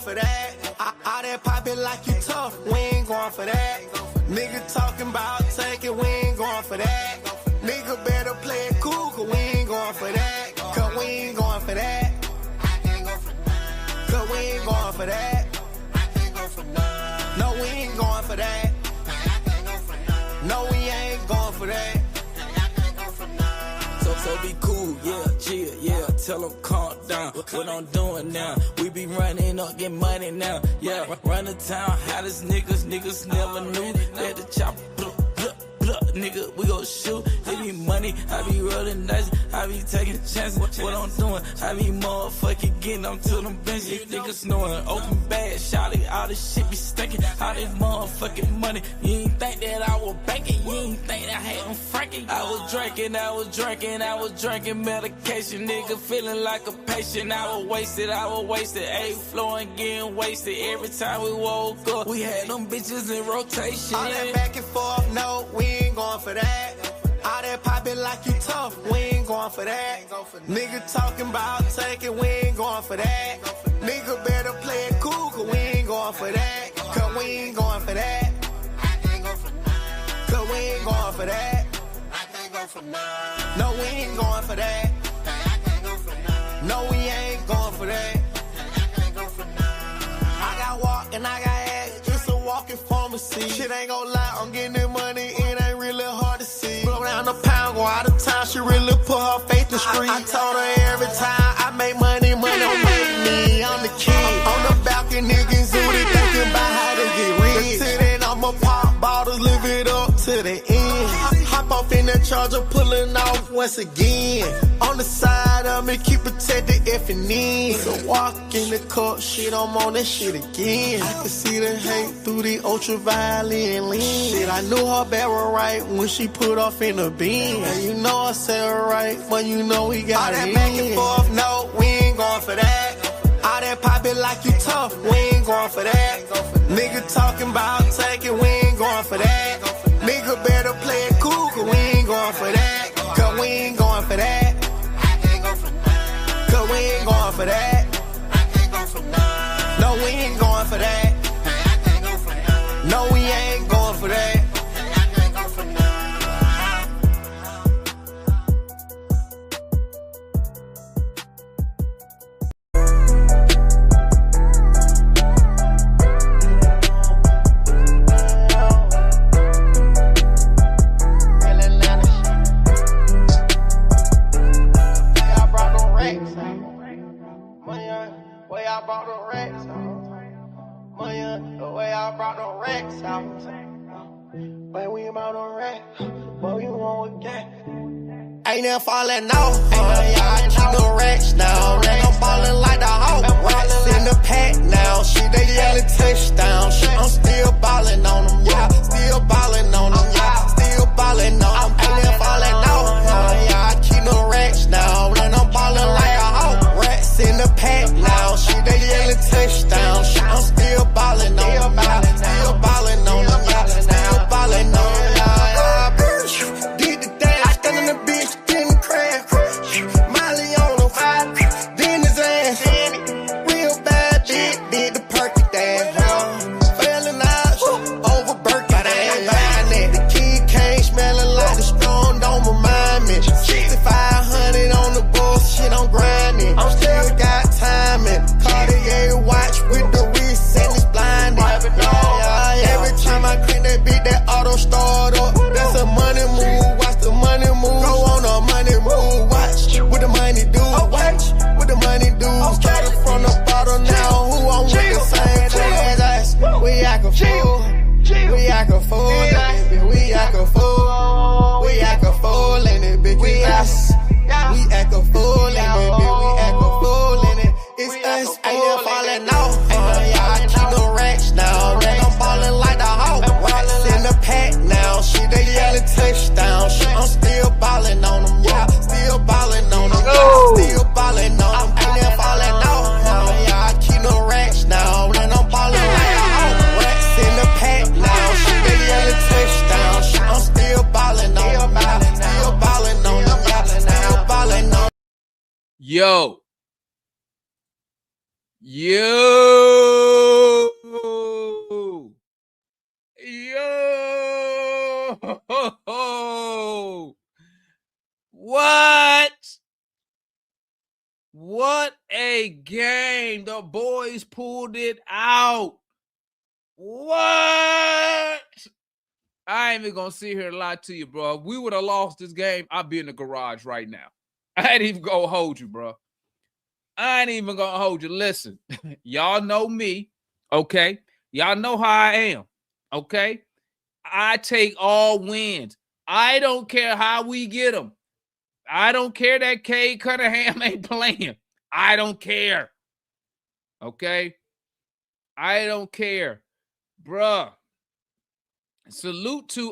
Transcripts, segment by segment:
for that. All that pop it like you tough, we ain't going for that. Nigga talking about taking, we ain't going for that. Nigga better play it cool, cause we ain't going for that. Cause we ain't going for that. Cause we ain't going for that. No, we ain't going for that. No, we ain't going for that. So be cool, yeah, chill, yeah, tell them calm down. What I'm doing now, we be running up, get money now, yeah. Run the town, hottest niggas never knew that the chopper, nigga, we gon' shoot. It be money, I be rolling dice, I be taking chances. What I'm doing, I be motherfucking getting them to them benches. Niggas knowing, open bag, shout it, all this shit be stinking. All this motherfucking money, you ain't think that I was banking, you ain't think that I had them franking. I was drinking medication, nigga feeling like a patient. I was wasted, ayy, flowing, getting wasted. Every time we woke up, we had them bitches in rotation. All that back and forth, no, we ain't going for that. All that pop it like you tough, we ain't going for that. Nigga talking about taking, we ain't going for that. Nigga better play it cool, cause we ain't going for that. Cause we ain't going for that. Cause we ain't going for that. No, we ain't going for that. No, we ain't going for that. I got walk and I got ass, just a walking pharmacy. Shit ain't gon' lie, I'm getting the money, it ain't really hard to see. Blow down the pound, go out of town, she really put her faith in the street. I told her every time I make money don't make me, I'm the king. On the balcony, niggas zooted, thinking about how to get rich. Till then, I'ma pop bottles, live it up to the end. Hop off in that charger, pulling off once again. On the side of me, keep protected F and N. So walk in the court, shit, I'm on that shit again. I can see the hate through the ultraviolet lens. Shit, I knew her barrel right when she put off in the bin. And you know I said her right, but you know we got all that back and forth, no, we ain't going for that. All that pop it like you tough, we ain't going for that. Nigga talking about taking, we ain't going for that. Nigga better play it cool, cause we ain't going for that. Cause we ain't going for that. Cause we ain't going for that. No, we ain't going for that. No, we ain't going for that. Ain't never falling off, I keep the racks now. Then I'm ballin' like the Hawk, racks in the pack now. Shit, they yellin' touchdown. Shit, I'm still ballin' on them, yeah. Still ballin' on them, yeah. Still ballin' on them. Ain't never falling off, I keep the racks now. Then I'm ballin' like a Hawk, racks in the pack now. Shit, they yellin' touchdown. Shit, I'm still ballin' on them, yeah. Still ballin' on them, yeah. Still ballin' on them, yeah. Did the dash, stand in the bitch. Molly on the fire, then his ass. Real bad bitch, did the perky dance. Failing out over Berkey dance. The kid came smelling like the strong, don't remind me. 6,500 on the bullshit, I'm grinding. I'm still got timing. Cartier watch with the wrist and it's blinding. Every time I crank that beat, that auto start up. That's a money move, watch the money move. Go on a money move, watch what the money do. Watch what the money do. Started from the bottom now, who on with the same as us. We act a fool, we act a fool, baby. We act a fool, we act a fool in it, bitch. We act a fool in it, baby. We act a fool in it. It's us, ain't never falling off. I keep the racks now. Then I'm ballin' like the Hawk, racks in the pack now. Shit, they yellin' touchdown. Shit, I'm still ballin' on them, yeah. Still ballin' on them, yeah. Still ballin' on them. Ain't never falling off. I keep the racks now. Then I'm ballin' like the Hawk, racks in the pack now. Shit, they yellin' touchdown. Shit, I'm still ballin' on them, yeah. Still ballin' on them, yeah. Still ballin' on them. Yo. What? What a game. The boys pulled it out. What? I ain't even gonna sit here and lie to you, bro. If we would have lost this game, I'd be in the garage right now. I ain't even gonna hold you, bro. I ain't even gonna hold you. Listen, y'all know me, okay? Y'all know how I am, okay? I take all wins. I don't care how we get them. I don't care that Cade Cunningham ain't playing. I don't care. Okay? I don't care. Bruh. Salute to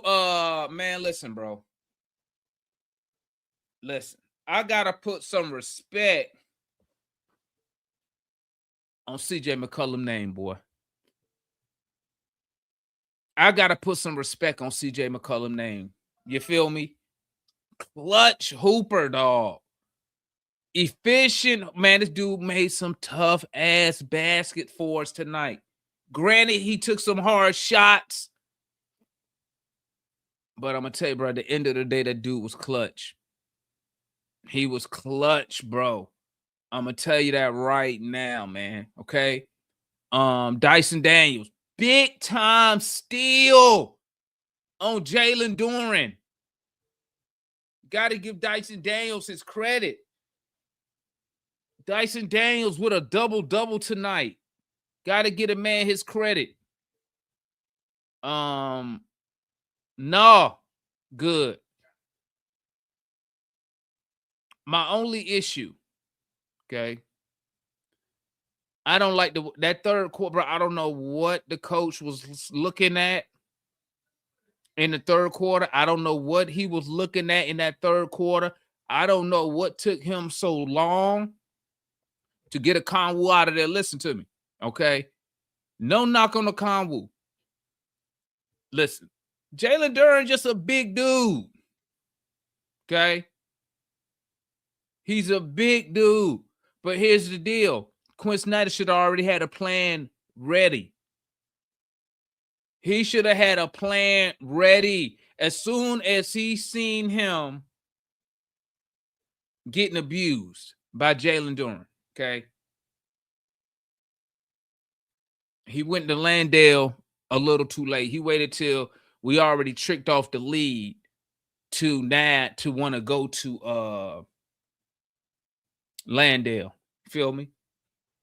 man, listen, bro. Listen. I gotta put some respect on CJ McCollum's name, boy. I gotta put some respect on CJ McCollum's name. You feel me? Clutch hooper, dog. Efficient, man. This dude made some tough ass basket for us tonight. Granted, he took some hard shots, but I'm gonna tell you, bro, at the end of the day, that dude was clutch. He was clutch, bro. I'm gonna tell you that right now, man. Okay. Dyson Daniels, big time steal on Jalen Duren. Got to give Dyson Daniels his credit. Dyson Daniels with a double-double tonight. Got to get a man his credit. No, good. My only issue, okay, I don't like that third quarter. I don't know what the coach was looking at in the third quarter. I don't know what he was looking at in that third quarter. I don't know what took him so long to get a Conwu out of there. Listen to me, okay? No knock on the Conwu. Listen, Jalen Duren just a big dude, okay? He's a big dude. But here's the deal. Quinn Snyder should have already had a plan ready. He should have had a plan ready as soon as he seen him getting abused by Jalen Duren, okay? He went to Landale a little too late. He waited till we already tricked off the lead to want to go to Landale. Feel me?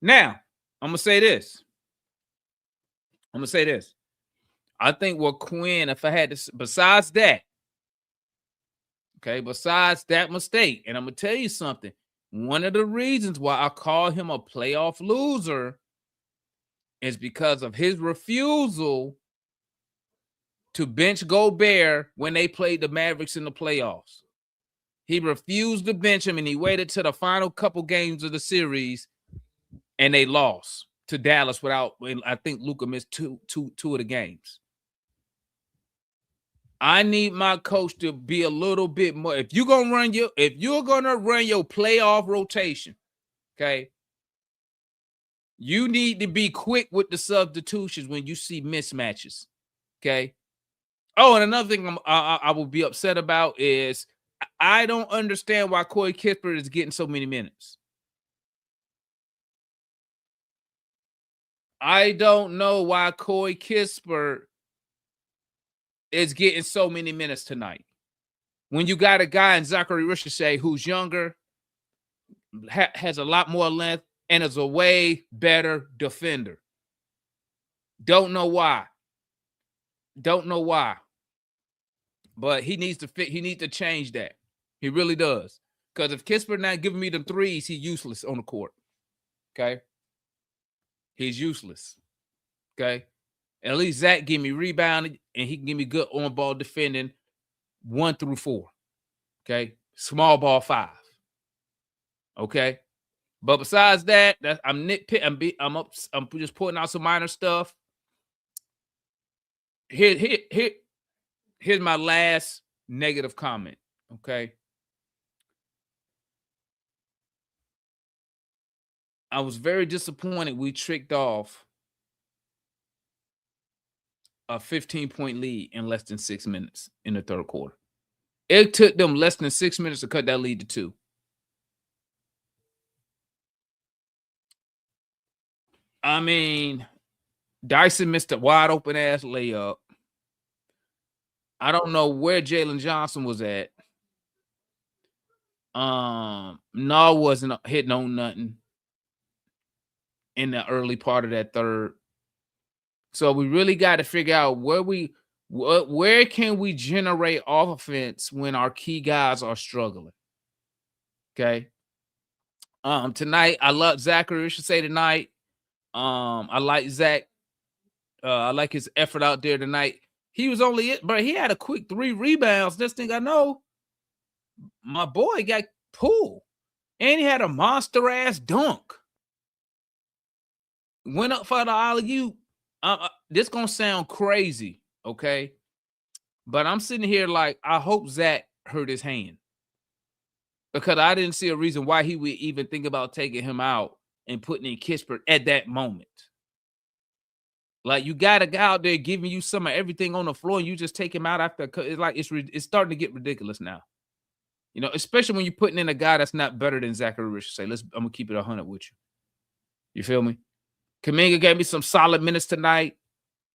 Now, I'm going to say this. I think what Quinn, if I had to, besides that mistake, and I'm going to tell you something. One of the reasons why I call him a playoff loser is because of his refusal to bench Gobert when they played the Mavericks in the playoffs. He refused to bench him, and he waited till the final couple games of the series, and they lost to Dallas without, I think Luka missed two of the games. I need my coach to be a little bit more. If you're gonna run your playoff rotation, okay, you need to be quick with the substitutions when you see mismatches. Okay. Oh, and another thing I will be upset about is I don't understand why Corey Kispert is getting so many minutes. I don't know why Corey Kispert is getting so many minutes tonight. When you got a guy in Zachary Ricochet who's younger, has a lot more length, and is a way better defender. Don't know why. But he needs to change that. He really does. Because if Kispert not giving me the threes, he's useless on the court. Okay? He's useless. Okay? At least Zach give me rebounding, and he can give me good on-ball defending 1 through 4. Okay? Small ball 5. Okay? But besides that, I'm nitpicking. I'm just putting out some minor stuff. Here's my last negative comment. Okay? I was very disappointed we tricked off a 15-point lead in less than 6 minutes in the third quarter. It took them less than 6 minutes to cut that lead to 2. I mean, Dyson missed a wide open ass layup. I don't know where Jalen Johnson was at. No wasn't hitting on nothing in the early part of that third. So we really got to figure out where can we generate offense when our key guys are struggling. Okay. Tonight I love Zachary. I should say tonight. I like Zach. I like his effort out there tonight. He was only it, but he had a quick 3 rebounds. This thing I know. My boy got pulled, and he had a monster ass dunk. Went up for the alley-oop. This gonna sound crazy, okay? But I'm sitting here like I hope Zach hurt his hand, because I didn't see a reason why he would even think about taking him out and putting in Kispert at that moment. Like, you got a guy out there giving you some of everything on the floor, and you just take him out after. It's like it's starting to get ridiculous now. You know, especially when you're putting in a guy that's not better than Zachary Rich. Say, I'm gonna keep it 100 with you. You feel me? Kuminga gave me some solid minutes tonight.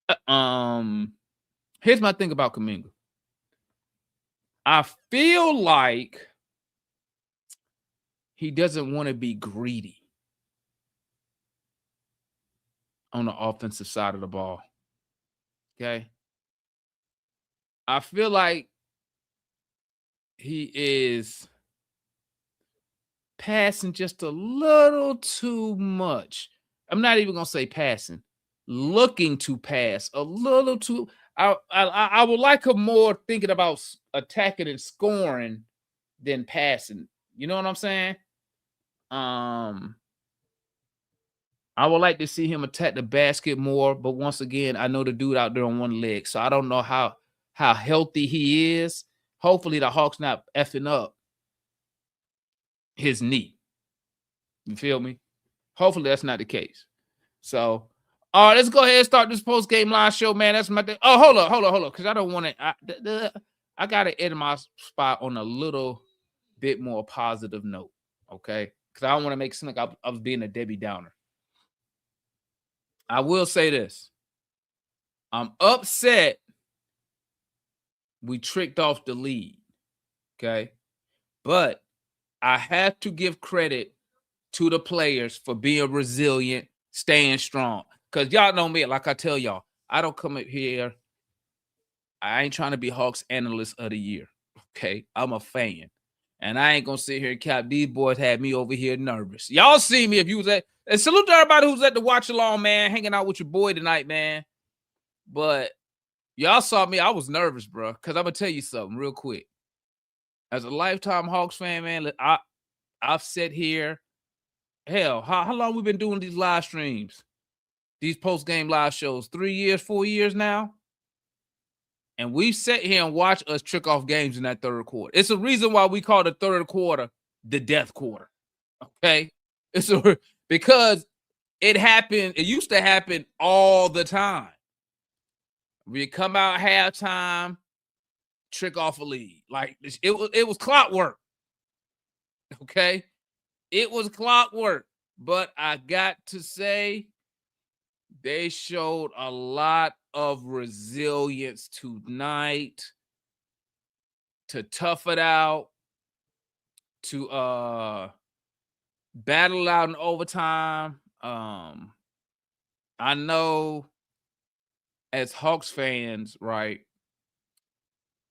Here's my thing about Kuminga. I feel like he doesn't want to be greedy on the offensive side of the ball. Okay. I feel like he is passing just a little too much. I'm not even gonna say passing, looking to pass a little too. I would like him more thinking about attacking and scoring than passing. You know what I'm saying? I would like to see him attack the basket more, but once again, I know the dude out there on one leg, so I don't know how healthy he is. Hopefully, the Hawks not effing up his knee. You feel me? Hopefully, that's not the case. So, all right, let's go ahead and start this post-game live show, man. That's my thing. Oh, hold up, because I don't want to. I got to end my spot on a little bit more positive note, okay? Because I don't want to make it seem like I was being a Debbie Downer. I will say this. I'm upset we tricked off the lead, okay? But I have to give credit to the players for being resilient, staying strong. Because y'all know me, like I tell y'all, I don't come up here. I ain't trying to be Hawks Analyst of the Year, okay? I'm a fan. And I ain't going to sit here and cap. These boys had me over here nervous. Y'all see me if you was at. And salute to everybody who's at the watch along, man. Hanging out with your boy tonight, man. But y'all saw me. I was nervous, bro. Because I'm going to tell you something real quick. As a lifetime Hawks fan, man, I've sat here. Hell, how long we been doing these live streams? These post-game live shows? 3 years, 4 years now? And we sat here and watched us trick off games in that third quarter. It's a reason why we call the third quarter the death quarter. Okay? Because it happened, it used to happen all the time. We come out halftime, trick off a lead. Like it was clockwork. Okay? It was clockwork. But I got to say, they showed a lot of resilience tonight to tough it out, to battle out in overtime. I know as Hawks fans, right,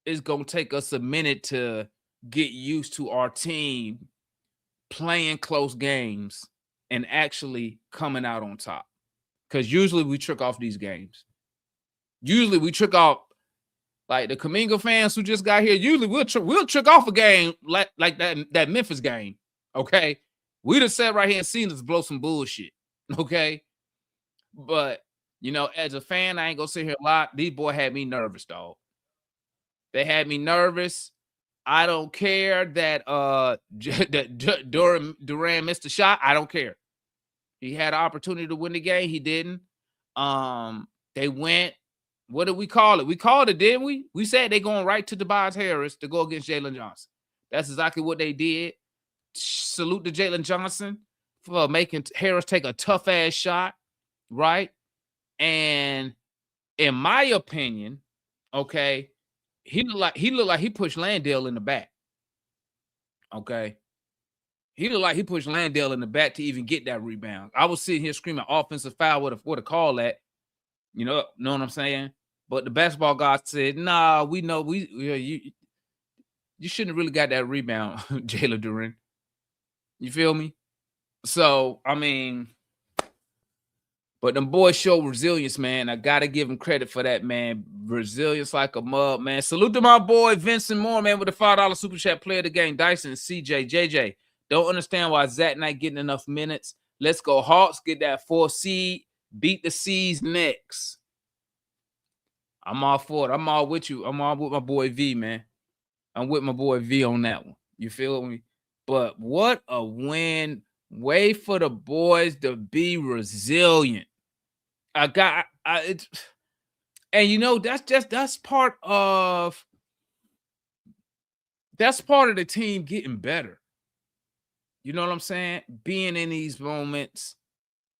it's going to take us a minute to get used to our team playing close games and actually coming out on top. Because usually we trick off these games. Usually we trick off, like the Kuminga fans who just got here. Usually we'll trick off a game like that Memphis game. Okay, we just sat right here and seen us blow some bullshit. Okay, but you know, as a fan, I ain't gonna sit here a lot. These boys had me nervous, dog. They had me nervous. I don't care that Durant missed a shot. I don't care. He had an opportunity to win the game. He didn't. They went. What did we call it? We called it, didn't we? We said they going right to Tobias Harris to go against Jalen Johnson. That's exactly what they did. Salute to Jalen Johnson for making Harris take a tough ass shot, right? And in my opinion, okay, he looked like he pushed Landale in the back. Okay. He looked like he pushed Landale in the back to even get that rebound. I was sitting here screaming offensive foul with a call at. You know what I'm saying? But the basketball guy said, "Nah, we know you shouldn't have really got that rebound, Jalen Duren." You feel me? So I mean, but them boys show resilience, man. I gotta give them credit for that, man. Resilience like a mug, man. Salute to my boy Vincent Moore, man, with the $5 super chat player of the game. Dyson, CJ, JJ. Don't understand why Zach not getting enough minutes. Let's go Hawks, get that 4 seed, beat the C's next. I'm all for it. I'm all with you. I'm all with my boy V, man. I'm with my boy V on that one. You feel me? But what a win. Way for the boys to be resilient. And you know, that's part of the team getting better. You know what I'm saying? Being in these moments,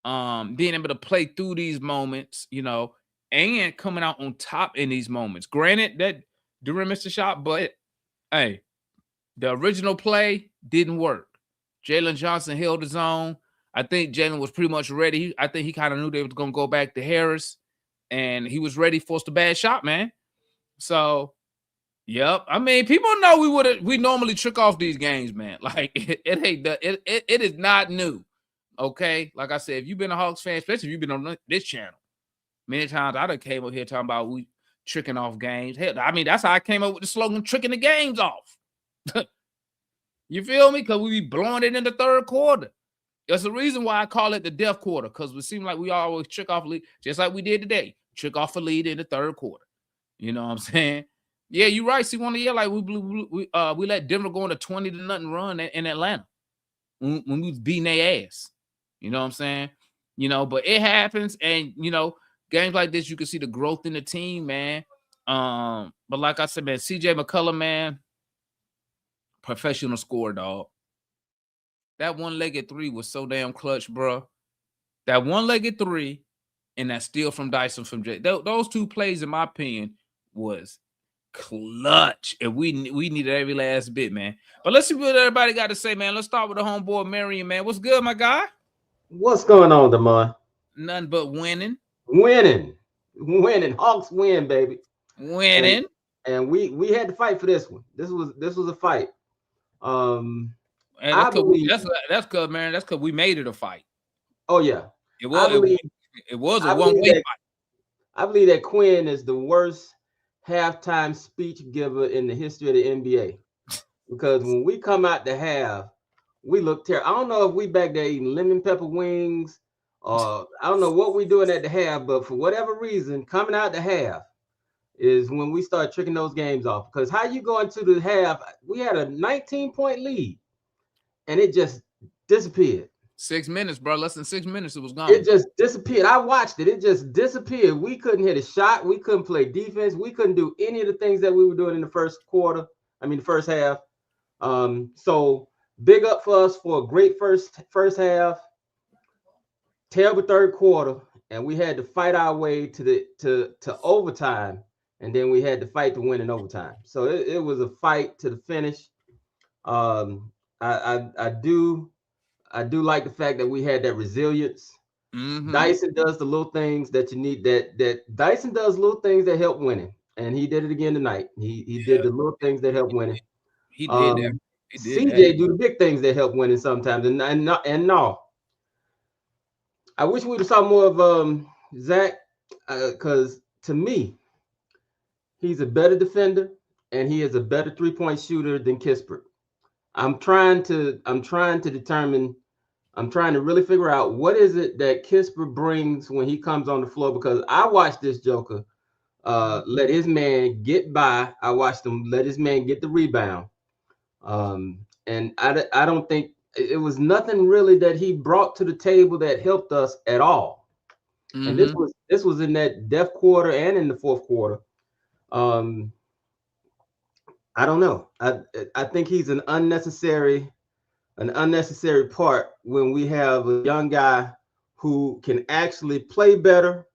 being able to play through these moments, you know, and coming out on top in these moments. Granted that Duren missed a shot, but hey, the original play didn't work. Jalen Johnson held his own. I think Jalen was pretty much ready. I think he kind of knew they was going to go back to Harris, and he was ready for a bad shot, man. So, yep. I mean, people know we normally trick off these games, man. Like it is not new. Okay, like I said, if you've been a Hawks fan, especially if you've been on this channel, many times I done came up here talking about we tricking off games. Hell, I mean, that's how I came up with the slogan "tricking the games off." You feel me? Because we be blowing it in the third quarter. That's the reason why I call it the death quarter, because it seems like we always trick off a lead, just like we did today. Trick off a lead in the third quarter. You know what I'm saying? Yeah, you're right. See, one year like we let Denver go on a 20-0 run in Atlanta when we was beating their ass. You know what I'm saying? You know, but it happens, and you know, games like this, you can see the growth in the team, man. But like I said, man, CJ McCullough, man, professional scorer, dog. That one-legged three was so damn clutch, bro. That one-legged three and that steal from Dyson from Jay. Those two plays, in my opinion, was clutch. And we needed every last bit, man. But let's see what everybody got to say, man. Let's start with the homeboy Marion, man. What's good, my guy? What's going on, Damon? Nothing but winning. Winning. Hawks win, baby. Winning. And we had to fight for this one. This was a fight. And that's because, man, that's because we made it a fight. Oh yeah, it was a one-way fight. I believe that Quinn is the worst halftime speech giver in the history of the NBA, because when we come out to half, we look terrible. I don't know if we back there eating lemon pepper wings, or I don't know what we're doing at the half, but for whatever reason, coming out to half is when we start tricking those games off. Because how you go into the half, we had a 19-point lead, and it just disappeared. 6 minutes, bro. Less than 6 minutes, it was gone. It just disappeared. I watched it. It just disappeared. We couldn't hit a shot. We couldn't play defense. We couldn't do any of the things that we were doing in the first quarter. I mean, the first half. So big up for us for a great first half. Terrible third quarter, and we had to fight our way to overtime, and then we had to fight to win in overtime. So it was a fight to the finish. I do like the fact that we had that resilience. Mm-hmm. Dyson does the little things that you need. That Dyson does little things that help winning, and he did it again tonight. He did the little things that help winning. He did that. CJ do the big things that help winning sometimes, and no. I wish we'd have saw more of Zach, because to me, he's a better defender and he is a better three-point shooter than Kispert. I'm trying to really figure out what is it that Kispert brings when he comes on the floor, because I watched this joker let his man get by. I watched him let his man get the rebound. And I don't think it was nothing really that he brought to the table that helped us at all. Mm-hmm. And this was in that death quarter and in the fourth quarter. I don't know. I think he's an unnecessary part when we have a young guy who can actually play better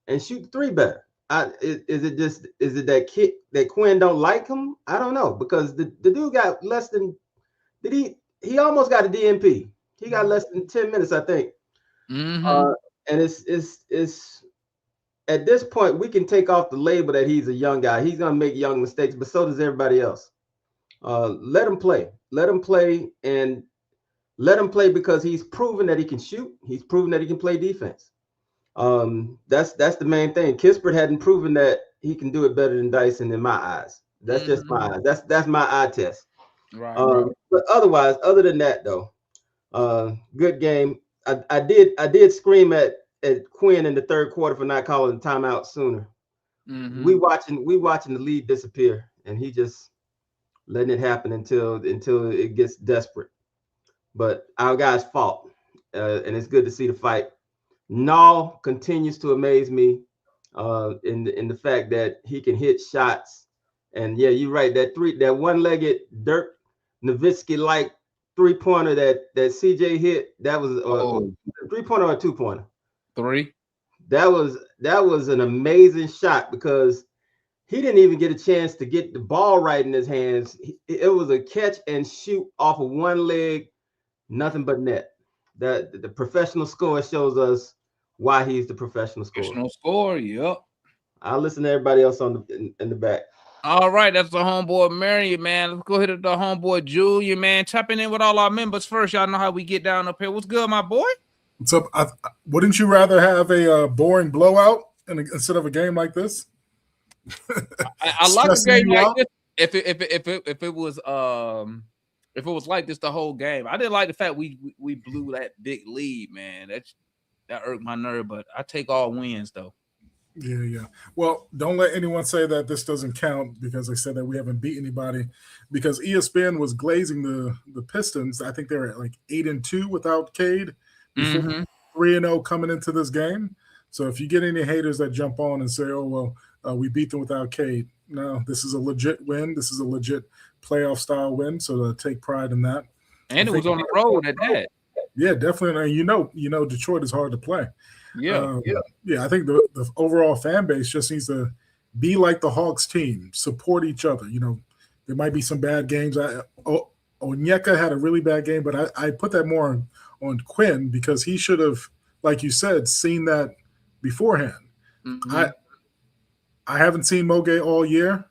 and shoot the three better. Is it that kid that Quinn don't like him? I don't know, because the dude got less than he almost got a DNP. He got less than 10 minutes, I think. Mm-hmm. And it's at this point we can take off the label that he's a young guy. He's gonna make young mistakes, but so does everybody else. Let him play. Let him play, and let him play because he's proven that he can shoot. He's proven that he can play defense. That's the main thing. Kispert hadn't proven that he can do it better than Dyson in my eyes. That's just my eyes. That's my eye test. Right. But otherwise, other than that though, good game. I did scream at Quinn in the third quarter for not calling the timeout sooner. Mm-hmm. We watching the lead disappear, and he just letting it happen until it gets desperate. But our guys fought, and it's good to see the fight. Nall continues to amaze me in the fact that he can hit shots. And yeah, you're right. That one-legged Dirk Nowitzki like 3-pointer that CJ hit, that was a 3-pointer or a 2-pointer. 3. That was an amazing shot because he didn't even get a chance to get the ball right in his hands. It was a catch and shoot off of one leg, nothing but net. That the professional scorer shows us why he's the professional scorer. Professional scorer, yep. I'll listen to everybody else in the back. All right, that's the homeboy Marion, man. Let's go ahead to the homeboy Julian, man. Chopping in with all our members first. Y'all know how we get down up here. What's good, my boy? What's up? Wouldn't you rather have a boring blowout instead of a game like this? I like a game like this. If it was like this the whole game. I didn't like the fact we blew that big lead, man. That irked my nerve, but I take all wins though. Yeah. Well, don't let anyone say that this doesn't count because they said that we haven't beat anybody. Because ESPN was glazing the Pistons. I think they were at like 8-2 without Cade. 3-0 coming into this game. So if you get any haters that jump on and say, "Oh well, we beat them without Cade," no, this is a legit win. This is a legit playoff style win. So take pride in that. And it was on the road at that. Yeah, definitely. And you know, Detroit is hard to play. Yeah. I think the overall fan base just needs to be like the Hawks team, support each other. You know, there might be some bad games. Onyeka had a really bad game, but I put that more on Quinn because he should have, like you said, seen that beforehand. Mm-hmm. I haven't seen Moge all year,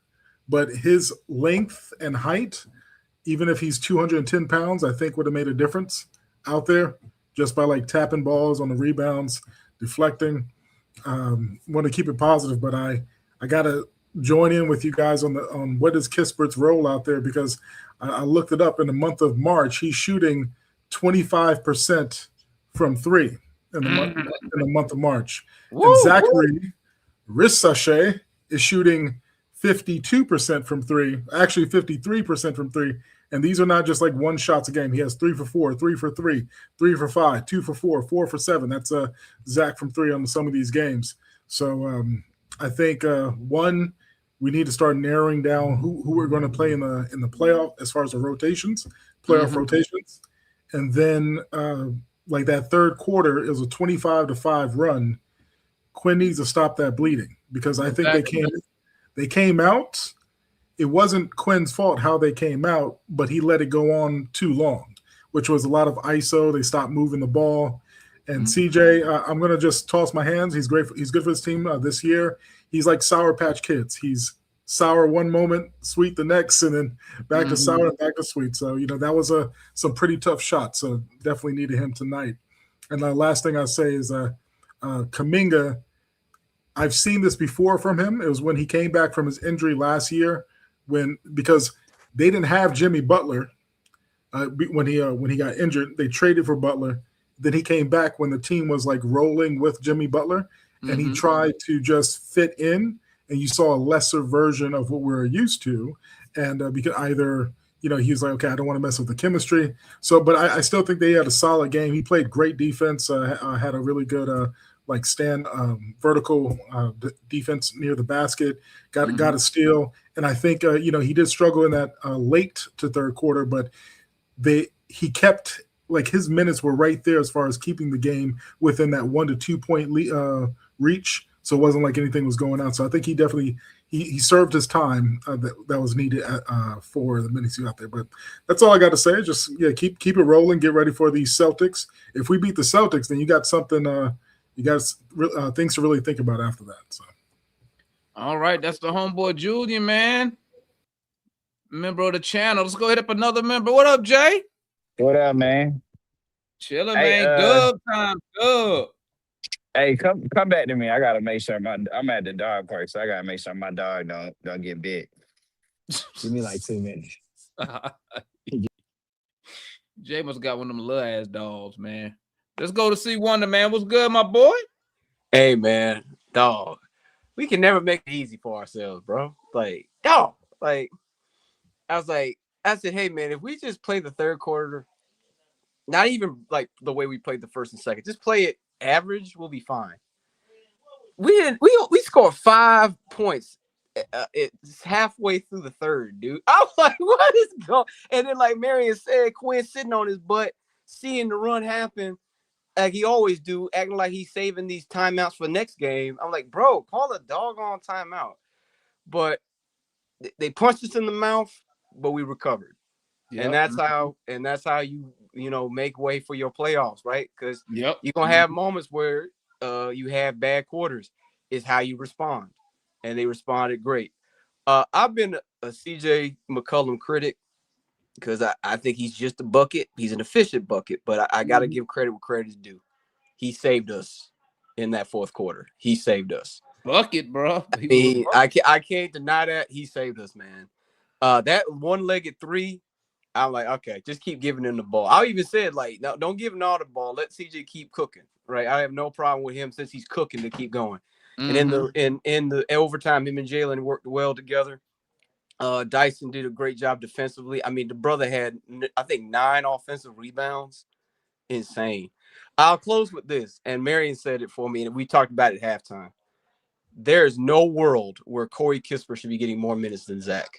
but his length and height, even if he's 210 pounds, I think would have made a difference out there just by like tapping balls on the rebounds, deflecting. Want to keep it positive, but I got to join in with you guys on what is Kispert's role out there because I looked it up. In the month of March, he's shooting 25% from 3 in the month of March. Woo, and Zachary Rissachet is shooting 52% from 3, actually 53% from 3. And these are not just like one shots a game. He has 3 for 4, 3 for 3, 3 for 5, 2 for 4, 4 for 7. That's Zach from 3 on some of these games. So I think one, we need to start narrowing down who we're going to play in the playoff as far as the playoff rotations. And then like that third quarter is a 25-5 run. Quinn needs to stop that bleeding because I think they came out. It wasn't Quinn's fault how they came out, but he let it go on too long, which was a lot of ISO. They stopped moving the ball. And CJ, I'm going to just toss my hands. He's great. He's good for his team this year. He's like Sour Patch Kids. He's sour one moment, sweet the next, and then back to sour and back to sweet. So, that was some pretty tough shots. So definitely needed him tonight. And the last thing I say is Kuminga, I've seen this before from him. It was when he came back from his injury last year because they didn't have Jimmy Butler when he got injured. They traded for Butler. Then he came back when the team was like rolling with Jimmy Butler, and he tried to just fit in, and you saw a lesser version of what we're used to. And because either he was like, okay, I don't want to mess with the chemistry. So, but I still think they had a solid game. He played great defense, had a really good vertical defense near the basket, got a steal. And I think, he did struggle in that late to third quarter, but he kept, like, his minutes were right there as far as keeping the game within that 1 to 2 point reach. So it wasn't like anything was going on. So I think he definitely he served his time that was needed for the minutes he got there. But that's all I got to say. Just keep it rolling. Get ready for the Celtics. If we beat the Celtics, then you got something. You got things to really think about after that. So. All right, that's the homeboy Julian, man. Member of the channel. Let's go hit up another member. What up, Jay? What up, man? Chilling, man. Dub time, Dub. Hey, come back to me. I gotta make sure I'm at the dog park, so I gotta make sure my dog don't get bit. Give me like 2 minutes. Jay must got one of them little ass dogs, man. Let's go to see Wonder, man. What's good, my boy? Hey, man, dog. We can never make it easy for ourselves, bro. Like, dog. Like, I said, hey, man, if we just play the third quarter, not even like the way we played the first and second, just play it average, we'll be fine. We scored 5 points. It's halfway through the third, dude. I was like, what is going? And then, like Marion said, Quinn sitting on his butt, seeing the run happen, like he always do, acting like he's saving these timeouts for next game. I'm like, bro, call a doggone timeout. But they punched us in the mouth, but we recovered. Yep. And that's how you make way for your playoffs, right? Because you're gonna have moments where you have bad quarters. Is how you respond, and they responded great. I've been a CJ McCollum critic because I think he's just a bucket. He's an efficient bucket, but I got to give credit where credit is due. He saved us in that fourth quarter. He saved us. Bucket, bro. I mean, I can't deny that. He saved us, man. That one-legged three, I'm like, okay, just keep giving him the ball. I even said, like, no, don't give him all the ball. Let CJ keep cooking, right? I have no problem with him since he's cooking to keep going. And in the overtime, him and Jalen worked well together. Dyson did a great job defensively. I mean, the brother had, I think, 9 offensive rebounds. Insane. I'll close with this, and Marion said it for me, and we talked about it at halftime. There's no world where Corey Kispert should be getting more minutes than Zach.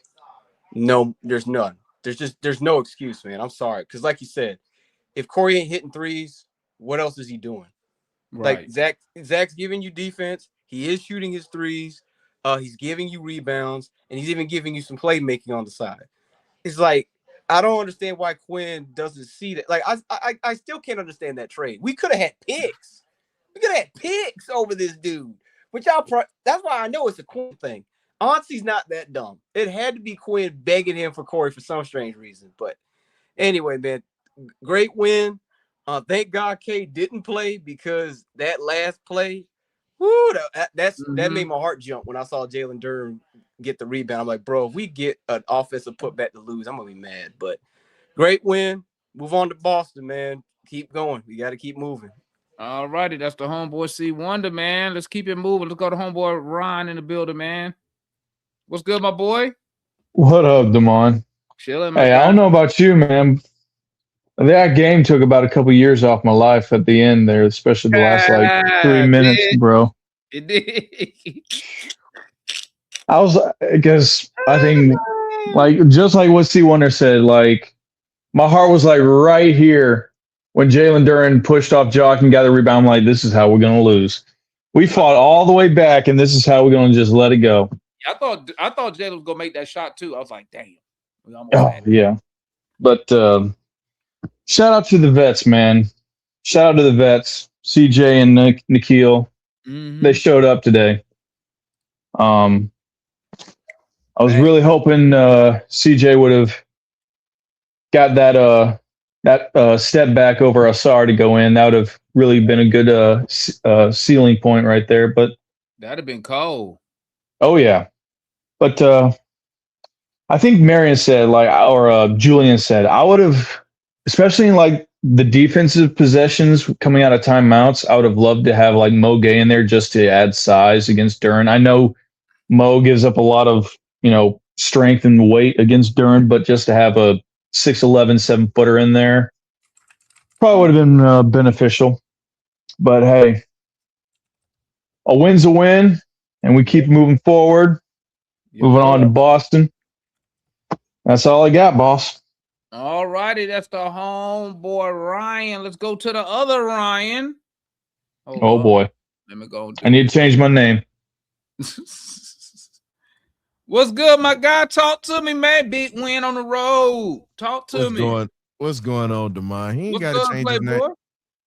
No, there's none. There's no excuse, man. I'm sorry. Because like you said, if Corey ain't hitting threes, what else is he doing? Right. Like Zach's giving you defense. He is shooting his threes. He's giving you rebounds, and he's even giving you some playmaking on the side. It's like, I don't understand why Quinn doesn't see that. Like, I still can't understand that trade. We could have had picks. We could have had picks over this dude. Which that's why I know it's a Quinn thing. Auntie's not that dumb. It had to be Quinn begging him for Corey for some strange reason. But anyway, man, great win. Thank God K didn't play because that last play, that made my heart jump when I saw Jalen Durham get the rebound. I'm like, bro, if we get an offensive putback to lose, I'm gonna be mad. But great win. Move on to Boston, man. Keep going. We got to keep moving. All righty, that's the homeboy C Wonder, man. Let's keep it moving. Let's go to homeboy Ryan in the building, man. What's good, my boy? What up, Damon? Chilling, man. Hey, I don't know about you, man. That game took about a couple years off my life at the end there, especially the last 3 minutes, bro. It did. I think, like, just like what C Wonder said, like, my heart was like right here when Jalen Duren pushed off Jock and got the rebound. I'm like, this is how we're gonna lose. We fought all the way back, and this is how we're gonna just let it go. I thought Jalen was gonna make that shot too. I was like, damn. Yeah. But shout out to the vets, man. Shout out to the vets, CJ and Nikhil. They showed up today. I was really hoping CJ would have got that step back over Asar to go in. That would have really been a good ceiling point right there. But that'd have been cold. Oh yeah, but I think Marion said, or Julian said, I would have, especially in like the defensive possessions coming out of timeouts, I would have loved to have like Mo Gay in there just to add size against Duren. I know Mo gives up a lot of strength and weight against Duran, but just to have a 6'11", 7-footer in there probably would have been beneficial. But hey, a win's a win, and we keep moving forward. Moving on to Boston. That's all I got, boss. All righty, that's the homeboy Ryan. Let's go to the other Ryan. Oh boy. Let me go. I need to change my name. What's good, my guy? Talk to me, man. Big win on the road. Talk to me. What's going on, Demar? He ain't got to change his name.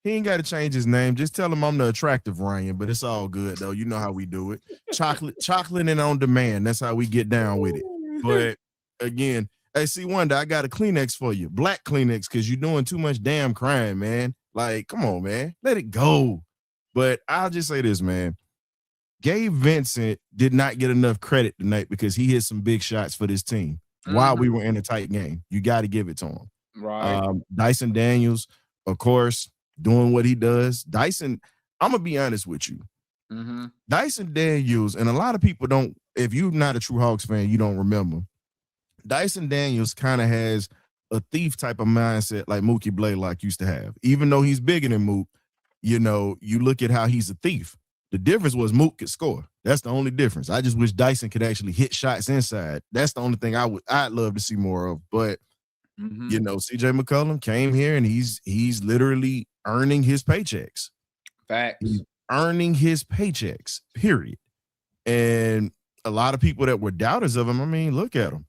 He ain't got to change his name. Just tell him I'm the attractive Ryan, but it's all good though. You know how we do it. Chocolate and on demand. That's how we get down with it. But again, hey, see, Wanda, I got a Kleenex for you. Black Kleenex, because you're doing too much damn crime, man. Like, come on, man. Let it go. But I'll just say this, man. Gabe Vincent did not get enough credit tonight because he hit some big shots for this team while we were in a tight game. You got to give it to him. Right. Dyson Daniels, of course, doing what he does. Dyson, I'm going to be honest with you. Dyson Daniels, and a lot of people don't, if you're not a true Hawks fan, you don't remember. Dyson Daniels kind of has a thief type of mindset like Mookie Blaylock used to have. Even though he's bigger than Mook, you know, you look at how he's a thief. The difference was Mook could score. That's the only difference. I just wish Dyson could actually hit shots inside. That's the only thing I'd love to see more of. But you know, CJ McCollum came here and he's literally earning his paychecks. Facts. He's earning his paychecks, period. And a lot of people that were doubters of him, I mean, look at him.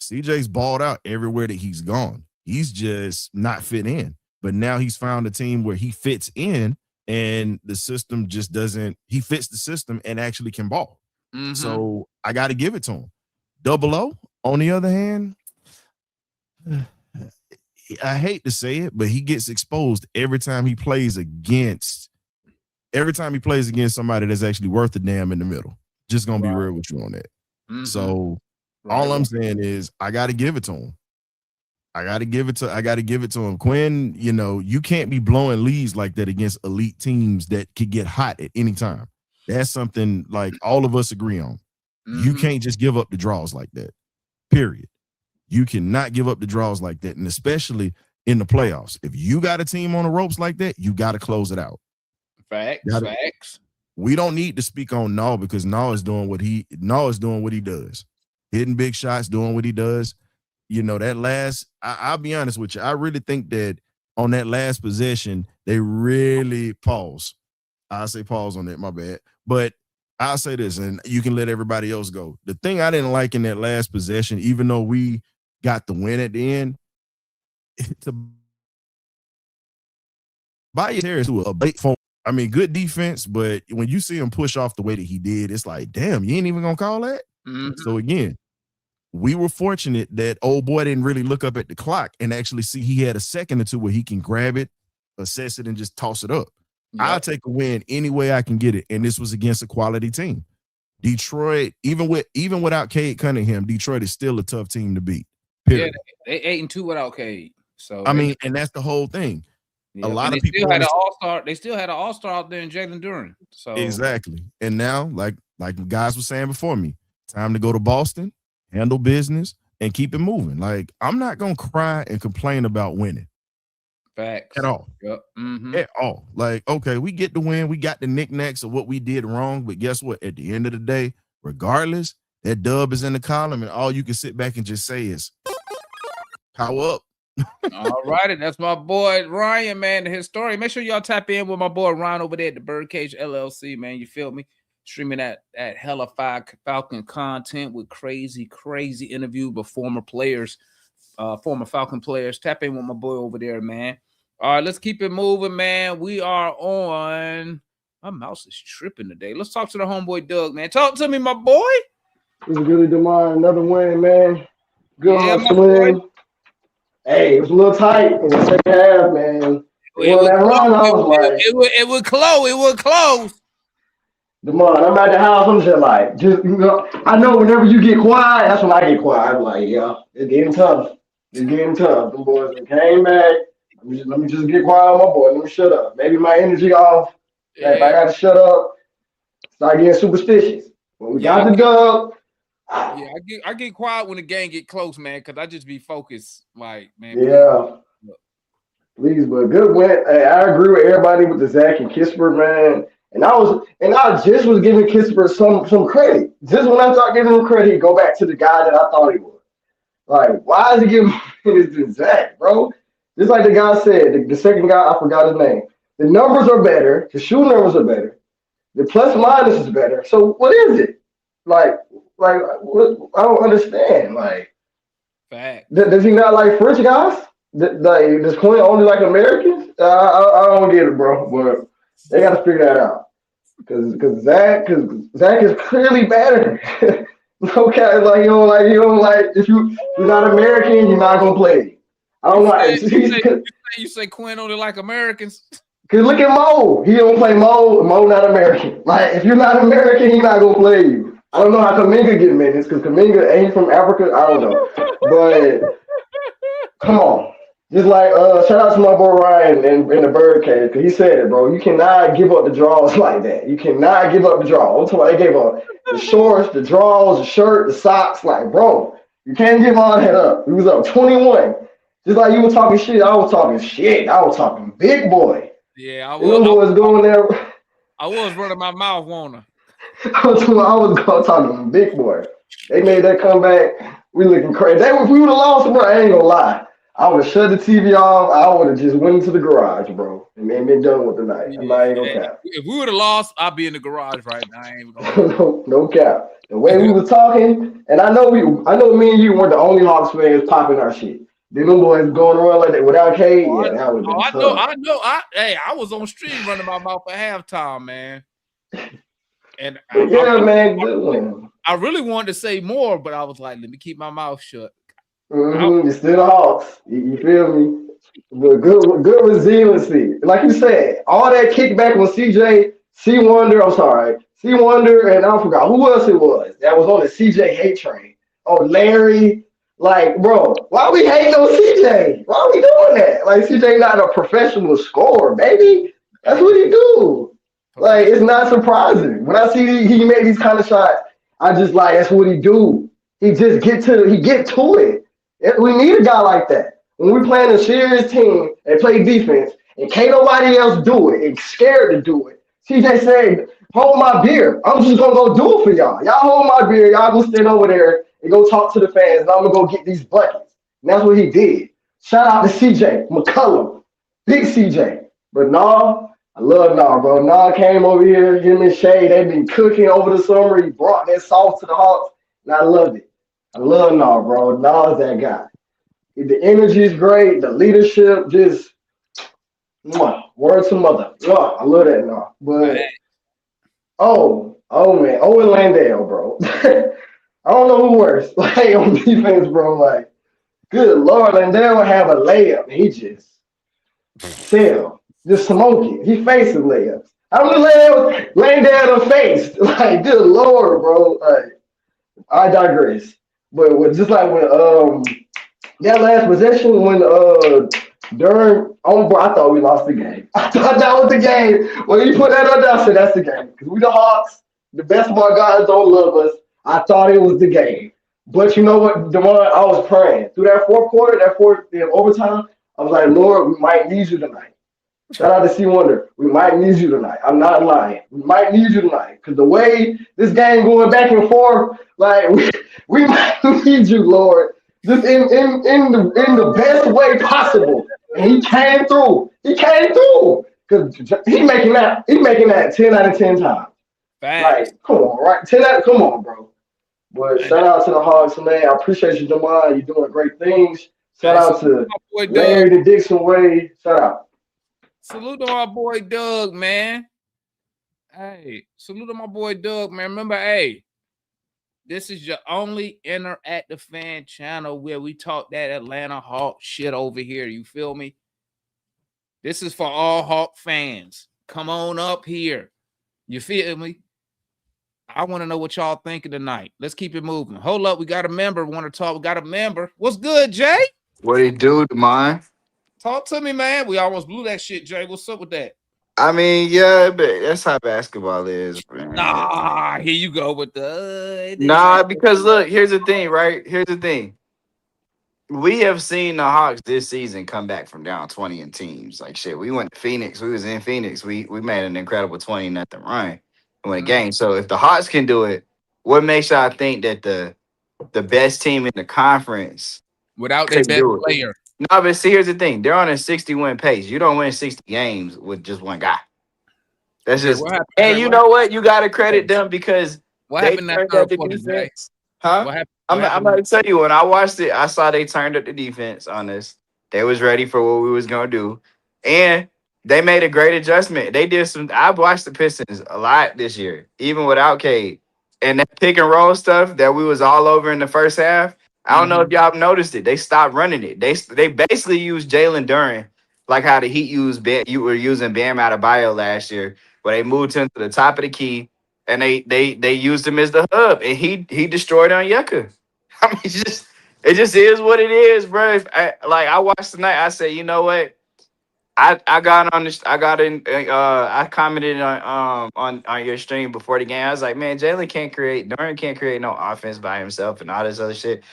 CJ's balled out everywhere that he's gone. He's just not fit in. But now he's found a team where he fits in and the system just doesn't, he fits the system and actually can ball. So I got to give it to him. Double O, on the other hand, I hate to say it, but he gets exposed every time he plays against somebody that's actually worth a damn in the middle. Just going to be real with you on that. So all I'm saying is I got to give it to him. I got to give it to him. Quinn, you know, you can't be blowing leads like that against elite teams that could get hot at any time. That's something like all of us agree on. You can't just give up the draws like that, period. You cannot give up the draws like that, and especially in the playoffs. If you got a team on the ropes like that, you got to close it out. Facts. We don't need to speak on Naw because Naw is doing what he does. Hitting big shots, doing what he does. You know, that last, I'll be honest with you. I really think that on that last possession, they really pause. I'll say pause on that, my bad. But I'll say this, and you can let everybody else go. The thing I didn't like in that last possession, even though we got the win at the end, Tobias Harris to a bait phone. I mean, good defense, but when you see him push off the way that he did, it's like, damn, you ain't even gonna call that. So again, we were fortunate that old boy didn't really look up at the clock and actually see he had a second or two where he can grab it, assess it, and just toss it up. I'll take a win any way I can get it, and this was against a quality team. Detroit, even without Cade Cunningham, Detroit is still a tough team to beat. Period. Yeah, they 8-2 without Cade. So I mean, and that's the whole thing. A lot of people had an all-star. They still had an all-star out there in Jalen Duren. So exactly. And now, like guys were saying before me, time to go to Boston, handle business, and keep it moving. Like, I'm not gonna cry and complain about winning. Facts. At all. Yep. At all. Like, okay, we get the win. We got the knickknacks of what we did wrong. But guess what? At the end of the day, regardless, that dub is in the column, and all you can sit back and just say is power up. All righty, that's my boy Ryan, man, the historian. Make sure y'all tap in with my boy Ryan over there at the Birdcage LLC, man. You feel me? Streaming that hella Falcon content with crazy interview with former players, former Falcon players. Tap in with my boy over there, man. All right, let's keep it moving, man. We are on. My mouse is tripping today. Let's talk to the homeboy Doug, man. Talk to me, my boy. This is Billy DeMar. Another win, man. Good hustling. Hey, it was a little tight in the second half, man. It would close. DeMar, I'm at the house. I'm just like, I know whenever you get quiet, that's when I get quiet. I'm like, yeah, it's getting tough. Them boys came back. Let me just get quiet on my boy. Let me shut up. Maybe my energy off. Yeah. If I got to shut up, start getting superstitious. When we got the dub, Yeah, I get quiet when the game get close, man, because I just be focused. Like, man, Yeah. Please, but good win. Hey, I agree with everybody with the Zach and Kispert, man. And I just was giving Kispert some credit. Just when I start giving him credit, he go back to the guy that I thought he was. Like, why is he giving minutes to Zach, bro? Just like the guy said, the second guy, I forgot his name. The numbers are better. The shooting numbers are better. The plus minus is better. So what is it? Like, what, I don't understand. Like, fact. does he not like French guys? Does Quinn only like Americans? I don't get it, bro. But they got to figure that out. Because Zach is clearly better. Okay, like you don't like if you're not American, you're not gonna play. I don't like. You say Quinn only like Americans. Cause look at Mo. He don't play Mo. Mo not American. Like if you're not American, he's not gonna play you. I don't know how Kaminga get minutes because Kaminga ain't from Africa. I don't know, but come on. Just like shout out to my boy Ryan in the Birdcage because he said it, bro. You cannot give up the draws like that. You cannot give up the draw. I'm talking about they gave up the shorts, the draws, the shirt, the socks. Like, bro, you can't give all that up. He was up 21. Just like you were talking shit, I was talking shit. I was talking big boy. Yeah, I was going there. I was running my mouth on her. I was talking big boy. They made that comeback. We looking crazy. If we would have lost, bro, I ain't gonna lie. I would have shut the TV off. I would have just went into the garage, bro, and been done with the night. I'm not even gonna cap. If we would have lost, I'd be in the garage right now. I ain't even gonna no cap. The way we were talking, and I know me and you weren't the only Hawks fans popping our shit. Then them boys going around like that without K, yeah, that would have been tough. I was on stream running my mouth at halftime, man. And I really wanted to say more, but I was like, let me keep my mouth shut. You're still the Hawks. You feel me? But good resiliency. Like you said, all that kickback was C Wonder, and I forgot who else it was that was on the CJ hate train. Oh, Larry. Like, bro, why we hating on CJ? Why are we doing that? Like, CJ not a professional scorer, baby. That's what he do. Like, it's not surprising. When I see he made these kind of shots, I just like, that's what he do. He just get to it. We need a guy like that. When we playing a serious team and play defense, and can't nobody else do it, and scared to do it. CJ said, hold my beer. I'm just going to go do it for y'all. Y'all hold my beer. Y'all go stand over there and go talk to the fans, and I'm going to go get these buckets. And that's what he did. Shout out to CJ McCollum. Big CJ. But nah, I love Nah, bro. Nah came over here. Him and Shay, they've been cooking over the summer. He brought that sauce to the Hawks, and I loved it. I love Nah, bro. Nah's that guy. The energy is great. The leadership, just word to mother. I love that Nah. But oh man, Owen Landale, bro. I don't know who worse. Like on defense, bro. Like, good Lord, Landale would have a layup. He just smoke it. He faces layups. I'm just laying down the face. Like, good Lord, bro. Like, I digress. But just like when that last possession when Durham bro, I thought we lost the game. I thought that was the game. When you put that on there, I said that's the game. Because we the Hawks, the basketball guys don't love us. I thought it was the game. But you know what, DeMar, I was praying. Through that fourth quarter, overtime, I was like, Lord, we might need you tonight. Shout out to C Wonder. We might need you tonight. I'm not lying. We might need you tonight. Because the way this game going back and forth, like we might need you, Lord. Just in the best way possible. And he came through. Because he's making that 10 out of 10 times. Facts. Like, come on, right? Come on, bro. But shout out to the Hawks, man. I appreciate you, DeMar. You're doing great things. Shout out to Larry the Dixon Way. Shout out. Salute to my boy Doug, man. Hey, salute to my boy Doug, man. Remember, hey, this is your only interactive fan channel where we talk that Atlanta Hawk shit over here. You feel me? This is for all Hawk fans. Come on up here. You feel me? I want to know what y'all thinking tonight. Let's keep it moving. Hold up. We got a member. Want to talk? We got a member. What's good, Jay? What do you do, mine? Talk to me, man. We almost blew that shit, Jay. What's up with that? I mean, yeah, but that's how basketball is, man. Nah, here you go with the. Nah, because look, here's the thing, right? Here's the thing. We have seen the Hawks this season come back from down 20 in teams. Like shit, we went to Phoenix. We was in Phoenix. We made an incredible 20-0 run to win a game. So if the Hawks can do it, what makes y'all think that the best team in the conference without their could best do it? player? No, but see, here's the thing. They're on a 60-win pace. You don't win 60 games with just one guy. That's Okay, just what happened? and you know what? You gotta credit them because What they happened that turned third up the quarter, Jay? defense. Huh? What happened? I'm about to tell you, when I watched it, I saw they turned up the defense on us. They was ready for what we was gonna do. And they made a great adjustment. They did some. I've watched the Pistons a lot this year, even without Cade. And that pick and roll stuff that we was all over in the first half. I don't know if y'all noticed it. They stopped running it. They basically used Jalen Duren like how the Heat used you were using Bam Adebayo last year, where they moved him to the top of the key and they used him as the hub, and he destroyed Onyeka. I mean, it just is what it is, bro. I watched tonight. I said, you know what? I got on this. I got in. I commented on your stream before the game. I was like, man, Jalen can't create. Durant can't create no offense by himself and all this other shit.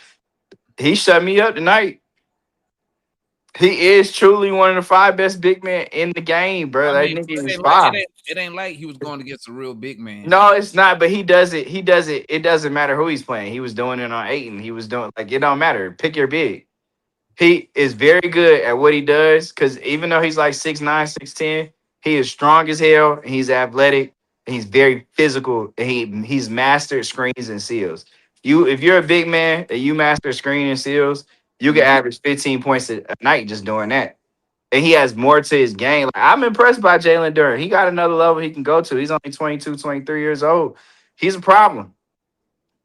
He shut me up tonight. He is truly one of the 5 best big men in the game, bro. I That mean, nigga is it 5. ain't like he was going against a real big man. No, it's not. But he does it. He does it. It doesn't matter who he's playing. He was doing it on Ayton. He was doing it don't matter. Pick your big. He is very good at what he does because even though he's like 6'9", 6'10", he is strong as hell. And he's athletic. And he's very physical. And he's mastered screens and seals. If you're a big man and you master screen and seals, you can average 15 points a night just doing that. And he has more to his game. Like, I'm impressed by Jalen Duren. He got another level he can go to. He's only 22, 23 years old. He's a problem.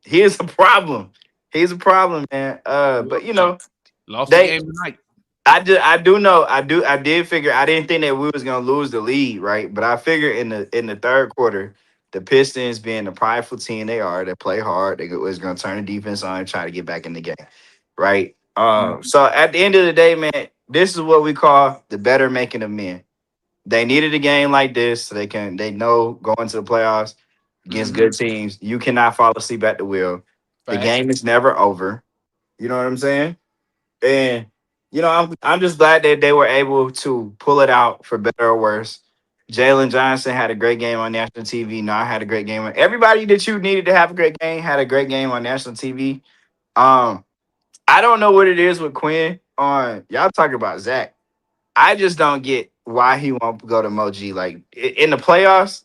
He is a problem. He's a problem, man. But you know, lost the game tonight. I did figure. I didn't think that we was gonna lose the lead, right? But I figured in the third quarter, the Pistons being the prideful team they are, they play hard. They was gonna turn the defense on and try to get back in the game, right? So at the end of the day, man, this is what we call the better making of men. They needed a game like this so they know going to the playoffs against good teams, you cannot fall asleep at the wheel. The game is never over. You know what I'm saying? And you know, I'm just glad that they were able to pull it out for better or worse. Jalen Johnson had a great game on national TV. Nah, had a great game. Everybody that you needed to have a great game had a great game on national TV. I don't know what it is with Quinn on y'all talking about Zach. I just don't get why he won't go to Moji. Like in the playoffs,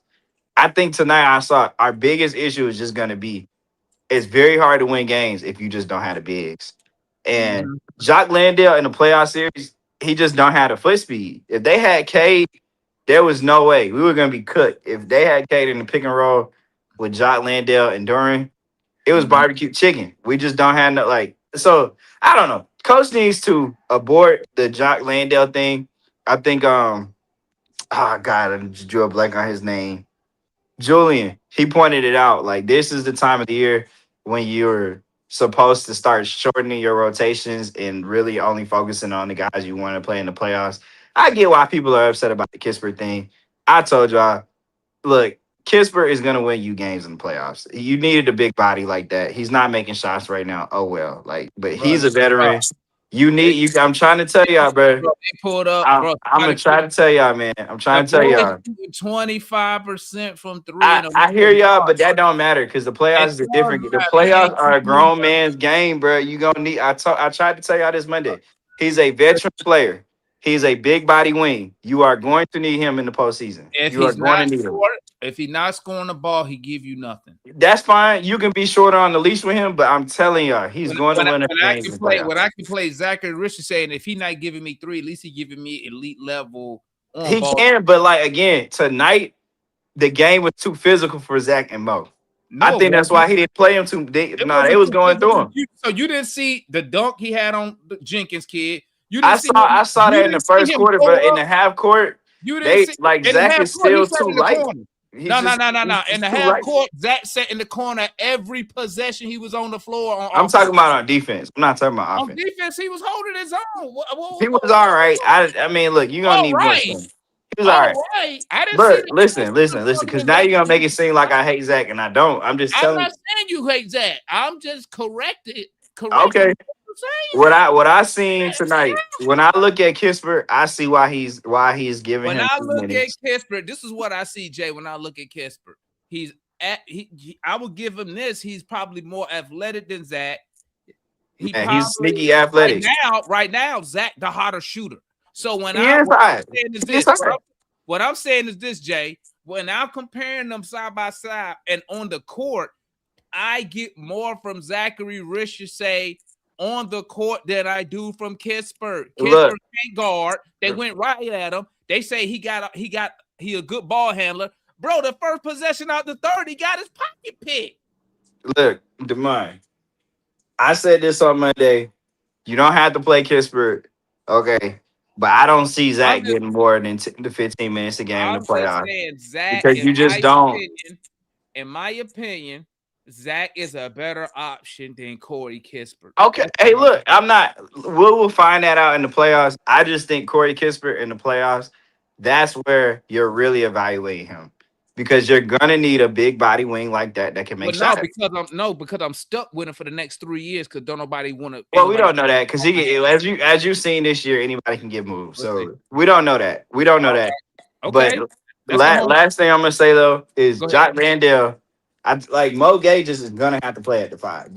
I think tonight I saw our biggest issue is just gonna be it's very hard to win games if you just don't have the bigs. And Jacques Landale in the playoff series, he just don't have the foot speed. If they had Cade, there was no way we were gonna be cooked. If they had Cade in the pick and roll with Jacques Landale and Duran, it was barbecue chicken. We just don't have no like. So I don't know. Coach needs to abort the Jacques Landale thing. I think oh God, I just drew a blank on his name. Julian, he pointed it out. Like this is the time of the year when you're supposed to start shortening your rotations and really only focusing on the guys you want to play in the playoffs. I get why people are upset about the Kispert thing. I told y'all, look, Kispert is gonna win you games in the playoffs. You needed a big body like that. He's not making shots right now. Oh well, but he's a veteran. You need you. I'm trying to tell y'all, bro. They pulled up. I'm gonna try to tell y'all, man. I'm trying to tell y'all. 25% from 3. I hear y'all, but that don't matter because the playoffs are different. The playoffs are a grown man's game, bro. You gonna need. I tried to tell y'all this Monday. He's a veteran player. He's a big body wing. You are going to need him in the postseason. If he's not scoring the ball, he give you nothing. That's fine. You can be shorter on the leash with him, but I'm telling y'all, he's going to win a game. When I can play Zachary Richard saying, if he not giving me 3, at least he giving me elite level. He can, but like again, tonight the game was too physical for Zach and Mo. No, I think that's why he didn't play him too. It was going through him. So you didn't see the dunk he had on the Jenkins kid. I saw that in the first quarter, but in the half court, Zach is still too light. No. In the half court, Zach sat in the corner every possession he was on the floor. I'm talking about on defense. I'm not talking about offense. On defense, he was holding his own. He was all right. I mean, look, you're going to need more. He was all right. Right. I didn't see But that. listen, because now you're gonna make it seem like I hate Zach, and I don't. I'm just I'm telling not saying you hate Zach. I'm just correcting you. what Okay. you're saying. What I seen tonight, when I look at Kispert, I see why he's giving When him I 2 look at minutes. Kispert, this is what I see, Jay. When I look at Kispert, I would give him this. He's probably more athletic than Zach. Man, he's sneaky athletic. Right now, Zach the hotter shooter. So when what I'm saying is this, Jay. When I'm comparing them side by side and on the court, I get more from Zachary Richardson on the court than I do from Kispert. Kispert can't guard. They went right at him. They say he a good ball handler. Bro, the first possession out the third, he got his pocket picked. Look, DeMar, I said this on Monday. You don't have to play Kispert, okay? But I don't see Zach getting more than 10 to 15 minutes a game in the playoffs. Because you just don't. In my opinion, Zach is a better option than Corey Kispert. Okay. Hey, look, we'll find that out in the playoffs. I just think Corey Kispert in the playoffs, that's where you're really evaluating him. Because you're gonna need a big body wing like that can make shots. Because I'm stuck with him for the next 3 years because don't nobody want to. Well, we don't know that because as you've seen this year, anybody can get moved. So we don't know that. Okay. But last thing I'm gonna say though is Jock Randall. Mo Gay just is gonna have to play at the 5.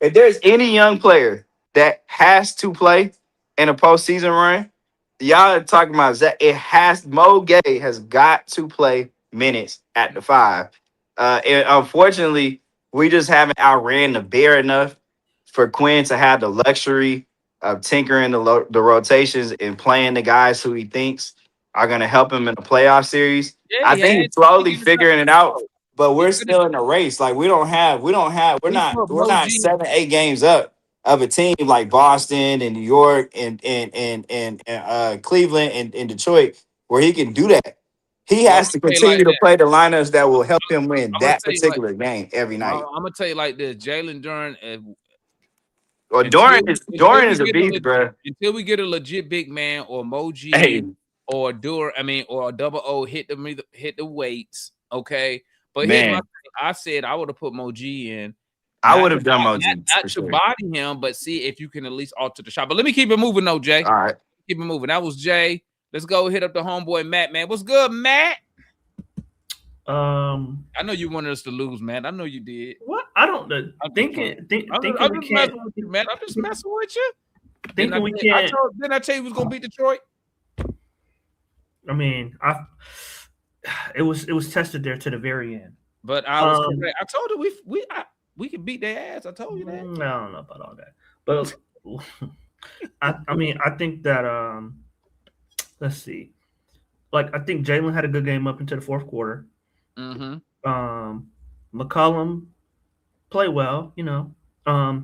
If there's any young player that has to play in a postseason run, y'all are talking about Zach. Mo Gay has got to play minutes at the 5. And unfortunately, we just haven't outran the bear enough for Quinn to have the luxury of tinkering the rotations and playing the guys who he thinks are going to help him in the playoff series. I think he's slowly figuring it out, but we're still in a race. Like we're not 7, 8 games up of a team like Boston and New York and Cleveland and Detroit where he can do that. He has to continue to play the lineups that will help him win that particular game every night. I'm gonna tell you like this: Jalen Duren. Doran is a beast, bro. Until we get a legit big man or Moji or or Double O hit the weights, okay. But here's my thing. I said I would have put Moji in. I would have done Moji. Not to body him, but see if you can at least alter the shot. But let me keep it moving, though, Jay. All right, keep it moving. That was Jay. Let's go hit up the homeboy Matt, man. What's good, Matt? I know you wanted us to lose, man. I know you did. What? I don't I'm just messing with you, man. I'm just messing with you. Thinking we can't. Didn't I tell you we was gonna beat Detroit? I mean, it was tested there to the very end. But I was correct. I told you we could beat their ass. I told you that. I don't know about all that, but I mean, I think that let's see. Like, I think Jalen had a good game up into the fourth quarter. McCollum played well, you know.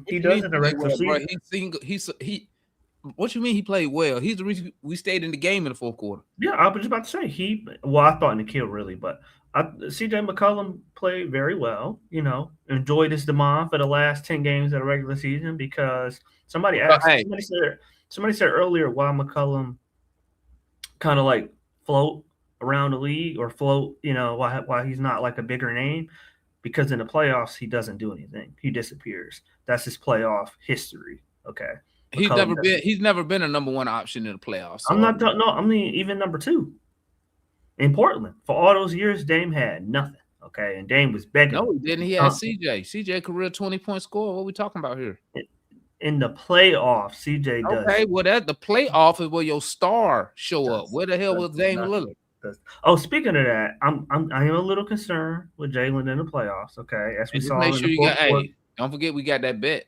He does in the regular season. What you mean he played well? He's the reason we stayed in the game in the fourth quarter. Yeah, I was just about to say I thought Nikhil really, but CJ McCollum played very well, you know. Enjoyed his demand for the last 10 games of the regular season because somebody said earlier why McCollum kind of like float around the league or float, you know, why he's not like a bigger name, because in the playoffs he doesn't do anything. He disappears. That's his playoff history. Okay. He's never been a number 1 option in the playoffs. So. I mean even number 2 in Portland for all those years. Dame had nothing. Okay, and Dame was begging. No, he didn't. He had CJ. CJ career 20-point score. What are we talking about here? In the playoffs, CJ does. Okay, well the playoff is where your star show up. Where the hell was Dame Lillard? Oh, speaking of that, I am a little concerned with Jalen in the playoffs. Okay, as we saw. Make sure you got. Don't forget we got that bet.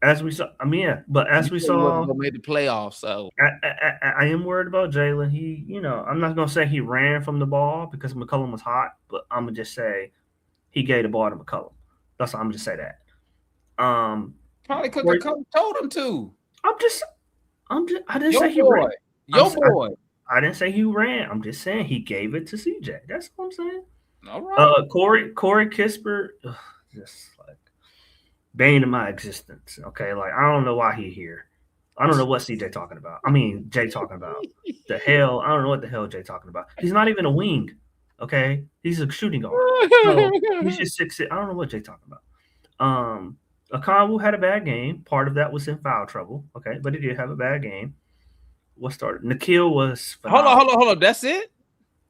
As we saw, I mean, yeah, but as we saw, made the playoffs. So I am worried about Jalen. He, you know, I'm not gonna say he ran from the ball because McCollum was hot, but I'm gonna just say he gave the ball to McCollum. That's all I'm gonna just say that. Probably because the coach told him to. I didn't say he ran. I didn't say he ran. I'm just saying he gave it to CJ. That's what I'm saying. All right. Corey Kispert, just like bane of my existence. Okay, like I don't know why he's here. I don't know what CJ talking about. I mean, Jay talking about. The hell? I don't know what the hell Jay talking about. He's not even a wing. Okay? He's a shooting guard. So he's just 6'6". I don't know what Jay talking about. Okongwu had a bad game. Part of that was in foul trouble. Okay, but he did have a bad game. What started? Nikhil was phenomenal. Hold on. That's it?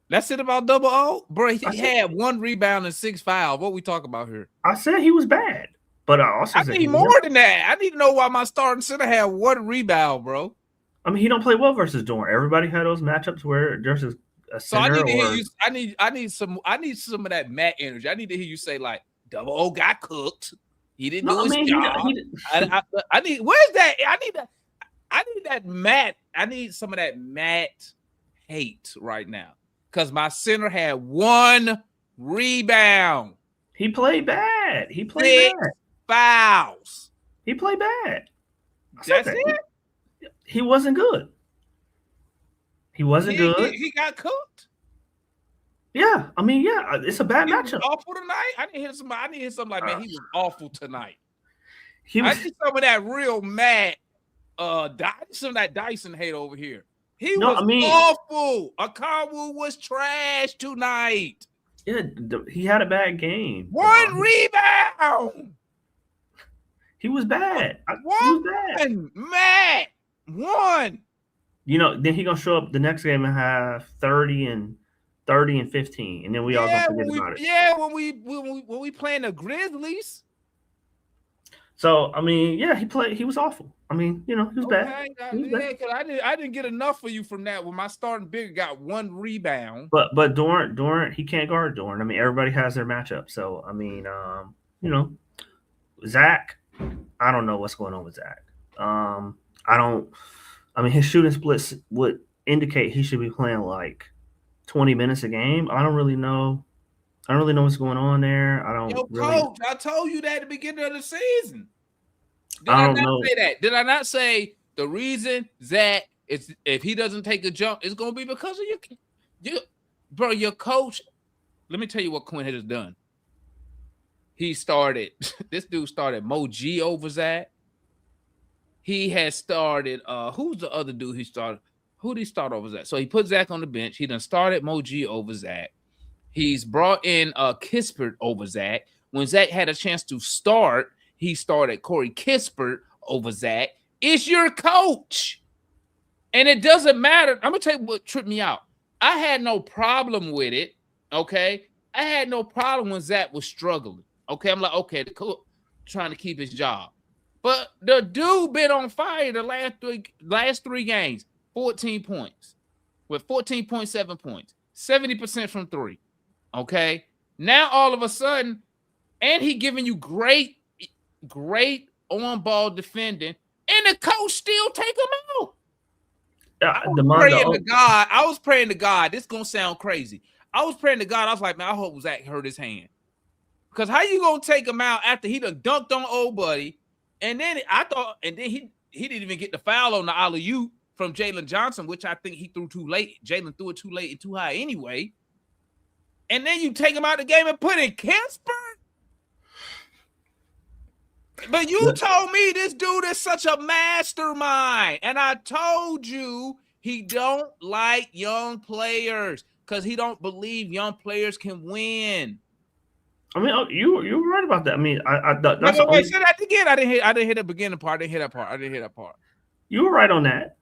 That's it about double O? Bro, he had 1 rebound and 6 fouls. What we talking about here? I said he was bad. But I also I need more than that. I need to know why my starting center had 1 rebound, bro. I mean, he don't play well versus Dorn. Everybody had those matchups where there's a center. So I need to hear you. I need some of that Matt energy. I need to hear you say like, double O got cooked. He didn't do his job. I need. Where's that? I need that Matt. I need some of that Matt hate right now because my center had 1 rebound. He played bad. He played bad. Fouls. He played bad. That's it. He wasn't good. He wasn't good. He got cooked. Yeah, I mean, yeah, it's a bad matchup. Awful tonight. I didn't hear something like, man, he was awful tonight. I need some of that real mad, some of that Dyson hate over here. He was awful. Okongwu was trash tonight. Yeah, he had a bad game. 1 rebound. He was bad. Matt. 1. You know, then he gonna show up the next game and have 30 and 15, and then we all gonna forget about it. Yeah, when we playing the Grizzlies. So I mean, yeah, he was awful. I mean, you know, he was bad. I didn't get enough for you from that when my starting big got 1 rebound. But Dorn, he can't guard Dorn. I mean, everybody has their matchup. So I mean, you know, Zach, I don't know what's going on with Zach. I mean, his shooting splits would indicate he should be playing like 20 minutes a game. I don't really know what's going on there. Coach, I told you that at the beginning of the season. Did I not say that? Did I not say the reason Zach is if he doesn't take a jump, it's gonna be because of your coach. Let me tell you what Quinn has done. This dude started Mo G over Zach. He has started who's the other dude he started? Who did he start over Zach? So he put Zach on the bench. He done started Mo G over Zach. He's brought in Kispert over Zach. When Zach had a chance to start, he started Corey Kispert over Zach. It's your coach. And it doesn't matter. I'm going to tell you what tripped me out. I had no problem with it, okay? I had no problem when Zach was struggling, okay? I'm like, okay, the coach trying to keep his job. But the dude been on fire the last three games, 14 points with 14.7 points, 70% from 3. Okay. Now all of a sudden, and he giving you great on-ball defending, and the coach still take him out. I was praying to God. This gonna sound crazy. I was praying to God. I was like, man, I hope Zach hurt his hand. Because how you gonna take him out after he done dunked on old buddy? And then he didn't even get the foul on the alley-oop from Jalen Johnson, which I think he threw too late. Jalen threw it too late and too high anyway. And then you take him out of the game and put in Kispert? But you told me this dude is such a mastermind. And I told you he don't like young players because he don't believe young players can win. I mean, you were right about that. I mean, say that again. I didn't hear the beginning part. I didn't hear that part. You were right on that.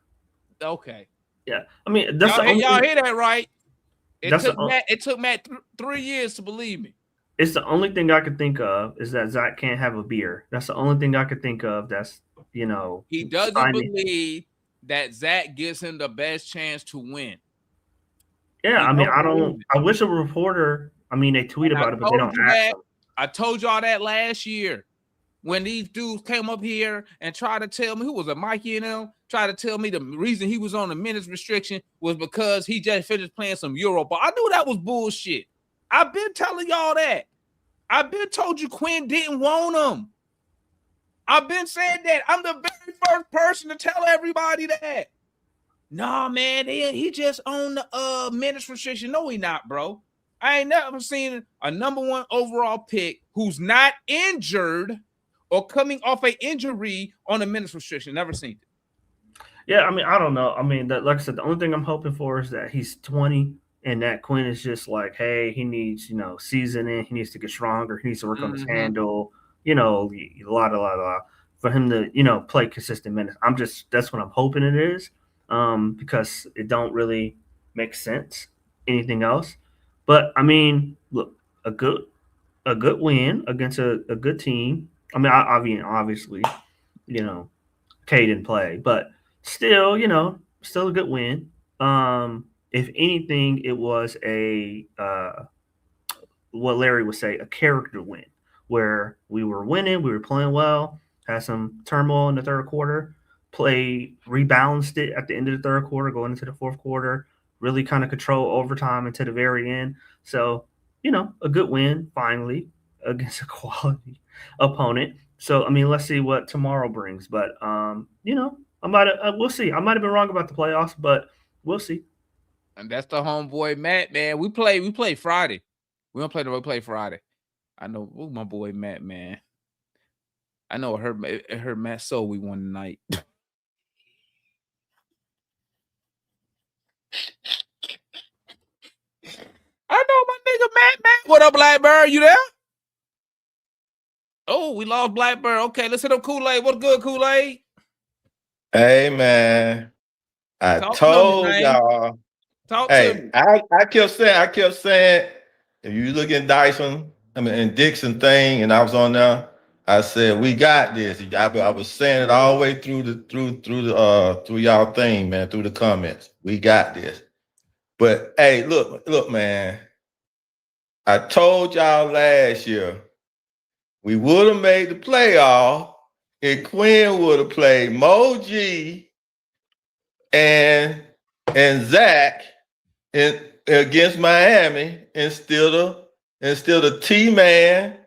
Okay. Yeah. I mean, y'all hear that right? It took Matt 3 years to believe me. It's the only thing I could think of is that Zach can't have a beer. That's the only thing I could think of. That's, you know. He doesn't believe that Zach gives him the best chance to win. Yeah, I mean, I wish a reporter, I mean, they tweet about it, but they don't ask them. I told y'all that last year when these dudes came up here and tried to tell me, who was it, Mikey and them, tried to tell me the reason he was on the minutes restriction was because he just finished playing some Euro ball. I knew that was bullshit. I've been telling y'all that. I've been told you Quinn didn't want him. I've been saying that. I'm the very first person to tell everybody that. Nah, man, he just on the minutes restriction. No, he not, bro. I ain't never seen a number 1 overall pick who's not injured or coming off an injury on a minutes restriction. Never seen it. Yeah, I mean, I don't know. I mean, like I said, the only thing I'm hoping for is that he's 20 and that Quinn is just like, hey, he needs, seasoning. He needs to get stronger. He needs to work on his handle. A lot for him to, play consistent minutes. That's what I'm hoping it is, because it don't really make sense anything else. But I mean, look, a good win against a good team. I mean, obviously, K didn't play, but still, still a good win. If anything, it was a what Larry would say, a character win, where we were winning, we were playing well, had some turmoil in the third quarter, rebalanced it at the end of the third quarter, going into the fourth quarter, really kind of control overtime until the very end. So, a good win finally against a quality opponent. So, I mean, let's see what tomorrow brings. But, we'll see. I might have been wrong about the playoffs, but we'll see. And that's the homeboy Matt, man. We play Friday. We don't play we play Friday. I know my boy Matt, man. I know it hurt Matt so we won tonight. I know my nigga Matt. What up, Blackbird? You there? Oh, we lost Blackbird. Okay, let's hit up Kool-Aid. What's good, Kool-Aid? Hey, man. I told y'all. Talk to me. I kept saying, if you look at Dyson, and Dixon thing, and I was on there, I said, we got this. I was saying it all the way through y'all thing, man, through the comments. We got this. But hey, look, man. I told y'all last year we would have made the playoff if Quinn would have played Mo G and Zach against Miami instead of T-Man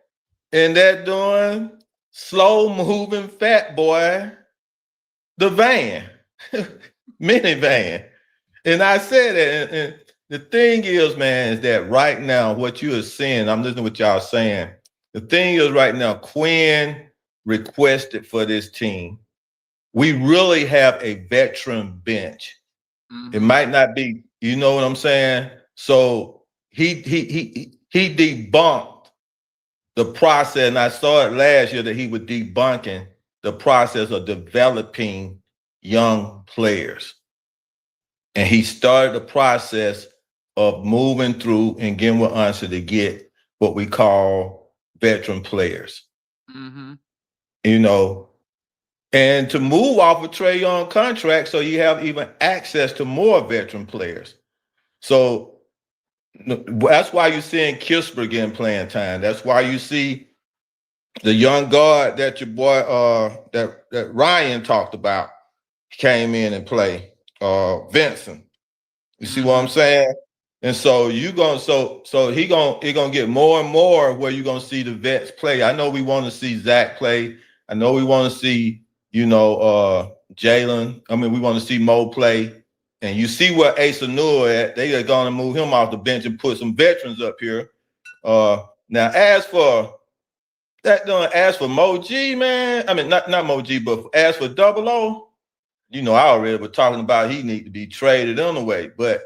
and that doing slow moving fat boy, the van, minivan. And I said that, and the thing is, man, is that right now, what you are seeing, I'm listening to what y'all saying. The thing is right now, Quinn requested for this team. We really have a veteran bench. Mm-hmm. It might not be, you know what I'm saying? So he debunked the process, and I saw it last year that he was debunking the process of developing young players. And he started the process of moving through and getting with Answer to get what we call veteran players. Mm-hmm. And to move off a Trae Young contract so you have even access to more veteran players. So that's why you're seeing Kisper getting playing time. That's why you see the young guard that your boy that Ryan talked about came in and played, Vincent. You see what I'm saying? And so he gonna get more and more where you're gonna see the vets play. I know we want to see Zach play. I know we want to see, Jalen. We want to see Mo play. And you see where Asa Noor at. They are gonna move him off the bench and put some veterans up here. Now as for Mo G, man, not Mo G, but as for Double O, I already was talking about he need to be traded anyway. But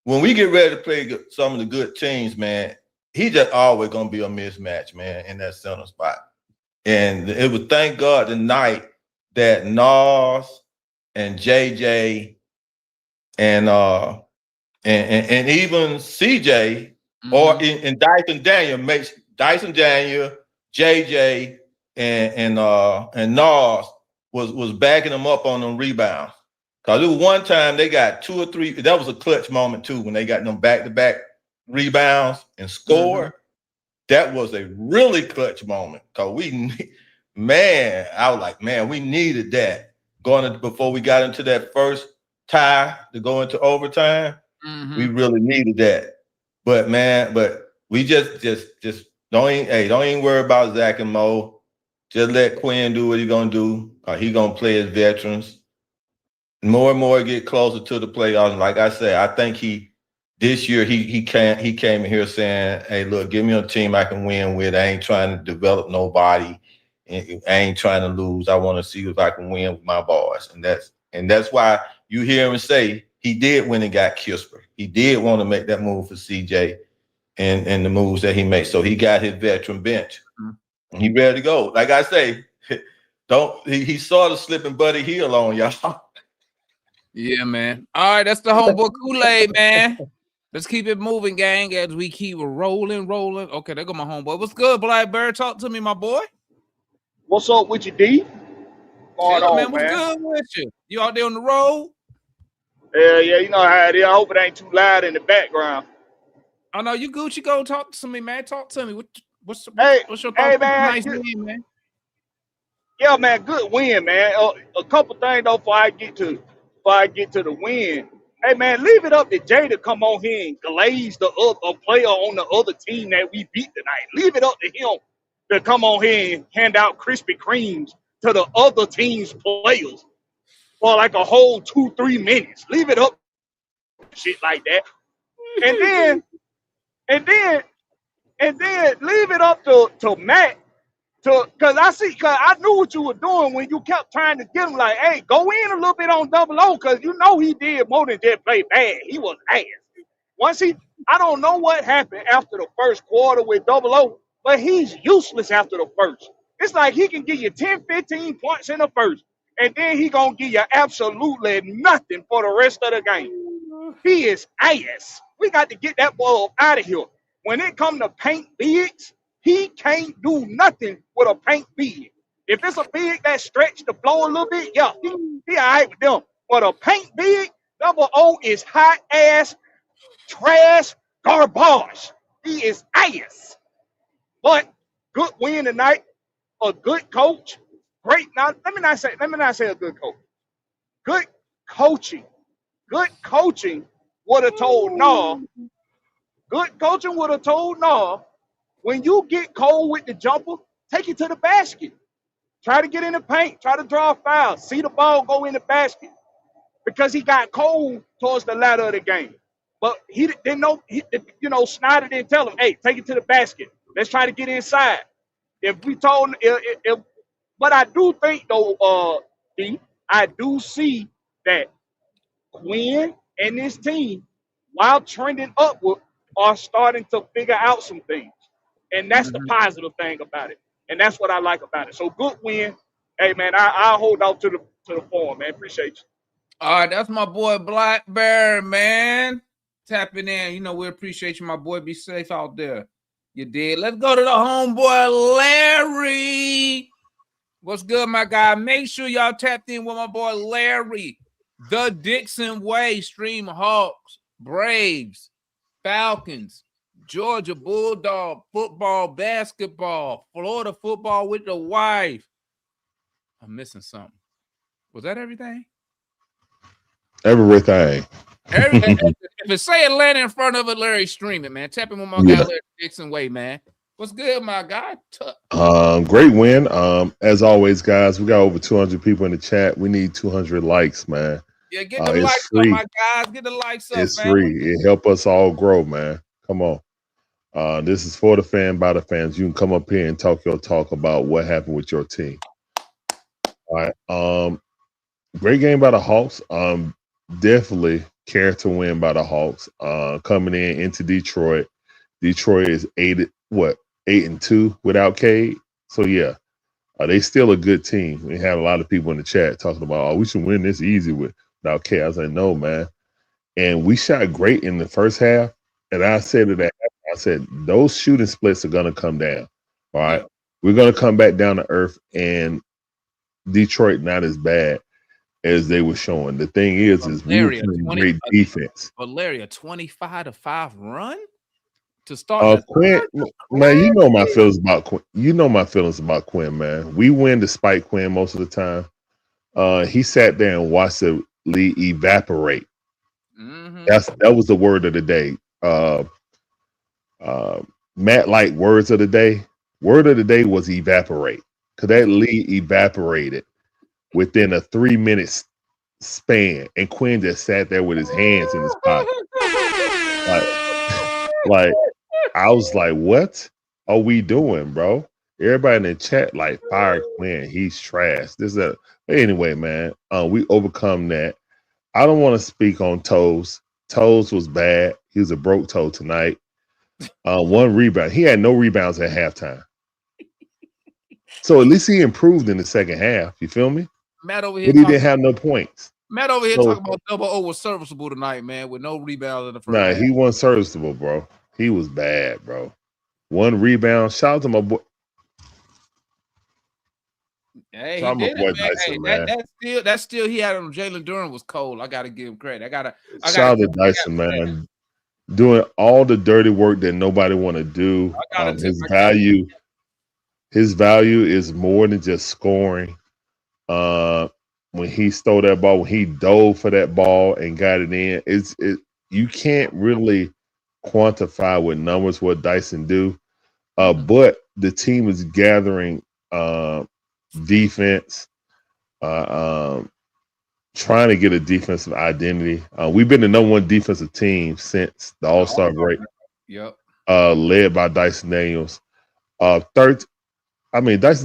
when we get ready to play some of the good teams, man, he just always gonna be a mismatch, man, in that center spot. And it was thank God tonight that Nas and JJ and even CJ or in Dyson Daniel, JJ and Nas was backing them up on them rebounds. Because it was one time they got 2 or 3. That was a clutch moment too when they got them back-to-back rebounds and scored. That was a really clutch moment. Because I was like, man, we needed that before we got into that first tie to go into overtime. We really needed that. But we just don't even worry about Zach and Mo. Just let Quinn do what he's gonna do. He's gonna play his veterans. More and more get closer to the playoffs. And like I said, I think this year he came in here saying, hey, look, give me a team I can win with. I ain't trying to develop nobody. I ain't trying to lose. I want to see if I can win with my boys. And that's why you hear him say he did when he got Kisper. He did want to make that move for CJ and the moves that he made. So he got his veteran bench. He ready to go. Like I say, he's sort of slipping Buddy Hield on y'all. Yeah, man. All right, that's the homeboy Kool-Aid, man. Let's keep it moving, gang, as we keep rolling. Okay, there go my homeboy. What's good, Blackbird? Talk to me, my boy. What's up with you, D? Going on, man? What's good with you? You out there on the road? Yeah, you know how it is. I hope it ain't too loud in the background. Oh no, you Gucci. Go talk to me, man. Talk to me. What's your thoughts? Hey, man, Nice win, man. Yeah, man, good win, man. A couple things though before I get to the win. Hey, man, leave it up to Jay to come on here and glaze the other player on the other team that we beat tonight. Leave it up to him to come on here and hand out Krispy Kremes to the other team's players for like a whole 2-3 minutes. Leave it up, shit like that. And then leave it up to Matt cause I knew what you were doing when you kept trying to get him like, hey, go in a little bit on 00, cause you know he did more than just play bad. He was ass. I don't know what happened after the first quarter with 00, but he's useless after the first. It's like he can give you 10, 15 points in the first, and then he gonna give you absolutely nothing for the rest of the game. He is ass. We got to get that ball out of here. When it comes to paint bigs, he can't do nothing with a paint big. If it's a big that stretch the floor a little bit, yeah, he all right with them. But a paint big, 00 is hot ass, trash, garbage. He is ass. But good win tonight. A good coach. Great. Now let me not say a good coach. Good coaching. Good coaching would have told no. Good coaching would have told no. When you get cold with the jumper, take it to the basket. Try to get in the paint. Try to draw a foul. See the ball go in the basket. Because he got cold towards the latter of the game. But he didn't know, Snyder didn't tell him, hey, take it to the basket. Let's try to get inside. But I do think, though, I do see that Quinn and this team, while trending upward, are starting to figure out some things. And that's the positive thing about it. And that's what I like about it. So good win. Hey, man, I'll hold out to the forum, man. Appreciate you. All right, that's my boy Black Bear, man. Tapping in. We appreciate you, my boy. Be safe out there. You did. Let's go to the homeboy Larry. What's good, my guy? Make sure y'all tapped in with my boy Larry. The Dixon Way. Stream Hawks, Braves, Falcons, Georgia Bulldog, football, basketball, Florida football with the wife. I'm missing something. Was that everything? Everything. If it say Atlanta in front of it, Larry, stream it, man. Tap in with my guy Larry Dixon Way, man. What's good, my guy? Great win. As always, guys, we got over 200 people in the chat. We need 200 likes, man. Yeah, get the likes up, my guys. Get the likes up, it's man. Free. It help us all grow, man. Come on. This is for the fan, by the fans. You can come up here and talk your talk about what happened with your team. All right. Great game by the Hawks. Definitely character win by the Hawks. Coming into Detroit. Detroit is 8-2 without Cade. So yeah, they still a good team. We had a lot of people in the chat talking about, we should win this easy without Cade. I was like, no, man. And we shot great in the first half. And I said to that, I said, those shooting splits are going to come down. All right. We're going to come back down to earth, and Detroit not as bad as they were showing. The thing is we were playing great defense. But Larry, a 25-5 run to start. Quinn, man, you know my feelings about Quinn. You know my feelings about Quinn, man. We win despite Quinn most of the time. He sat there and watched the league evaporate. That was the word of the day. Matt liked words of the day. Word of the day was evaporate, because that lead evaporated within a 3-minute span, and Quinn just sat there with his hands in his pocket. Like I was like, what are we doing, bro? Everybody in the chat like, fire Quinn, he's trash. Anyway, man, we overcome that. I don't want to speak on Toes. Toes was bad. He was a broke toe tonight. One rebound. He had no rebounds at halftime. So at least he improved in the second half. You feel me? Matt over here But he didn't have no points. Matt over here So, talking about double O was serviceable tonight, man, with no rebounds in the first nah, half. he wasn't serviceable, bro. He was bad, bro. One rebound. Shout out to my boy. Hey, Shout out he my did boy it, man. Dyson, Hey, man. that still he had on Jalen Duran was cold. I gotta give him credit. I gotta Shout out to give him Dyson, man. Doing all the dirty work that nobody want to do. His value is more than just scoring. When he stole that ball, when he dove for that ball and got it in, you can't really quantify with numbers what Dyson do. But the team is gathering defense, trying to get a defensive identity. We've been the number one defensive team since the All-Star break. Yep. Led by Dyson Daniels. Dyson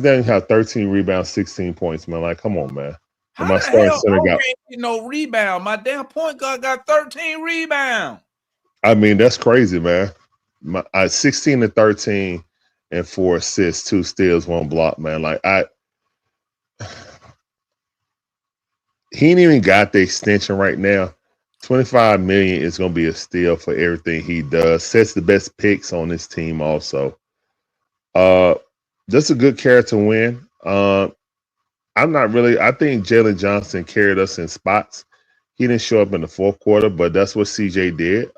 Daniels had 13 rebounds, 16 points, man. Like, come on, man. And my starting center got no rebound. My damn point guard got 13 rebounds. That's crazy, man. 16 and 13 and 4 assists, 2 steals, 1 block, man. Like he ain't even got the extension right now. $25 million is gonna be a steal for everything he does. Sets the best picks on this team also. Just a good character win. I think Jalen Johnson carried us in spots. He didn't show up in the fourth quarter, but that's what CJ did.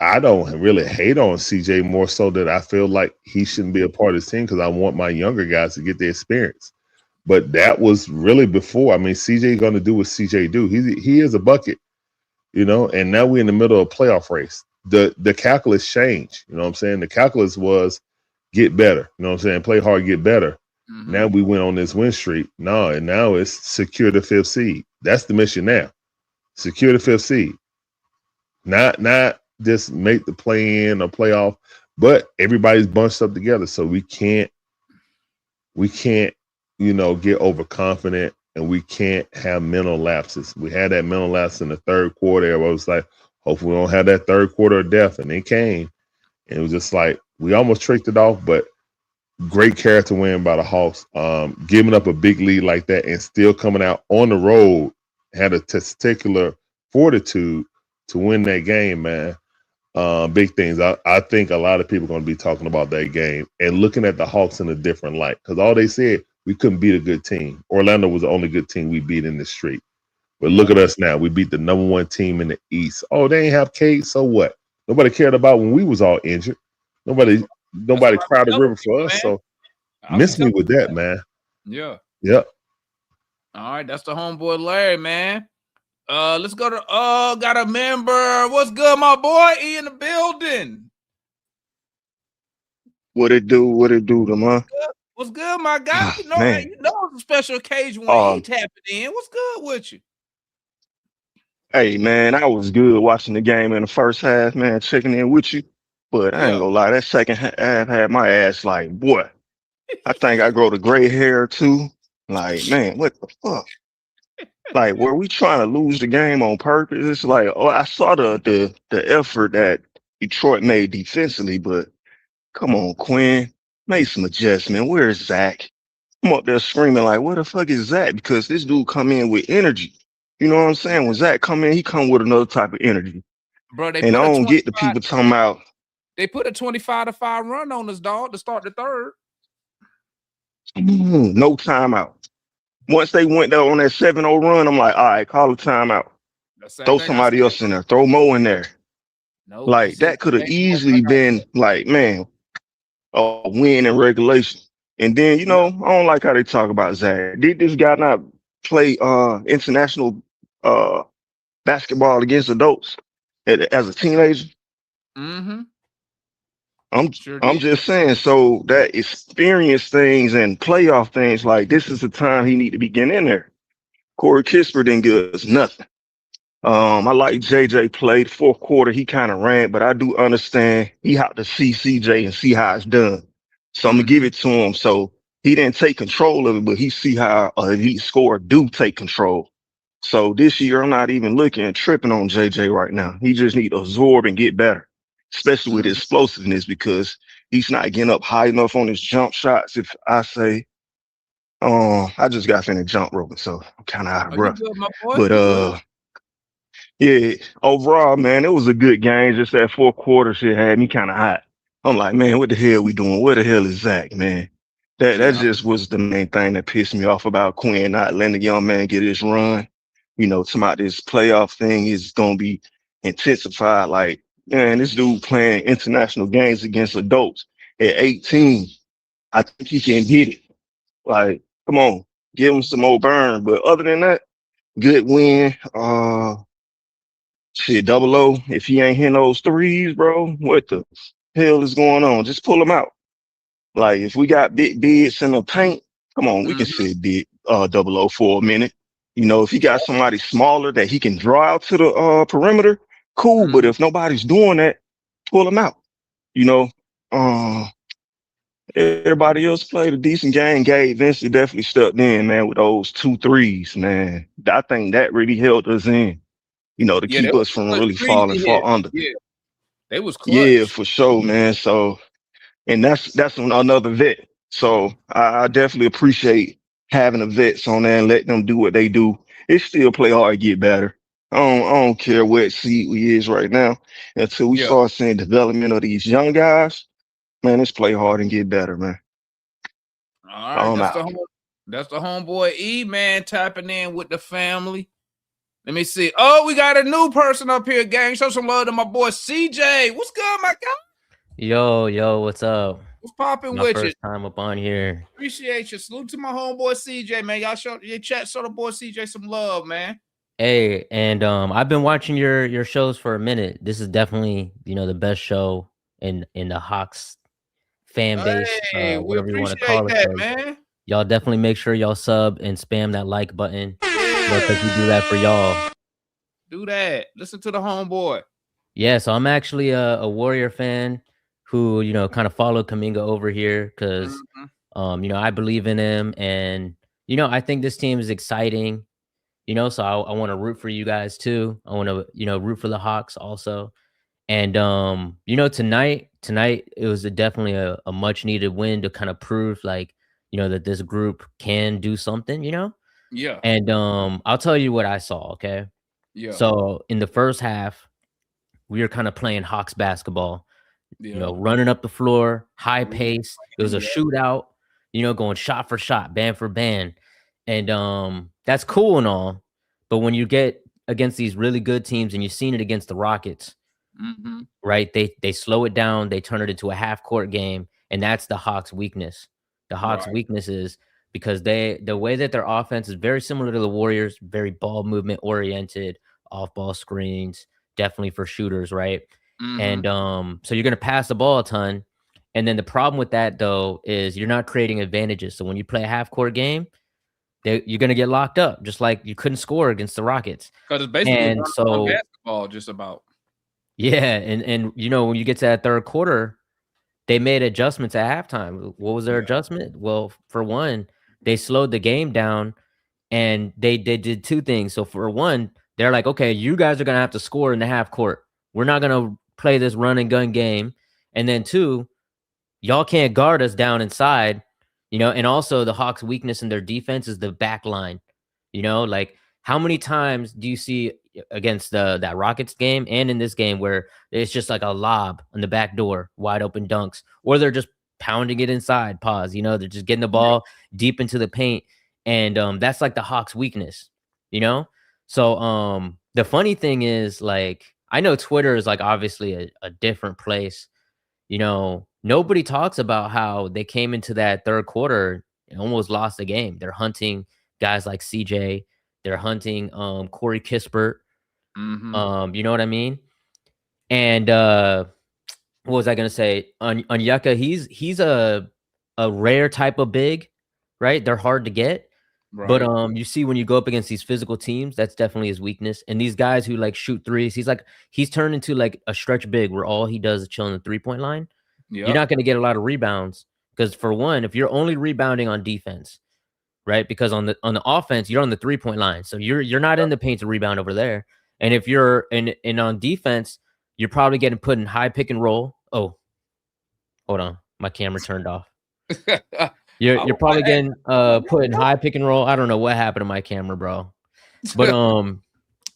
I don't really hate on CJ, more so that I feel like he shouldn't be a part of this team because I want my younger guys to get the experience. But that was really before. CJ going to do what CJ do. He is a bucket, and now we're in the middle of a playoff race. The calculus changed. You know what I'm saying? The calculus was get better. You know what I'm saying? Play hard, get better. Mm-hmm. Now we went on this win streak. And now it's secure the 5th seed. That's the mission now. Secure the 5th seed. Not just make the play in or playoff, but everybody's bunched up together. So we can't, get overconfident, and we can't have mental lapses. We had that mental lapse in the third quarter where it was like, hopefully we don't have that third quarter of death. And it came. And it was just like, we almost tricked it off, but great character win by the Hawks. Giving up a big lead like that and still coming out on the road, had a testicular fortitude to win that game, man. Big things. I think a lot of people are going to be talking about that game and looking at the Hawks in a different light, because all they said, we couldn't beat a good team. Orlando was the only good team we beat in the streak. But look at us now. We beat the number one team in the East. Oh, they ain't have Cade, so what? Nobody cared about when we was all injured. Nobody cried the river for us. So miss me with that, man. Yeah. Yep. All right, that's the homeboy Larry, man. Let's go to got a member. What's good, my boy? E in the building. What it do, man? What's good, my guy? Man. It's a special occasion when he tapping in. What's good with you? Hey, man, I was good watching the game in the first half, man, checking in with you. But I ain't gonna lie, that second half had my ass like, boy, I think I grow the gray hair too. Like, man, what the fuck? Like, were we trying to lose the game on purpose? It's like, I saw the effort that Detroit made defensively, but come on, Quinn, make some adjustment. Where's Zach? I'm up there screaming like, where the fuck is Zach? Because this dude come in with energy. You know what I'm saying? When Zach come in, he come with another type of energy. Bro, and I don't get the people talking about. They put a 25-5 run on us, dog, to start the third. No timeout. Once they went there on that 7-0 run, I'm like, all right, call a timeout. Throw somebody else in there. Throw Mo in there. No, like, that could have easily been, like, man, a win in regulation. And then, I don't like how they talk about Zach. Did this guy not play international basketball against adults as a teenager? Mm-hmm. I'm just saying, so that experience things and playoff things, like, this is the time he need to be getting in there. Corey Kispert didn't give us nothing. I like JJ played fourth quarter. He kind of ran, but I do understand he had to see CJ and see how it's done. So I'm gonna give it to him. So he didn't take control of it, but he see how an elite scorer do take control. So this year, I'm not even looking and tripping on JJ right now. He just need to absorb and get better, especially with his explosiveness, because he's not getting up high enough on his jump shots. If I say, I just got finished jump roping, so I'm kind of out of You breath. good, my boy? But You good? yeah, overall, man, it was a good game. Just that fourth quarter shit had me kind of hot. I'm like, man, what the hell we doing? Where the hell is Zach, man? That Yeah. just was the main thing that pissed me off about Quinn not letting the young man get his run. You know, about this playoff thing is gonna be intensified. Like, man, this dude playing international games against adults at 18. I think he can get it. Like, come on, give him some more burn. But other than that, good win. Shit, double O. If he ain't hitting those threes, bro, what the hell is going on? Just pull him out. Like, if we got big bigs in the paint, come on, we can sit big double O for a minute. You know, if he got somebody smaller that he can draw out to the perimeter, cool. But if nobody's doing that, pull him out. You know, everybody else played a decent game. Gabe Vincent definitely stepped in, man, with those 2 threes, man. I think that really held us in, you know, to Yeah, keep that was us from clutch really threes falling he hit. far under. Yeah, they was Yeah, clutch. for sure, man. So, and that's another vet. So I definitely appreciate having the vets on there and letting them do what they do. It still play hard, get better. I don't care what seed we is right now until we Yeah. start seeing development of these young guys. Man, let's play hard and get better, man. All right, I'm out. that's the homeboy E man tapping in with the family. Let me see. Oh, we got a new person up here, gang. Show some love to my boy CJ. What's good, my guy? Yo, what's up? What's popping My with you? first time up on here. Appreciate you. Salute to my homeboy CJ, man. Y'all show your chat, show the boy CJ some love, man. Hey, and I've been watching your shows for a minute. This is definitely, the best show in the Hawks fan base, Hey, we whatever you want to appreciate call it. that, 'Cause man. y'all definitely make sure y'all sub and spam that like button. Because we do that for y'all. Do that. Listen to the homeboy. Yeah, so I'm actually a Warrior fan who, kind of followed Kaminga over here because, I believe in him. And, I think this team is exciting, so I want to root for you guys too. I want to, root for the Hawks also. And, tonight it was definitely a much needed win to kind of prove like, that this group can do something, Yeah. And I'll tell you what I saw, okay? Yeah. So in the first half, we were kind of playing Hawks basketball, Yeah. running up the floor, high pace. It was a shootout, going shot for shot, band for band. And that's cool and all. But when you get against these really good teams, and you've seen it against the Rockets, right? They slow it down, they turn it into a half court game, and that's the Hawks' weakness. The Hawks' weakness is because the way that their offense is very similar to the Warriors, very ball movement oriented, off ball screens, definitely for shooters, right? And so you're gonna pass the ball a ton. And then the problem with that though is you're not creating advantages. So when you play a half court game, you're gonna get locked up, just like you couldn't score against the Rockets. Because it's basically And so basketball, just about. yeah, and when you get to that third quarter, they made adjustments at halftime. What was their adjustment? Well, for one, they slowed the game down, and they did 2 things. So for one, they're like, okay, you guys are gonna have to score in the half court. We're not gonna play this run and gun game. And then 2, y'all can't guard us down inside, and also the Hawks' weakness in their defense is the back line. Like how many times do you see against that Rockets game and in this game where it's just like a lob on the back door, wide open dunks, or they're just pounding it inside, they're just getting the ball deep into the paint. And that's like the Hawks' weakness, So the funny thing is, like, I know Twitter is like obviously a different place. Nobody talks about how they came into that third quarter and almost lost the game. They're hunting guys like CJ. They're hunting Corey Kispert. You know what I mean? And what was I gonna say? Onyeka, he's a rare type of big, right? They're hard to get. But you see when you go up against these physical teams, that's definitely his weakness. And these guys who like shoot threes, he's turned into like a stretch big where all he does is chill in the 3-point line. You're not going to get a lot of rebounds Because for one, if you're only rebounding on defense, right? Because on the offense, you're on the 3-point line. So you're not in the paint to rebound over there. And if you're and on defense, you're probably getting put in high pick and roll. Oh, hold on. My camera turned off. You're probably getting put in high pick and roll. I don't know what happened to my camera, bro. But Go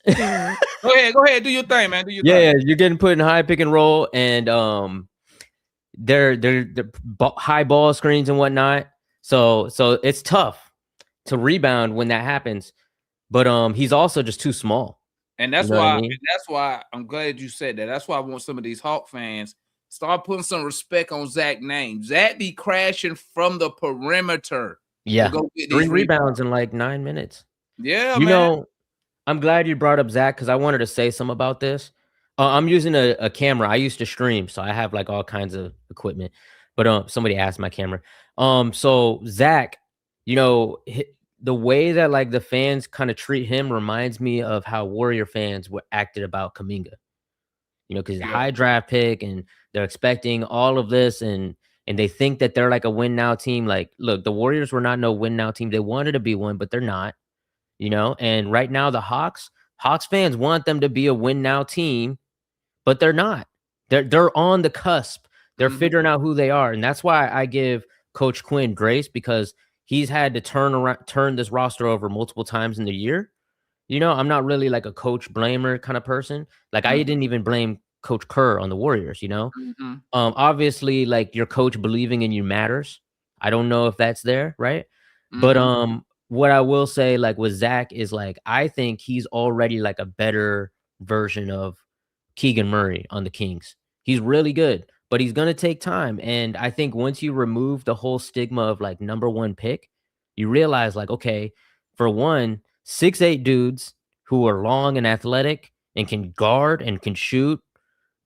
ahead, do your thing, man. Do your thing. yeah, you're getting put in high pick and roll, and they're high ball screens and whatnot. So it's tough to rebound when that happens. But he's also just too small. And that's You know what I why mean? and that's why I'm glad you said that. That's why I want some of these Hawk fans start putting some respect on Zach's name. Zach be crashing from the perimeter. Yeah, to go get 3 these rebounds in like 9 minutes. Yeah, You man. know, I'm glad you brought up Zach because I wanted to say something about this. I'm using a camera. I used to stream, so I have like all kinds of equipment. But somebody asked my camera. So Zach, you know, the way that like the fans kind of treat him reminds me of how Warrior fans were acted about Kuminga. You know, because he's a high draft pick and they're expecting all of this and they think that they're like a win now team. Like, look, the Warriors were not no win now team. They wanted to be one, but they're not. You know, and right now the Hawks fans want them to be a win now team, but they're not. They're on the cusp. They're figuring out who they are, and that's why I give Coach Quinn grace because he's had to turn this roster over multiple times in the year. You know, I'm not really like a coach blamer kind of person. Like I didn't even blame Coach Kerr on the Warriors. You know, obviously, like your coach believing in you matters. I don't know if that's there, right? But what I will say, like with Zach, is like I think he's already like a better version of Keegan Murray on the Kings. He's really good, but he's gonna take time. And I think once you remove the whole stigma of like number one pick, you realize like, okay, for one, 6'8" dudes who are long and athletic and can guard and can shoot,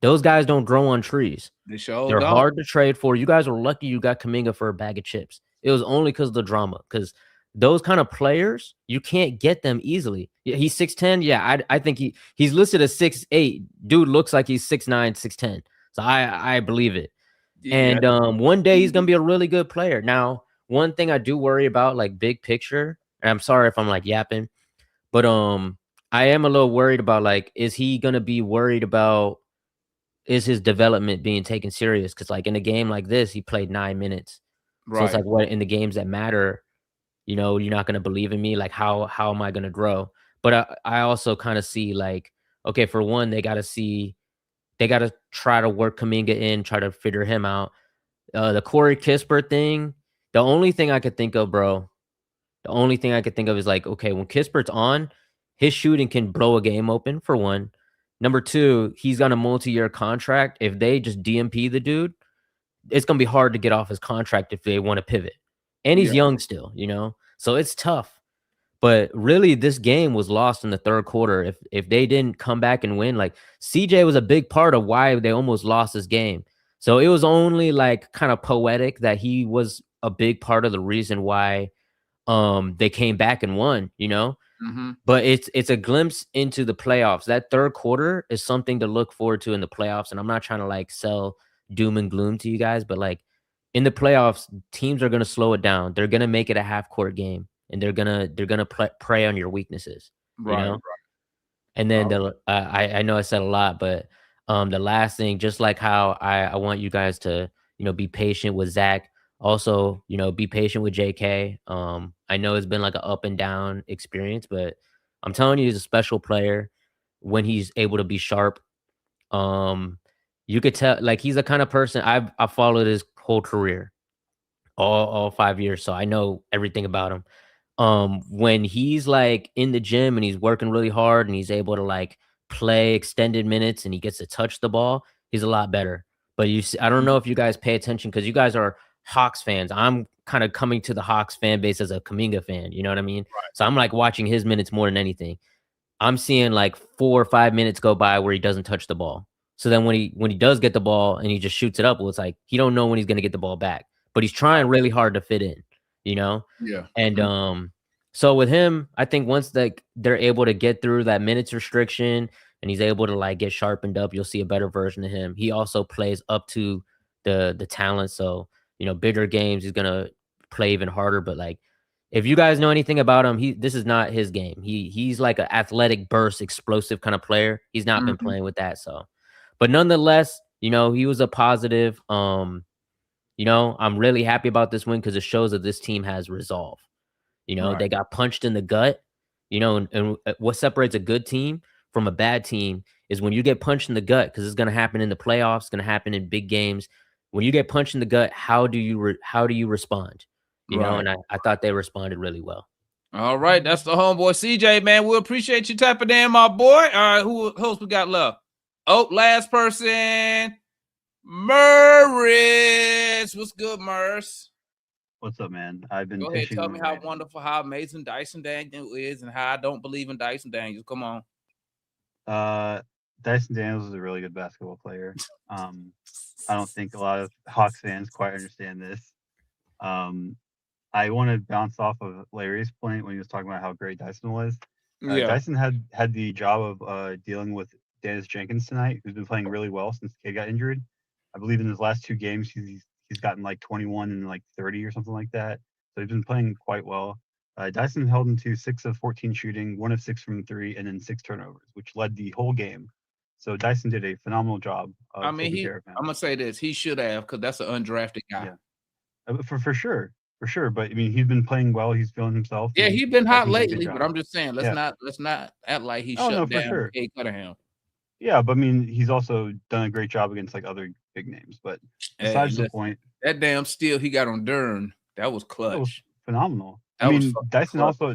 those guys don't grow on trees. They're hard to trade for. You guys are lucky you got Kuminga for a bag of chips. It was only because of the drama. Because those kind of players, you can't get them easily. Yeah, he's 6'10". Yeah, I think he's listed as 6'8". Dude looks like he's 6'9", 6'10". So I believe it. And one day he's gonna be a really good player. Now, one thing I do worry about, like big picture, and I'm sorry if I'm like yapping, but I am a little worried about like, is he gonna be worried about is his development being taken serious? Because like in a game like this, he played 9 minutes. So it's like, what in the games that matter? You know, you're not going to believe in me. Like, how am I going to grow? But I also kind of see like, okay, for one, they got to try to work Kuminga in, try to figure him out. The Corey Kispert thing, the only thing I could think of, bro, is like, okay, when Kispert's on, his shooting can blow a game open, for one. Number two, he's on a multi-year contract. If they just DMP the dude, it's going to be hard to get off his contract if they want to pivot. And he's young still, you know? So it's tough. But really, this game was lost in the third quarter. If they didn't come back and win, like CJ was a big part of why they almost lost this game. So it was only like kind of poetic that he was a big part of the reason why they came back and won, you know? But it's a glimpse into the playoffs. That third quarter is something to look forward to in the playoffs. And I'm not trying to like sell doom and gloom to you guys, but like in the playoffs, teams are going to slow it down. They're going to make it a half court game, and they're going to prey on your weaknesses, you know? And then I know I said a lot, but the last thing, just like how I want you guys to, you know, be patient with Zach. Also, you know, be patient with JK. I know it's been like an up and down experience, but I'm telling you, he's a special player when he's able to be sharp. You could tell, like, he's the kind of person I followed his whole career, all 5 years, so I know everything about him. When he's like in the gym and he's working really hard and he's able to like play extended minutes and he gets to touch the ball, he's a lot better. But you see, I don't know if you guys pay attention because you guys are Hawks fans. I'm kind of coming to the Hawks fan base as a Kuminga fan. You know what I mean? So I'm like watching his minutes more than anything. I'm seeing like 4 or 5 minutes go by where he doesn't touch the ball. So then when he does get the ball and he just shoots it up, well, it's like he don't know when he's gonna get the ball back, but he's trying really hard to fit in, you know? Yeah. And so with him, I think once they're able to get through that minutes restriction and he's able to like get sharpened up, you'll see a better version of him. He also plays up to the talent. So bigger games, he's gonna play even harder. But like, if you guys know anything about him, this is not his game. He's like an athletic burst, explosive kind of player. He's not been playing with that. So, but nonetheless, he was a positive. I'm really happy about this win because it shows that this team has resolve. They got punched in the gut. And what separates a good team from a bad team is when you get punched in the gut, because it's going to happen in the playoffs, it's going to happen in big games. When you get punched in the gut, how do you respond? And I thought they responded really well. All right, that's the homeboy CJ, man. We appreciate you tapping in, my boy. All right, who else we got left? Oh, last person, Murris. What's good, Murris? What's up, man? I've been Go ahead, pitching. tell me how wonderful, how amazing Dyson Daniels is, and how I don't believe in Dyson Daniels. Come on. Dyson Daniels is a really good basketball player. I don't think a lot of Hawks fans quite understand this. I want to bounce off of Larry's point when he was talking about how great Dyson was. Dyson had the job of dealing with Dennis Jenkins tonight, who's been playing really well since the kid got injured. I believe in his last 2 games, he's gotten like 21 and like 30 or something like that. So he's been playing quite well. Dyson held him to 6 of 14 shooting, 1 of 6 from 3, and then 6 turnovers, which led the whole game. So Dyson did a phenomenal job of taking care of him. I'm gonna say this: he should have, because that's an undrafted guy. Yeah, for sure. But I mean, he's been playing well. He's feeling himself. Yeah, he's been hot lately. But I'm just saying, let's not act like he shut down Cade Cunningham. Yeah, but I mean, he's also done a great job against like other big names. But besides the point, that damn steal he got on Dern, that was clutch. That was phenomenal. I mean, Dyson also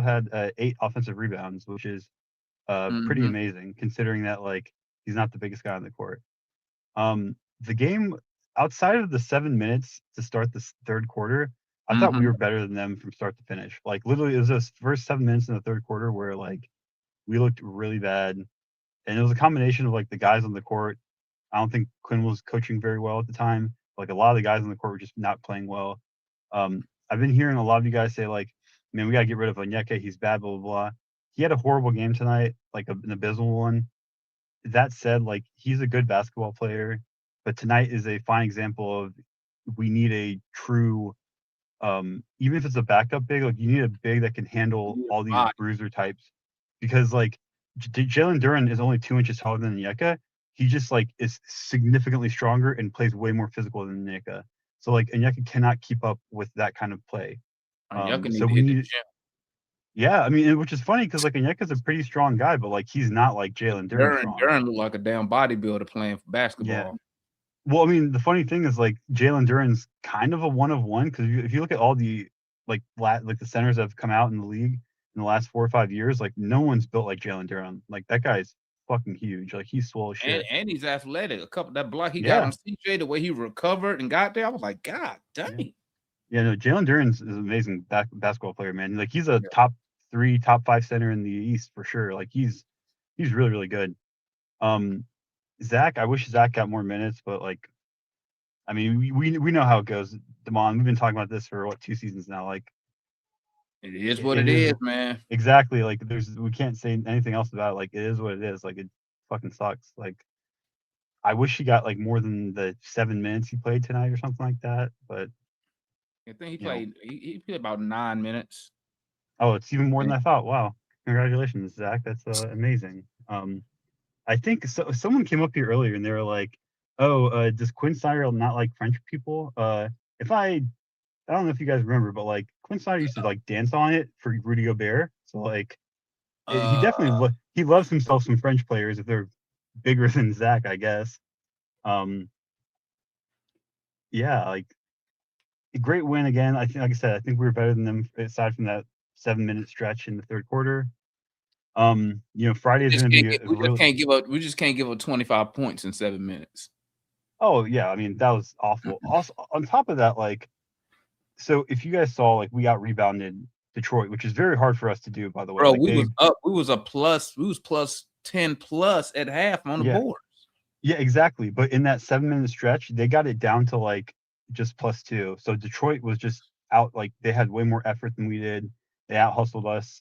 had 8 offensive rebounds, which is pretty amazing considering that like he's not the biggest guy on the court. The game, outside of the 7 minutes to start the third quarter, I thought we were better than them from start to finish. Like literally, it was the first 7 minutes in the third quarter where like we looked really bad, and it was a combination of like the guys on the court. I don't think Quinn was coaching very well at the time. Like a lot of the guys on the court were just not playing well. I've been hearing a lot of you guys say like, man, we gotta get rid of Onyeka. He's bad, blah blah blah. He had a horrible game tonight, like an abysmal one. That said, like he's a good basketball player, but tonight is a fine example of we need a true, even if it's a backup big, like you need a big that can handle all these bruiser types, because like Jalen Duren is only 2 inches taller than Onyeka. He just like is significantly stronger and plays way more physical than Onyeka. So like Onyeka cannot keep up with that kind of play. So we need. Yeah, I mean, which is funny because like Onyeka's a pretty strong guy, but like he's not like Jalen Duren strong. Duren looked like a damn bodybuilder playing basketball. Yeah. Well, I mean, the funny thing is like Jalen Duren's kind of a one of one, because if you look at all the like the centers that have come out in the league in the last 4 or 5 years, like no one's built like Jalen Duren. Like that guy's fucking huge. Like he's swole as shit. And he's athletic. That block he got on CJ, the way he recovered and got there, I was like, God dang. Yeah, no, Jalen Duren is an amazing basketball player, man. Like he's a top 3, top 5 center in the East for sure. Like he's really, really good. Zach, I wish Zach got more minutes, but like, I mean, we know how it goes. Damon, we've been talking about this for 2 seasons now. Like, it is what it is, man. Exactly. Like, we can't say anything else about it. Like, it is what it is. Like, it fucking sucks. Like, I wish he got like more than the 7 minutes he played tonight or something like that. But I think he played. He played about 9 minutes. Oh, it's even more than I thought. Wow. Congratulations, Zach. That's amazing. I think someone came up here earlier and they were like, oh, does Quinn Snyder not like French people? I don't know if you guys remember, but like Quinn Snyder used to like dance on it for Rudy Gobert. So like he definitely he loves himself some French players if they're bigger than Zach, I guess. Yeah, like a great win again. I think, like I said, I think we were better than them aside from that 7-minute stretch in the third quarter. Friday is going to be. We just can't give up 25 points in 7 minutes. Oh yeah, I mean that was awful. Also, on top of that, like, so if you guys saw, like, we got rebounded Detroit, which is very hard for us to do, by the way. Bro, like, we was up. We was plus 10 plus at half on the board. Yeah, exactly. But in that 7-minute stretch, they got it down to like just +2. So Detroit was just out. Like they had way more effort than we did. They out hustled us.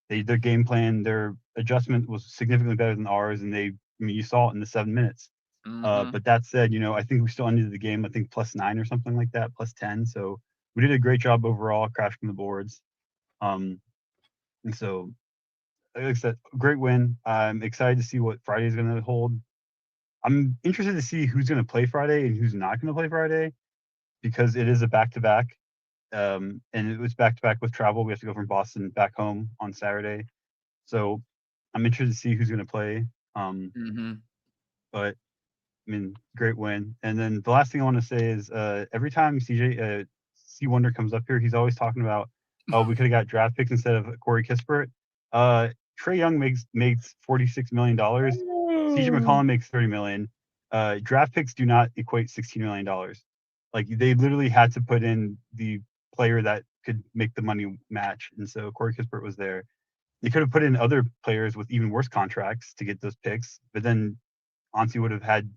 Their game plan, their adjustment was significantly better than ours, and you saw it in the 7 minutes. But that said, I think we still ended the game, I think +9 or something like that, +10. So we did a great job overall, crashing the boards. And so, like I said, great win. I'm excited to see what Friday is going to hold. I'm interested to see who's going to play Friday and who's not going to play Friday, because it is a back-to-back. And it was back-to-back with travel. We have to go from Boston back home on Saturday. So I'm interested to see who's going to play. But I mean, great win. And then the last thing I want to say is every time C Wonder comes up here, he's always talking about, oh, we could have got draft picks instead of Corey Kispert. Trae Young makes $46 million. CJ McCollum makes $30 million. Draft picks do not equate $16 million. Like, they literally had to put in the player that could make the money match. And so Corey Kispert was there. They could have put in other players with even worse contracts to get those picks, but then Ansi would have had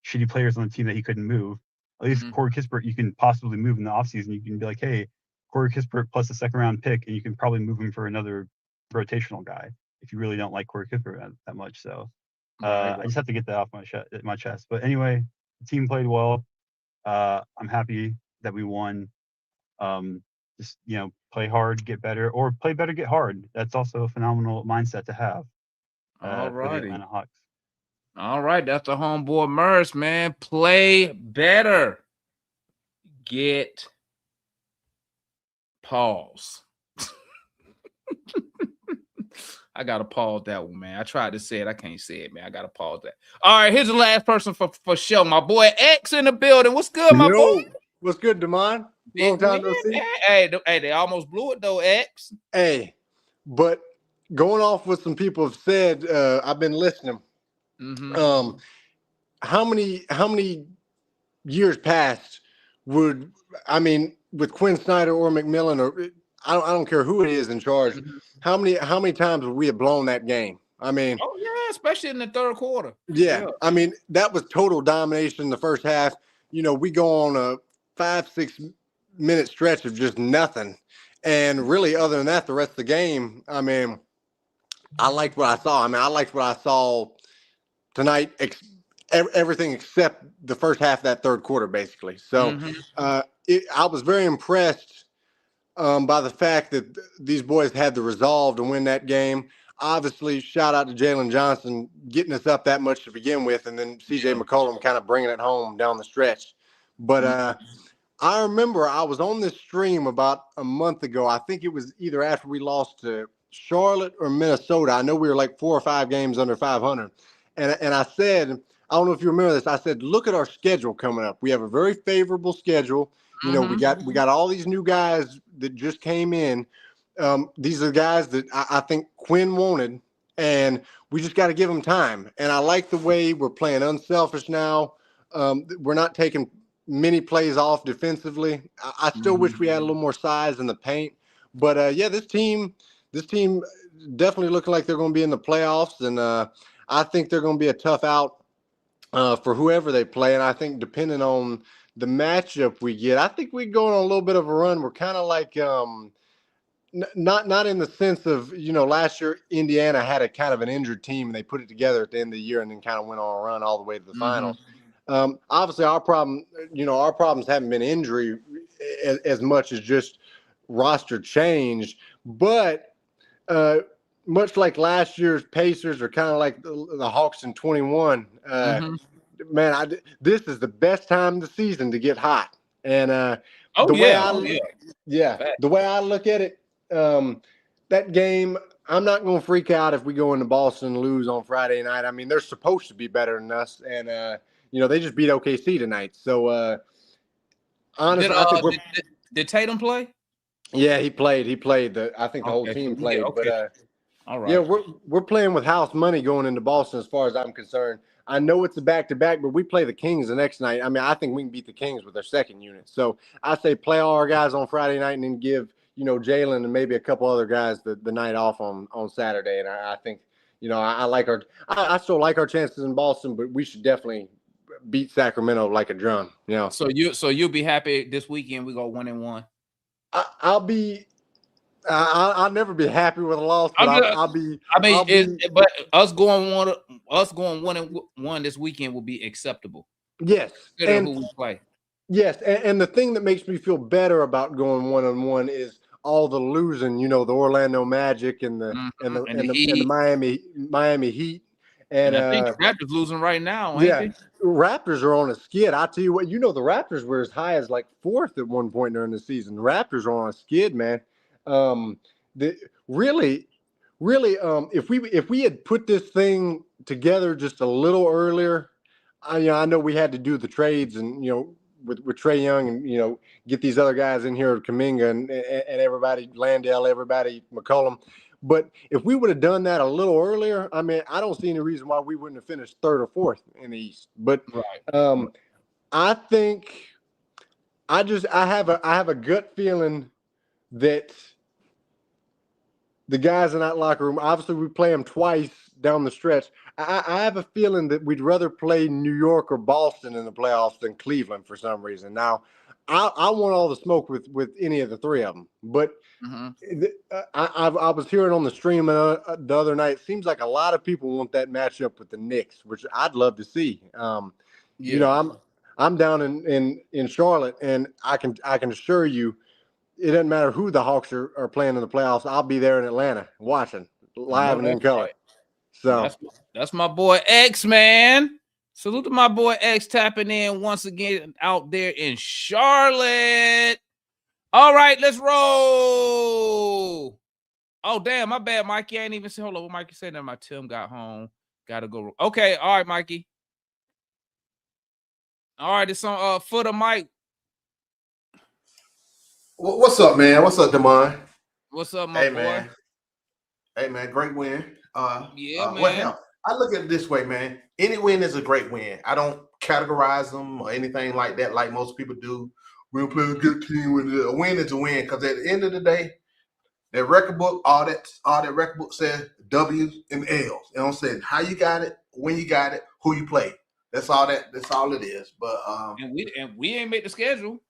shitty players on the team that he couldn't move. At least Corey Kispert, you can possibly move in the offseason. You can be like, hey, Corey Kispert plus a second-round pick, and you can probably move him for another rotational guy if you really don't like Corey Kispert that much. So I just have to get that off my chest. But anyway, the team played well. I'm happy that we won. Just, play hard, get better, or play better, get hard. That's also a phenomenal mindset to have for the Atlanta Hawks. All right, that's the homeboy Merce, man. Play better. Get pause. I gotta pause that one, man. I tried to say it. I can't say it, man. I gotta pause that. All right, here's the last person for show. My boy X in the building. What's good, my boy? What's good, Damon? Long time no see. Hey, they almost blew it though, X. Hey, but going off what some people have said, I've been listening. How many years past with Quinn Snyder or McMillan, or I don't care who it is in charge, how many times would we have blown that game? Oh yeah, especially in the third quarter. Yeah. I mean, that was total domination in the first half. We go on a 5-6 minute stretch of just nothing, and really, other than that, the rest of the game, I mean, I liked what I saw. I liked what I saw tonight, everything except the first half of that third quarter, basically. So I was very impressed by the fact that these boys had the resolve to win that game. Obviously, shout out to Jalen Johnson getting us up that much to begin with, and then CJ McCollum kind of bringing it home down the stretch. But I remember I was on this stream about a month ago. I think it was either after we lost to Charlotte or Minnesota. I know we were like 4 or 5 games under 500. And I said, I don't know if you remember this, I said, look at our schedule coming up. We have a very favorable schedule. We got all these new guys that just came in. These are the guys that I think Quinn wanted, and we just got to give them time. And I like the way we're playing unselfish now. We're not taking many plays off defensively. I still wish we had a little more size in the paint. But, this team definitely looking like they're going to be in the playoffs, and I think they're going to be a tough out for whoever they play. And I think depending on the matchup we get, I think we go on a little bit of a run. We're kind of like not in the sense of, last year Indiana had a kind of an injured team and they put it together at the end of the year and then kind of went on a run all the way to the finals. Obviously our problems haven't been injury as much as just roster change, but much like last year's Pacers, are kind of like the Hawks in 21. Man, this is the best time of the season to get hot. And the way I look at it, that game, I'm not going to freak out if we go into Boston and lose on Friday night. I mean, they're supposed to be better than us, and they just beat OKC tonight. So honestly, did Tatum play? Yeah, he played. I think the whole team played. But all right. Yeah, we're playing with house money going into Boston as far as I'm concerned. I know it's a back-to-back, but we play the Kings the next night. I mean, I think we can beat the Kings with their second unit. So I say play all our guys on Friday night and then give, Jalen and maybe a couple other guys the night off on Saturday. And I think, I still like our chances in Boston, but we should definitely beat Sacramento like a drum. So you'll be happy this weekend we go 1-1. I'll never be happy with a loss, but I'll be. But us going us going 1-1 this weekend will be acceptable. Yes, Consider who we play. Yes, and the thing that makes me feel better about going 1-1 is all the losing. You know, the Orlando Magic and the Miami Heat, and I think the Raptors losing right now, ain't they? Raptors are on a skid. I tell you what, you know, the Raptors were as high as like 4th at one point during the season. The Raptors are on a skid, man. Really, if we had put this thing together just a little earlier, I know we had to do the trades and with Trae Young and get these other guys in here, Kuminga and everybody, Landale, everybody, McCollum. But if we would have done that a little earlier, I mean, I don't see any reason why we wouldn't have finished 3rd or 4th in the East. But I think I have a gut feeling that the guys in that locker room, obviously we play them twice down the stretch. I have a feeling that we'd rather play New York or Boston in the playoffs than Cleveland for some reason. Now, I want all the smoke with any of the 3 of them. But I was hearing on the stream the other night, it seems like a lot of people want that matchup with the Knicks, which I'd love to see. I'm down in Charlotte, and I can assure you, it doesn't matter who the Hawks are playing in the playoffs. I'll be there in Atlanta watching live and in color. Right. So that's my boy X, man. Salute to my boy X tapping in once again out there in Charlotte. All right, let's roll. Oh, damn, my bad, Mikey. I ain't even say, hold on, what Mikey said that my Tim got home. Gotta go. Okay, all right, Mikey. All right, it's on foot of Mike. What's up, man? What's up, Damon? What's up, my boy? Man. Hey, man, great win. Man. What hell? I look at it this way, man. Any win is a great win. I don't categorize them or anything like that, like most people do. We'll play a good team. A win is a win, because at the end of the day, that record book, all that record book says W's and L's. It don't say how you got it, when you got it, who you played. That's all it is. But and we ain't make the schedule.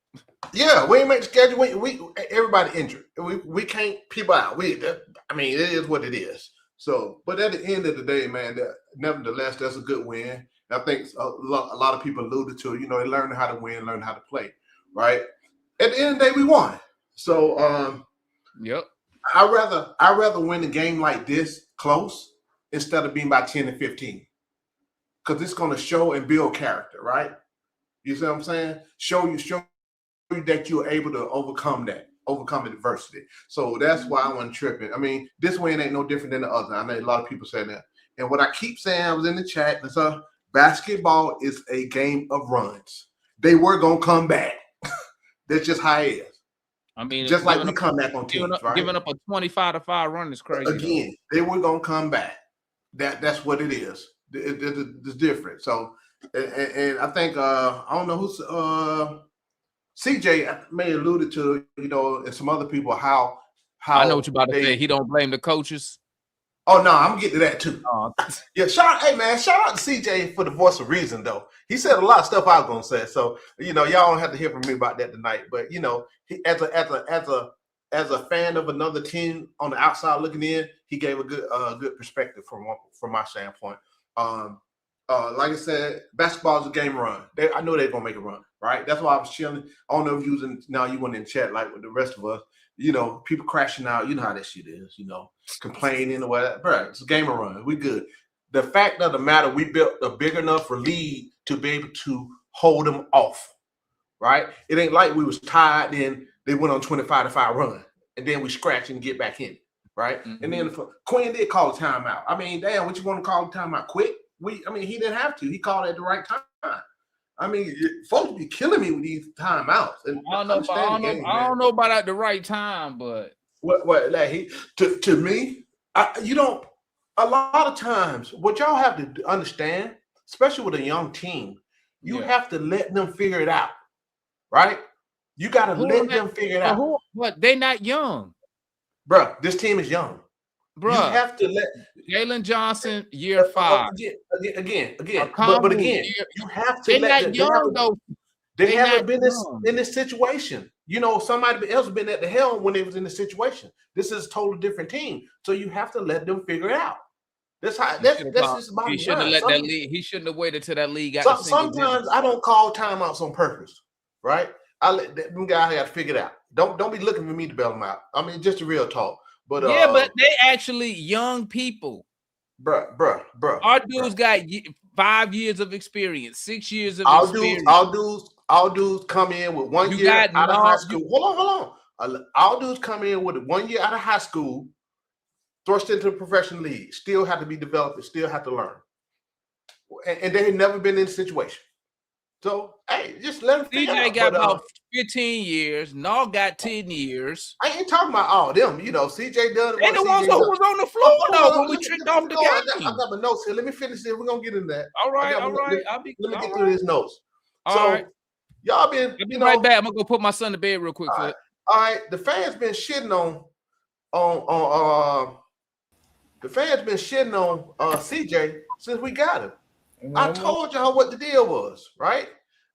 Yeah, we ain't make the schedule. We everybody injured. We can't people out. I mean, it is what it is. So, but at the end of the day, man, nevertheless, that's a good win. I think a lot of people alluded to, they learn how to win, learn how to play, right? At the end of the day, we won. So, yep. I'd rather win a game like this close instead of being by 10 and 15, because it's going to show and build character, right? You see what I'm saying? Show you that you're able to overcome adversity. So that's why I wasn't tripping. I mean, this win ain't no different than the other. I know a lot of people say that. And what I keep saying, I was in the chat, basketball is a game of runs. They were going to come back. That's just how it is. I mean, just like we come back on teams, right? Giving up a 25-5 run is crazy. Again, they were going to come back. That's what it is. It's different. So, and I think, I don't know who's, CJ may alluded to, and some other people, how I know what you're about to say. He don't blame the coaches. Oh no, I'm getting to that too. Yeah, shout out to CJ for the voice of reason, though. He said a lot of stuff I was gonna say, so y'all don't have to hear from me about that tonight. But he, as a fan of another team on the outside looking in, he gave a good perspective from my standpoint. Like I said, basketball is a game run. I know they're gonna make a run, right? That's why I was chilling. I don't know if you went in chat like with the rest of us. People crashing out. You know how that shit is. Complaining or whatever. Bro, it's a game of run. We good. The fact of the matter, we built a big enough lead to be able to hold them off, right? It ain't like we was tired, then they went on 25-5 run, and then we scratch and get back in, right? Mm-hmm. And then Quinn did call a timeout. I mean, damn, what you want to call a timeout quick? He didn't have to. He called it at the right time. I mean, folks be killing me with these timeouts. And I don't know about at the right time, but to me, a lot of times, what y'all have to understand, especially with a young team, you have to let them figure it out, right? You got to let them figure it out. But they not young, bro. This team is young. Bro, you have to let Jalen Johnson year 5 again. But again, you have to. They're not young though. They haven't been in this situation. Somebody else been at the helm when they was in this situation. This is a totally different team, so you have to let them figure it out. That's how. He That's shouldn't that's have just about he the shouldn't have mind. let that lead. He shouldn't have waited till that lead got to single digits. Sometimes I don't call timeouts on purpose, right? I let them guys got to figure it out. Don't be looking for me to bail them out. I mean, just a real talk. But yeah, but they actually young people. Bruh. Our dudes got 5 years of experience, 6 years of All experience. dudes come in with 1 You year got out of high school. Hold on. All dudes come in with 1 year out of high school, thrust into the professional league, still have to be developed and still have to learn. And they had never been in a situation. So, hey, just let them figure CJ out. got But, about 15 years. Nall got 10 years. I ain't talking about all them. You know, CJ done. They the ones who was on the floor, though, when we tricked off the game. I got my notes here. Let me finish this. We're going to get into that. All right. Let me get through these notes. All right. Y'all been, I'll be right back. I'm going to go put my son to bed real quick. All right. The fans been shitting on CJ since we got him. I told y'all what the deal was, right?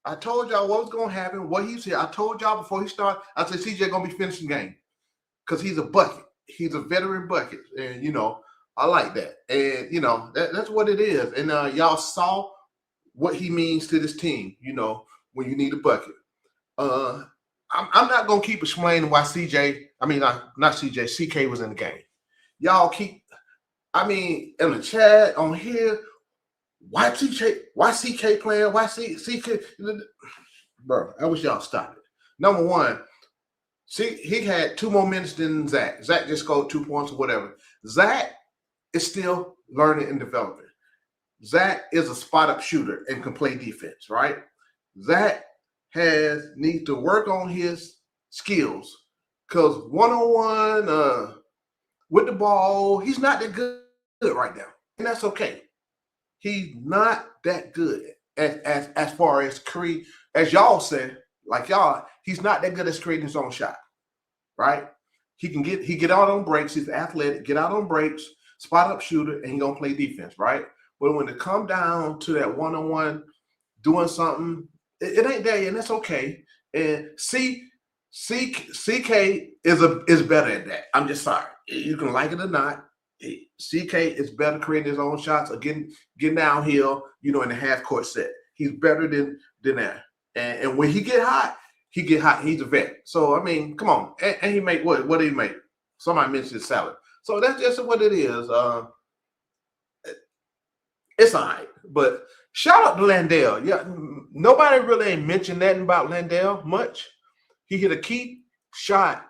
I told y'all what was going to happen, what he said. I told y'all before he started, I said CJ going to be finishing the game because he's a bucket. He's a veteran bucket. And, you know, I like that. And, you know, that's what it is. And y'all saw what he means to this team, you know, when you need a bucket. I'm not going to keep explaining why not CJ, CK was in the game. Y'all keep, in the chat, on here, why CK playing? Why CK? Bro, I wish y'all stop it. Number one, he had 2 more minutes than Zach. Zach just scored 2 points or whatever. Zach is still learning and developing. Zach is a spot-up shooter and can play defense, right? Zach needs to work on his skills because one-on-one with the ball, he's not that good right now, and that's okay. He's not that good as far as create, as y'all said, like y'all, he's not that good at creating his own shot, right? He get out on breaks. He's athletic, get out on breaks, spot up shooter, and he gonna play defense, right? But when it come down to that one-on-one doing something, it ain't there, and that's okay. And CK is better at that. I'm just sorry. You can like it or not. CK is better creating his own shots or getting downhill, you know, in the half court set. He's better than that. And when he get hot. He's a vet. So come on. And he make what did he make? Somebody mentioned salad. So that's just what it is. It's all right. But shout out to Landale. Yeah, nobody really ain't mentioned nothing about Landale much. He hit a key shot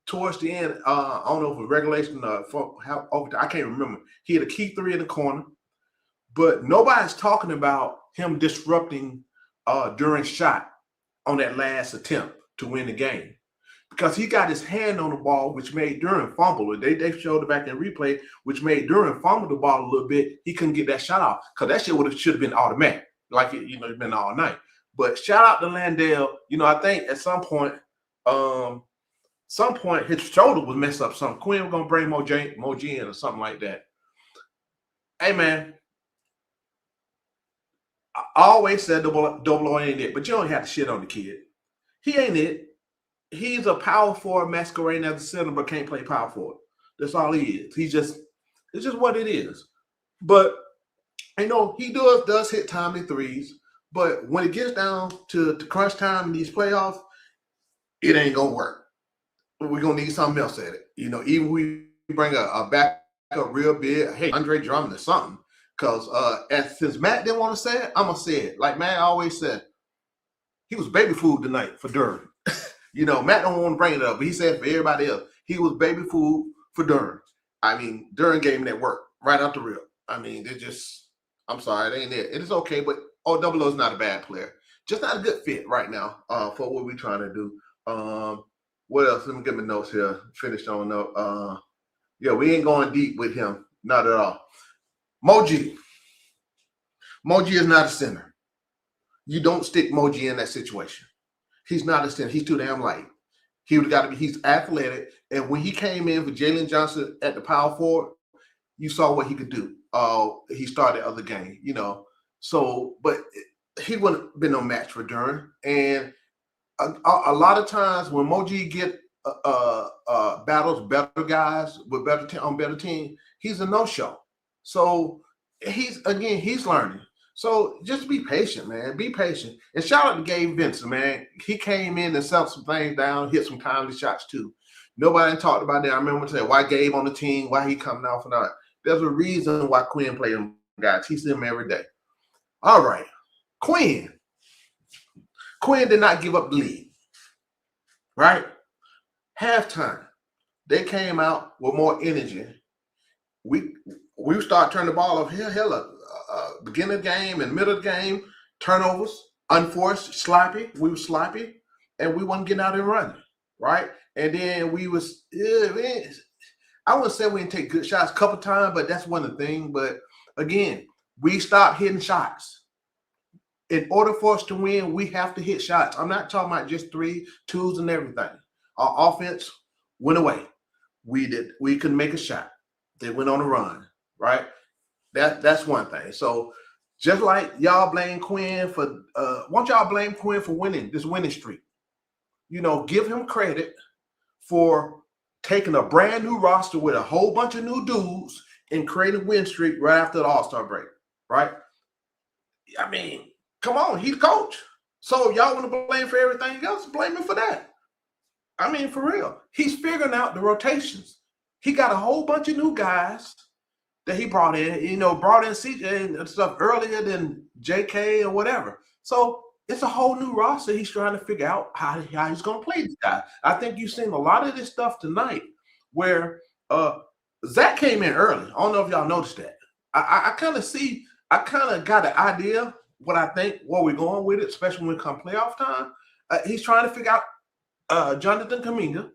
towards the end, I don't know if it was regulation I can't remember. He had a key 3 in the corner, but nobody's talking about him disrupting during shot on that last attempt to win the game because he got his hand on the ball, which made Duran fumble. They showed it back in replay, which made Duran fumble the ball a little bit. He couldn't get that shot off because that shit should have been automatic, like it's been all night. But shout out to Landale. You know, I think at some point his shoulder was messed up. Something Quinn was gonna bring Moji in or something like that. Hey man, I always said double O ain't it, but you don't have to shit on the kid. He ain't it. He's a power forward masquerading as a center, but can't play power forward. That's all he is. It's just what it is. But you know, he does hit timely threes, but when it gets down to crunch time in these playoffs, it ain't gonna work. We're gonna need something else at it. You know, even we bring a backup real big, hey, Andre Drummond or something. Because since Matt didn't want to say it, I'm gonna say it. Like Matt always said, he was baby food tonight for Durham. You know, Matt don't want to bring it up, but he said for everybody else, he was baby food for Durham. Durham gave him that work right out the rip. I'm sorry, it ain't it. It is okay, but OOO is not a bad player. Just not a good fit right now for what we're trying to do. What else? Let me get my notes here. Finished on up. Yeah, we ain't going deep with him. Not at all. Moji is not a center. You don't stick Moji in that situation. He's not a center. He's too damn light. He's athletic. And when he came in for Jalen Johnson at the power forward, you saw what he could do. He started the other game, you know. So, but he wouldn't have been no match for Durham. And a lot of times when Moji get battles better guys with better team, he's a no-show. So he's learning. So just be patient, man. Be patient. And shout out to Gabe Vincent, man. He came in and settled some things down, hit some timely shots too. Nobody talked about that. I remember saying why Gabe on the team, why he coming off and all. There's a reason why Quinn played him, guys. He sees him every day. All right. Quinn did not give up the lead. Right? Halftime, they came out with more energy. We start turning the ball off beginning of the game and middle of the game, turnovers, unforced, sloppy. We were sloppy, and we wasn't getting out and running, right? And then we was, I wouldn't say we didn't take good shots a couple times, but that's one of the things. But again, we stopped hitting shots. In order for us to win, we have to hit shots. I'm not talking about just 3, 2s, and everything. Our offense went away. We couldn't make a shot. They went on a run, right? That's one thing. So just like y'all blame Quinn for, won't y'all blame Quinn for winning this winning streak? Give him credit for taking a brand new roster with a whole bunch of new dudes and creating a win streak right after the All-Star break, right? I mean, come on, he's the coach. So y'all want to blame for everything else? Blame him for that. I mean, for real. He's figuring out the rotations. He got a whole bunch of new guys that he brought in, brought in CJ and stuff earlier than JK or whatever. So it's a whole new roster. He's trying to figure out how he's going to play this guy. I think you've seen a lot of this stuff tonight where Zach came in early. I don't know if y'all noticed that. I kind of got an idea what I think, where we're going with it, especially when it comes playoff time. He's trying to figure out Jonathan Kuminga.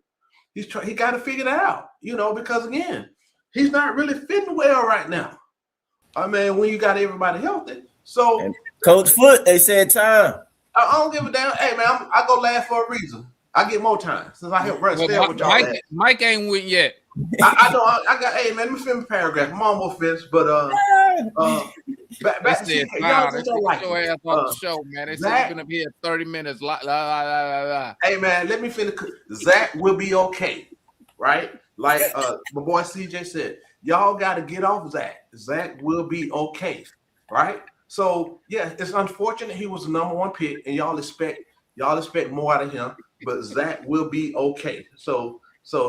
He got to figure that out, because again, he's not really fitting well right now. I mean, when you got everybody healthy. So, and Coach Foot, they said time. I don't give a damn. Hey man, I go last for a reason. I get more time since I help stay up with y'all. Mike ain't win yet. I know. I got. Hey man, let me finish the paragraph. I'm almost finished, but back to y'all just don't like your ass off the show, man. They said you're gonna be here 30 minutes. Hey man, let me finish. Zach will be okay, right? Like my boy CJ said, y'all got to get off Zach. Zach will be okay, right? So yeah, it's unfortunate he was the number 1 pick, and y'all expect more out of him. But Zach will be okay. So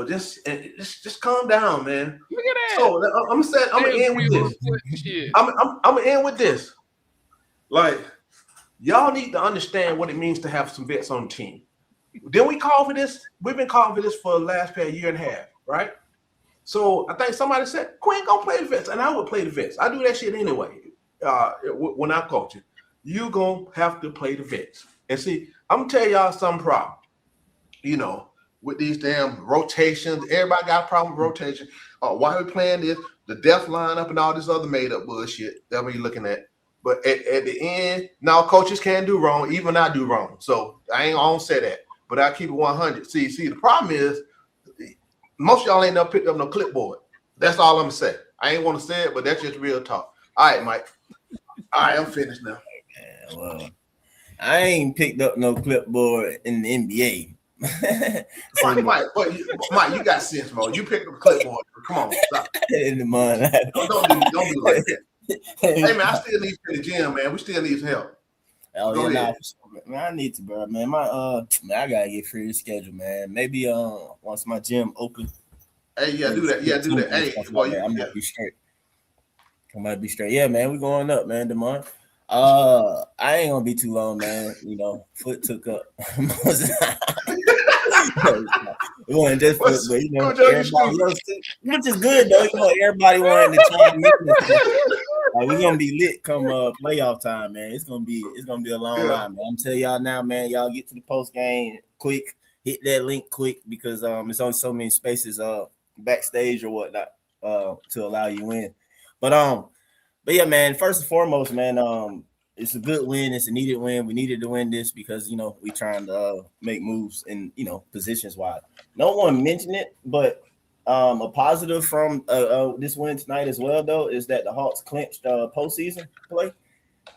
just calm down, man. Look at that. So I'm gonna end with this. I'm gonna end with this. Like, y'all need to understand what it means to have some vets on the team. Didn't we call for this? We've been calling for this for the last year and a half, right? So I think somebody said Quinn gonna play the vets, and I would play the vets. I do that shit anyway. When I coach it, you gonna have to play the vets. And see, I'm gonna tell y'all some problem. With these damn rotations, everybody got a problem with rotation. Why are we playing this? The death lineup and all this other made up bullshit that we're looking at. But at the end, now coaches can do wrong. Even I do wrong. So I don't say that. But I keep it 100. See, the problem is most of y'all ain't never picked up no clipboard. That's all I'm gonna say. I ain't want to say it, but that's just real talk. All right, Mike. All right, I'm finished now. Yeah, well, I ain't picked up no clipboard in the NBA. Mike, you got sense, bro. You picked up a clipboard. Come on, stop. In the mind. Don't do like that. Hey man, I still need to the gym, man. We still need help. Oh yeah, man, I need to, bro. Man, man, I gotta get free to schedule, man. Maybe once my gym open. Hey, yeah, do that. Yeah, do that. Hey, boy, I might be straight. I might be straight. Yeah, man, we going up, man. Demar. I ain't gonna be too long, man. Foot took up. It wasn't just Foot, but everybody else too, which is good though. Everybody wanted to try and make this. We're gonna be lit come playoff time, man. It's gonna be a long line, man. I'm telling y'all now, man. Y'all get to the post game quick. Hit that link quick because it's only so many spaces backstage or whatnot to allow you in. But yeah, man, first and foremost, man, it's a good win. It's a needed win. We needed to win this because, we trying to make moves in, positions wise. No one mentioned it, but a positive from this win tonight as well, though, is that the Hawks clinched postseason play.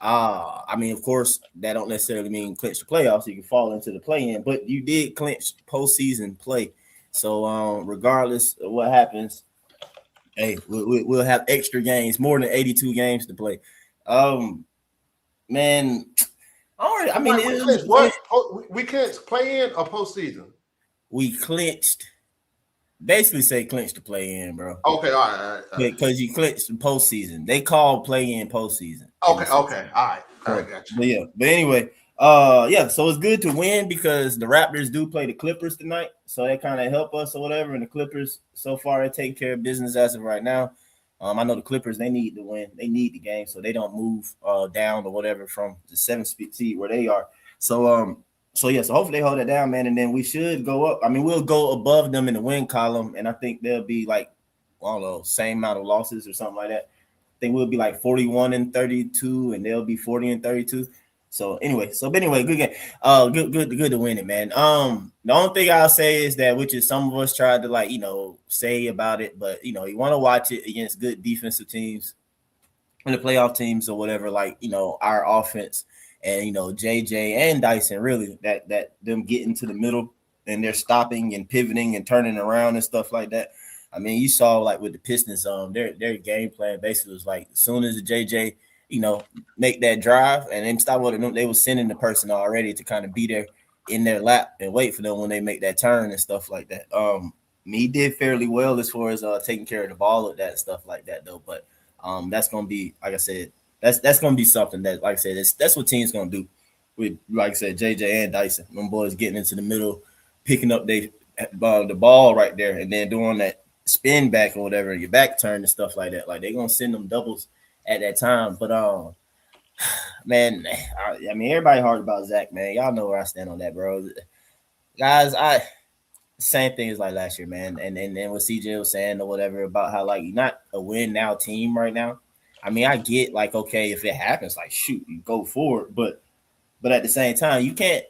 I mean, of course, that don't necessarily mean clinch the playoffs. You can fall into the play-in, but you did clinch postseason play. So regardless of what happens, Hey, we'll have extra games, more than 82 games to play. Man, I mean, we clinched what? We clinched play in or postseason? We clinched. Basically, say clinched to play in, bro. Okay, all right. Because you clinched the postseason. They call play in postseason. Okay, all right. I got you. But yeah, but anyway, yeah. So it's good to win because the Raptors do play the Clippers tonight, so that kind of help us or whatever. And the Clippers so far are taking care of business as of right now. I know the Clippers, they need to win. They need the game so they don't move down or whatever from the 7th seed where they are. So yeah, so hopefully they hold it down, man, and then we should go up. I mean, we'll go above them in the win column, and I think they'll be like, I don't know, same amount of losses or something like that. I think we'll be like 41-32, and they'll be 40-32. So anyway, good game. Good to win it, man. The only thing I'll say is that, which is some of us tried to say about it, but you want to watch it against good defensive teams and the playoff teams or whatever, our offense and JJ and Dyson, really that them getting to the middle and they're stopping and pivoting and turning around and stuff like that. I mean, you saw with the Pistons, their game plan basically was as soon as the JJ, make that drive and then stop with them, they were sending the person already to kind of be there in their lap and wait for them when they make that turn and stuff like that. He did fairly well as far as taking care of the ball with that stuff like that though. But that's gonna be, like I said, that's gonna be something that, like I said, that's what teams gonna do with, like I said, JJ and Dyson. Them boys getting into the middle, picking up the ball right there, and then doing that spin back or whatever, your back turn and stuff like that. They're gonna send them doubles at that time. But man, I mean, everybody hard about Zach, man. Y'all know where I stand on that, bro. Guys, same thing as last year, man. And what CJ was saying or whatever about how you're not a win now team right now. I mean, I get okay, if it happens, shoot, you go for it, but at the same time, you can't.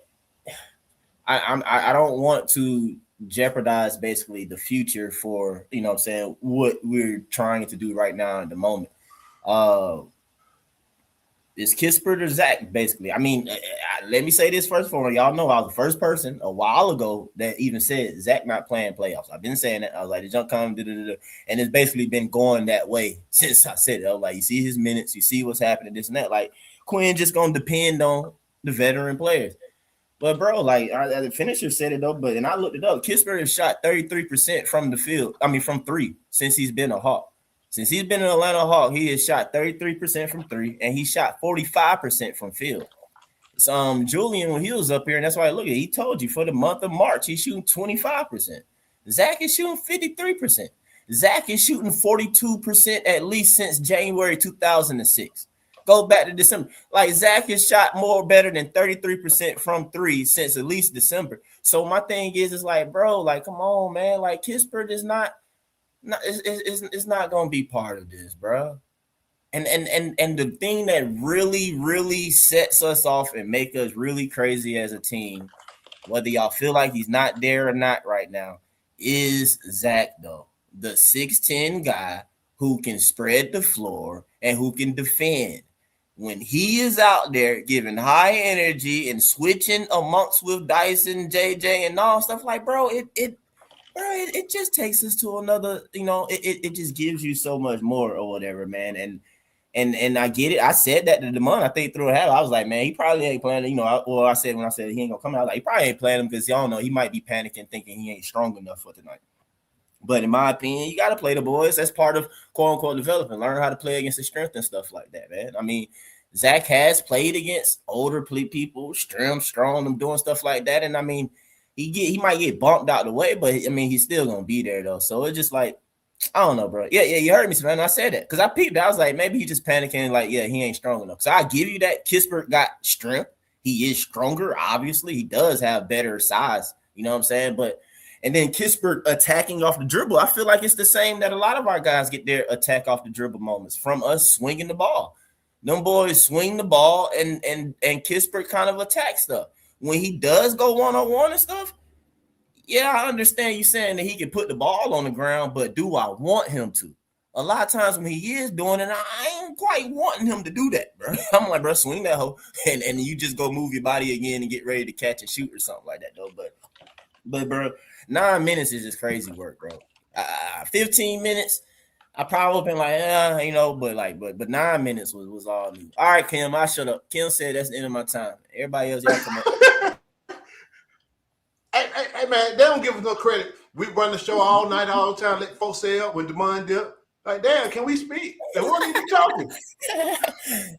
I don't want to jeopardize basically the future for what we're trying to do right now at the moment. Is Kispert or Zach, basically? I mean, let me say this first for y'all know I was the first person a while ago that even said Zach not playing playoffs. I've been saying that. I was like, the junk come, and it's basically been going that way since I said it. I was like, you see his minutes, you see what's happening, this and that. Quinn just gonna depend on the veteran players. But bro, the finisher said it though. And I looked it up. Kispert has shot 33% from the field. I mean, from three since he's been a Hawk. Since he's been an Atlanta Hawk, he has shot 33% from three, and he shot 45% from field. Julian, when he was up here, and that's why he told you for the month of March, he's shooting 25%. Zach is shooting 53%. Zach is shooting 42% at least since January 2006. Go back to December. Zach has shot more better than 33% from three since at least December. So my thing is bro, come on, man. Kispert is not. No, it's not gonna be part of this, bro. And the thing that really sets us off and make us really crazy as a team, whether y'all feel like he's not there or not right now, is Zach though, the 6'10" guy who can spread the floor and who can defend. When he is out there giving high energy and switching amongst with Dyson, JJ, and all stuff, bro, it just takes us to another, it just gives you so much more or whatever, man. And I get it. I said that to Demond, I think through a half. I was like, man, he probably ain't playing, I said when I said he ain't gonna come out, I was like, he probably ain't playing him because y'all know he might be panicking, thinking he ain't strong enough for tonight. But in my opinion, you gotta play the boys. That's part of quote unquote development. Learn how to play against the strength and stuff like that, man. I mean, Zach has played against older people, strong, them doing stuff like that. And I mean, he might get bumped out the way, but I mean, he's still gonna be there though. So it's just I don't know, bro. Yeah, you heard me, man. I said that because I peeped. I was like, maybe he just panicking, he ain't strong enough. So I give you that. Kispert got strength. He is stronger. Obviously, he does have better size. You know what I'm saying? And then Kispert attacking off the dribble. I feel like it's the same that a lot of our guys get their attack off the dribble moments from us swinging the ball. Them boys swing the ball, and Kispert kind of attacks stuff. When he does go one-on-one and stuff, yeah, I understand you saying that he can put the ball on the ground, but do I want him to? A lot of times when he is doing it, I ain't quite wanting him to do that, bro. I'm like, bro, swing that hoe, and you just go move your body again and get ready to catch and shoot or something like that, though. But bro, 9 minutes is just crazy work, bro. 15 minutes, I probably been like, you know, but 9 minutes was all new. All right, Kim, I shut up. Kim said that's the end of my time. Everybody else, y'all come up. Hey, man, they don't give us no credit. We run the show all night, all the time. Let folks say up when Demond dip. Like, damn, can we speak? And what are you talking?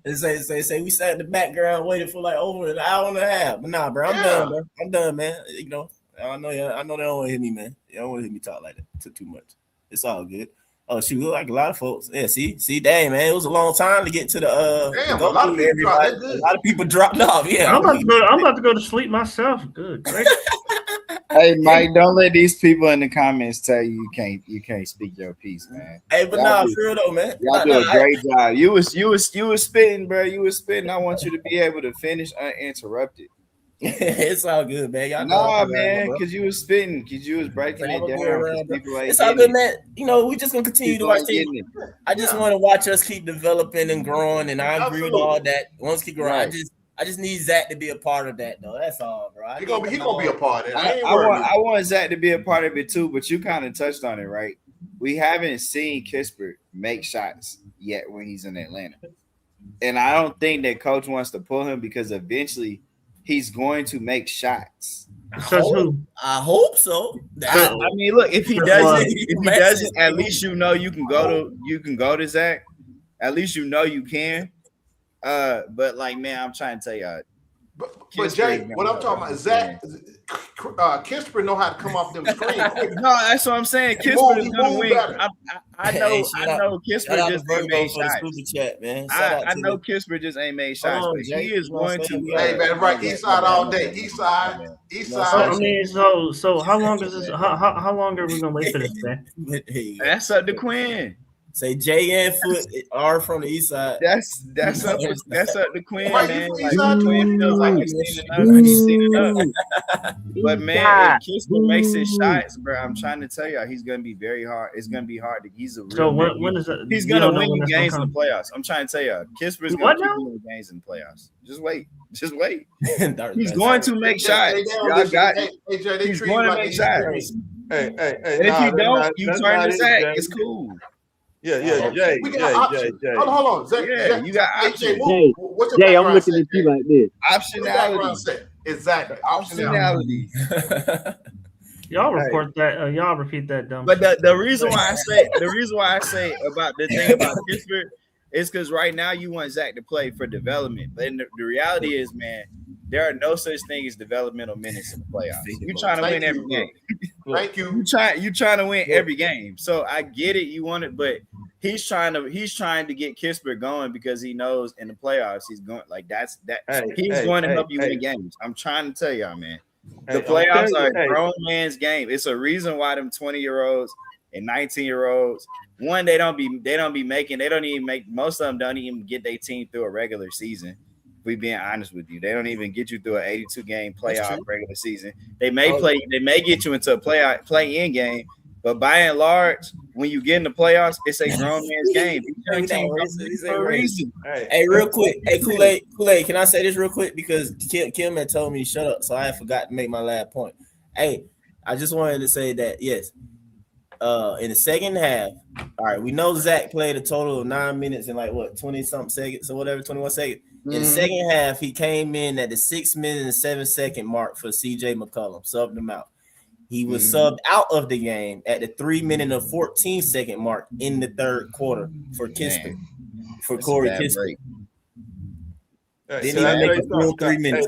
They say we sat in the background waiting for like over an hour and a half. But nah, bro, I'm done, bro. I'm done, man. You know, I know they don't want to hear me, man. They don't want to hear me talk like that too much. It's all good. Oh, shoot, we look like a lot of folks. Yeah, see, dang, man, it was a long time to get to the damn, a lot of people dropped. A lot of people dropped off. Yeah, I'm about to go to sleep myself. Good. Hey, Mike, don't let these people in the comments tell you can't speak your piece, man. Hey, but y'all for real though, man. Y'all do a great job. You was spitting, bro. You was spitting. I want you to be able to finish uninterrupted. It's all good, man. Y'all nah, man, because you was spitting, because you was breaking it down. It's all good, man. You know, we just gonna continue to watch it. I just want to watch us keep developing and growing, and I agree with all that. Once keep growing, Right. I just need Zach to be a part of that, though. That's all, bro. He gonna be a part of it. I want Zach to be a part of it too, but you kind of touched on it, right? We haven't seen Kispert make shots yet when he's in Atlanta, and I don't think that coach wants to pull him because eventually he's going to make shots. I hope so. I mean, look, if he doesn't, at least you know you can go to Zach. At least you know you can. But like, man, I'm trying to tell y'all. But Jay, what I'm talking about, Zach, Kispert know how to come off them screens. No, that's what I'm saying. Kispert is gonna win. I know Kispert just ain't made shots. Chat, man. I know Kispert just ain't made shots, but he is going to. Hey man, right, east side all day. East side. I mean, so how long is this? How long are we gonna wait for this, man? That's up to Quinn. Say J and Foot are from the east side. That's up to Quinn, man. Like, Quinn feels like he's seen enough. But man, if Kispert makes his shots, bro, I'm trying to tell y'all, he's gonna be very hard. It's gonna be hard to. He's a real. So when is it? He's gonna win you games in the playoffs. I'm trying to tell y'all, Kispert's gonna keep winning games in the playoffs. Just wait. He's going to make shots. Y'all got it. He's going to make shots. Hey. And if you don't, you turn to Zach. It's cool. Yeah, Jay. Hold on, Zach. Yeah, you got options. Jay, I'm looking at you like this. Optionality. Exactly. Optionality. Y'all report that. Y'all repeat that dumb. But the reason why I say about the thing about Kispert is because right now you want Zach to play for development, but the reality is, man, there are no such thing as developmental minutes in the playoffs. You're trying to win every game. Thank you. You're trying to win every game. So I get it. You want it, but he's trying to get Kispert going because he knows in the playoffs he's going like he's going to help you win games. I'm trying to tell y'all, man. The playoffs are a grown man's game. It's a reason why them 20-year-olds and 19-year-olds, one, they don't even make, most of them don't even get their team through a regular season. We being honest with you, they don't even get you through an 82 game playoff regular season. They may get you into a play-in game, but by and large, when you get in the playoffs, it's a grown man's game. Hey, real quick, Kool-Aid, can I say this real quick because Kim had told me to shut up, so I forgot to make my last point. Hey, I just wanted to say that yes, in the second half, all right, we know Zach played a total of 9 minutes and 20-something seconds or whatever, 21 seconds. In the second half, he came in at the 6 minute and 7 second mark for CJ McCollum, subbed him out. He was subbed out of the game at the 3 minute and 14 second mark in the third quarter for Kispert, for Corey Kispert. Didn't even make the full 3 minutes.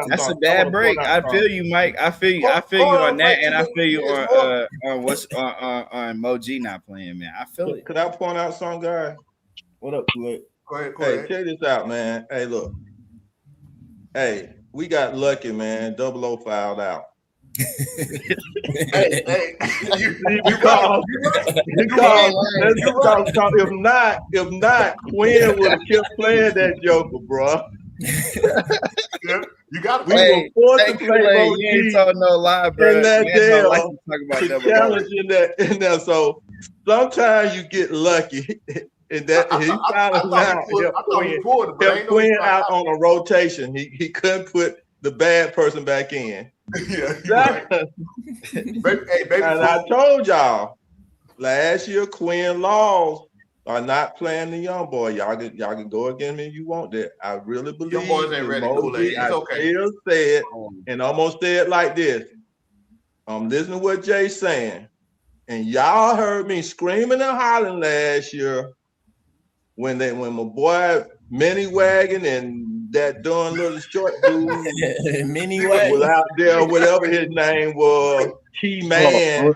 That's a bad break. I feel you, Mike. I feel you on that, and I feel you on Moji not playing, man. I feel it. Could I point out something, guys? What up, Kool-Aid? Go ahead. Hey, check this out, man. Hey, look. Hey, we got lucky, man. 00 fouled out. Hey, because if not, Quinn would have kept playing that joker, bro. You got we were forced to play you ain't talking no lie, bro. in that jail to challenge in there. So sometimes you get lucky. And that he kept Quinn out on a rotation. He couldn't put the bad person back in. Yeah, right. Baby, and I told y'all, last year Quinn Laws are not playing the young boy. Y'all can go against me if you want that. I really believe Young boys ain't ready, Kool-Aid. It's I okay. still said, and I'm gonna say it like this. I'm listening to what Jay's saying, and y'all heard me screaming and hollering last year when my boy Mini Wagon and that darn little short dude Mini Wagon was out there, whatever his name was, Key Man.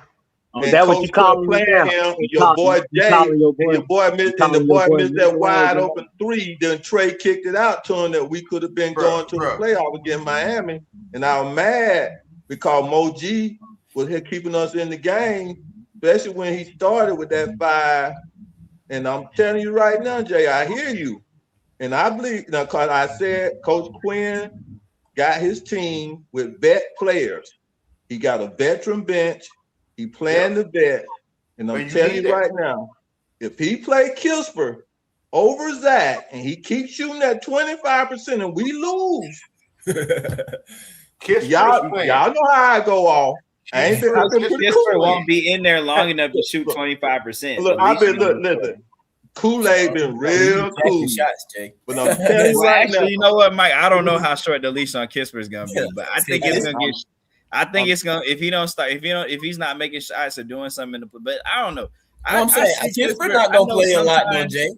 And that what coach you calling playing him? him, your boy Jay, and your boy missed that wide open three. Then Trey kicked it out to him that we could have been going to the playoff against Miami. And I was mad because Mo G was here keeping us in the game, especially when he started with that 5. And I'm telling you right now, Jay, I hear you. And I believe now because I said Coach Quinn got his team with vet players. He got a veteran bench. He playing the vet, and I'm telling you right now, if he play Kisper over Zach and he keeps shooting that 25% and we lose, y'all know how I go off. I ain't been pretty Kisper won't be in there long enough to shoot 25%. Look, listen. Kool-Aid been real cool. Shots, Jay. But I'm telling you right now, you know what, Mike? I don't know how short the leash on Kisper is gonna be, but I think it's gonna get. I think it's gonna if he's not making shots or doing something but I don't know. I'm saying Kisper not gonna play a lot though, Jay.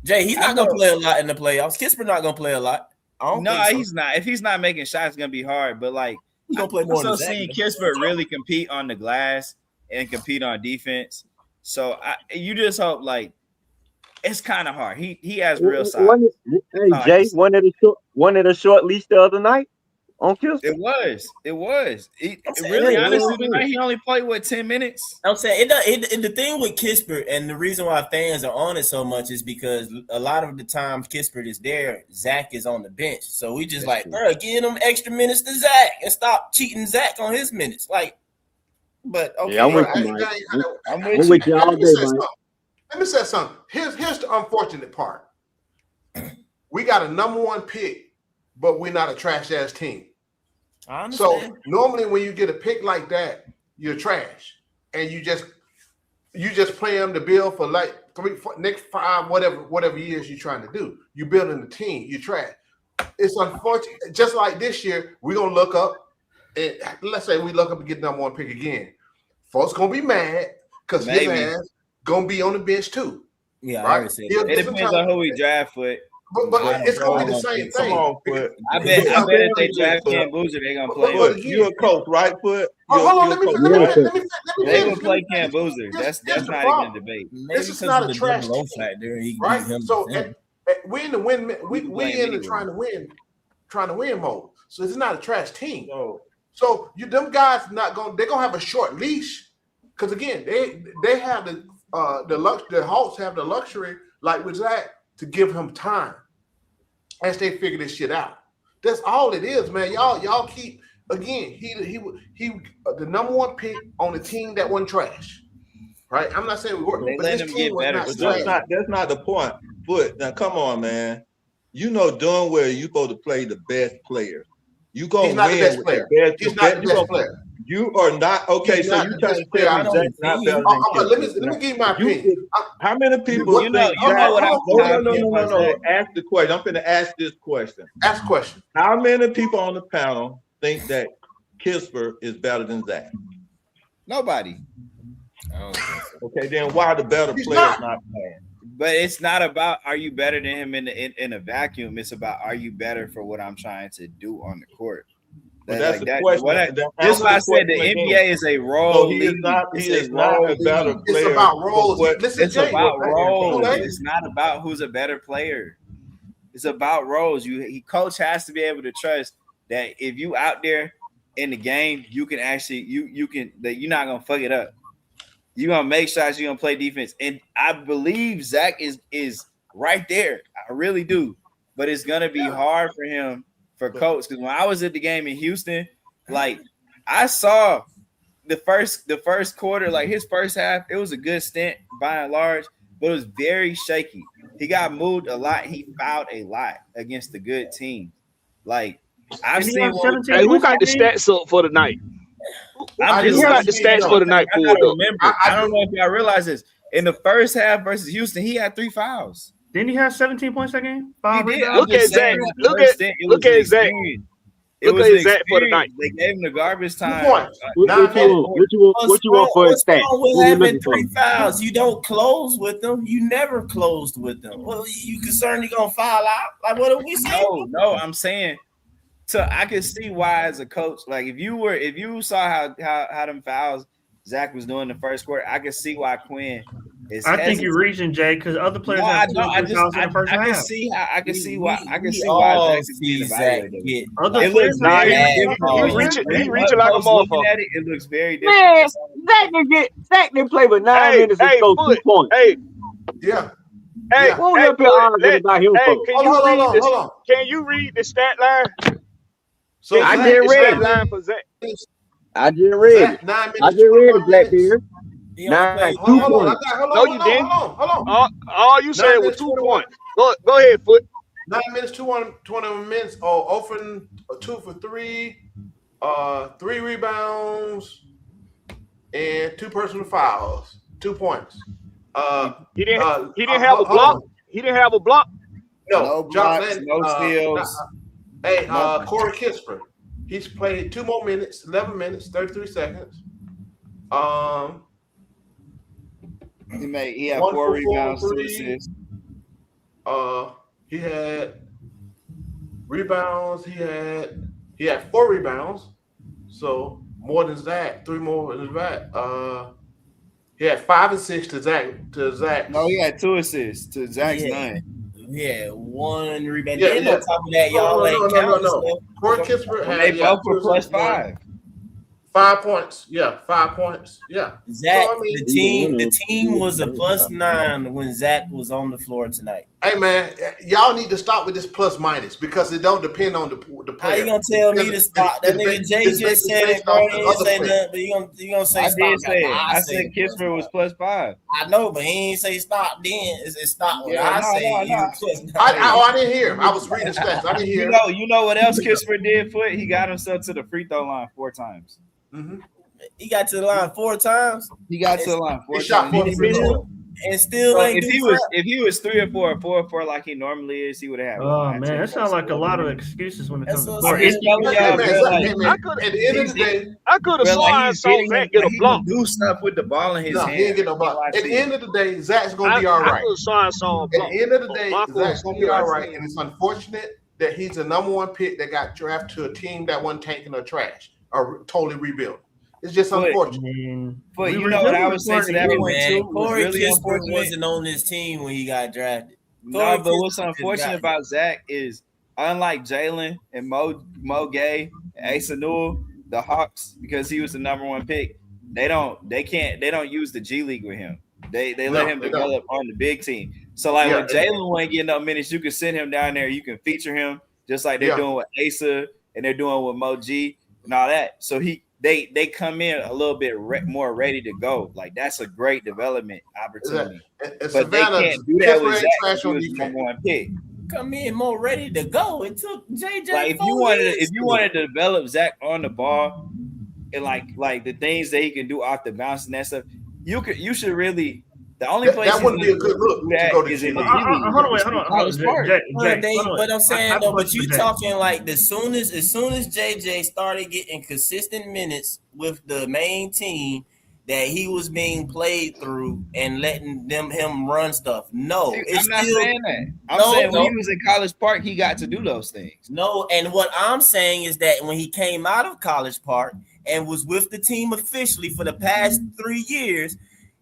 Jay, he's not gonna play a lot in the playoffs. Kisper not gonna play a lot. He's not. If he's not making shots, it's gonna be hard. But like he's gonna play more. I'm seeing Kisper really compete on the glass and compete on defense. So you just hope like it's kind of hard. He has real size. Hey Jay, one of the short leash the other night. On Kisper. It was. Really, honestly, tonight he only played 10 minutes. I'm saying the thing with Kisper, and the reason why fans are on it so much is because a lot of the times Kisper is there, Zach is on the bench. So we just bro, give him extra minutes to Zach and stop cheating Zach on his minutes. Like, but okay, yeah, I'm with you, Mike. I'm with you all day, Mike. Let me say something. Here's the unfortunate part. We got a number 1 pick. But we're not a trash ass team. So normally when you get a pick like that, you're trash, and you just play them to build for like next 5 whatever years you're trying to do. You're building the team. You're trash. It's unfortunate. Just like this year, we're gonna look up, and let's say we look up and get number 1 pick again. Folks gonna be mad because his ass gonna be on the bench too. Yeah, right. It depends on who we draft with. But it's gonna be the same thing. Come on, Foot. I bet if they draft Cam Boozer, they're gonna play. Foot, you're a coach, right, Foot? Hold on, let me They gonna play Cam Boozer. That's not even a debate. This is not a trash team, right? So we in the win. We in the trying to win mode. So it's not a trash team. So them guys they're gonna have a short leash because again they have the Hawks have the luxury like with Zach to give him time as they figure this shit out. That's all it is, man. Y'all keep again. He the number 1 pick on the team that wasn't trash, right? I'm not saying we were, but this team was not trash. That's not the point. But now, come on, man. You know, doing where you supposed to play the best player. You gonna win with the best. He's not the best player. You are not okay. So you trying to tell me Zach's not better than let me give you my opinion. How many people think Zach? No. Ask the question. I'm going to ask this question. Ask the question. How many people on the panel think that Kisper is better than Zach? Nobody. Okay, then why the better players not playing? But it's not about are you better than him in a vacuum. It's about are you better for what I'm trying to do on the court. That's the question. That's why I said the NBA is a role. So he is not a better player. It's about roles. It's about roles. It's not about who's a better player. It's about roles. Coach has to be able to trust that if you out there in the game, you can actually that you're not gonna fuck it up. You're gonna make shots. You're gonna play defense, and I believe Zach is right there. I really do, but it's gonna be hard for him. For Coach, because when I was at the game in Houston, like I saw the first quarter, like his first half, it was a good stint by and large, but it was very shaky. He got moved a lot. He fouled a lot against the good team. Like I've seen. Hey, who got the stats up for the night? I'm just just got the stats for the night I gotta pulled up. remember. I don't know if y'all realize this. In the first half versus Houston, he had 3 fouls. Didn't he have 17 points that game? He 5 did. rebounds? Look at Zach. Look at Zach. It was an experience. It was an experience. They gave him the garbage time. What you want for his stats? With having 3 fouls, you don't close with them. You never closed with them. Well, you concerned he gonna foul out? Like, what are we saying? No, I'm saying. So I can see why, as a coach, like if you saw how them fouls Zach was doing the first quarter, I can see why Quinn is. I think you're reaching, Jay, because other players have 2 or 3 fouls in the first half. I can see why Zach is being evaluated. Other players have He reaching like a motherfucker. It looks very different. Man, Zach didn't play but 9 minutes and scored 2 points. Yeah. Hey, what was up here arguing about him for? Hold on. Can you read the stat line? So I just read it. Line for Zach. I just read it. I just read it, Blackbeard. 2 points. No, you didn't. Hold on. All you said was 2 points. Go ahead, Foot. 9 minutes, 21 minutes. 2 for 3, 3 rebounds, and 2 personal fouls. 2 points. He didn't have a block. He didn't have a block. No blocks, no steals. Corey Kispert. He's played 2 more minutes, 11 minutes, 33 seconds. He had 4 rebounds, 2 assists. He had rebounds. He had 4 rebounds, so more than Zach. 3 more than Zach. He had 5 and 6 to Zach. No, he had 2 assists to Zach's 9. Yeah, 1 rebound. Yeah, On top of that, y'all ain't counting stuff. Corey Kispert had. They both were plus 5. 5 points. Yeah, 5 points. Yeah. Zach, the team was a +9 when Zach was on the floor tonight. Hey man, y'all need to stop with this plus minus because it don't depend on the player. How you gonna tell me to stop? That nigga Jay just said it, bro. He didn't say nothing, but you gonna say I stop. did say it. I said Kispert was plus 5. I know, but he ain't say stop then. It's stop when I say you I didn't hear him. I was reading stats. I didn't hear him. You know what else Kispert did, Foot? He got himself to the free throw line 4 times. Mm-hmm. He got to the line 4 times. He got to the line 4 times. Shot 4 and still ain't if he was 3 or 4 or 4 or 4 like he normally is, he would have had. Oh man, that sounds like a lot of excuses when it comes to At the end of the day, I could have sworn I saw Zach get a block. Do stuff with the ball in his hand. He didn't get no block. At the end of the day, Zach's gonna be all right. At the end of the day, Zach's gonna be all right, and it's unfortunate that he's the #1 pick that got drafted to a team that wasn't tanking or trash or totally rebuilt. It's just unfortunate. But you know what I would say to that point too? Corey Kispert wasn't on this team when he got drafted. No, but what's unfortunate about Zach is, unlike Jalen and Mo Gay and Asa Newell, the Hawks, because he was the #1 pick, they don't use the G League with him. They let him develop on the big team. So like when Jalen wasn't getting no minutes, you can send him down there. You can feature him just like they're doing with Asa and they're doing with Mo G and all that. So they come in a little bit more ready to go. Like that's a great development opportunity. But they can't do that with Zach. He was the #1 pick. Come in more ready to go. It took JJ. Like if you wanted to develop Zach on the ball and like the things that he can do off the bounce and that stuff, you should really. The only place that wouldn't be a good look to go to is in the the G League. Hold on. But I'm saying though, but you talking like as soon as JJ started getting consistent minutes with the main team, that he was being played through and letting him run stuff. No, I'm not saying that. I'm saying when he was in College Park, he got to do those things. No, and what I'm saying is that when he came out of College Park and was with the team officially for the past 3 years,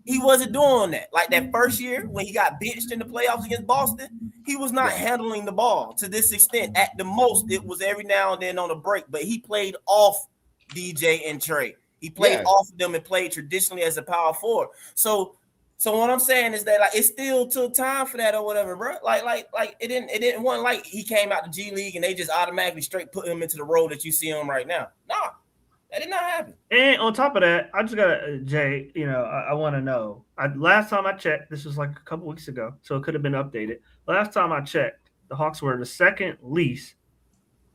he wasn't doing that. Like that first year when he got benched in the playoffs against Boston, he was not handling the ball to this extent. At the most, it was every now and then on a break, but he played off DJ and Trey. He played off of them and played traditionally as a power forward. So what I'm saying is that like it still took time for that or whatever, bro. Like it didn't want like he came out the G League and they just automatically straight put him into the role that you see him right now. Nah. That did not happen. And on top of that, I just got Jay, I want to know. Last time I checked, this was like a couple weeks ago, so it could have been updated. Last time I checked, the Hawks were the second least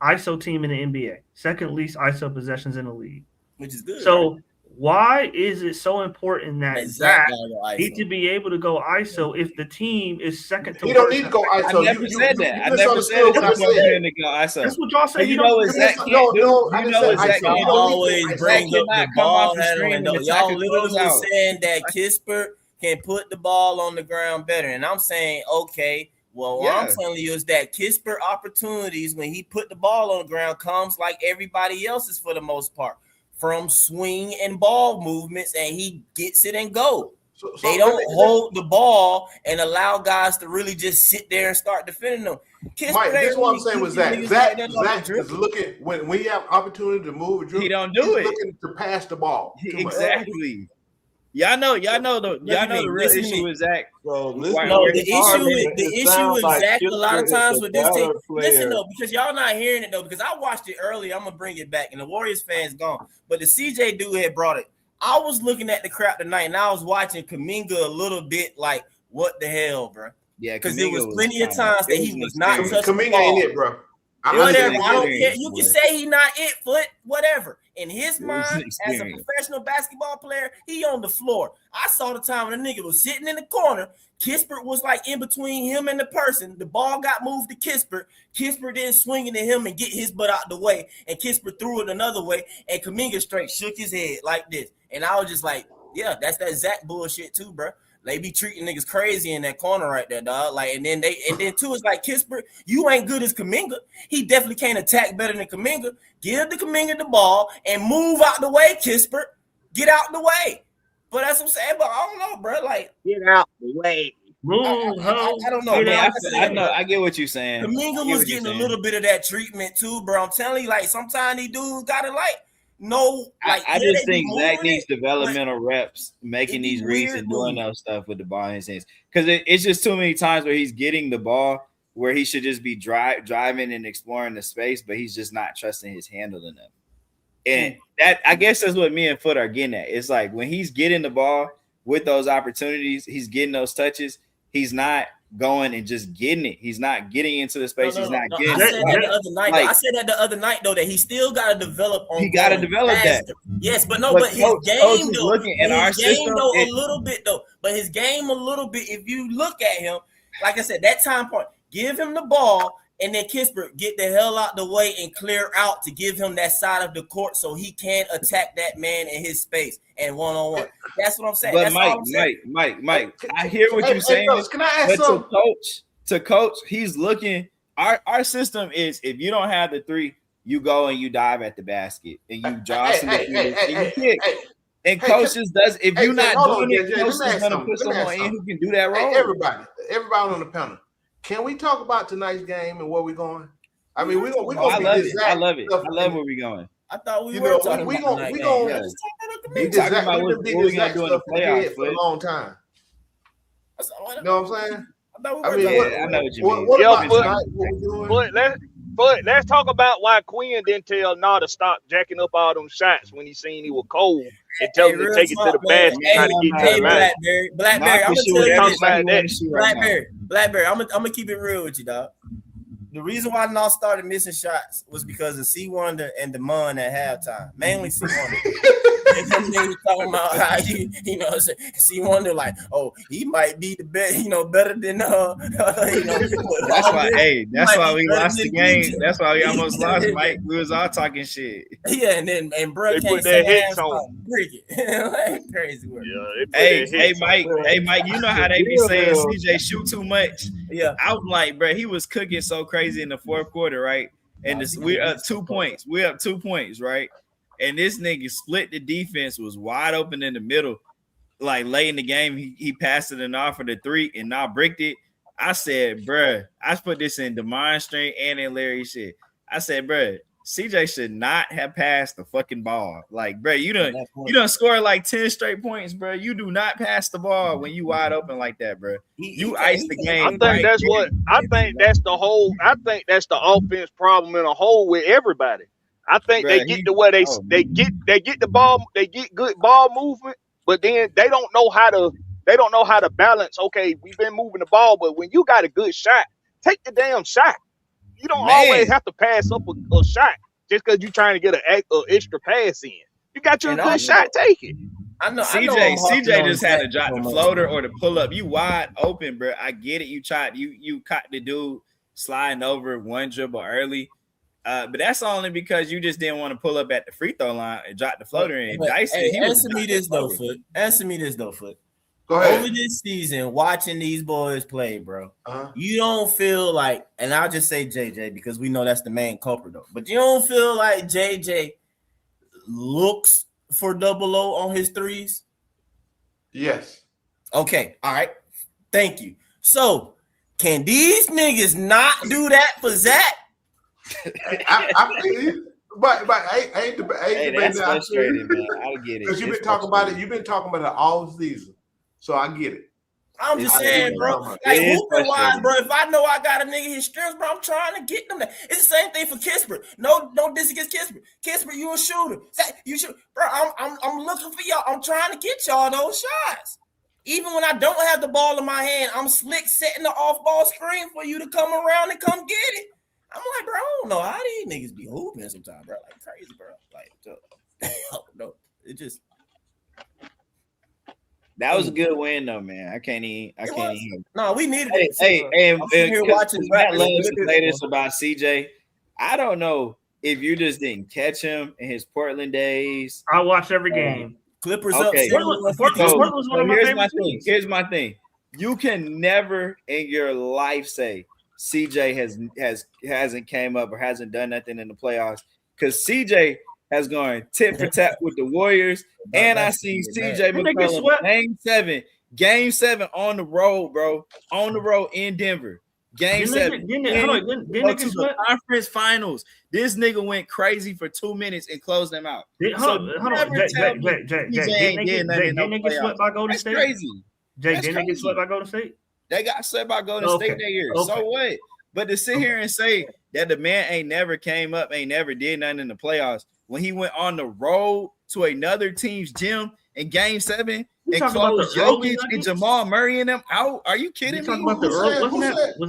ISO team in the NBA. Second least ISO possessions in the league. which is good. So right? why is it so important that Zach Zach need to be able to go ISO if the team is second to? He don't need to go ISO. I never said that. I never said it's important to go ISO. That's what y'all say. You know what Zach can't do? You know what Zach Y'all can't do? always bring up the ball handling. And Y'all attack a literally closeout. saying that Kispert can put the ball on the ground better, and I'm saying, okay. Well, what I'm telling you is that Kispert opportunities when he put the ball on the ground comes like everybody else's for the most part, from swing and ball movements, and he gets it and go. So they don't hold the ball and allow guys to really just sit there and start defending them. Mike, this is what I'm saying with Zach. Zach is looking when we have opportunity to move a dribble. He don't do it. Looking to pass the ball. Exactly. Y'all know the real issue with Zach. The issue with Zach a lot of times with this team. Listen though, because y'all not hearing it though, because I watched it earlier. I'm gonna bring it back, and the Warriors fans gone. But the CJ dude had brought it. I was looking at the crap tonight, and I was watching Kuminga a little bit like, what the hell, bro? Yeah, because there was plenty of times that he was not touching the Kuminga ball. ain't it, bro. Whatever, I don't care. You can say he not it, foot, whatever. In his mind, as a professional basketball player, he on the floor. I saw the time when the nigga was sitting in the corner. Kispert was like in between him and the person. The ball got moved to Kispert. Kispert then swinging to him and get his butt out the way. And Kispert threw it another way. And Kuminga straight shook his head like this. And I was just like, yeah, that's that Zach bullshit too, bro. They be treating niggas crazy in that corner right there, dog. Like, and then too, it's like Kispert, you ain't good as Kuminga. He definitely can't attack better than Kuminga. Give the Kuminga the ball and move out the way, Kispert. Get out the way. But that's what I'm saying. But I don't know, bro. Like, get out the way. I don't know, man. I get what you're saying. Kuminga was getting a little bit of that treatment too, bro. I'm telling you, like, sometimes these dudes gotta I just think Zach needs developmental reps, making these reads and doing those stuff with the ball in his hands. Because it's just too many times where he's getting the ball where he should just be driving and exploring the space, but he's just not trusting his handle enough. And that, I guess, that's what me and Foot are getting at. It's like when he's getting the ball with those opportunities, he's getting those touches. He's not going and just getting it. He's not getting into the space. He's not getting it. I said that the other night, though, that he still got to develop on. He got to develop that. Yes, but his game, though. Looking at our system, a little bit, though. But his game a little bit, if you look at him, like I said, that time point, give him the ball, and then Kispert get the hell out the way and clear out to give him that side of the court so he can attack that man in his space and one-on-one. That's what I'm saying. But that's Mike, I hear what you're saying. Can I ask something? To coach, he's looking. Our system is, if you don't have the three, you go and you dive at the basket and you jostle and you kick. And coaches does, if you're not doing it, coaches is gonna put someone in who can do that role. Everybody on the panel. Can we talk about tonight's game and where we're going? I mean, we're going. I love it. I love where we're going. I thought we were talking about we're going to be we're gonna do in the playoffs for a long time. You know what I'm saying? I know what you mean. What about tonight? What we're doing? But let's talk about why Quinn didn't tell Nah to stop jacking up all them shots when he seen he was cold and tell him to take it to the basket and try to get to the line. Blackberry, I'm gonna tell you this. Blackberry, I'm gonna keep it real with you, dog. The reason why Nah started missing shots was because of C Wonder and Demond at halftime. Mainly C Wonder. They talking about how C Wonder like, oh, he might be the best, better than That's why we lost the game. That's why we almost lost, Mike. We was all talking shit. Yeah, and bro can't say hands on cricket. Crazy word. Yeah, hey Mike, you know how they be saying CJ shoot too much. Yeah, I was like, bro, he was cooking so crazy in the fourth quarter, right? And we're up 2 points. We're up 2 points, right? And this nigga split the defense, was wide open in the middle. Like late in the game, he passed it and offered a three and now bricked it. I said, bruh, I put this in Demond string and in Larry shit. I said, bruh, CJ should not have passed the fucking ball. Like, bruh, you done scored like 10 straight points, bruh. You do not pass the ball when you wide open like that, bruh. You ice the game. I think that's the offense problem in a whole with everybody. I think they get to where they get the ball, they get good ball movement, but then they don't know how to balance. Okay, we've been moving the ball, but when you got a good shot, take the damn shot. You don't always have to pass up a shot just because you're trying to get an extra pass in. You got you a good shot, take it. I know. CJ just had to drop the floater or the pull up. You wide open, bro. I get it. You tried. You caught the dude sliding over one dribble early, but that's only because you just didn't want to pull up at the free throw line and drop the floater in. Dyson, answer me this though, Foot. Go ahead. Over this season, watching these boys play, bro, you don't feel like, and I'll just say JJ because we know that's the main culprit though. But you don't feel like JJ looks for double O on his threes? Yes. Okay. All right. Thank you. So, can these niggas not do that for Zach? I feel you. But I ain't debating that's frustrating, man. I get it. Because you've been talking about it. You've been talking about it all season. So I get it. I'm just saying, bro. Like hooping wise, bro. If I know I got a nigga his strips, bro, I'm trying to get them there. It's the same thing for Kispert. No diss against Kispert. Kispert, you a shooter. You shoot, bro. I'm looking for y'all. I'm trying to get y'all those shots. Even when I don't have the ball in my hand, I'm slick setting the off-ball screen for you to come around and come get it. I'm like, bro, I don't know how these niggas be hooping sometimes, bro. Like crazy, bro. Like, no, it just. That was a good win, though, man. I can't even. No, we needed it. I'm here watching. Matt loves to say this about CJ. I don't know if you just didn't catch him in his Portland days. I watched every game. Clippers okay. up. Portland was one of my favorite teams. Here's my thing. You can never in your life say CJ hasn't came up or hasn't done nothing in the playoffs because CJ has gone tit for tat with the Warriors, and I see CJ McCollum game seven on the road, bro, on the road in Denver. Game seven. Didn't the conference finals. This nigga went crazy for 2 minutes and closed them out. Hold on. Didn't they get swept by Golden State? That's crazy. Didn't they get swept by Golden State? They got swept by Golden State that year. So what? But to sit here and say that the man ain't never came up, ain't never did nothing in the playoffs, when he went on the road to another team's gym in game 7 and closed Jokic and Jamal Murray and them out. Are you kidding me? Was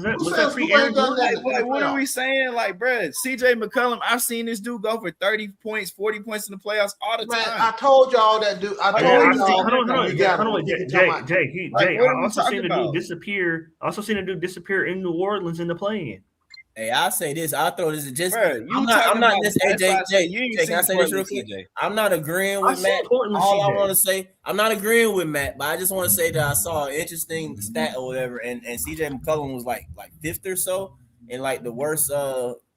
that pre-Aaron? Like, what are we saying? Like, bro, CJ McCollum, I've seen this dude go for 30 points, 40 points in the playoffs all the time. I told y'all that dude. I also seen the dude disappear. Also seen a dude disappear in New Orleans in the play-in. Hey, I'll say this. I'll throw this. Just I'm not this. Can I say this real quick? I'm not agreeing with Matt. All I want to say, I'm not agreeing with Matt, but I just want to say that I saw an interesting stat or whatever, and CJ McCollum was like fifth or so in like the worst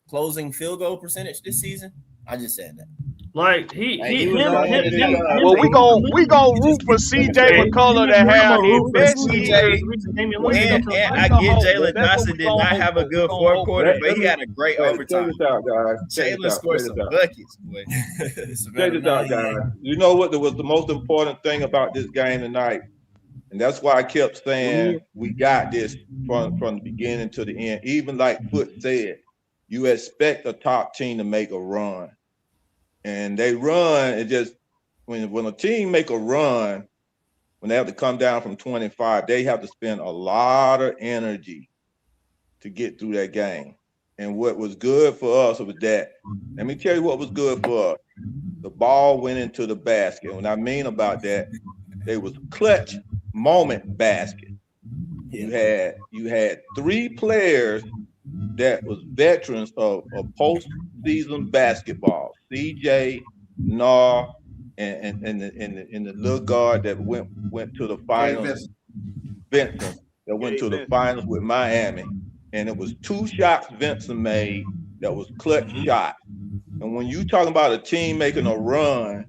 closing field goal percentage this season. I just said that. Like we gonna root for CJ McCollum to have his best season. And I get Jalen Johnson did not have a good fourth quarter, but he had a great overtime. Jalen scored some buckets, boy. Check this out, guys. You know what was the most important thing about this game tonight? And that's why I kept saying we got this from the beginning to the end. Even like Foot said, you expect a top team to make a run. And they run, it just, when a team make a run, when they have to come down from 25, they have to spend a lot of energy to get through that game. And what was good for us was that, let me tell you what was good for us. The ball went into the basket. And what I mean about that, they was clutch moment basket. You had 3 players that was veterans of postseason basketball. CJ, Nah, and the little guard that went to the finals, Vincent, that went to the finals with Miami. And it was 2 shots Vincent made that was clutch shots. And when you talking about a team making a run,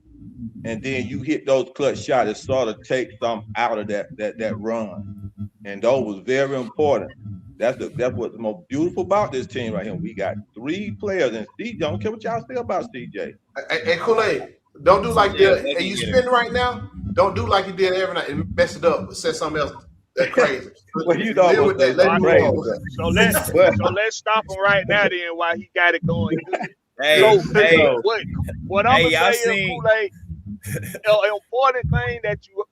and then you hit those clutch shots, it sort of takes some out of that run. And those was very important. That's what's the most beautiful about this team right here. We got 3 players, and CJ, don't care what y'all say about CJ. Hey, Kool-Aid, don't do like that. And you spin right now, don't do like you did every night and mess it up, say something else that crazy. Well, you know with that. Let me go. So let's stop him right now then while he got it going good. What I'm gonna say is, Kool-Aid, an important thing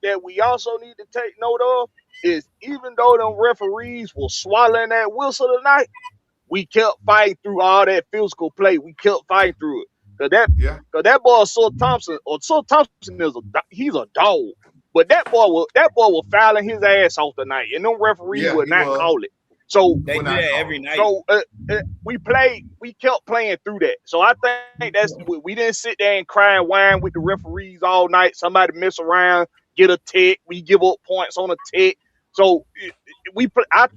that we also need to take note of is even though them referees were swallowing that whistle tonight, we kept fighting through all that physical play. We kept fighting through it. Cause that boy Sir Thompson is he's a dog. But that boy was fouling his ass off tonight, and them referees would not call it. So they do that every night. So we kept playing through that. So I think we didn't sit there and cry and whine with the referees all night. Somebody mess around, get a tick, we give up points on a tick. So I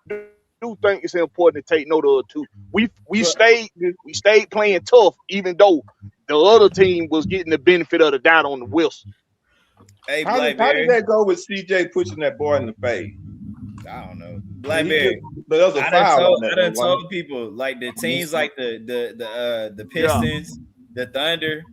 do think it's important to take note of it too. We stayed playing tough, even though the other team was getting the benefit of the doubt on the whistle. Hey, how did that go with CJ pushing that boy in the face? I don't know. Blackberry. But there was a foul. I done told people like the teams like the Pistons, the Thunder,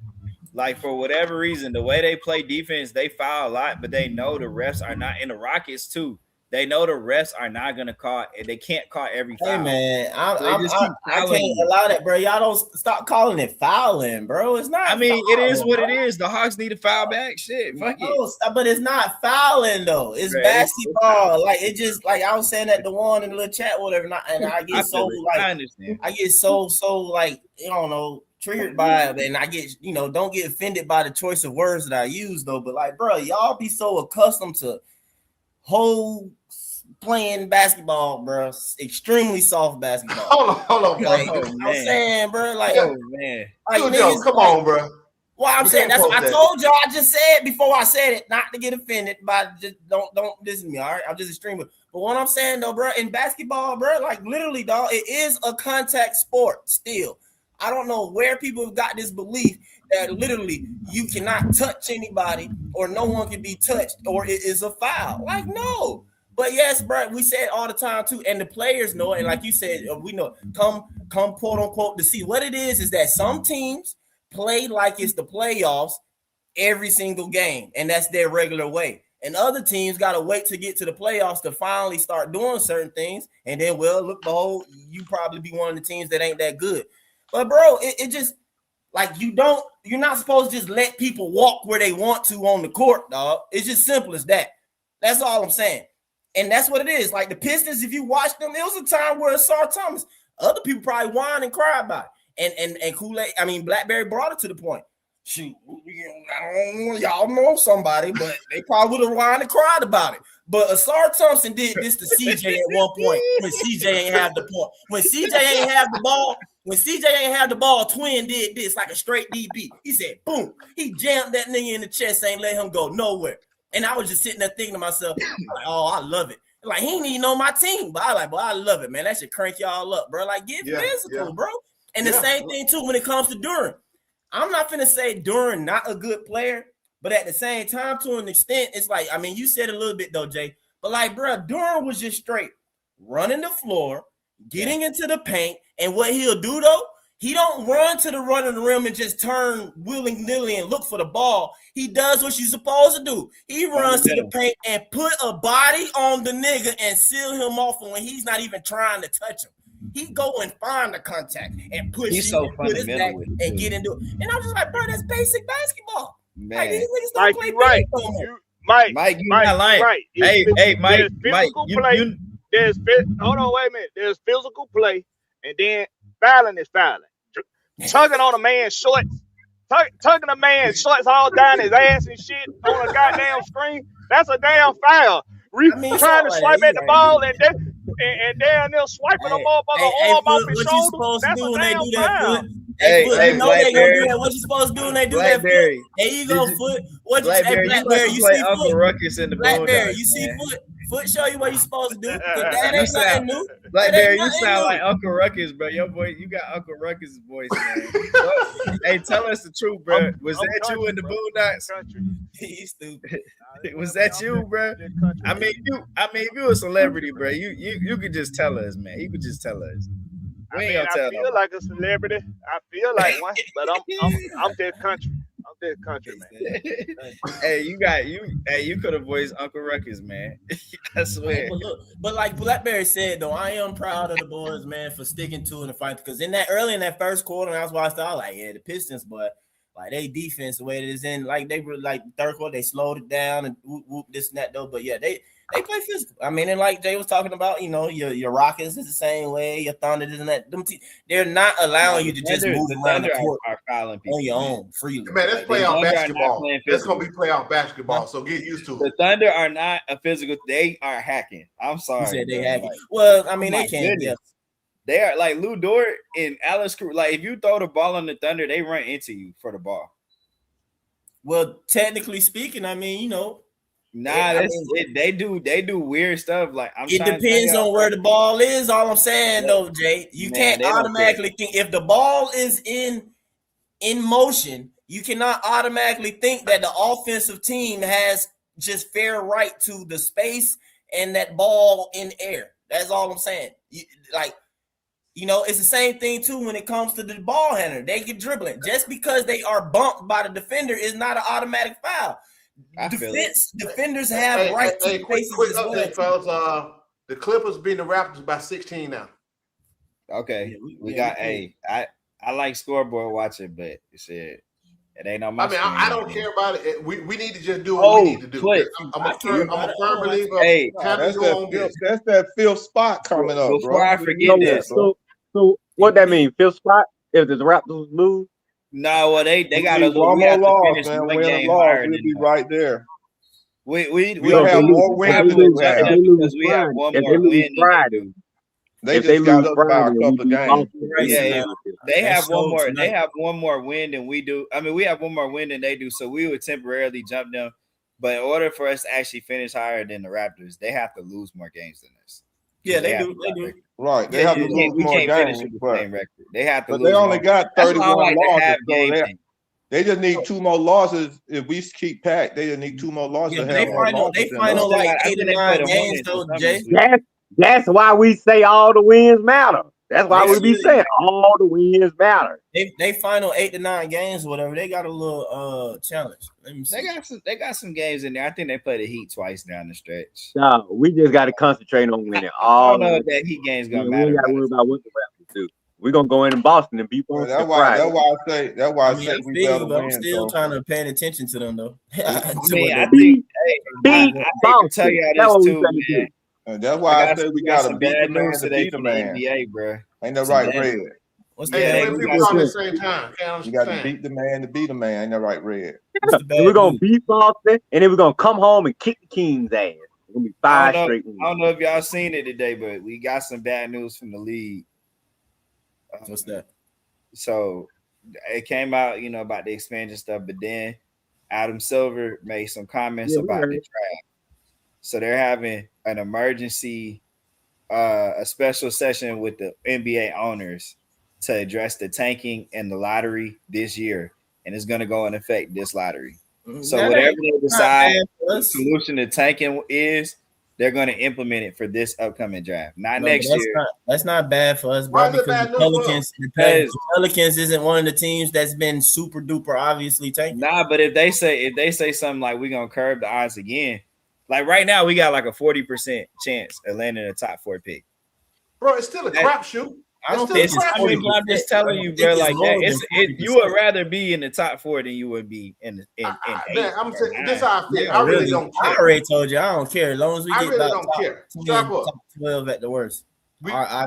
like for whatever reason, the way they play defense, they foul a lot, but they know the refs are not in the Rockets too. They know the refs are not gonna call, and they can't call every foul. Hey man, I can't allow that, bro. Y'all don't stop calling it fouling, bro. It's not. I mean, fouling, it is what bro. it is. The Hawks need to foul back. Shit, fuck it. But it's not fouling though. It's basketball. Like it just like I was saying at the one in the little chat, or whatever. And I get I get so like you don't know. Triggered by it, and I get don't get offended by the choice of words that I use though. But like, bro, y'all be so accustomed to playing basketball, bro. Extremely soft basketball. Hold on, like, bro. I'm saying, bro. Like, man. Come on, bro. Well, I'm saying that's what I told y'all. I just said before I said it, not to get offended, but just don't listen to me. All right, I'm just extremely. But what I'm saying though, bro, in basketball, bro, like literally, dog, it is a contact sport still. I don't know where people have got this belief that literally you cannot touch anybody or no one can be touched or it is a foul. Like, no. But yes, bro, we say it all the time too. And the players know it. And like you said, we know, come quote unquote to see what it is that some teams play like it's the playoffs every single game. And that's their regular way. And other teams got to wait to get to the playoffs to finally start doing certain things. And then, well, look, behold, you probably be one of the teams that ain't that good. But bro, it just like you're not supposed to just let people walk where they want to on the court, dog. It's just simple as that. That's all I'm saying. And that's what it is. Like the Pistons, if you watch them, it was a time where Sar Thomas, other people probably whined and cried about it. And Kool-Aid, I mean, Blackberry brought it to the point. Shoot, y'all know somebody, but they probably would have whined and cried about it. But Asar Thompson did this to CJ at one point when CJ ain't have the point. When CJ ain't have the ball, Twin did this like a straight DB. He said, boom. He jammed that nigga in the chest, ain't let him go nowhere. And I was just sitting there thinking to myself, like, oh, I love it. Like, he ain't even know my team, but I love it, man. That should crank y'all up, bro. Like, get physical, bro. And the same thing, too, when it comes to Duran. I'm not finna say Duran not a good player, but at the same time, to an extent, it's like, I mean, you said a little bit though, Jay, but like, bro, Duran was just straight running the floor, getting into the paint, and what he'll do though, he don't run to the run of the rim and just turn willy-nilly and look for the ball. He does what you're supposed to do. He runs to the paint and put a body on the nigga and seal him off when he's not even trying to touch him. He go and find the contact and push put his back and get into it. And I'm just like, bro, that's basic basketball. Man. Like, these niggas don't play right. Mike, you're not lying. Right. Hey, Mike, hold on, wait a minute. There's physical play, and then fouling is fouling. Tugging on a man's shorts, tugging a man's shorts all down his ass and shit on a goddamn screen. That's a damn foul. Trying to swipe at the ball and down there swiping the ball by the arm off his shoulder. That's a damn foul. You know they gonna do that. What you supposed to do when they do that? Foot? There you go, Foot. What you say, Blackberry? You see Foot? Ruckus in the Blackberry, you see Foot? Foot show you what you supposed to do. That ain't nothing new. Blackberry, you sound like Uncle Ruckus, bro. Your boy, you got Uncle Ruckus' voice, man. Hey, tell us the truth, bro. Was that you in the Boondocks? He's stupid. Was that you, bro? I mean, if you a celebrity, bro, you could just tell us, man. You could just tell us. I feel like a celebrity. I feel like one, but I'm dead country. I'm dead country, man. Hey, you could have voiced Uncle Ruckus, man. I swear. But like Blackberry said, though, I am proud of the boys, man, for sticking to it and fighting. Because in that first quarter, that's why I thought, like, yeah, the Pistons, but like they defense the way it is in, like they were like third quarter, they slowed it down and whoop this and that though. But yeah, they They play physical. I mean, and like Jay was talking about, your Rockets is the same way. Your Thunder isn't that. They're not allowing you to just move around the court on your own freely. Man, that's playoff basketball. That's gonna be playoff basketball. So get used to it. The Thunder are not a physical. They are hacking. I'm sorry. You said they hacking. Well, I mean, they can't. Yeah. They are like Lou Dort and Alice Cruz. Like, if you throw the ball on the Thunder, they run into you for the ball. Well, technically speaking, I mean, they do weird stuff. Like, it depends on where the ball is. All I'm saying, though, Jay, you can't automatically think if the ball is in motion. You cannot automatically think that the offensive team has just fair right to the space and that ball in air. That's all I'm saying. It's the same thing too when it comes to the ball handler. They get dribbling. Just because they are bumped by the defender is not an automatic foul. Defenders have right to quick update, fellas. The Clippers beat the Raptors by 16 now. Okay, we got I like scoreboard watching, but it ain't no. I don't care about it. We need to just do what we need to do. I'm a firm believer. Hey, that's that fifth spot coming up, before bro. I forget this. So what that mean? Fifth spot if the Raptors lose? No, well they got a one more loss, man. Win a loss, we'll be right there. We'll have more wins because we have one more win. They just got us by a couple of games. Yeah, they have one more. They have one more win than we do. I mean, we have one more win than they do, so we would temporarily jump them. But in order for us to actually finish higher than the Raptors, they have to lose more games than us. Yeah, they do. They do. Right, they have to lose more games. They have to. But they only got 31 losses. They just need 2 more losses. If we keep packed, they just need 2 more losses. Yeah, they final like 8 or 9 games, though, Jay. That's why we say all the wins matter. That's why we be saying all the wins matter. They final 8 to 9 games, whatever. They got a little challenge. Let me see. They got some games in there. I think they play the Heat twice down the stretch. No, we just got to concentrate on winning. I don't know if that Heat game's gonna matter. We got to worry about what the Raptors do. We're gonna go in Boston and beat Boston. That's why I say we better win. I'm still trying to pay attention to them though. I think I can tell y'all this too, man. And that's why I said we got to beat the man to beat the man. NBA, bro. Ain't that right, Red? What's that? People on the same time. You got to beat the man to beat the man. Ain't that right, Red? We're gonna beat Boston, and then we're gonna come home and kick the Kings' ass. It's gonna be 5 straight wins. I don't know if y'all seen it today, but we got some bad news from the league. What's that? So it came out, about the expansion stuff, but then Adam Silver made some comments about the draft. So they're having an emergency, a special session with the NBA owners to address the tanking and the lottery this year, and it's going to go in effect this lottery. So whatever they decide the solution to tanking is, they're going to implement it for this upcoming draft, next year. That's not bad for us, bro. Because the Pelicans isn't one of the teams that's been super duper obviously tanking. Nah, but if they say something like we're gonna curb the odds again, like right now we got like a 40% chance of landing a top 4 pick. Bro, it's still a crapshoot. I don't think I'm just telling you, bro. Like that, you would rather be in the top 4 than you would be in 8. Man, I'm saying this how I feel. I really don't care. I already told you I don't care as long as we get don't care. top 12 at the worst. I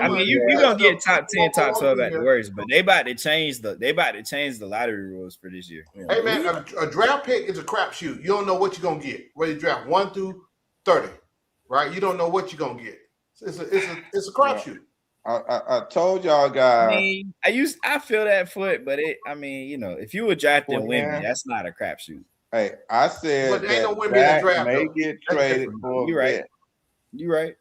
mean, you gonna get top 10, top 12 at the worst, but they about to change the lottery rules for this year. Hey man, a draft pick is a crapshoot. You don't know what you're gonna get. Whether you draft 1 through 30, right? You don't know what you're gonna get. It's a crapshoot. I told y'all guys. I feel that foot, but if you were drafting women, that's not a crapshoot. Hey, I said but ain't no women Zach in the draft, may get traded for. You're right. You're right.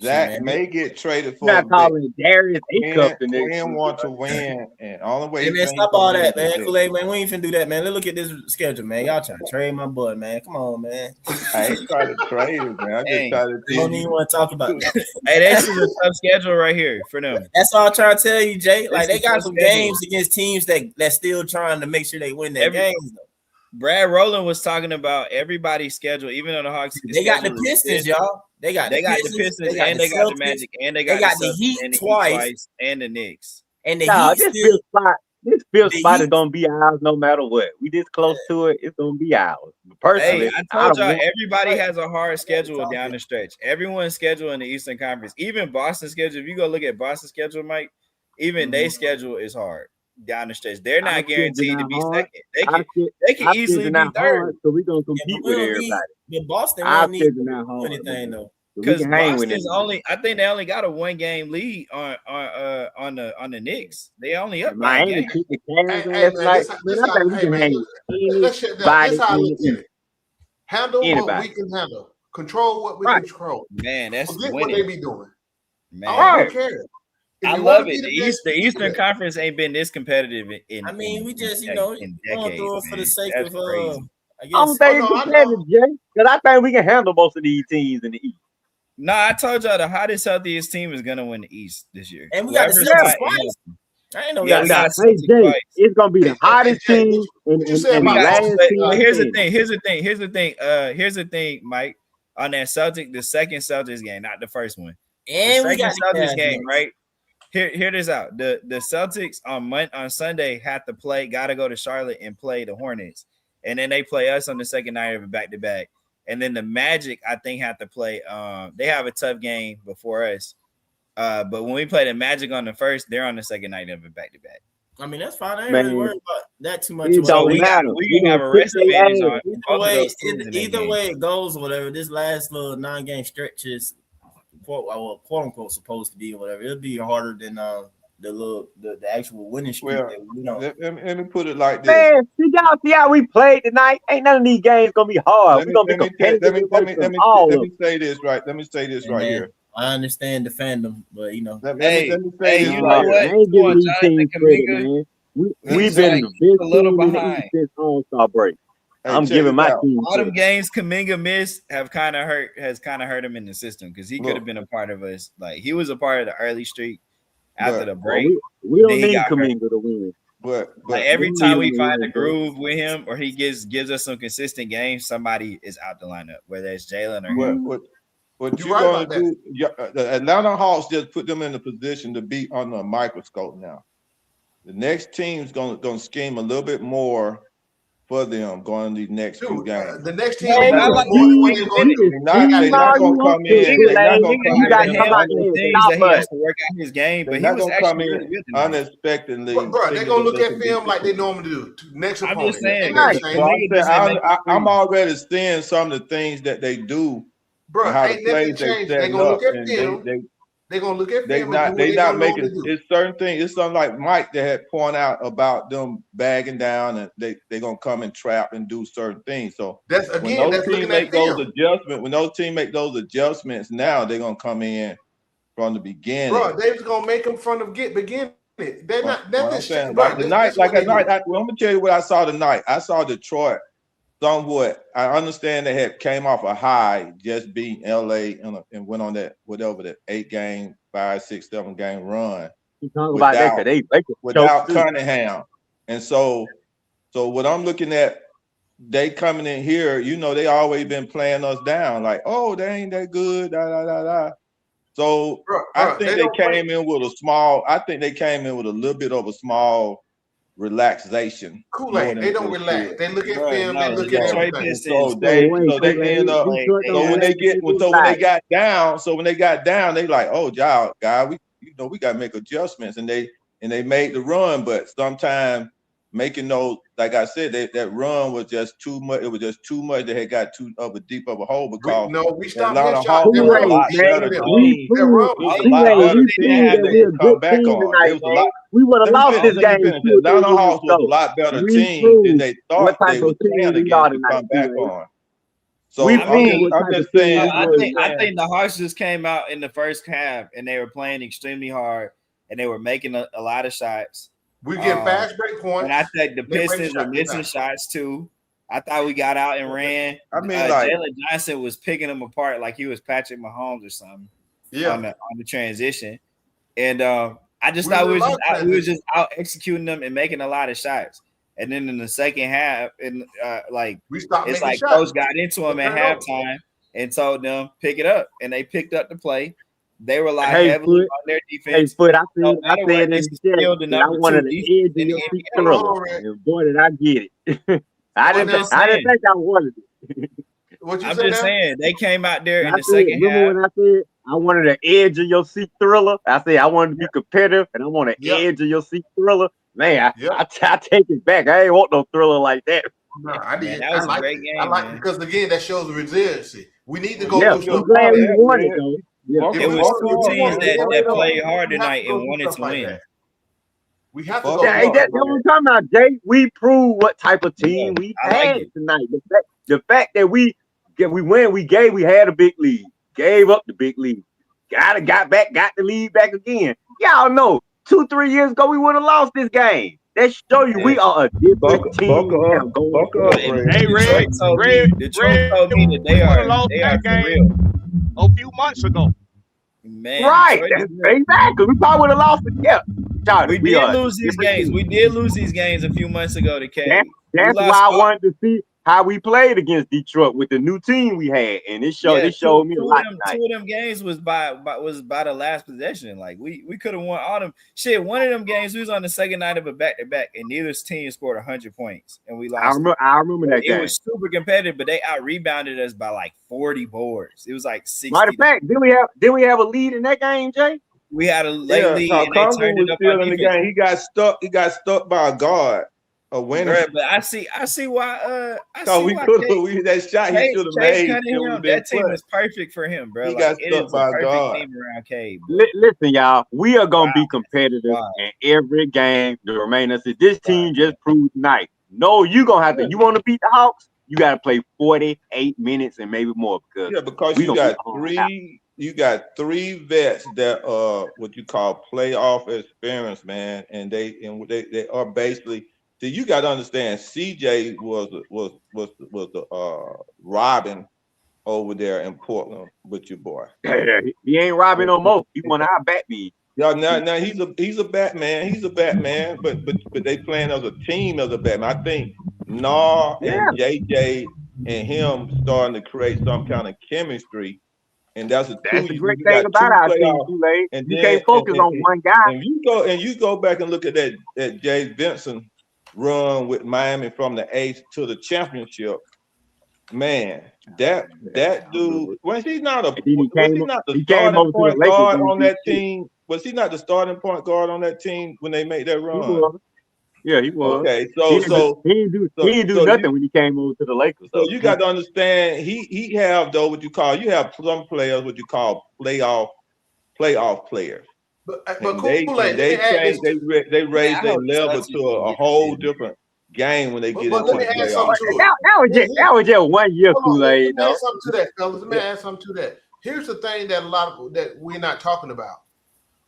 Zach may get traded for. Not calling Darius A-Cup the next. Quinn want to win, and all the way. Hey man, stop all that, man. Kool-Aid, man, we ain't finna do that, man. Let's look at this schedule, man. Y'all trying to trade my boy, man. Come on, man. I ain't trying to trade him, man. I just trying to. Don't even want to talk about that. Hey, this is a tough schedule right here for them. That's all I'm trying to tell you, Jay. Like they got some games against teams that's still trying to make sure they win their games. Brad Rowland was talking about everybody's schedule, even though the Hawks. They got the Pistons, y'all. They got the Pistons, and they got the Magic, and they got the Heat twice, and the Knicks. And the Heat This fifth spot is gonna be ours no matter what. We this close to it, it's gonna be ours. Personally, Hey, I told y'all everybody has a hard schedule down the stretch. Everyone's schedule in the Eastern Conference, even Boston's schedule. If you go look at Boston's schedule, Mike, even their schedule is hard down the stretch. They're not guaranteed to be second. They can easily be third. So we're gonna compete with everybody. But Boston I'll won't need to schedule not do hard, anything though. Because Boston's I think they only got a 1-game lead on the Knicks. They only up by a Miami game. kicked the Cavs last night. Man, I think we can hang anybody That's how I look in at it. Handle what we can handle. Control what we control. Man, that's Forget winning. what they be doing. Man, I don't care. I love it. The Eastern Conference ain't been this competitive in. I mean, we just going through it for the sake That's of crazy. I I don't guess. think it's competitive, Jay. Because I think we can handle most of these teams in the East. No, I told y'all the hottest, healthiest team is gonna win the East this year. And we got the Whoever's Celtics hot, twice. I ain't know we got Hey, Celtics Jay, twice. it's gonna be the hottest team and the last team. But here's the standing. thing. Here's the thing, Mike. On that the second Celtics game, not the first one. And the we second got the Celtics Cavs game, next. right? Hear this out. The Celtics on Sunday had to play, gotta go to Charlotte and play the Hornets. And then they play us on the second night of a back-to-back. And then the Magic, I think, have to play. They have a tough game before us. But when we play the Magic on the first, they're on the second night of a back-to-back. I mean, that's fine. I ain't really worried about that too much. It don't matter. We can have a rest advantage on both of those teams in that Either game. way it goes, whatever. This last little 9-game stretch is quote unquote supposed to be, whatever. It'll be harder than the actual winning streak. Well, that we know. let me put it like this. Man, see how we played tonight? Ain't none of these games gonna be hard. We're gonna be competitive. Let me say this right. Let me say this right here. I understand the fandom, but you know. Let me say this you right know what? I ain't giving these teams credit, Kaminga, man. We've he's been like the best a little team in the behind. East since All-Star break. Hey, I'm check giving this my out. team All them credit. games Kaminga missed has kind of hurt him in the system because he could have been a part of us. Like he was a part of the early streak after the break. We don't Then he need got hurt. Kaminga to win. But Like every time we find a win, groove with him or he gives us some consistent games, somebody is out the lineup, whether it's Jalen or him. What You're you're right going about to do, the Atlanta Hawks just put them in a position to be under a microscope now. The next team's going to scheme a little bit more for them going these next few games. The next team Man, more than what they're going to do. They're not going to come in. They're not going to come You got in. to come out there and stop he has us. to work out his game, but They're he not was going to come actually really in good tonight. unexpectedly. Bro, they're going to look at film like they do. normally do. Next I'm opponent. just saying, Ain't right. the same. I'm already seeing some of the things that they do. Bro, and how the ain't nothing plays they changed. They're setting going to up, look at and film. They're going to look at they film not and do what they they not don't making normally do. it's certain things. It's something like Mike that had pointed out about them bagging down and they're gonna come and trap and do certain things. So That's when again, those that's teams looking make at those film. adjustments, when those teams make those adjustments, now they're gonna come in from the beginning. Bro, they was gonna make them from the beginning. They're not What I'm nothing. saying, Bro, like tonight, I'm gonna tell you what I saw tonight. I saw Detroit somewhat. I understand they had came off a high, just beating LA and went on that 8-game, 5, 6, 7-game run You talking about that because they without Cunningham. And so what I'm looking at, they coming in here, they always been playing us down, like, oh, they ain't that good, So I think they came in with a little bit of a small relaxation. Kool-Aid, they don't relax. They look at film, they look at everything. So they end up. So when they got down, they like, oh, y'all, guy, we got to make adjustments, and they made the run, but sometimes making those, like I said, that run was just too much. It was just too much. They had got too deep of a hole because we stopped Atlanta his Hawks shot. was a lot better team. It was a lot better team that they had come back on. It was a lot. We would have lost this game. Atlanta Hawks was a lot better team than they thought they were playing against to come back on. So I'm just saying. I think the Hawks just came out in the first half and they were playing extremely hard and they were making a lot of shots. We get fast break points. And I think the Pistons were missing shots too. I thought we got out and ran. I mean, Jalen Johnson was picking them apart like he was Patrick Mahomes or something. Yeah, on the transition, and I just thought we was just out executing them and making a lot of shots. And then in the second half, and it's like coach got into them at halftime and told them pick it up, and they picked up the play. They rely heavily on their defense. I No said matter what, in they the should chat steal the that I number wanted 2 an defense edge in in the your seat NBA. thriller. And boy, did I get it. I I'm didn't just saying. think I wanted it. I'm just saying they came out there in I the said, second remember half. when I said I wanted an edge of your seat thriller? I said I wanted to be competitive and I want an edge of your seat thriller. Man, I take it back. I ain't want no thriller like that. No, I did. that I was a like great it. game, I like man. because again, that shows the resiliency. We need to go Yeah, through stuff. I'm glad we won it though. It was 2 teams that played hard tonight and wanted to win. We have to go. Yeah, that's what I'm talking about, Jay. We proved what type of team we I like had it. tonight. The fact that we win, we had a big lead, gave up the big lead, got the lead back again. Y'all know 2-3 years ago we would have lost this game. That show you we are a different team now going forward. Hey, Detroit told me that they are for real. A few months ago. Man, Right, exactly. We probably would have lost it. Yeah, we did lose these games. We did lose these games a few months ago to K. That's why I wanted to see how we played against Detroit with the new team we had, and it showed me a lot tonight. 2 of them games was by the last possession. Like we could have won all them. Shit, one of them games we was on the second night of a back-to-back, and neither team scored 100 points, and we lost. I remember that game. It was super competitive, but they out-rebounded us by like 40 boards. It was like 60. Matter of fact, did we have a lead in that game, Jay? We had a late lead, and they Congo turned was it up still on in the defense. game. He got stuck by a guard. A winner. Bruh, but I see why we could have that shot he should have made. That team was perfect for him, bro. He like, got stuck by a guard. Team around K. Listen, y'all, we are gonna be competitive in every game. The remainder. This team just proved tonight. No, you gonna have to. You want to beat the Hawks? You got to play 48 minutes and maybe more because you got three. You got 3 vets that what you call playoff experience, man, and they are basically. See, you got to understand. CJ was the Robin over there in Portland with your boy. He ain't Robin no more. He won our Batman. Yeah, now he's a Batman. He's a Batman, but they playing as a team as a Batman. I think Nar and JJ and him starting to create some kind of chemistry. And that's the great thing about our team, Kool-Aid. And you can't focus on one guy. And you go back and look at that Jay Benson run with Miami from the 8th to the championship. Man, that dude was he not the starting point guard on that team? Was he not the starting point guard on that team when they made that run? Yeah, he was. Okay, he didn't do nothing when he came over to the Lakers. So you got to understand, he have though what you call some players what you call playoff players. But they raise their level to a whole different game when they get into the playoffs. That was just 1 year, Kool-Aid. Let me add something to that, fellas. Let me add something to that. Here's the thing that that we're not talking about.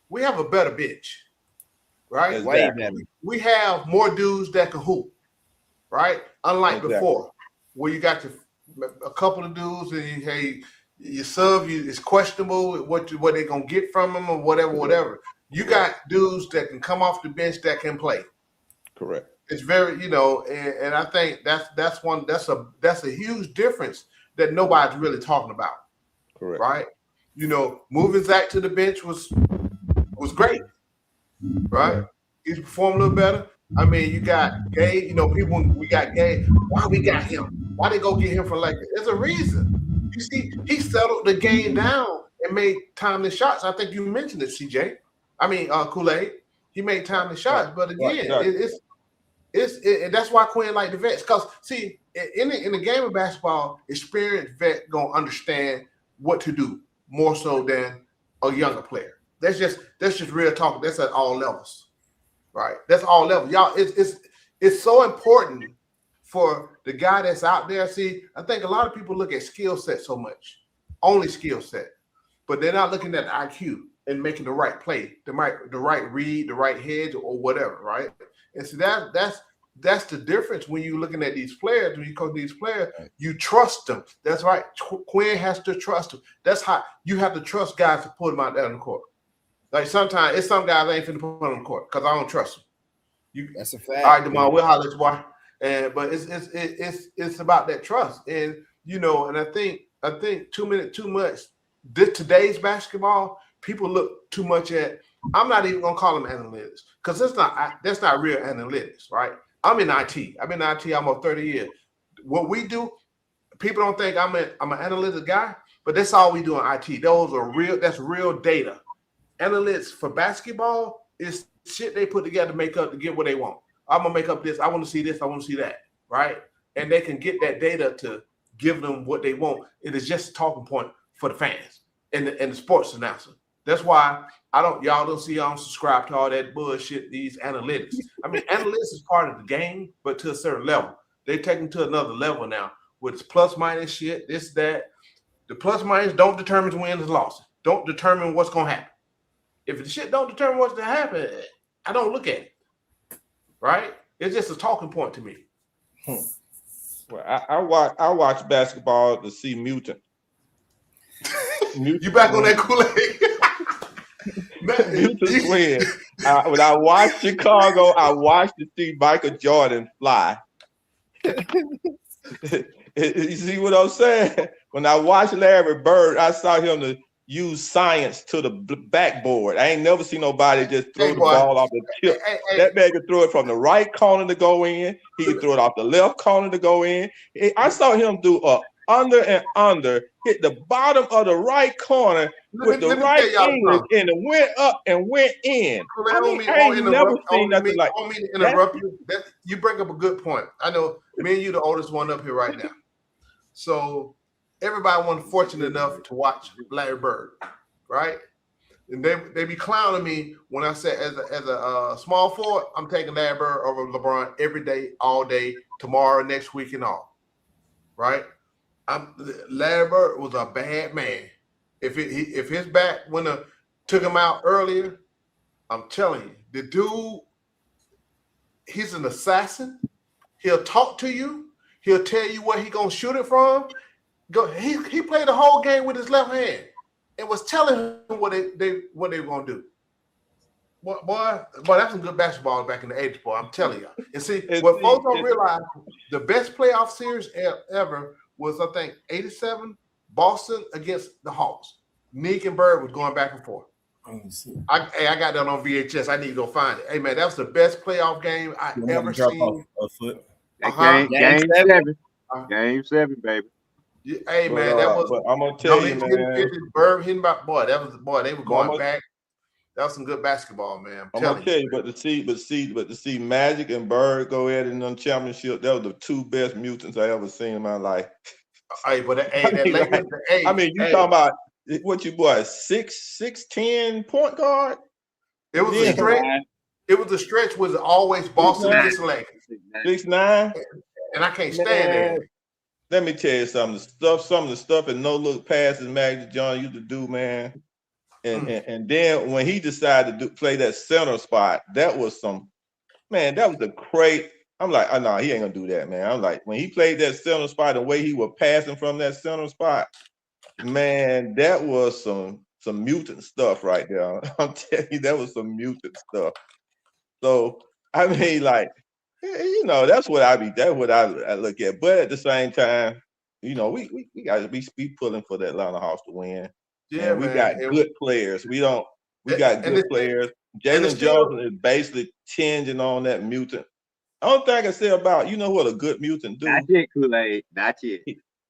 We have a better bench, right? Exactly. We have more dudes that can hoop, right? Unlike before, where you got a couple of dudes and your sub is questionable what they're gonna get from them or whatever. You got dudes that can come off the bench that can play. Correct. It's very, and I think that's a huge difference that nobody's really talking about. Correct. Right? Moving Zach to the bench was great. Right? He's performed a little better. I mean, you got Gay, we got Gay. Why we got him? Why they go get him for Lakers? There's a reason. You see, he settled the game down and made timely shots. I think you mentioned it, CJ. I mean, Kool-Aid. He made timely shots, but again, that's why Quinn like the vets. Because see, in the game of basketball, experienced vet gonna understand what to do more so than a younger player. That's just real talk. That's at all levels, right? That's all levels, y'all. It's so important for the guy that's out there. See, I think a lot of people look at skill set so much, only skill set, but they're not looking at IQ and making the right play, the right read, the right hedge, or whatever, right? And so that's the difference when you're looking at these players. When you coach these players, you trust them. That's right. Quinn has to trust them. That's how you have to trust guys to put them out there on the court. Like sometimes it's some guys I ain't finna put on the court because I don't trust them. That's a fact. All right, DeMar, we'll holler at you, boy. But it's about that trust, and and I think too much. Today's basketball, people look too much at. I'm not even gonna call them analytics because that's not real analytics, right? I'm in IT. I've been in IT almost 30 years. What we do, people don't think I'm an analytics guy, but that's all we do in IT. That's real data. Analytics for basketball is shit they put together to make up to get what they want. I'm gonna make up this. I want to see this. I want to see that, right? And they can get that data to give them what they want. It is just a talking point for the fans and the sports announcer. That's why y'all don't see I don't subscribe to all that bullshit, these analytics. I mean, analytics is part of the game, but to a certain level. They take them to another level now with plus minus shit, this, that. The plus minus don't determine wins and losses. Don't determine what's gonna happen. If the shit don't determine what's gonna happen, I don't look at it. Right? It's just a talking point to me. Well, I watch basketball to see mutant. You back on that Kool-Aid? Mutants win. When I watched Chicago, I watched to see Michael Jordan fly. You see what I'm saying? When I watched Larry Bird, I saw him to use science to the backboard. I ain't never seen nobody just throw the ball off the tip. That man could throw it from the right corner to go in. He could throw it off the left corner to go in. I saw him do a under and under, hit the bottom of the right corner with the right English, and it went up and went in. I ain't never seen nothing like that. To interrupt you. You bring up a good point. I know me and you the oldest one up here right now. So everybody wasn't fortunate enough to watch Larry Bird, right? And they be clowning me when I say as a small forward, I'm taking Larry Bird over LeBron every day, all day, tomorrow, next week, and all. Right? Larry Bird was a bad man. If his back took him out earlier, I'm telling you, the dude, he's an assassin. He'll talk to you. He'll tell you where he gonna shoot it from. He played the whole game with his left hand and was telling him what they were gonna do. Boy, that's some good basketball back in the 80s, boy. I'm telling you. And see, what folks don't realize, the best playoff series ever was, I think, 87 Boston against the Hawks. Nick and Bird was going back and forth. I got that on VHS. I need to go find it. Hey, man, that was the best playoff game I ever seen. Game 7. Game 7, baby. Hey, man, that was. I'm gonna tell you, man. Bird hitting back, boy. They were going back. That was some good basketball, man. I'm gonna tell you, but to see Magic and Bird go ahead in the championship, that was the two best mutants I ever seen in my life. Hey, but I mean, you talking about what you boy 6'10" point guard? It was a stretch. It was a stretch. Was always Boston against the Lakers. 6'9", and I can't stand it. Let me tell you something. Some of the stuff and no look passes Magic John used to do, man. And then when he decided to play that center spot, that was a great. I'm like, oh no, he ain't gonna do that, man. I'm like, when he played that center spot, the way he was passing from that center spot, man, that was some mutant stuff right there. I'm telling you, that was some mutant stuff. So I mean, like, that's what I look at. But at the same time, we gotta be pulling for the Atlanta Hawks to win. Yeah, and we got good players. We got good players. Jalen Johnson is basically tinging on that mutant. I don't think I can say about what a good mutant do. Not yet, Kool-Aid. Not yet.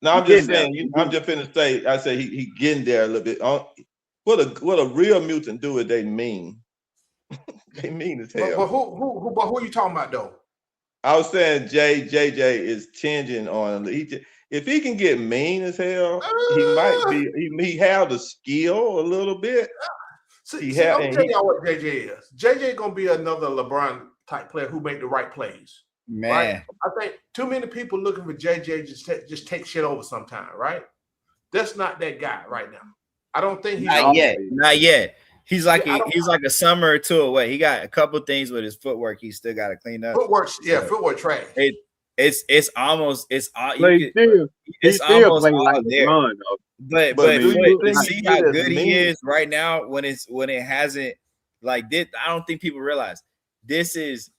No, I'm just saying. I'm just finna say. I say he getting there a little bit. What a real mutant do is they mean. They mean as hell. But who are you talking about though? I was saying JJ is tinging on. If he can get mean as hell, he might be. He have the skill a little bit. I'm telling y'all what JJ is. JJ gonna be another LeBron type player who make the right plays. Man, right? I think too many people looking for JJ just take shit over sometime. Right? That's not that guy right now. I don't think he's not yet. He's like a summer or two away. He got a couple things with his footwork. He still got to clean up. Footwork trash. It's almost he's still playing like there. LeBron, but to see how good he is right now when it hasn't like this, I don't think people realize this is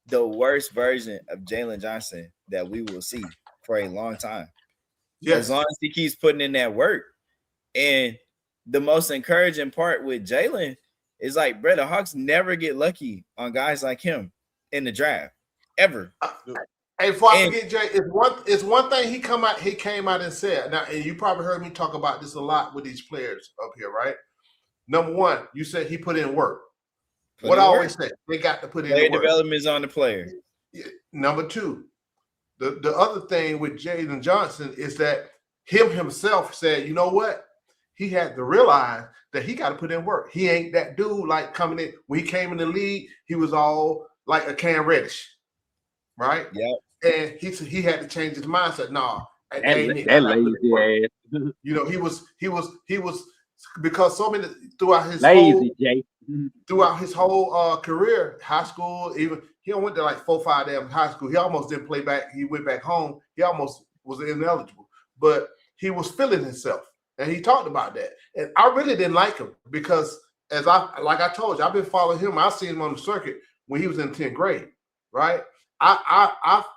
the worst version of Jalen Johnson that we will see for a long time. Yes. As long as he keeps putting in that work. And the most encouraging part with Jalen is like, bro, the Hawks never get lucky on guys like him in the draft ever. Hey, before I forget, Jay, it's one thing he came out and said. Now, and you probably heard me talk about this a lot with these players up here, right? Number one, you said he put in work. What I always say, they got to put in player work. Development is on the player. Number two, the other thing with Jaden Johnson is that him himself said, you know what? He had to realize that he got to put in work. He ain't that dude like coming in. When he came in the league, he was all like a Cam Reddish, right? Yeah. And he had to change his mindset. Nah, that lazy ass. You know, he was because so many throughout his lazy Jay. Throughout his whole career, high school, even he went to like 4 or 5 days high school. He almost didn't play back. He went back home. He almost was ineligible, but he was feeling himself, and he talked about that. And I really didn't like him because, like I told you, I've been following him. I seen him on the circuit when he was in 10th grade, right? I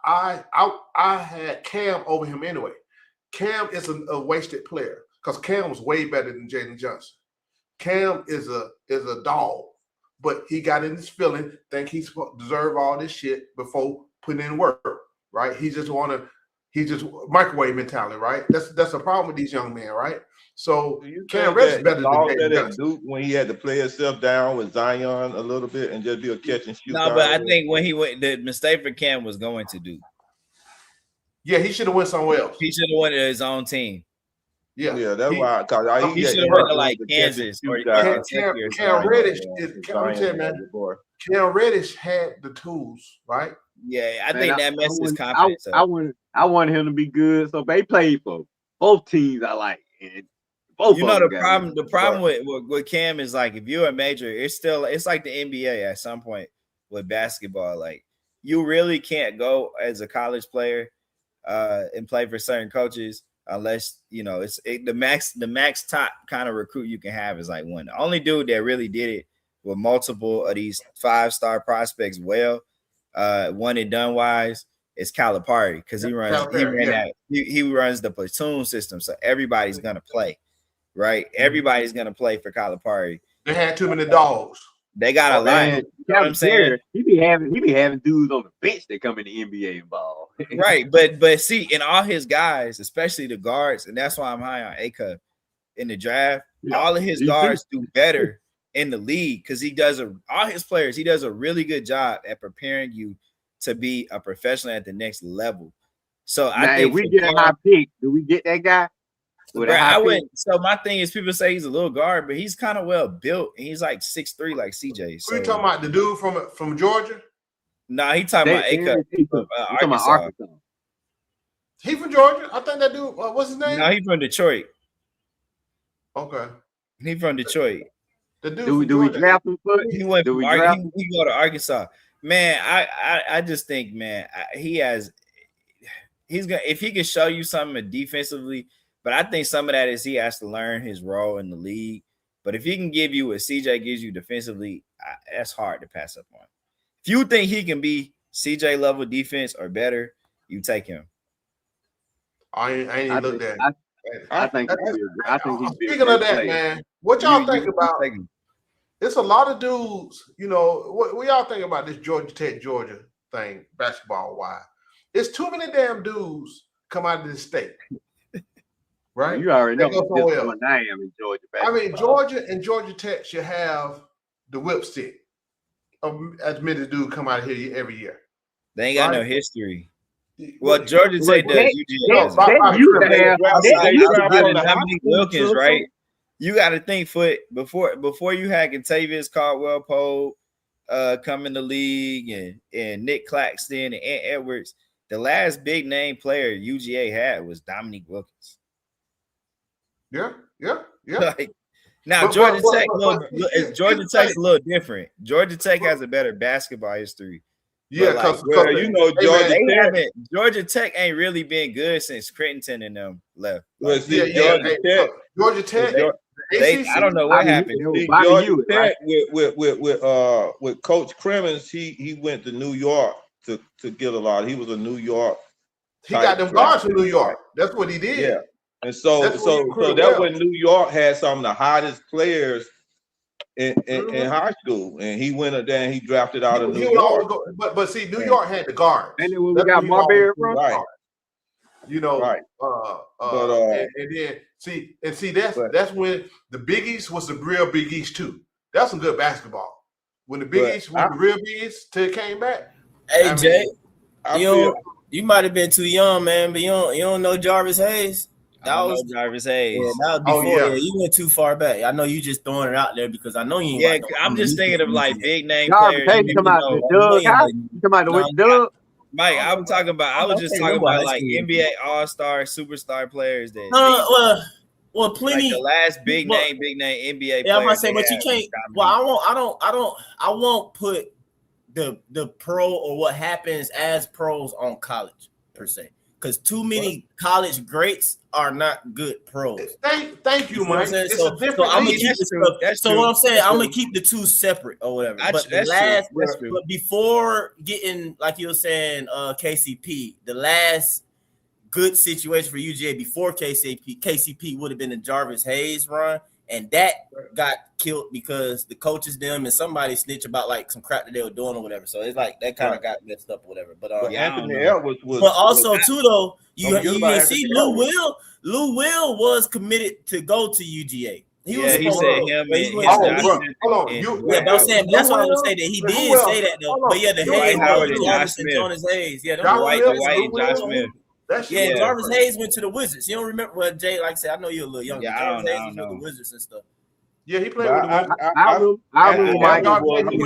had Cam over him anyway. Cam is a wasted player because Cam was way better than Jaden Johnson. Cam is a dog, but he got in his feeling, think he deserve all this shit before putting in work, right? He just microwave mentality, right? That's a problem with these young men, right? So Cam Reddish is better than Jaden Johnson. Duke when he had to play himself down with Zion a little bit and just be a catch and shoot. No, but I think when he went, the mistake for Cam was going to Duke. Yeah, he should have went somewhere else. He should have went to his own team. Yeah, that's why. He should have went to like Kansas or Cam Reddish. Cam Reddish had the tools, right? Yeah, I think that messes his confidence up. I wanted him to be good, so they played for both teams. I like, and both. You know the problem with Cam is like if you're a major, it's like the NBA at some point with basketball. Like you really can't go as a college player and play for certain coaches unless the max top kind of recruit you can have is like one. The only dude that really did it with multiple of these 5-star prospects one and done wise is Calipari because he runs the platoon system, so everybody's gonna play, right? Everybody's gonna play for Calipari. They had too many dogs. They got a lot. You know what I'm saying? He be having dudes on the bench that come in the NBA and ball. Right, but see, in all his guys, especially the guards, and that's why I'm high on A-Cup in the draft. All of his guards do better in the league because he does a really good job at preparing you to be a professional at the next level. So I think if we get a high pick, do we get that guy? So my thing is, people say he's a little guard, but he's kind of well built, and he's like 6'3", like CJ. So. Who you talking about? The dude from Georgia? Nah, he talking about A-Cup from Arkansas. He from Georgia? I think that dude. What's his name? No, he from Detroit. Okay, he from Detroit. The dude. Do we draft him? He went. He go to Arkansas. Man, I just think, man, he's gonna if he can show you something defensively. But I think some of that is he has to learn his role in the league. But if he can give you what CJ gives you defensively, that's hard to pass up on. If you think he can be CJ level defense or better, you take him. I ain't even looked at it. I think he's speaking of that, man, what y'all think about? It's a lot of dudes, what y'all think about this Georgia thing, basketball wise? It's too many damn dudes come out of this state. Right, you already know what I am in Georgia. I mean, Georgia and Georgia Tech should have the whipstick of as many dudes come out of here every year. They ain't got no history. Well, Georgia Tech does. Dominique Wilkins, right? You got to think before you had Contavious Caldwell-Pope come in the league and Nick Claxton and Ant Edwards. The last big name player UGA had was Dominique Wilkins. Yeah. Like, now Georgia Tech's a little different. Georgia Tech has a better basketball history. Yeah, because Georgia Tech ain't really been good since Crittenton and them left. Georgia Tech. I don't know what happened. Georgia Tech with Coach Crimmins, he went to New York to get a lot. He was a New York. He got them guards from New York. That's what he did. Yeah. And so that when New York had some of the hottest players in high school, and he went up there and he drafted out of New York. But see, New York had the guards. And then when we got Marbury from, right? You know, right. And then see that's when the Big East was the real Big East too. That's some good basketball. When the Big East was the real Big East till it came back. Hey Jay, you might have been too young, man, but you don't know Jarvis Hayes. That was Jarvis Hayes. Yeah, that was before. Yeah, you went too far back. I know you just throwing it out there because I know you ain't. Yeah, I'm just thinking of like big name Jarvis players. Hayes, you talking about the Doug? You talking about the Doug? Mike, I'm talking about. I was just talking about like NBA All-Star, superstar players. That well, plenty. Like the last big name NBA. Yeah, I'm about to say, but you can't. Well, I won't put the pro or what happens as pros on college per se, because too many college greats are not good pros. Thank you, Mike. It's a different. I'm gonna keep what I'm saying, I'm gonna keep the two separate or whatever. But before getting, like you were saying, KCP, the last good situation for UGA before KCP would have been the Jarvis Hayes run, and that got killed because the coaches them and somebody snitched about like some crap that they were doing or whatever. So it's like that kind of got messed up or whatever. But Anthony Edwards was. But also too though, you see Lou Will was committed to go to UGA. He said him. Hold on. But I'm saying that's what I would say that he did say that though. But yeah, the Hayes, Jarvis Hayes, yeah, the White and Josh Smith. Jarvis Hayes went to the Wizards. You don't remember? Well, Jay, like I said, I know you're a little younger. Jarvis Hayes was with the Wizards and stuff. Yeah, he played with the Wizards. I remember Mike. He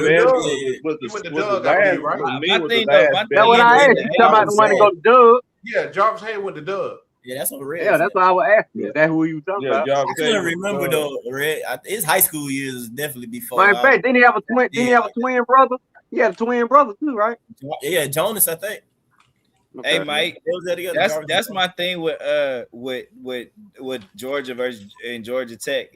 went to Doug, I believe, right? That's what I asked. You talking about the one to go to Doug? Yeah, Jarvis Hayes went to Doug. Yeah, that's what Red. Yeah, that's what I was asking. Is that who you talking about? I couldn't remember though. Red. His high school years was definitely before. In fact, didn't he have a twin? Didn't he have a twin brother? He had a twin brother too, right? Yeah, Jonas, I think. Hey Mike, that's my thing with Georgia versus and Georgia Tech.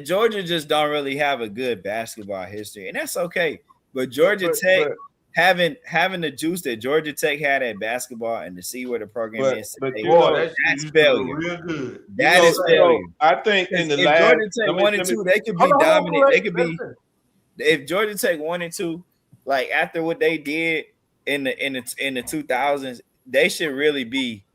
Georgia just don't really have a good basketball history, and that's okay. But Georgia Tech having the juice that Georgia Tech had at basketball and to see where the program is today, that's failure. Real good. That is failure. I think in the last Georgia Tech 1 and 2, they could be dominant. They could be if Georgia Tech 1 and 2, like after what they did in the 2000s, they should really be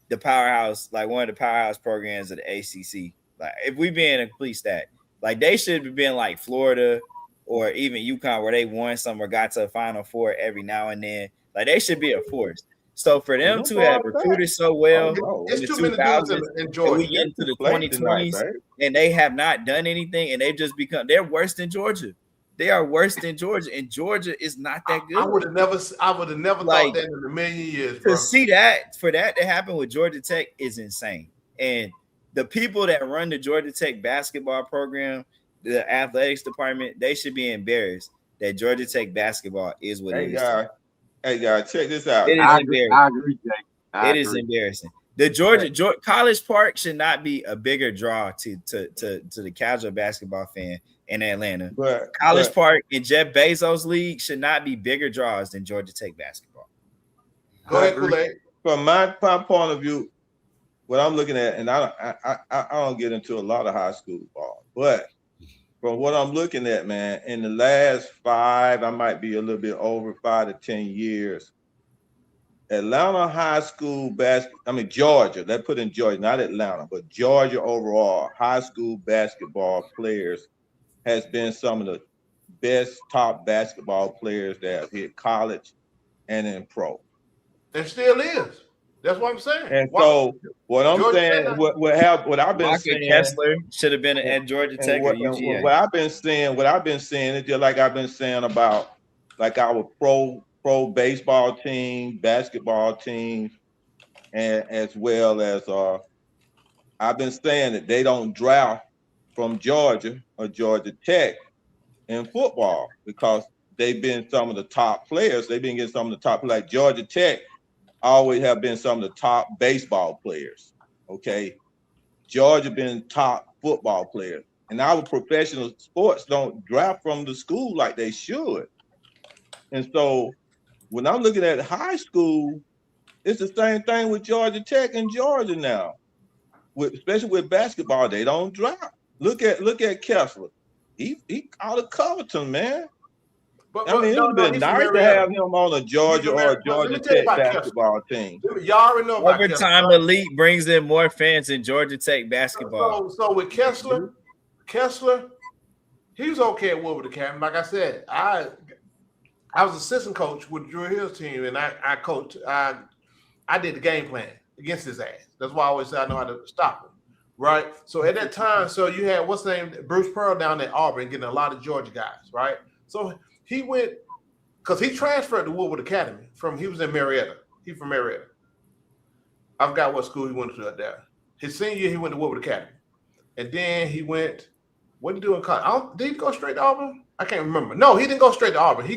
the powerhouse, like one of the powerhouse programs of the ACC. Like if we being a complete stat, like they should have been like Florida or even UConn, where they won some or got to a Final Four every now and then. Like they should be a force. So for them to have recruited so well in the 2000s, and we get into the 2020s, and they have not done anything, and they've just they're worse than Georgia. They are worse than Georgia, and Georgia is not that good. I would have never thought that in a million years. Bro. To see that, for that to happen with Georgia Tech is insane. And the people that run the Georgia Tech basketball program, the athletics department, they should be embarrassed that Georgia Tech basketball is what it is. Hey guys, check this out. It is embarrassing. I agree, Jay. It is embarrassing. The Georgia College Park should not be a bigger draw to the casual basketball fan in Atlanta. College Park and Jeff Bezos League should not be bigger draws than Georgia Tech basketball. Go ahead, Kool-Aid. From my point of view, what I'm looking at, and I don't get into a lot of high school ball, but from what I'm looking at, man, in the last 5, I might be a little bit over 5 to 10 years, Atlanta high school Georgia, let's put in Georgia, not Atlanta, but Georgia overall, high school basketball players has been some of the best top basketball players that have hit college and in pro. It still is. That's what I'm saying. And so what I'm saying, what I've been saying, Kessler should have been at Georgia Tech or UGA. What I've been saying is just like I've been saying about like our pro baseball team, basketball team, and as well as I've been saying that they don't draft from Georgia or Georgia Tech in football because they've been some of the top players. They've been getting some of the top, like Georgia Tech always have been some of the top baseball players. Okay. Georgia been top football players. And our professional sports don't draft from the school like they should. And so when I'm looking at high school, it's the same thing with Georgia Tech and Georgia now. especially with basketball, they don't drop. Look at Kessler. He out of Covington, man. But, I mean, it would have been he's from nice to Marietta. have him on a Georgia or a But let me Georgia tell you Tech about basketball team. Y'all already know about Overtime Kessler. Elite brings in more fans than Georgia Tech basketball. So with Kessler, he was okay at Woodward Academy. Like I said, I was assistant coach with Drew Hill's team, and I coached. I did the game plan against his ass. That's why I always say I know how to stop him. Right. So at that time, so you had what's name Bruce Pearl down at Auburn getting a lot of Georgia guys, right? So he went because he transferred to Woodward Academy he was in Marietta. He's from Marietta. I forgot what school he went to up there. His senior year, he went to Woodward Academy. And then he went, what did he do in college? Did he go straight to Auburn? I can't remember. No, he didn't go straight to Auburn.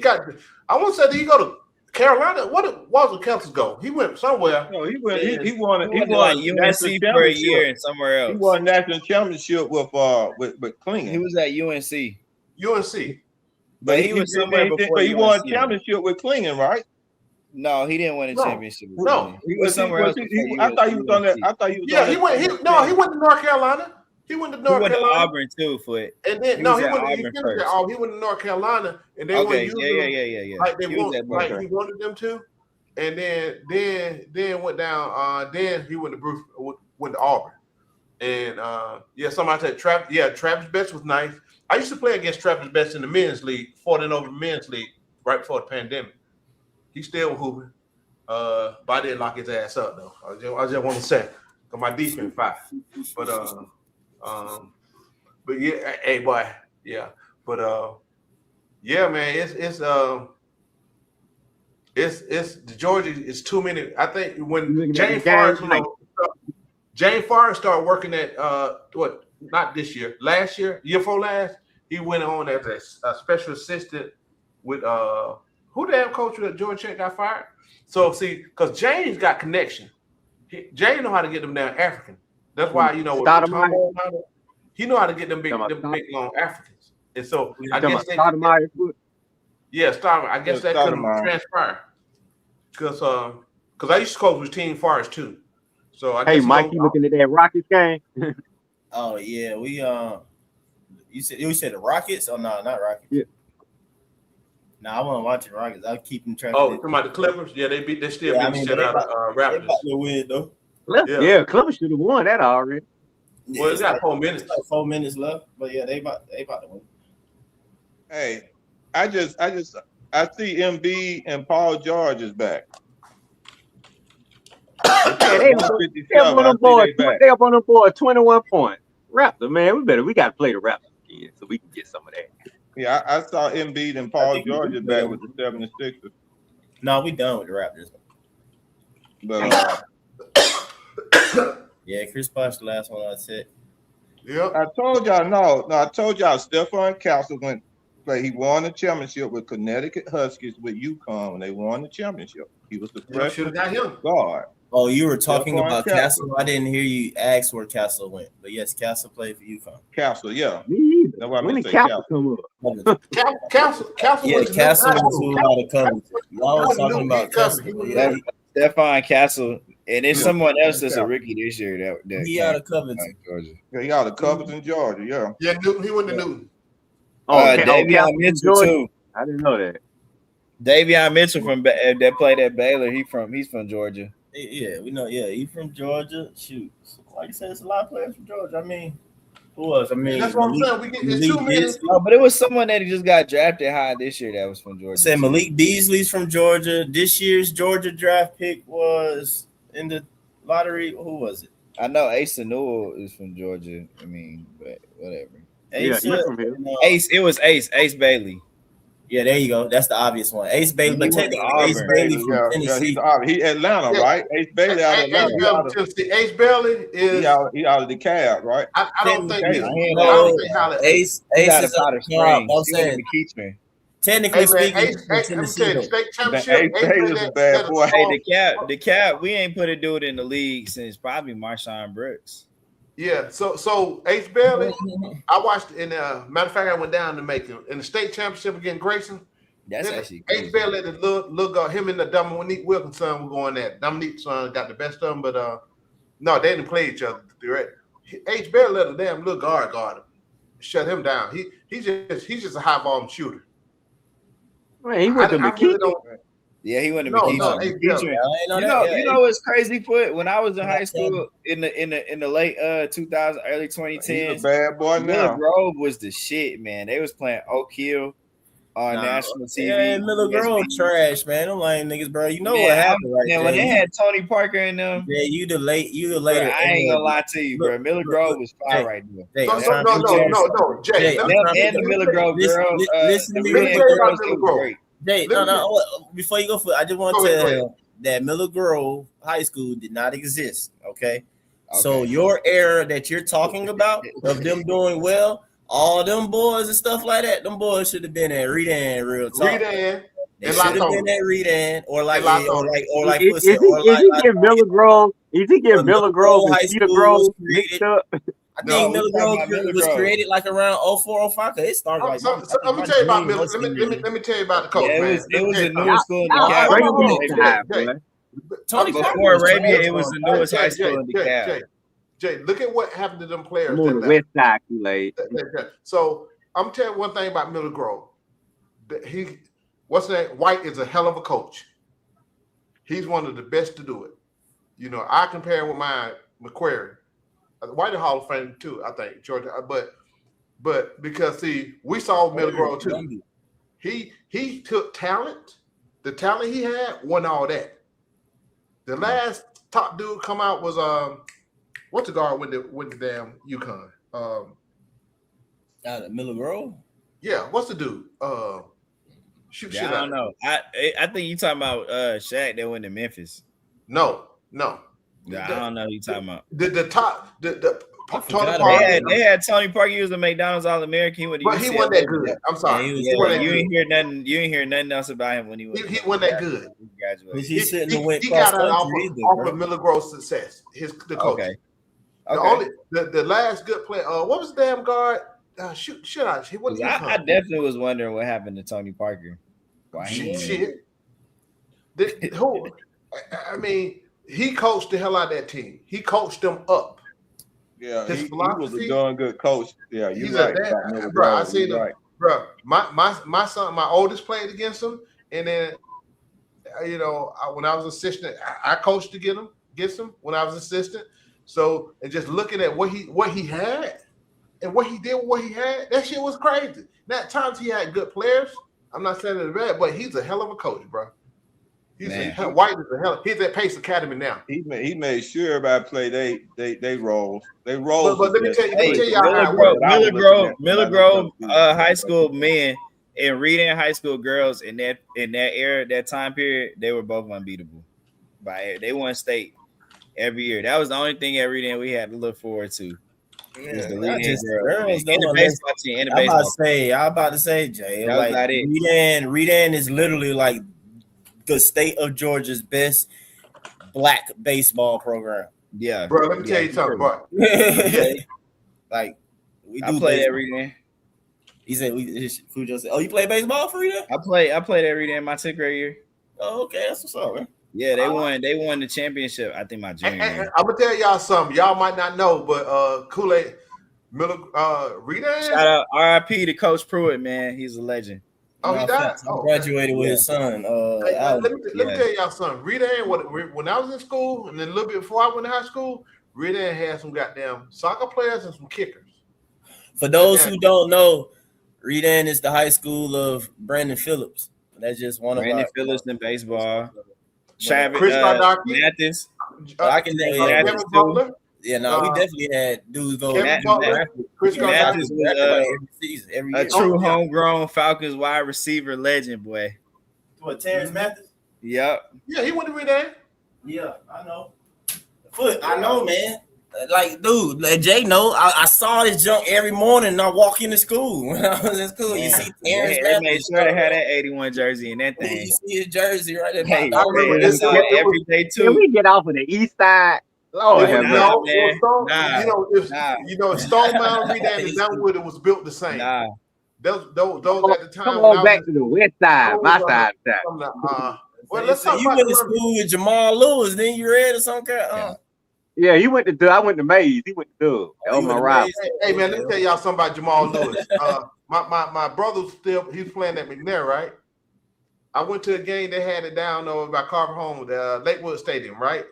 I want to say, did he go to Carolina? What was the Kelsey's go? He went somewhere. No, he won like UNC for a year and somewhere else. He won national championship with Klingon. He was at UNC. UNC. But he was somewhere before. But he won championship with Klingon, right? No, he didn't win a championship. No, he was somewhere else. I thought he was on that. I thought he was. Yeah, he went to North Carolina. He went to North Carolina. Auburn too, Foot. And then he went to North Carolina, and they went yeah. Like they he wanted them to, and then went down. Then he went to Auburn, and somebody said Travis Betts was nice. I used to play against Travis Betts in the men's league, 40-over men's league right before the pandemic. He still hooping, but I didn't lock his ass up though. I just want to say, cause my defense fire. But yeah, hey boy, yeah. But yeah, man, it's the Georgia is too many. I think when James Forrest started working at not this year, last year before last, he went on as a special assistant with who the damn coach that Georgia Tech got fired. So see, because James got connection. James know how to get them down African. That's why he know how to get them big long Africans. And so I guess I guess that could have transpired. Because I used to coach with Team Forest too. So I guess Mike, you looking at that Rockets game? Oh yeah, we you said the Rockets? Oh no, not Rockets. Yeah. No, I wasn't watching Rockets. I was keeping track. Oh, talking about the Clippers? Yeah, they still beat the shit out of Raptors. They about to win though. Yeah, Clippers should have won that already. Well, it's got 4 minutes. Like 4 minutes left, but yeah, they about to win. Hey, I see Embiid and Paul George is back. They up on them boys 21 points. Raptor, man, we got to play the Raptors again so we can get some of that. Yeah, I saw Embiid and Paul George is back with the 76ers. No, we done with the Raptors. But yeah, Chris Bosh the last one I said. Yeah, I told y'all I told y'all Stephon Castle went play. He won the championship with Connecticut Huskies with UConn when they won the championship. He was the freshman guard. Oh, you were talking about Castle. I didn't hear you ask where Castle went, but yes, Castle played for UConn. Castle, yeah. That's why when did Castle come up? Castle. Yeah, Castle was who out of Covington. Y'all was talking about Castle. Yeah. Stephon Castle, and there's someone else that's a rookie this year. That he out of Covington, Georgia. Yeah, he out of Covington, Georgia. Yeah. Yeah, Newton. He went to Newton. Davion Mitchell too. I didn't know that. Davion Mitchell that played at Baylor. He's from Georgia. Yeah, we know. Yeah, he's from Georgia. Shoot, like you said, it's a lot of players from Georgia. I mean, who else? I mean, that's what I'm saying. We get 2 minutes. But it was someone that just got drafted high this year that was from Georgia. Say Malik Beasley's from Georgia. This year's Georgia draft pick was in the lottery. Who was it? I know Ace Newell is from Georgia. I mean, but whatever. Ace, from here. Ace. It was Ace Bailey. Yeah, there you go. That's the obvious one. Ace Bailey, but technically Ace Bailey from Tennessee. He Atlanta, right? Ace Bailey out of Atlanta. Ace Bailey is he out of the cab, right? I don't think Ace is out of Spring. I'm saying technically speaking, state championship. Ace Bailey is a bad boy. Hey, the cab. We ain't put a dude in the league since probably Marshawn Brooks. Yeah, so Ace Bailey, I watched in matter of fact, I went down to Macon in the state championship against Grayson. That's actually crazy. Ace Bailey, the look him and the Dominique Wilkins son were going at. Dominique's son got the best of them, but No, they didn't play each other. H. Bear let a damn little guard him, shut him down. He's just a high volume shooter. Man, he went to McKee. Yeah, he went to No, McKee. You know what's crazy? When I was in high school in the late 2000s, early 2010s, he's a bad boy Miller now. Grove was the shit, man. They was playing Oak Hill on national TV. Yeah, Miller Grove trash, man. Them lame niggas, bro. You know what happened right there. When they had Tony Parker in them. Yeah, you the later. Bro, I ain't gonna lie to you, bro. Miller Grove was fire right there. No, Jay. And the Miller Grove girls. Listen to me. Let me tell you about Miller Grove. Jay, before you go for, I just want to tell you that Miller Grove High School did not exist. Okay, so your era that you're talking about of them doing well, all them boys and stuff like that, them boys should have been at Redan. Real talk. Redan. They should have been at Redan or like Is he give Miller Grove? Is he give Miller Grove and Cedar Grove mixed up? I think Miller Grove was created like around 04, 05. It started like. Let me tell you about Miller. Let me tell you about the coach. Yeah, it was the newest school in DeKalb. Tony before Arabia, it was the newest high school in DeKalb. Jay, look at what happened to them players. On the West Side Kool-Aid. So I'm telling you one thing about Miller Grove. White is a hell of a coach. He's one of the best to do it. You know, I compare with my McQuarrie. White Hall of Fame too, I think, Georgia. But because we saw Miller Grove too. He took talent. The talent he had won all that. The last top dude come out was what's the guard with the damn UConn? Miller Grove. Yeah, what's the dude? I don't know. I think you talking about Shaq that went to Memphis. No. I don't know who you talking about. Tony Parker. They had Tony Parker. He was the McDonald's All-American. But he wasn't that good. I'm sorry. You ain't hear nothing. You ain't hear nothing else about him when he was. He wasn't that good. He got out off of Miller Grove's success. The coach. Okay. The last good player. What was the damn guard? I definitely was wondering what happened to Tony Parker. Shit. I mean, he coached the hell out of that team. He coached them up. Yeah, he was a darn good coach. Yeah, he's right. Bro, I seen him. Right. Bro, my son, my oldest played against him, and then when I was assistant, I coached against him when I was assistant. So, and just looking at what he had and what he did with what he had, that shit was crazy. Now, at times he had good players. I'm not saying it's bad, but he's a hell of a coach, bro. White is a hell. He's at Pace Academy now. He made sure everybody play they roles. They roles. But let me tell you, Miller Grove high school men and Redan high school girls in that era, that time period, they were both unbeatable. They won state every year. That was the only thing at Redan we had to look forward to. Yeah, girls in the baseball team. I'm about to say, Jay. Like Redan is literally like the state of Georgia's best black baseball program. Yeah, bro. Let me tell you something, bro. Like I play every day. He said, "Who just said? Oh, you play baseball for Redan?" I played every day in my 10th grade year. Oh, okay, that's what's up, man. Yeah, they won the championship. I think my junior year. I'm gonna tell y'all something. Y'all might not know, but Kool-Aid Miller, Redan. Shout out R.I.P. to Coach Pruitt, man. He's a legend. Oh, he died. Graduated with his son. Let me tell y'all something. Redan, when I was in school, and then a little bit before I went to high school, Redan had some goddamn soccer players and some kickers. For those who don't know, Redan is the high school of Brandon Phillips. That's just one of Brandon Phillips in baseball. Chris Mathis. I can name Kevin Butler. Yeah, no, we definitely had dudes go. Chris Mathis was every year. True homegrown Falcons wide receiver legend, boy. What, Terrence Mathis? Yep. Yeah, he went to Redan. Yeah, I know. I know, man. Like, dude, Jay know. I saw this junk every morning and I walk into school. When I was in school, you see Terrence Mathis. They made sure they had that 81 jersey and that thing. You see his jersey right there. Hey, every day too. Can we get off of the east side? Lord have mercy. You know, Stone Mountain, Redan, and Dunwood, it was built the same. Nah. Those at the time. Come on back to the west side, my side. Well, let's talk you went to school with Jamal Lewis, then you read or something. Yeah, he went to Doug. I went to Mays. He went to Doug. That was my rival. Hey, man, let me tell y'all something about Jamal Lewis. My brother's he's playing at McNair, right? I went to a game, they had it down over by Carver Home, Lakewood Stadium, right?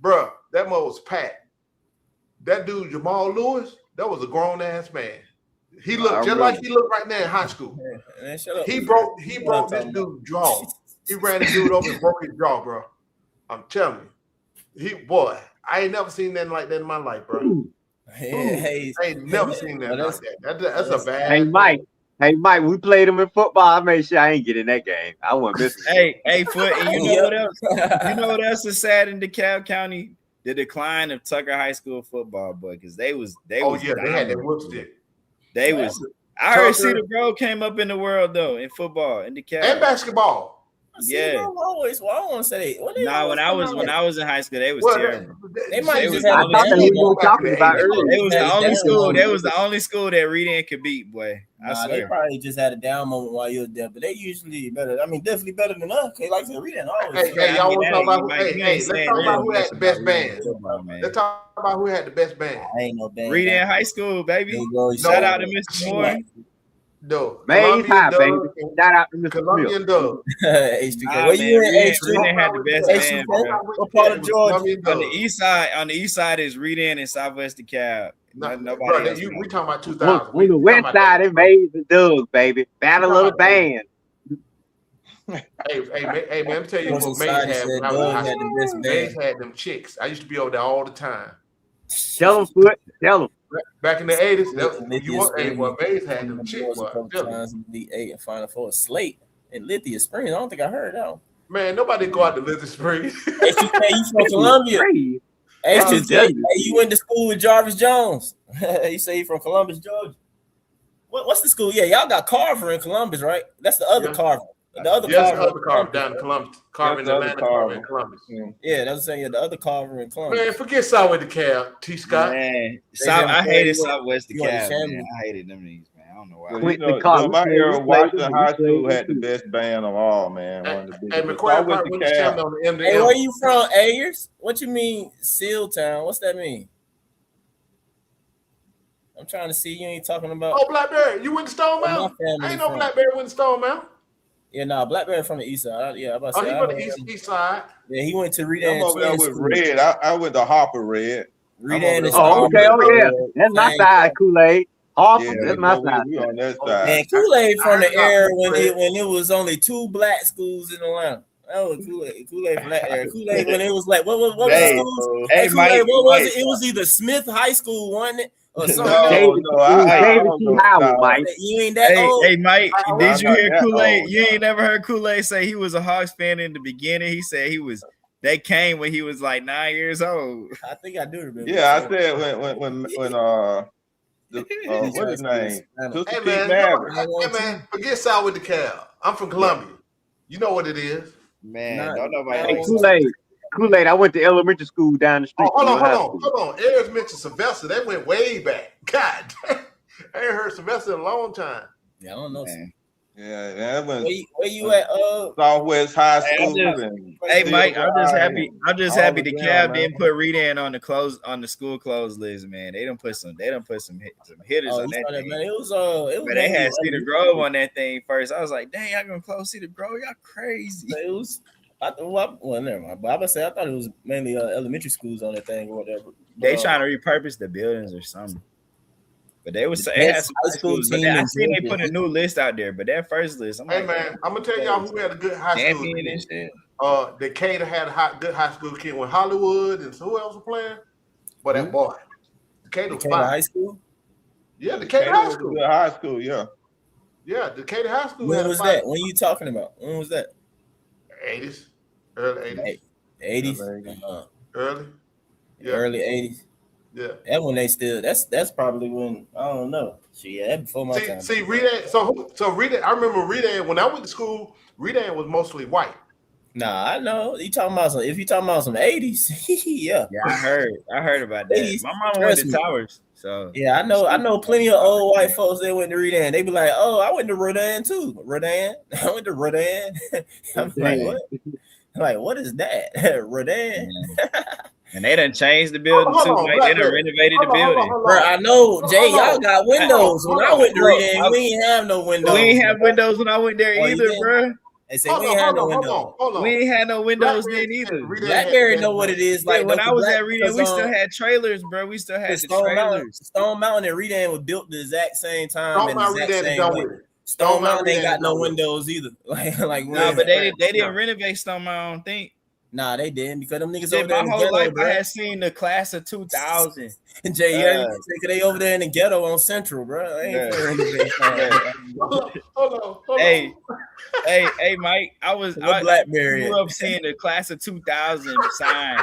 Bruh, that mother was packed. That dude, Jamal Lewis, that was a grown-ass man. He looked just like he looked right now in high school. Man, shut up. He broke this dude's jaw. He ran the dude over and broke his jaw, bro. I'm telling you. I ain't never seen nothing like that in my life, bro. Hey, I ain't never seen that like that. That's a bad. Hey, Mike, we played him in football. I made sure I ain't get in that game. I wasn't missing. Hey, Foot, and you know what else? You know what else is sad in DeKalb County? The decline of Tucker High School football, boy, because they had that whoop stick. They was. I heard Cedar Grove came up in the world though in football in DeKalb and basketball. Yeah. Always, I don't want to say. When I was in high school, they was terrible. They might just have. I thought that we were talking about earlier. It was the only school. They was the only school that Reading could beat, boy. I swear. They probably just had a down moment while you were there, but they usually better. I mean, definitely better than us. They like to Reading always. Hey, y'all want to talk about? Let's talk about who had the best band. Let's talk about who had the best band. I ain't no band. Reading High School, baby. Shout out to Mr. Moore. No, man, he's high, baby. Shout out to Mr. Colombian Doug. Where you in? Reading had the best band, bro. What part of Georgia? On the east side is Reading and Southwest DeKalb. Nobody. We talking about 2000. We the west side, it made the Doug, baby. Battle of the band. Hey, man, let me tell you what Mays had when I was in high school. Mays had them chicks. I used to be over there all the time. Tell them, Foot. Tell them. Back in the 80s, you want Mays had them chicks. Times in the 8 and Final Four Slate in Lithia Springs. I don't think I heard that one. Man, nobody go out to Lithia Springs. Hey, you from Columbia? Hey, you went to school with Jarvis Jones. You say you from Columbus, Georgia. What's the school? Yeah, y'all got Carver in Columbus, right? That's the other Carver. The other Carver down in Columbus. Carver in Atlanta, Carver in Columbus. Yeah, that was saying the other Carver in Columbus. Man, forget Southwest DeKalb, T. Scott. Man, I hated Southwest DeKalb. Man. I hated them niggas, man. I don't know why. My era, Washington High School had the best band of all, man. Hey, McCoy Park went to champion on the MDM. Hey, where you from, Ayers? What you mean, Seal Town? What's that mean? I'm trying to see. You ain't talking about. Oh, Blackberry. You went to Stone Mountain? I ain't know Blackberry went to Stone Mountain. Yeah, Blackberry from the east side. Yeah, I'm about to say. He from the east side. Yeah, he went to Redan. I'm over there with Red. I went to Harper Red. Redan is. Oh, okay. Oh, yeah. That's my side, Kool-Aid. Harper, that's my side. We on that side. And Kool-Aid from the era when it was only 2 black schools in Atlanta. That was Kool-Aid. Kool-Aid from that era. Kool-Aid when it was like what was the schools? Hey, Kool-Aid, what was it? It was either Smith High School, wasn't it? Or something. I don't know. Mike. You ain't that old. Hey, Mike, did you hear Kool-Aid? You ain't never heard Kool-Aid say he was a Hawks fan in the beginning. He said they came when he was like 9 years old. I think I do remember. Yeah, I said when what's his name? Hey man, forget Southwest DeKalb. I'm from Columbia. You know what it is. Man, don't nobody. Hey, Kool-Aid, I went to elementary school down the street. Hold on. Eric mentioned Sylvester. They went way back. God, I ain't heard Sylvester in a long time. Yeah, I don't know. Man. Yeah, that was where you at? Southwest High School. Hey, Mike, I'm just happy the Cab didn't put Redan on the school clothes list, man. They don't put some hitters on that thing. Man, it was they had Cedar Grove on that thing first. I was like, dang, y'all gonna close Cedar Grove? Y'all crazy. It was. Never mind. But I thought it was mainly elementary schools on that thing or whatever. They trying to repurpose the buildings or something. But they was saying high school team. I seen they put a new list out there, but that first list. I'm man, I'm gonna tell y'all who had a good high school team. Decatur had a good high school kid when Hollywood and who else was playing? But that boy, Decatur High School. Yeah, Decatur High School. Good high school, yeah. Yeah, Decatur High School. When was that? When are you talking about? When was that? 80s, early 80s. 80s. Early. Yeah. Early 80s. Yeah. That when they still that's probably when I don't know. That before my time. See, Redan. So Redan. I remember Redan when I went to school. Redan was mostly white. Nah, I know. You talking about if you talking about some 80s, yeah. Yeah, I heard about that. 80s, my mom went to Towers. So yeah, I know plenty of old white folks that went to Redan. They be like, oh, I went to Rodan too. Rodan. I went to Rodan. I'm like, what? Like, what is that? Rodan. And they done changed the building too. Like they done renovated the building. Bro, I know, Jay, y'all got windows. When I went to read, we ain't have no windows. We ain't have windows when I went there either, bro. They say we ain't had no windows. We ain't had no windows then either. Blackberry know what it is. Like when I was at Reading, we still had trailers, bro. We still had the trailers. Stone Mountain and Reading was built the exact same time and the exact same way. Stone Mountain ain't got no windows either. Like no, but they didn't renovate Stone Mountain, I don't think. Nah, they didn't because them niggas over there in the my whole ghetto, life, bro. I had seen the class of 2000. Jay, they over there in the ghetto on Central, bro. Hold on. Hey, Mike. I Blackberry grew up seeing the class of 2000 sign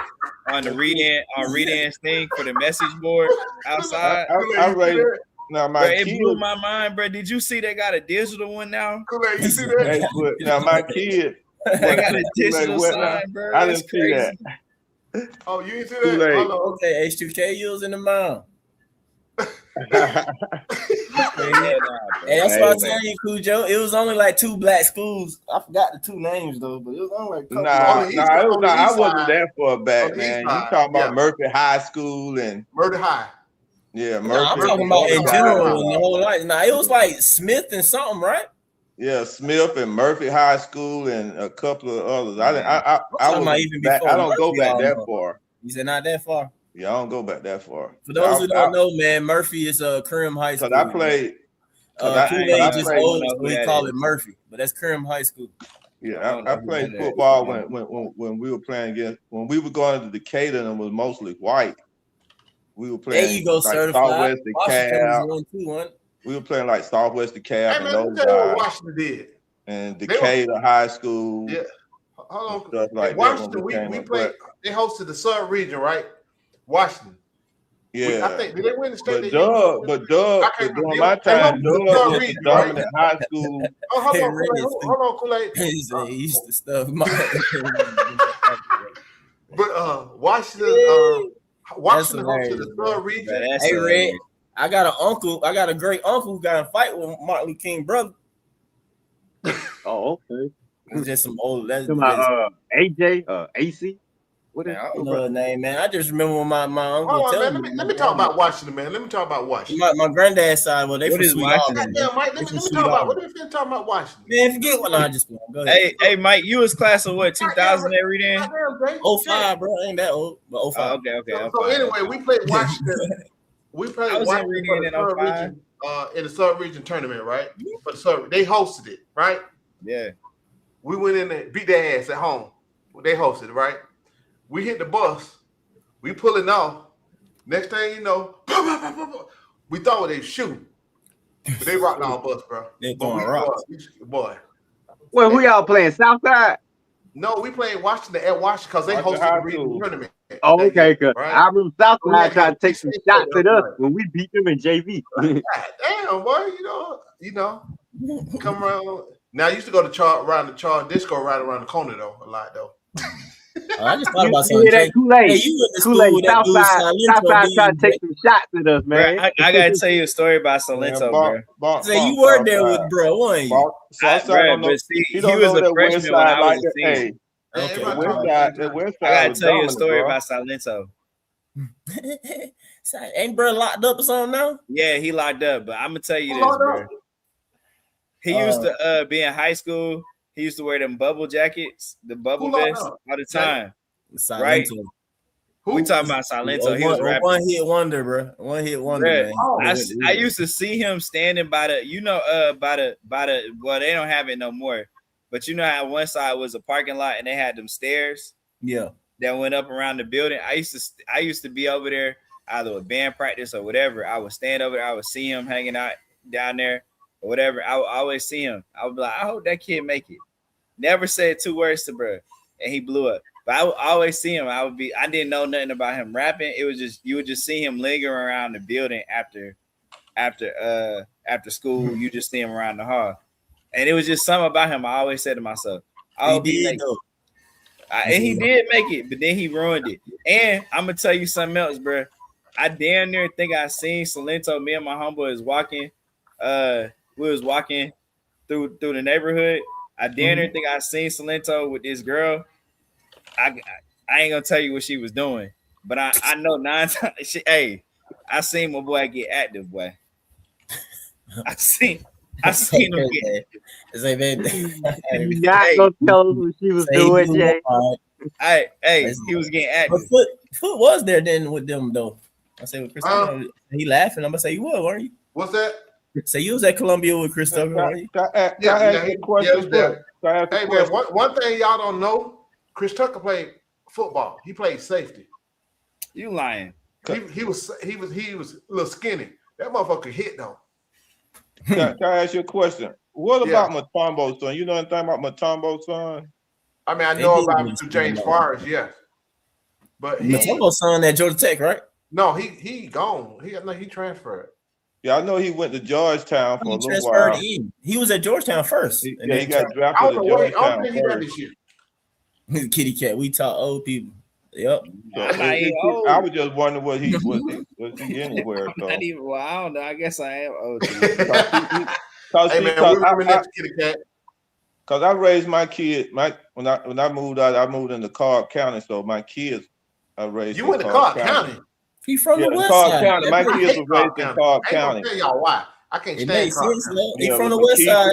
on the read-ins thing for the message board outside. I read. Now my it blew my mind, bro. Did you see they got a digital one now? You see that? Now my kid. They got a digital sign, bro. I didn't see that. Oh, you didn't see that? Okay, H2K using the mouth. Hey, that's what I'm telling you, Cujo. It was only like 2 black schools. I forgot the 2 names though, but it was only like I wasn't there for a back, man. You talking about Murphy High School and Murphy High. Yeah, Murphy. I'm talking about in general and the whole life. It was like Smith and something, right? Yeah, Smith and Murphy High School and a couple of others. I don't go back that far. You said not that far? Yeah, I don't go back that far. For those who don't know, man, Murphy is Currim High School. Because I played. Kool-Aid just old, so we call it Murphy, but that's Currim High School. Yeah, I played football when we were playing against, when we were going to Decatur and it was mostly white. We were playing. There you go, certified. We were playing like Southwest DeKalb and those guys. What Washington did. And Decatur High School. Yeah. Hold on. Stuff like Washington, we played. They hosted the sub region, right? Washington. Yeah. I think did they win the state? But Doug, during my time, Doug was the dominant high school. Hold on, Kool-Aid. He used to stuff. But Washington hosted the sub region. Hey, Red. I got an uncle. I got a great uncle who got in a fight with Martin Luther King brother. Oh, okay. It's just some old. That's AJ, AC. What is I don't know his name, man. I just remember when my uncle told me. Let me talk about Washington, man. Let me talk about Washington. My granddad's side, well, they from is Sweet Washington? Auburn. Mike, let me talk about what are you talking about Washington? Man, forget what I just go ahead. Hey, Mike, you was class of what, 2000 every day? 05, bro. I ain't that old, but 05. Okay. So anyway, we played Washington. We played Washington for the sub region, in the sub region tournament, right? For the sub, they hosted it, right? Yeah. We went in there, beat their ass at home. They hosted it, right? We hit the bus. We pulling off. Next thing you know, we thought they shooting. But they rocked our bus, bro. They throwing rocks. Boy. Well, who y'all playing? Southside? No, we playing Washington at Washington because they hosted the region tournament. Oh, okay, good. Right? I remember Southside tried to take some shots at us when we beat them in JV. Damn, boy, you know, come around. Now I used to go to Charles Disco right around the corner though, a lot though. I just thought about something. That Kool-Aid. Hey, you went to school Kool-Aid. with that dude, Southside tried to take some shots at us, man. Bro, I gotta tell you a story about Salento, bro. Say you were there with bro, weren't you? But see, he was a freshman when I was a senior. I gotta tell you a story about Salento. Ain't bro locked up or something now? Yeah, he locked up, but I'm gonna tell you this, bro. He used to be in high school. He used to wear them bubble jackets, the bubble vests all the time. Right? We talking about Salento. He was rapping. One hit wonder, bro. One hit wonder, man. I used to see him standing by the, well, they don't have it no more. But you know how one side was a parking lot and they had them stairs? Yeah. That went up around the building. I used to be over there, either with band practice or whatever. I would stand over there. I would see him hanging out down there or whatever. I would always see him. I would be like, I hope that kid make it. Never said 2 words to bro, and he blew up. But I would always see him. I didn't know nothing about him rapping. It was just you would just see him lingering around the building after school. You just see him around the hall, and it was just something about him. I always said to myself, "Oh, he did though." And he did make it, but then he ruined it. And I'm gonna tell you something else, bro. I damn near think I seen Salento. Me and my homeboy was walking. We was walking through the neighborhood. I damn near think I seen Salento with this girl. I ain't gonna tell you what she was doing, But I know 9 times. Hey, I seen my boy get active, boy. I seen him get. Say, baby, You not gonna tell us what she was doing, Jay. Hey, he was getting active. But Foot was there then with them though. I say with Chris Tucker, he laughing. I'm gonna say you were, weren't you? What's that? Say you was at Columbia with Chris Tucker, weren't you? Hey man, one thing y'all don't know, Chris Tucker played football. He played safety. You lying? He was a little skinny. That motherfucker hit though. Can I ask you a question? What about Mutombo's son? You know anything about Mutombo's son? I mean, I know about him through James Forrest, yes. But Mutombo's son at Georgia Tech, right? No, he gone. He transferred. Yeah, I know he went to Georgetown for a little while. He was at Georgetown first. He got drafted at Georgetown first. Kitty cat, we talk old people. Yep. I was just wondering was he anywhere? So. Not even, well, I don't know. I guess I am old. Hey man, we remember that Kitty cat. Cause I raised my kid. When I moved out, I moved into Cobb County. So my kids, I raised. You went to Cobb County. He from the West Cobb Side. County. My kids were raised in Cobb County. I ain't gonna tell y'all why. I can't stand Cobb County. He from the West Side.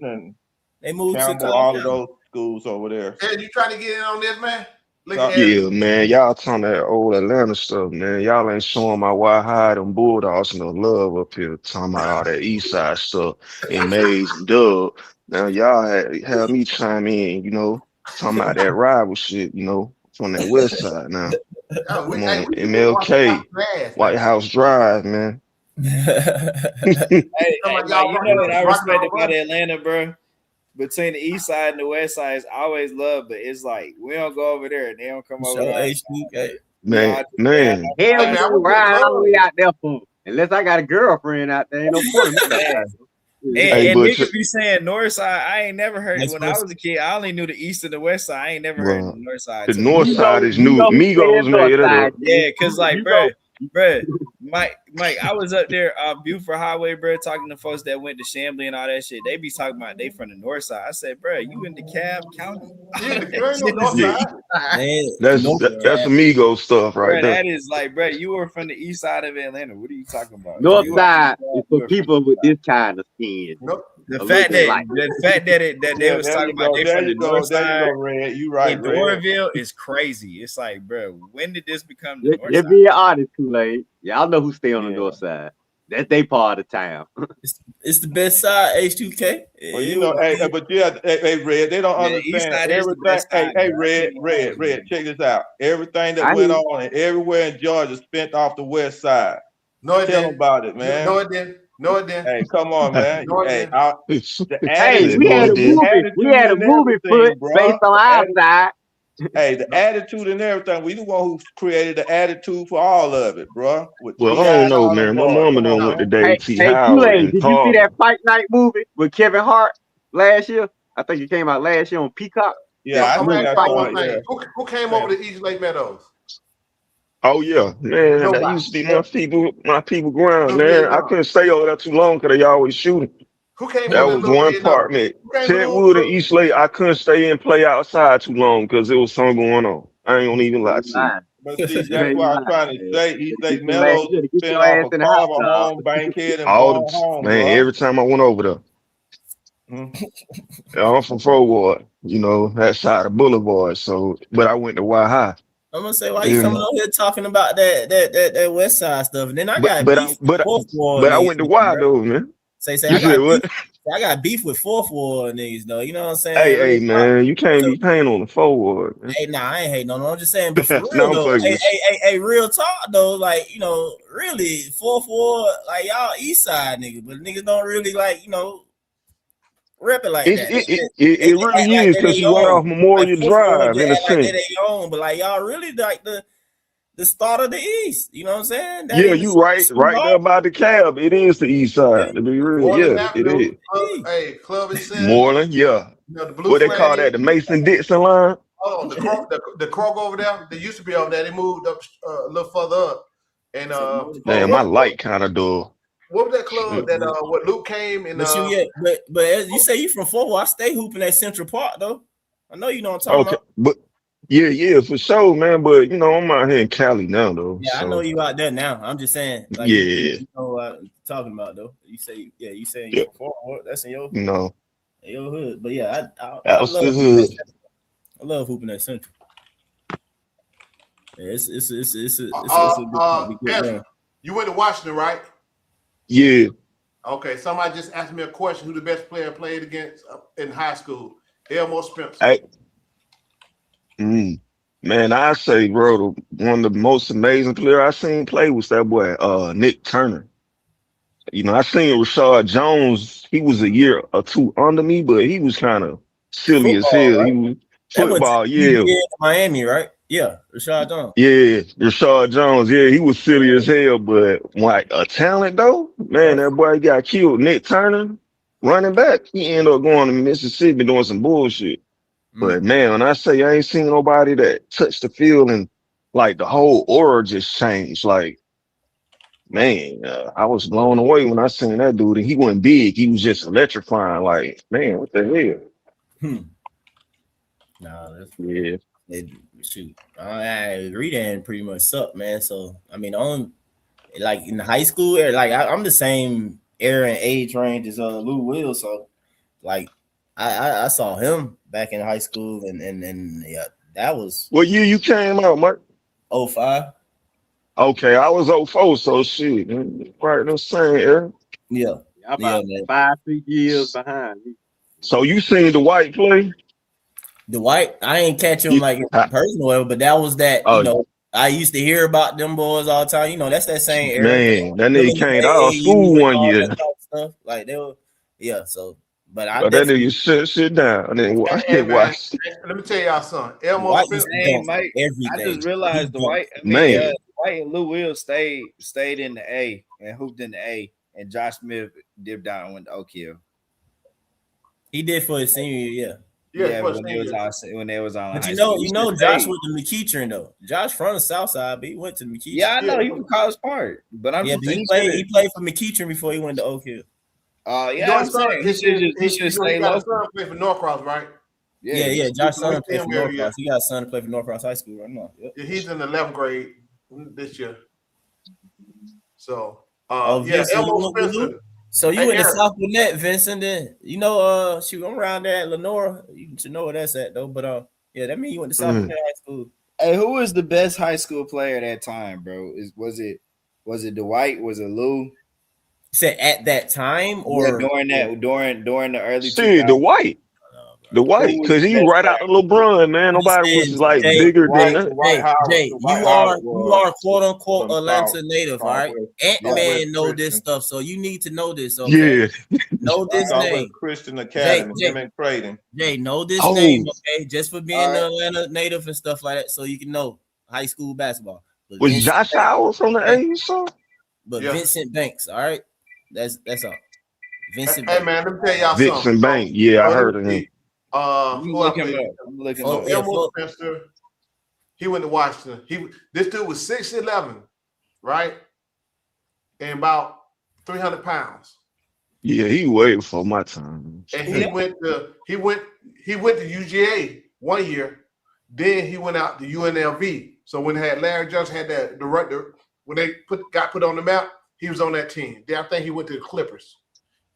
And they moved Campbell, to all of those schools over there. Hey, you trying to get in on this, man? Yeah, man. Y'all talking that old Atlanta stuff, man. Y'all ain't showing my why high them Bulldogs no love up here. Talking about all that East Side stuff and Mays and Dub. Now y'all had me chime in, talking about that rival shit, from that West Side now. Come on, MLK, White House Drive, man. Hey, you know what I respect about Atlanta, bro? Between the East Side and the West Side, I always love, but it's like we don't go over there and they don't come over there. Man. Hell, I would ride all the way out there for unless I got a girlfriend out there. Ain't no point. And niggas be saying North Side. I ain't never heard it when I was a kid. I only knew the East and the West Side. I ain't never heard the North Side. The North Side is new. Migos made it up. Yeah, cause like, bro, Mike, I was up there, Buford Highway, bro, talking to folks that went to Chamblee and all that shit. They be talking about they from the North Side. I said, bro, you in DeKalb County? That's amigo stuff right there. That is like, bro, you were from the East Side of Atlanta. What are you talking about? North Side is for people with this kind of skin. The fact that they was talking about they from the North Side you right, in Doraville is crazy. It's like, bro, when did this become the North Side? Just be honest, Kool-Aid. Y'all know who stay on the North Side. That's they part of the town. It's the best side, H2K. Well, but hey, Red, they don't understand everything. Hey, Red, check this out. Everything that went on and everywhere in Georgia spent off the West Side. No, it Tell didn't. them about it, man. No, it didn't. No, it didn't. Hey, come on, man. No, it didn't. We had a movie put based on our side. Hey, the attitude and everything. We the one who created the attitude for all of it, bro. Well, I don't know, man. My mama done went to Dave T. Howard. Did you see that Fight Night movie with Kevin Hart last year? I think it came out last year on Peacock. Yeah, I know that. Who came over to East Lake Meadows? Oh yeah, man. That used to be my people ground, man. I couldn't stay over there too long because they always shooting. Who came that over was one apartment. Tedwood and East Lake, I couldn't stay and play outside too long because there was something going on. I ain't gonna even lie to you. But see, that's what I'm trying to say. East Lake Meadows spent off a Carver home, Bankhead, and all home. Man, bro. Every time I went over there. I'm from Forward, that side of Boulevard. So, but I went to Y High. I'm gonna say, why you coming out here talking about that West Side stuff? And then I got beef with Fourth Ward. But I went to Y though, man. I got beef with Fourth Ward niggas though. You know what I'm saying? Hey, man, you can't be paying on the Forward. Hey, nah, I ain't hating no. I'm just saying, but for real though, hey, real talk though, like really Fourth Ward, like y'all East Side niggas, but niggas don't really rep it like that. It really is because you right off Memorial Drive in a sense. But like y'all really like the start of the East. You know what I'm saying? Yeah, you right there by the cab. It is the East Side. To be real, it is. Hey, Club and Sin. Moreland, yeah. The blue what they call that? The Mason-Dixon line. Oh, the Krog over there. They used to be over there. They moved up a little further up. And man, my light kind of dull. What was that club that what Luke came and but as you say you from Fort Worth, I stay hooping at Central Park though. I know you know what I'm talking about. But Yeah, for sure, man. But you know, I'm out here in Cali now, though. Yeah, I know So you out there now. I'm just saying, like yeah, you know what I'm talking about though. You say, yeah, you saying you yeah, from Fort Worth, that's you know, in your hood. But yeah, I that's love the hooping at hood. Central. I love hooping at Central. Yeah, it's a good spot to get Ezra, down. you went to Washington, right? Yeah. Okay, somebody just asked me a question: who the best player played against in high school? Elmore Spencer. I, man, I say, bro, one of the most amazing player I seen play was that boy, Nick Turner. You know, I seen Rashad Jones. He was a year or two under me, but he was kind of silly as Football, hell. He right? was That was football, UGA yeah. in Miami, right? Yeah, Rashad Jones. Yeah, Rashad Jones, yeah, he was silly as hell, but like a talent though, man, that boy got killed. Nick Turner, running back, he ended up going to Mississippi doing some bullshit. But man, when I say I ain't seen nobody that touched the field and like the whole aura just changed. Like, man, I was blown away when I seen that dude, and he wasn't big, he was just electrifying. Like, man, what the hell? Nah, that's Yeah. shoot. I agree that pretty much sucked, man. So I mean, on like in high school, like I'm the same era and age range as Lou Will. So like I saw him back in high school, and yeah, that was What year you came out, Mark? 05. Okay, I was 04, so shit, right in the same era. Yeah, I'm about 5-6 years behind. So you seen the white play? Dwight, I ain't catch him like in personal level, but that was that, Oh I used to hear about them boys all the time. That's that same era. man, that nigga Willie came to our Mays school and one all that year. type of stuff. Like they were, yeah. So, but I But that definitely nigga sit down. I Hey didn't man, watch. let me tell y'all something. Elmore Dwight used Spencer. to Hey, dunk Mike, I everything. just realized He dunked Man, Dwight and Lou Will stayed in the A and hooped in the A, and Josh Smith dipped out and went to Oak Hill. He did for his senior year. Yeah, Yeah, for when they was senior. all But high school. He should Josh stay. went to McEachern though. Josh from the South Side, but he went to McEachern. Yeah, I Yeah. know he from College Park, but I'm Yeah, just but saying he played for McEachern before he went to Oak Hill. You know Yeah, I'm his son. saying he should You know he stay got a local. son play for Norcross, right? Yeah, Yeah, he yeah. should. Josh So son he's played for in area. Norcross. He got a son to play for Norcross High School right now. Yep. Yeah, he's in the 11th grade this year. So, yeah, Vincent, you Elmo went with Lou? Spencer. So you Hey, went to Eric. South Gwinnett, Vincent. Then shoot, I'm around there at Lenora. You should know where that's at though. But yeah, that means you went to South Gwinnett High School. Hey, who was the best high school player at that time, bro? Was it Dwight? Was it Lou? You said at that time Yeah, or during the early shit, the 2000s. white, Who was because the he best right player? out of LeBron, man. Nobody was listen, like Jay, bigger than that. Jay, you are quote unquote Atlanta native, all right? Southwest Ant-Man know this Christian. stuff, so you need to know this, okay? Yeah. Know this Southwest name. Christian Academy, him and Creighton. Jay, know this Oh, name, okay? Just for being All right. the Atlanta native and stuff like that, so you can know high school basketball. But was Vincent Josh Banks, Howard from the okay? 80s? So But Yeah. Vincent Banks, all right? That's all. Vincent Hey, Banks. man, let me tell y'all something. Vincent Bank, yeah, I heard of him. I'm Who I looking played? up. I'm looking up. Elmo Spencer. He went to Washington. This dude was 6'11", right? And about 300 pounds. Yeah, he way before my time. And he went to UGA 1 year. Then he went out to UNLV. So when they had Larry Johnson had the when they got put on the map, he was on that team. Then I think he went to the Clippers.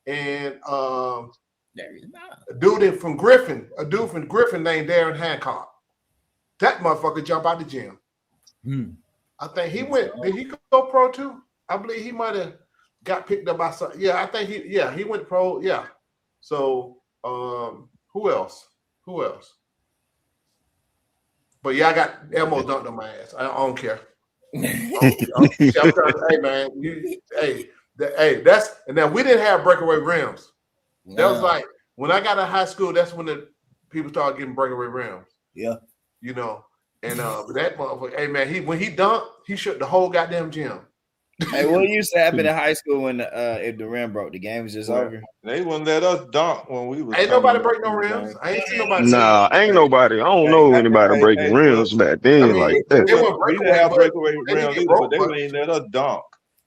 And a dude from Griffin named Darren Hancock. That motherfucker jump out the gym. I think he went. Did he go pro too? I believe he might have got picked up by some. Yeah, I think he went pro. Yeah. So who else? But yeah, I got Elmo dunked on my ass. I don't care. Hey man, that's and then we didn't have breakaway rims. That was like when I got to high school. That's when the people started getting breakaway rims. Yeah, and that motherfucker. Hey man, when he dunked, he shook the whole goddamn gym. Hey, what used to happen in high school when if the rim broke? The game was just over. They wouldn't let us dunk when we was. Ain't nobody break no rims. I ain't seen nobody. Nah, ain't nobody. I don't know anybody breaking rims back then like that. We didn't have breakaway rims either, but they wouldn't let us dunk.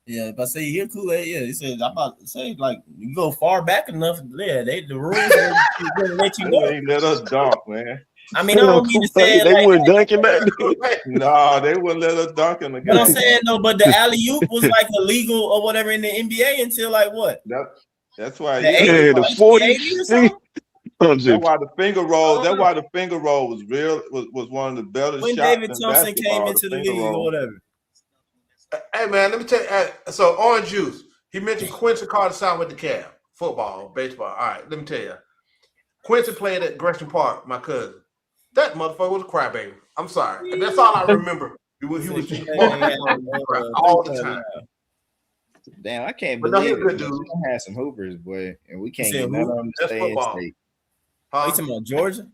Yeah, if I say here Kool-Aid, yeah, he said I'm about to say like you go far back enough, yeah, the rules are gonna let you know. They ain't let us dunk, man. I mean, I don't mean to say it They like wouldn't that. dunk him back then. No, they wouldn't let us dunk him But I'm again. saying though, but the alley oop was like illegal or whatever in the NBA until like what? That's why, The yeah. 80s, the like 40s. 80s or something? That's why the finger roll. That's why the finger roll was one of the better When shots David in Thompson came basketball. into the finger league or roll. whatever. Hey man, let me tell you. So Orange Juice. He mentioned Quincy Carter-Sound with the Cavs, football, baseball. All right, let me tell you. Quincy played at Gresham Park, my cousin. That motherfucker was a crybaby. I'm sorry. That's all I remember. He was all the time. Damn, I can't But no, believe he's a good it. dude. We had some hoopers, boy, and we can't said get none of who? them to That's stay football. in state. Are you talking about Georgia?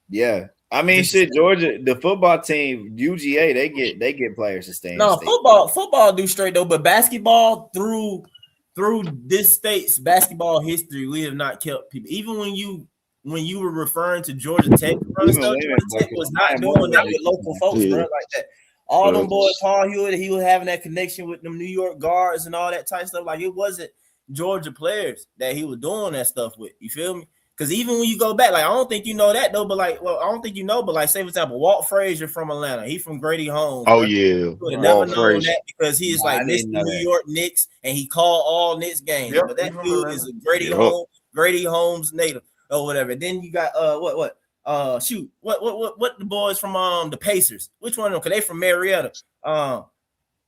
Yeah, I mean, shit, Georgia, the football team, UGA, they get players to stay in No, state. football do straight though, but basketball through this state's basketball history, we have not kept people. Even when you were referring to Georgia Tech, bro, stuff, Georgia Tech was not doing that with local folks, bro, like that. All them boys, Paul Hewitt, he was having that connection with them New York guards and all that type of stuff. Like it wasn't Georgia players that he was doing that stuff with. You feel me? Because even when you go back, like I don't think you know that though, but like, well, I don't think you know, but like, say for example, Walt Frazier from Atlanta, he from Grady Holmes. Oh bro. yeah, You would have never known that because he is like Mr. New York Knicks and he called all Knicks games. Yep, but that he from dude Atlanta. is a Grady Holmes native or whatever. Then you got what the boys from the Pacers? Which one of them? Cause they from Marietta.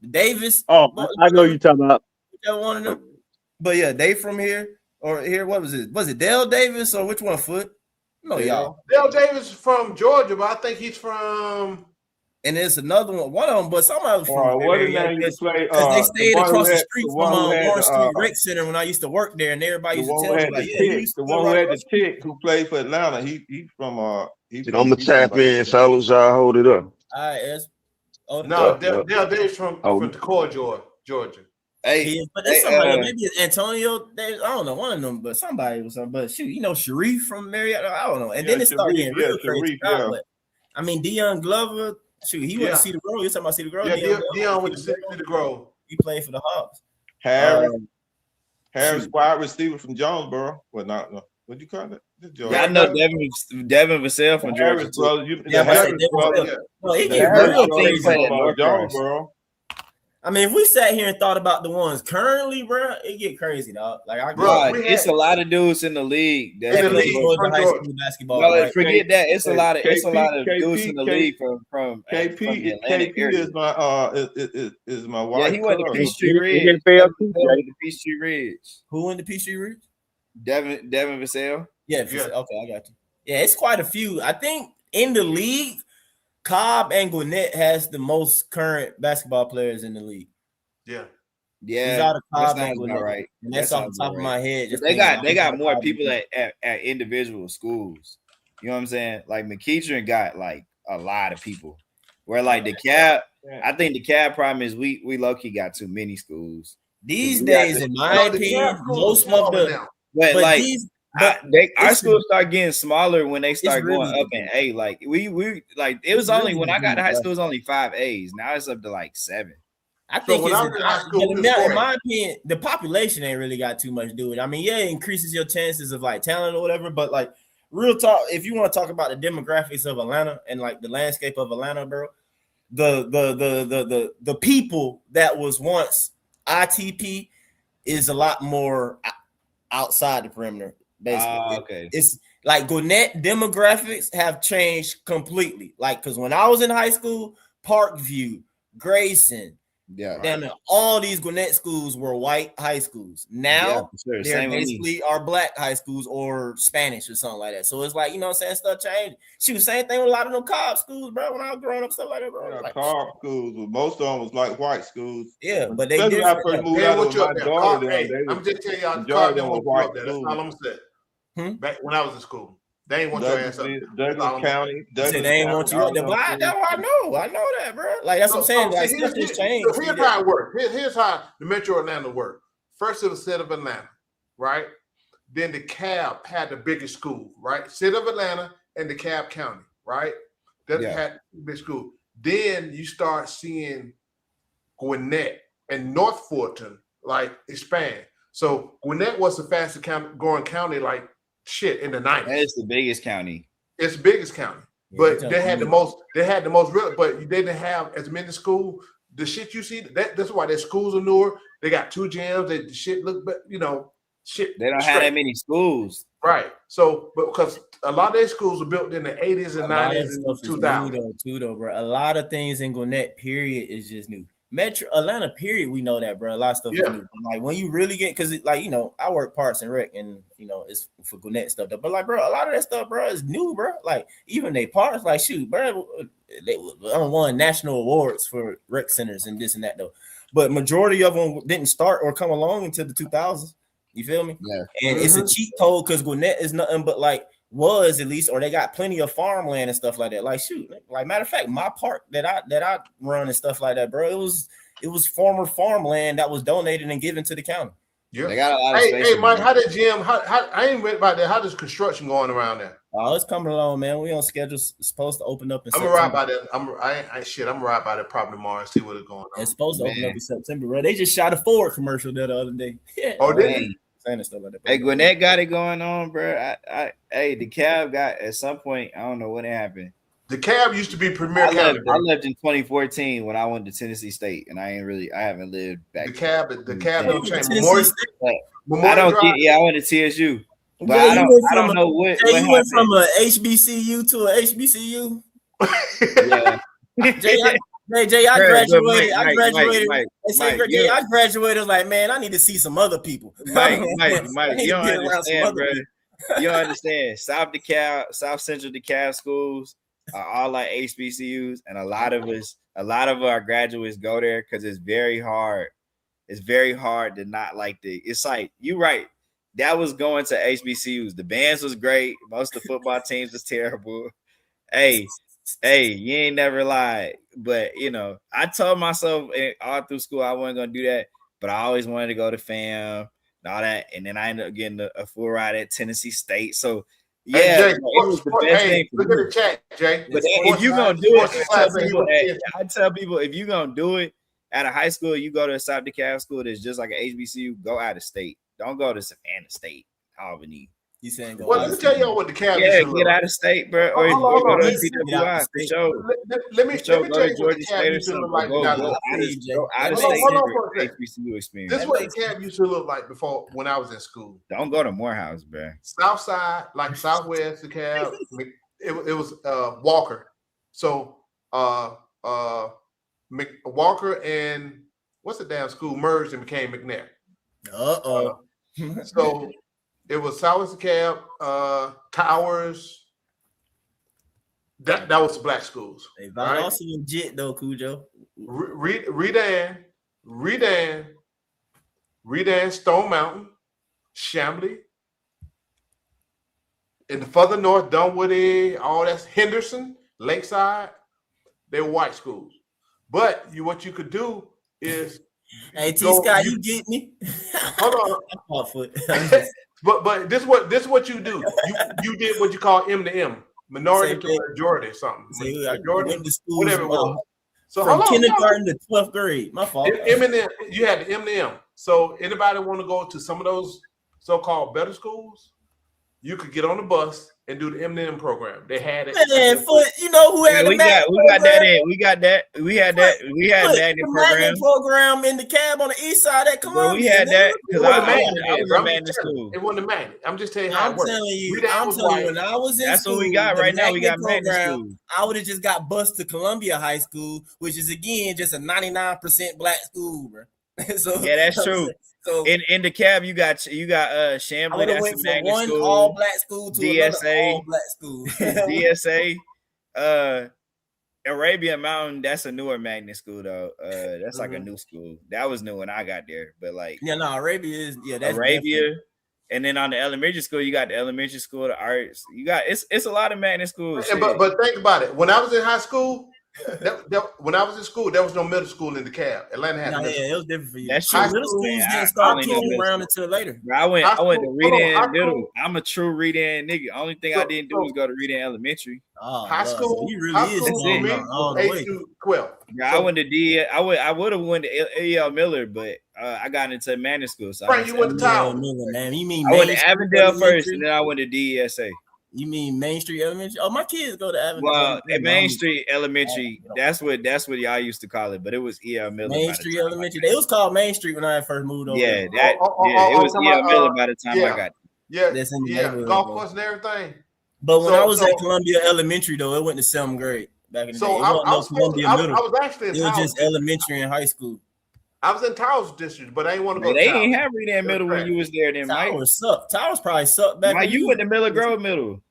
Davis. Oh, I know you're talking about. One of them. But yeah, they from here. Or here, what was it? Was it Dale Davis or which one? Foot? No, y'all. Dale Davis from Georgia, but I think he's from. And there's another one of them, but somebody was from. What his name used to play? Because they stayed across the street from Warren Street the Rec Center when I used to work there, and everybody used to tell me like, "Yeah, the one who had the tick who played for Atlanta." He's from I'm gonna tap in, fellas. Y'all hold it up. All right, S. No, Dale Davis from Decatur, Georgia. Hey, but that's somebody. Maybe it's Antonio Davis. I don't know, one of them, but somebody was something. But shoot, you know, Sharif from Marietta. I don't know. And then it started getting real crazy. But I mean, Deion Glover. Shoot, he went to see the Grove. You're talking about see the Grove. Yeah, Deion went to see the Grove. He played for the Hawks. Harris, wide receiver from Jonesboro. Well, not no. What do you call that? Yeah, I know Devin Vassell from Georgia. Jonesboro. I mean, if we sat here and thought about the ones currently, bro, it get crazy, dog. Like, it's a lot of dudes in the league that play high school basketball. No, like, forget that. It's a lot of dudes in the league from KP is my wife. Yeah, he went to Peachtree Ridge. Who went to Peachtree Ridge? Devin Vassell. Yeah. Okay, I got you. Yeah, it's quite a few. I think in the league, Cobb and Gwinnett has the most current basketball players in the league. Yeah. That sounds about right. And that's off the top of my head. They got more people at individual schools. You know what I'm saying? Like McEachern got like a lot of people. Where like the Cab, I think the Cab problem is we low key got too many schools these days. In my opinion, most of the our schools start getting smaller when they start going up in A. Like we like it was only when I got to high school, it was only 5 A's. Now it's up to like 7. I think in my opinion, the population ain't really got too much to do with it. I mean, yeah, it increases your chances of like talent or whatever, but like real talk, if you want to talk about the demographics of Atlanta and like the landscape of Atlanta, bro, the people that was once ITP is a lot more outside the perimeter. Basically, okay. It's like Gwinnett demographics have changed completely. Like, because when I was in high school, Parkview, Grayson, damn, all these Gwinnett schools were white high schools. Now they're basically are black high schools or Spanish or something like that. So it's like, you know what I'm saying, stuff changed. She was same thing with a lot of them Cobb schools, bro. When I was growing up, stuff like that, bro. Like, Cobb schools, most of them was like white schools. Yeah, but they did. I first moved out of my daughter. I'm just telling y'all, Cobb didn't want you up there. That's all I'm gonna say. Back when I was in school, they ain't want your ass up. Douglas County. They ain't want you up there. But I know that, bro. Like that's what I'm saying. Like stuff just changed. So here's how it worked. Here's how the Metro Atlanta worked. First, it was City of Atlanta, right? Then the Cab had the biggest school, right? City of Atlanta and the Cab County, right? That had the big school. Then you start seeing Gwinnett and North Fulton like expand. So Gwinnett was the fastest growing county, like shit, in the 90s. That is the biggest county. It's the biggest county, but they had the most. They had the most real, but they didn't have as many schools. The shit you see, that's why their schools are newer. They got 2 gyms. The shit look, shit. They don't have that many schools, right? So, but because a lot of their schools were built in the 80s and 90s and 2000s. Too, though, bro. A lot of things in Gwinnett, period, is just new. Metro Atlanta, period, we know that, bro. A lot of stuff is new. Like when you really get, because like I work Parks and Rec, and it's for Gwinnett stuff. But like, bro, a lot of that stuff, bro, is new, bro. Like even they parks, like shoot, bro, they won national awards for rec centers and this and that though. But majority of them didn't start or come along until the 2000s. You feel me? Yeah. And it's a cheat code because Gwinnett is nothing but like was at least, or they got plenty of farmland and stuff like that. Like shoot, like matter of fact, my park that I run and stuff like that, bro. It was former farmland that was donated and given to the county. Yeah, they got a lot of space. Hey, Mike, how did gym? How I ain't read about that. How does construction going around there? Oh, it's coming along, man. We on schedule. It's supposed to open up in September. I'm gonna ride by that. I'm gonna ride by that probably tomorrow and see what is going on. It's supposed to open up in September, bro. They just shot a Ford commercial there the other day. Yeah. Oh, did they? Stuff like that. Hey, Gwinnett got it going on, bro. Hey, the cab got at some point. I don't know when it happened. The cab used to be premier. I left in 2014 when I went to Tennessee State, and I haven't lived back. The cab don't change. I went to TSU, but I don't know what. You went from a HBCU to a HBCU. Yeah. Jay, I graduated. I graduated. Like, man, I need to see some other people. Mike, you don't understand, bro. You don't understand. South Central DeKalb schools are all like HBCUs, and a lot of our graduates go there because it's very hard. It's very hard to not like it's like you right. That was going to HBCUs. The bands was great. Most of the football teams was terrible. Hey, you ain't never lied. But I told myself all through school I wasn't gonna do that, but I always wanted to go to FAM and all that. And then I ended up getting a full ride at Tennessee State. So yeah, Jay, it was the best thing. Look at the chat, Jay. But if you're gonna do it, I tell people if you're gonna do it at a high school, you go to a South DeKalb school that's just like an HBCU, go out of state. Don't go to Savannah State, Albany. You saying go let me tell y'all what the cab is. Get out of state, bro. Or go to PWI for sure. Let me tell you what the cab used to look like. Go out of state. HBCU experience. This is what the cab used to look like before when I was in school. Don't go to Morehouse, bro. South side, like Southwest, the cab. It was Walker. So Walker and what's the damn school merged and became McNair. So it was Southwest Cab, Towers. That was the black schools. Hey, right? Also legit though, Cujo. Redan, Stone Mountain, Chambly. In the further north, Dunwoody, all that's Henderson, Lakeside. They were white schools. But what you could do is hey, T Scott, you get me? Hold on. But this what you do. You did what you call M to M, minority to majority or something. Majority, whatever it was. So from kindergarten to 12th grade. My fault. M and M, you had the M to M. So anybody want to go to some of those so-called better schools, you could get on the bus and do the M&M program. They had it. Man, who had we got that. We had that in the program in the cab on the east side. That we had that because I was in magnet school. It wasn't a magnet. I'm just telling you how it works. I'm telling you, when I was in that's school, what we got right now. We got magnet school. I would have just got bused to Columbia High School, which is again just a 99% black school, bro. So yeah, that's true. So in the cab, you got Chambly. That's went a magnet from one school. all black school to DSA, another all black school. DSA, Arabian Mountain. That's a newer magnet school though. That's like a new school. That was new when I got there. But like Arabia is that's Arabia. Definitely. And then on the elementary school, you got the elementary school, the arts. You got it's a lot of magnet schools. But think about it. When I was in high school. When I was in school, there was no middle school in the cab. Atlanta had it was different for you. That's true. Middle schools didn't start coming around until later. I went to Redan Middle. I'm a true Redan nigga. Only thing I didn't do was go to Redan Elementary. High school. He really is all the way. 12. I went to D. I would have went to E.L. Miller, but I got into magnet school. So Frank, you went to town. Man, you mean I went to Avondale first, and then I went to DESA. You mean Main Street Elementary? Oh, my kids go to Avenue. Well, at Main Street Elementary, that's what y'all used to call it, but it was E.L. Miller. Main Street Elementary. It was called Main Street when I first moved over. Yeah, it was E.L. Miller by the time I got. Yeah, that's in the neighborhood, golf bro. course and everything. But when I was at Columbia Elementary, though, it went to 7th grade back in the day. I was actually in it was just elementary and high school. I was in Towers District, but I didn't want to go. They didn't have Reed in Middle when you was there. Then Towers sucked. Towers probably sucked back. Mike, you went to Miller Grove Middle.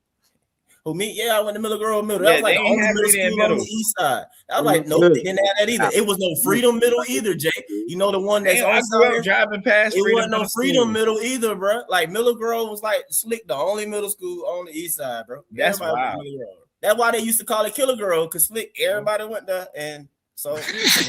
Who me? Yeah, I went to Miller Grove Middle. Yeah, that was like the only middle school on the east side. I was like, nope, they didn't have that either. It was no Freedom Middle either, Jay. You know the one that's on South driving past. It wasn't no Freedom Middle either, bro. Like Miller Grove was like slick, the only middle school on the east side, bro. That's wild. That's why they used to call it Killer Grove, because slick everybody went there, and so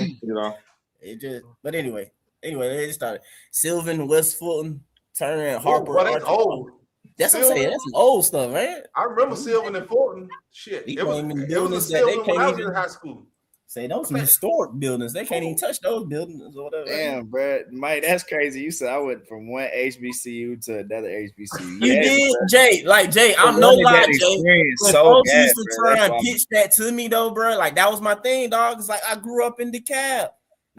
you know it just. But anyway, they just started Sylvan, West Fulton, Turner, and Harper. Well, that's old. That's what I'm saying. That's some old stuff, man. I remember Sylvan and Fulton. Shit, it was buildings that they can't even. In high school. Say those some historic buildings. They can't even touch those buildings or whatever. Damn, bro, Mike, that's crazy. You said I went from one HBCU to another HBCU. You did, bro. Jay. Like Jay, I'm no lie, Jay. When so folks bad, used to try and pitch that to me, though, bro. Like that was my thing, dog. It's like I grew up in DeKalb.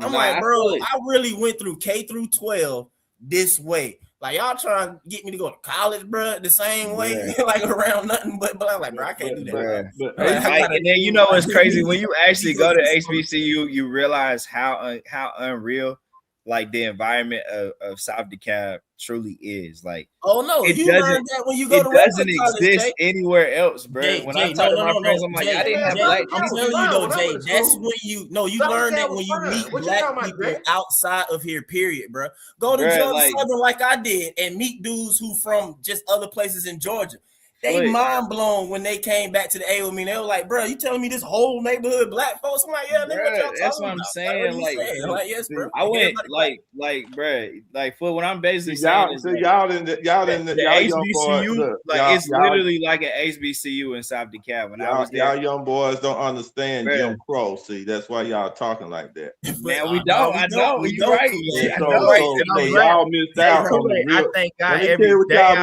I'm like, bro, I really went through K through 12 this way. Like y'all trying to get me to go to college, bro, the same way, like around nothing but I'm like, bro, I can't do that. Mike, and then you know what's crazy when you actually go to HBCU, you realize how unreal like the environment of South DeKalb truly is. Like, oh no, it you doesn't, learned that when you go to doesn't college, exist Jay. Anywhere else, bro. When I talk to my friends, I'm like, I didn't have black people. I'm telling you though, Jay, that's when you learn that when you meet black people outside of here, period, bro. Go to Georgia Southern like I did and meet dudes who from just other places in Georgia. They mind blown when they came back to the A with me. They were like, bro, you telling me this whole neighborhood black folks? I'm like, yeah, nigga, that's what I'm saying. Like, yes, bro. I went like, bro, like for what I'm basically y'all, saying is y'all in the HBCU, like it's literally like an HBCU in South DeKalb. When I was there, y'all young boys don't understand Jim Crow. See, that's why y'all talking like that. Man, we don't. I know. You're right. So y'all missed out on the real. I thank God every day.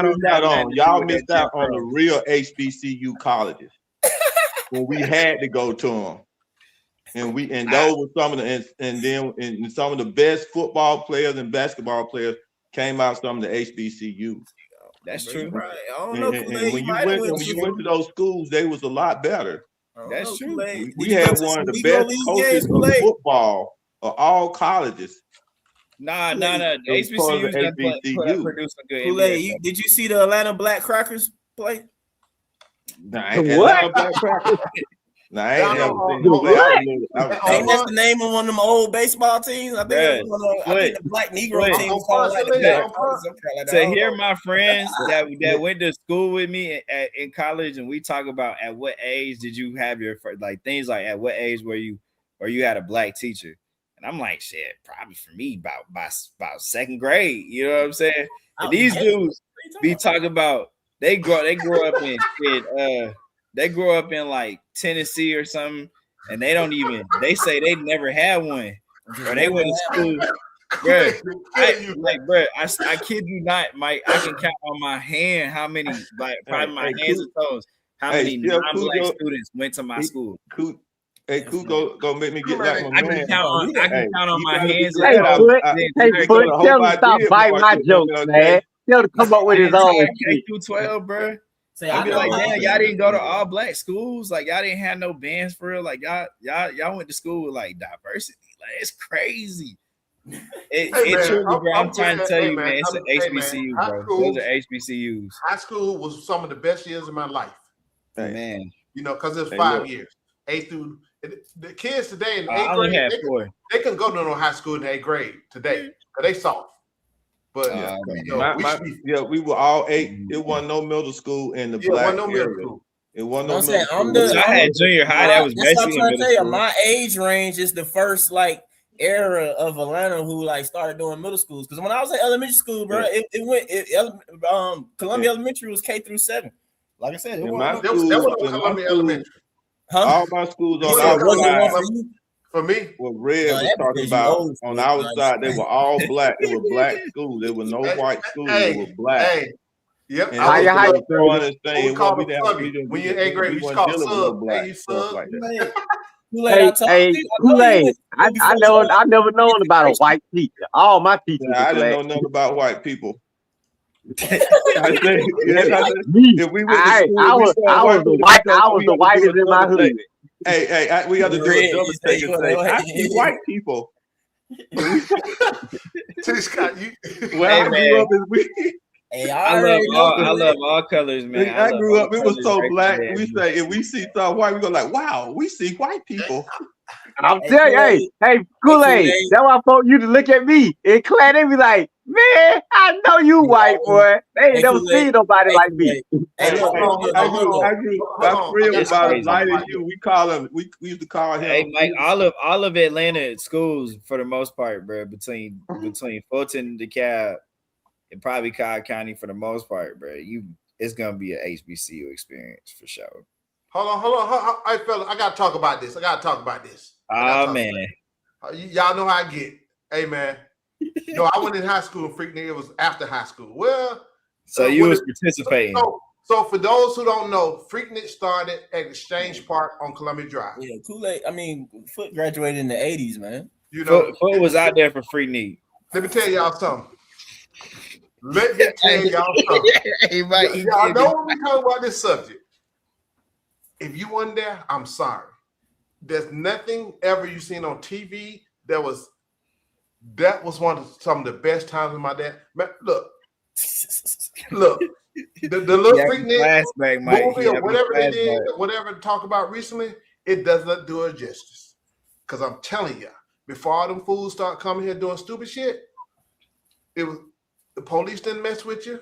Y'all missed out on the real HBCU colleges when we had to go to them, and those were some of the and some of the best football players and basketball players came out some of the HBCU. That's true. Right. I don't know. And when you went to those schools, they was a lot better. That's true. We had one of the best coaches of football of all colleges. Nah. The HBCU produced a good. Kool-Aid, did you see the Atlanta Black Crackers play? What? Ain't that's the name of one of them old baseball teams. I think the Black Negro team was called like that. To hear my friends that went to school with me in college, and we talk about at what age did you have your like things like at what age were you had a black teacher, and I'm like, shit, probably for me about 2nd grade. You know what I'm saying? And these dudes be talking about. They grow up in like Tennessee or something, and they say they never had one, or they went to school. Bro, I kid you not, Mike. I can count on my hand how many, like probably my hands and toes, how many non-black students went to my school. Hey, go make me get like my man. I can count on my hands. Hey, Foot, tell him to stop biting my jokes, man. Tell him to come up with his own. K through 12, bro. I be like, damn, y'all didn't go to all black schools. Like, y'all didn't have no bands for real. Like, y'all went to school with like diversity. Like, it's crazy. Truly, bro. I'm trying to tell you, man. It's an HBCU, bro. Those are HBCUs. High school was some of the best years of my life. Man, you know, because it's 5 years, 8 through. The kids today in the 8th grade, they can go to no high school in the 8th grade today. They soft. But we were all 8. It wasn't no middle school in the black area. It wasn't no middle school. I had junior high. That was basically I'm trying to tell you, my age range is the first like era of Atlanta who like started doing middle schools. Because when I was in elementary school, bro, Columbia Elementary was K through 7. Like I said, Columbia Elementary. All my schools on our side. For me, what Red was talking about on our side, they were all black. They were black schools. There were no white schools. They were black. Yep. And How that your was height, the funniest What thing. we It call wasn't them subby. When you're in eighth grade, we we used to wasn't call dealing with no sub. black Hey, stuff sub. like that. Kool-Aid, Hey, I know you Kool-Aid. went to school I before you never known about a white teacher. All my teachers Yeah, were I didn't black. know nothing about white people. I started. say, yes, I said, Me, if we went to school and I we was saw white people, I was we the got to do whitest a in my double take. hood. We got to do a Red, double you say take you and were the say, white. I see white people. See, Scott, you. Well, Hey I grew man, up as we. Hey, I I love already know. all. I love all colors, man. I I love grew all up. It was colors so right black. there. We say if we see some white, we go like, "Wow, we see white people." I'm Hey, telling you, hey, Kool-Aid. Kool-Aid. That's why folks used to look at me in class. They be like, man, I know you white boy. They ain't Hey, never Kool-Aid. seen nobody Hey, like me. Kool-Aid. Hey, look, look, I look, grew. look. I grew. Hold My on. friend I was got about something as to talk light as about you. this. We call him. We used to call Hey him. Mike, all of Atlanta schools for the most part, bro, between Fulton, DeKalb, and probably Cobb County for the most part, bro. It's gonna be an HBCU experience for sure. Hold on. Hey, fella, I gotta talk about this. Oh man, Y'all know how I get. Hey, man. No, I went in high school in Freaknik. It was after high school. Well, so you was participating. So for those who don't know, Freaknik started at Exchange Park on Columbia Drive. Yeah, Kool-Aid. I mean, Foot graduated in the 80s, man. You know, Foot was out there for Freaknik. Let me tell y'all something. Hey, Mike, y'all know when we talk about this subject. If you weren't there, I'm sorry. There's nothing ever you seen on TV that was some of the best times in my day. Man, look, the little Freaknik movie or whatever they did, whatever to talk about recently, it does not do it justice. Because I'm telling you, before all them fools start coming here doing stupid shit, it was the police didn't mess with you.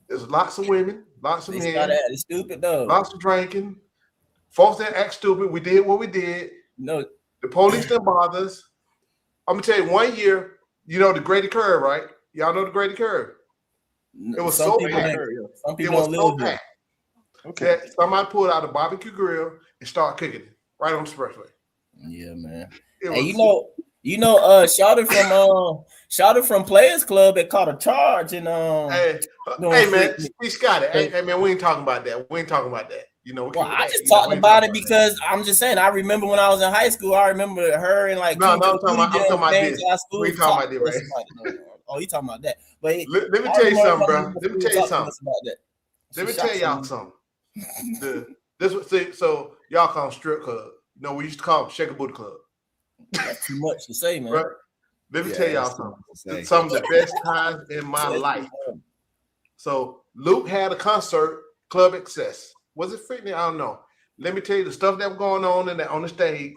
There's lots of women, lots of men. It's stupid though. Lots of drinking. Folks that act stupid. We did what we did. No, the police didn't bother us. I'm gonna tell you, one year, you know the Grady Curve, right? Y'all know the Grady Curve. It was so packed. It was so packed that somebody pulled out a barbecue grill and started cooking it right on the expressway. Yeah, man. Hey, you know, Shouted from Players Club that caught a charge and hey man, see Scotty. Hey man, we ain't talking about that. You know, I just talked about it because I'm just saying. I remember when I was in high school. I remember her and like. I'm talking about this. We ain't talking about this, right? Oh, you talking about that? But let me tell you something, bro. Let me tell you something. Let me tell y'all something. So y'all call them strip club. No, we used to call them Shake a Booty Club. That's too much to say, man. Right? Let me tell y'all something. Some of the best times in my life. So Luke had a concert, Club Excess. Was it Freaknik? I don't know. Let me tell you the stuff that was going on the stage.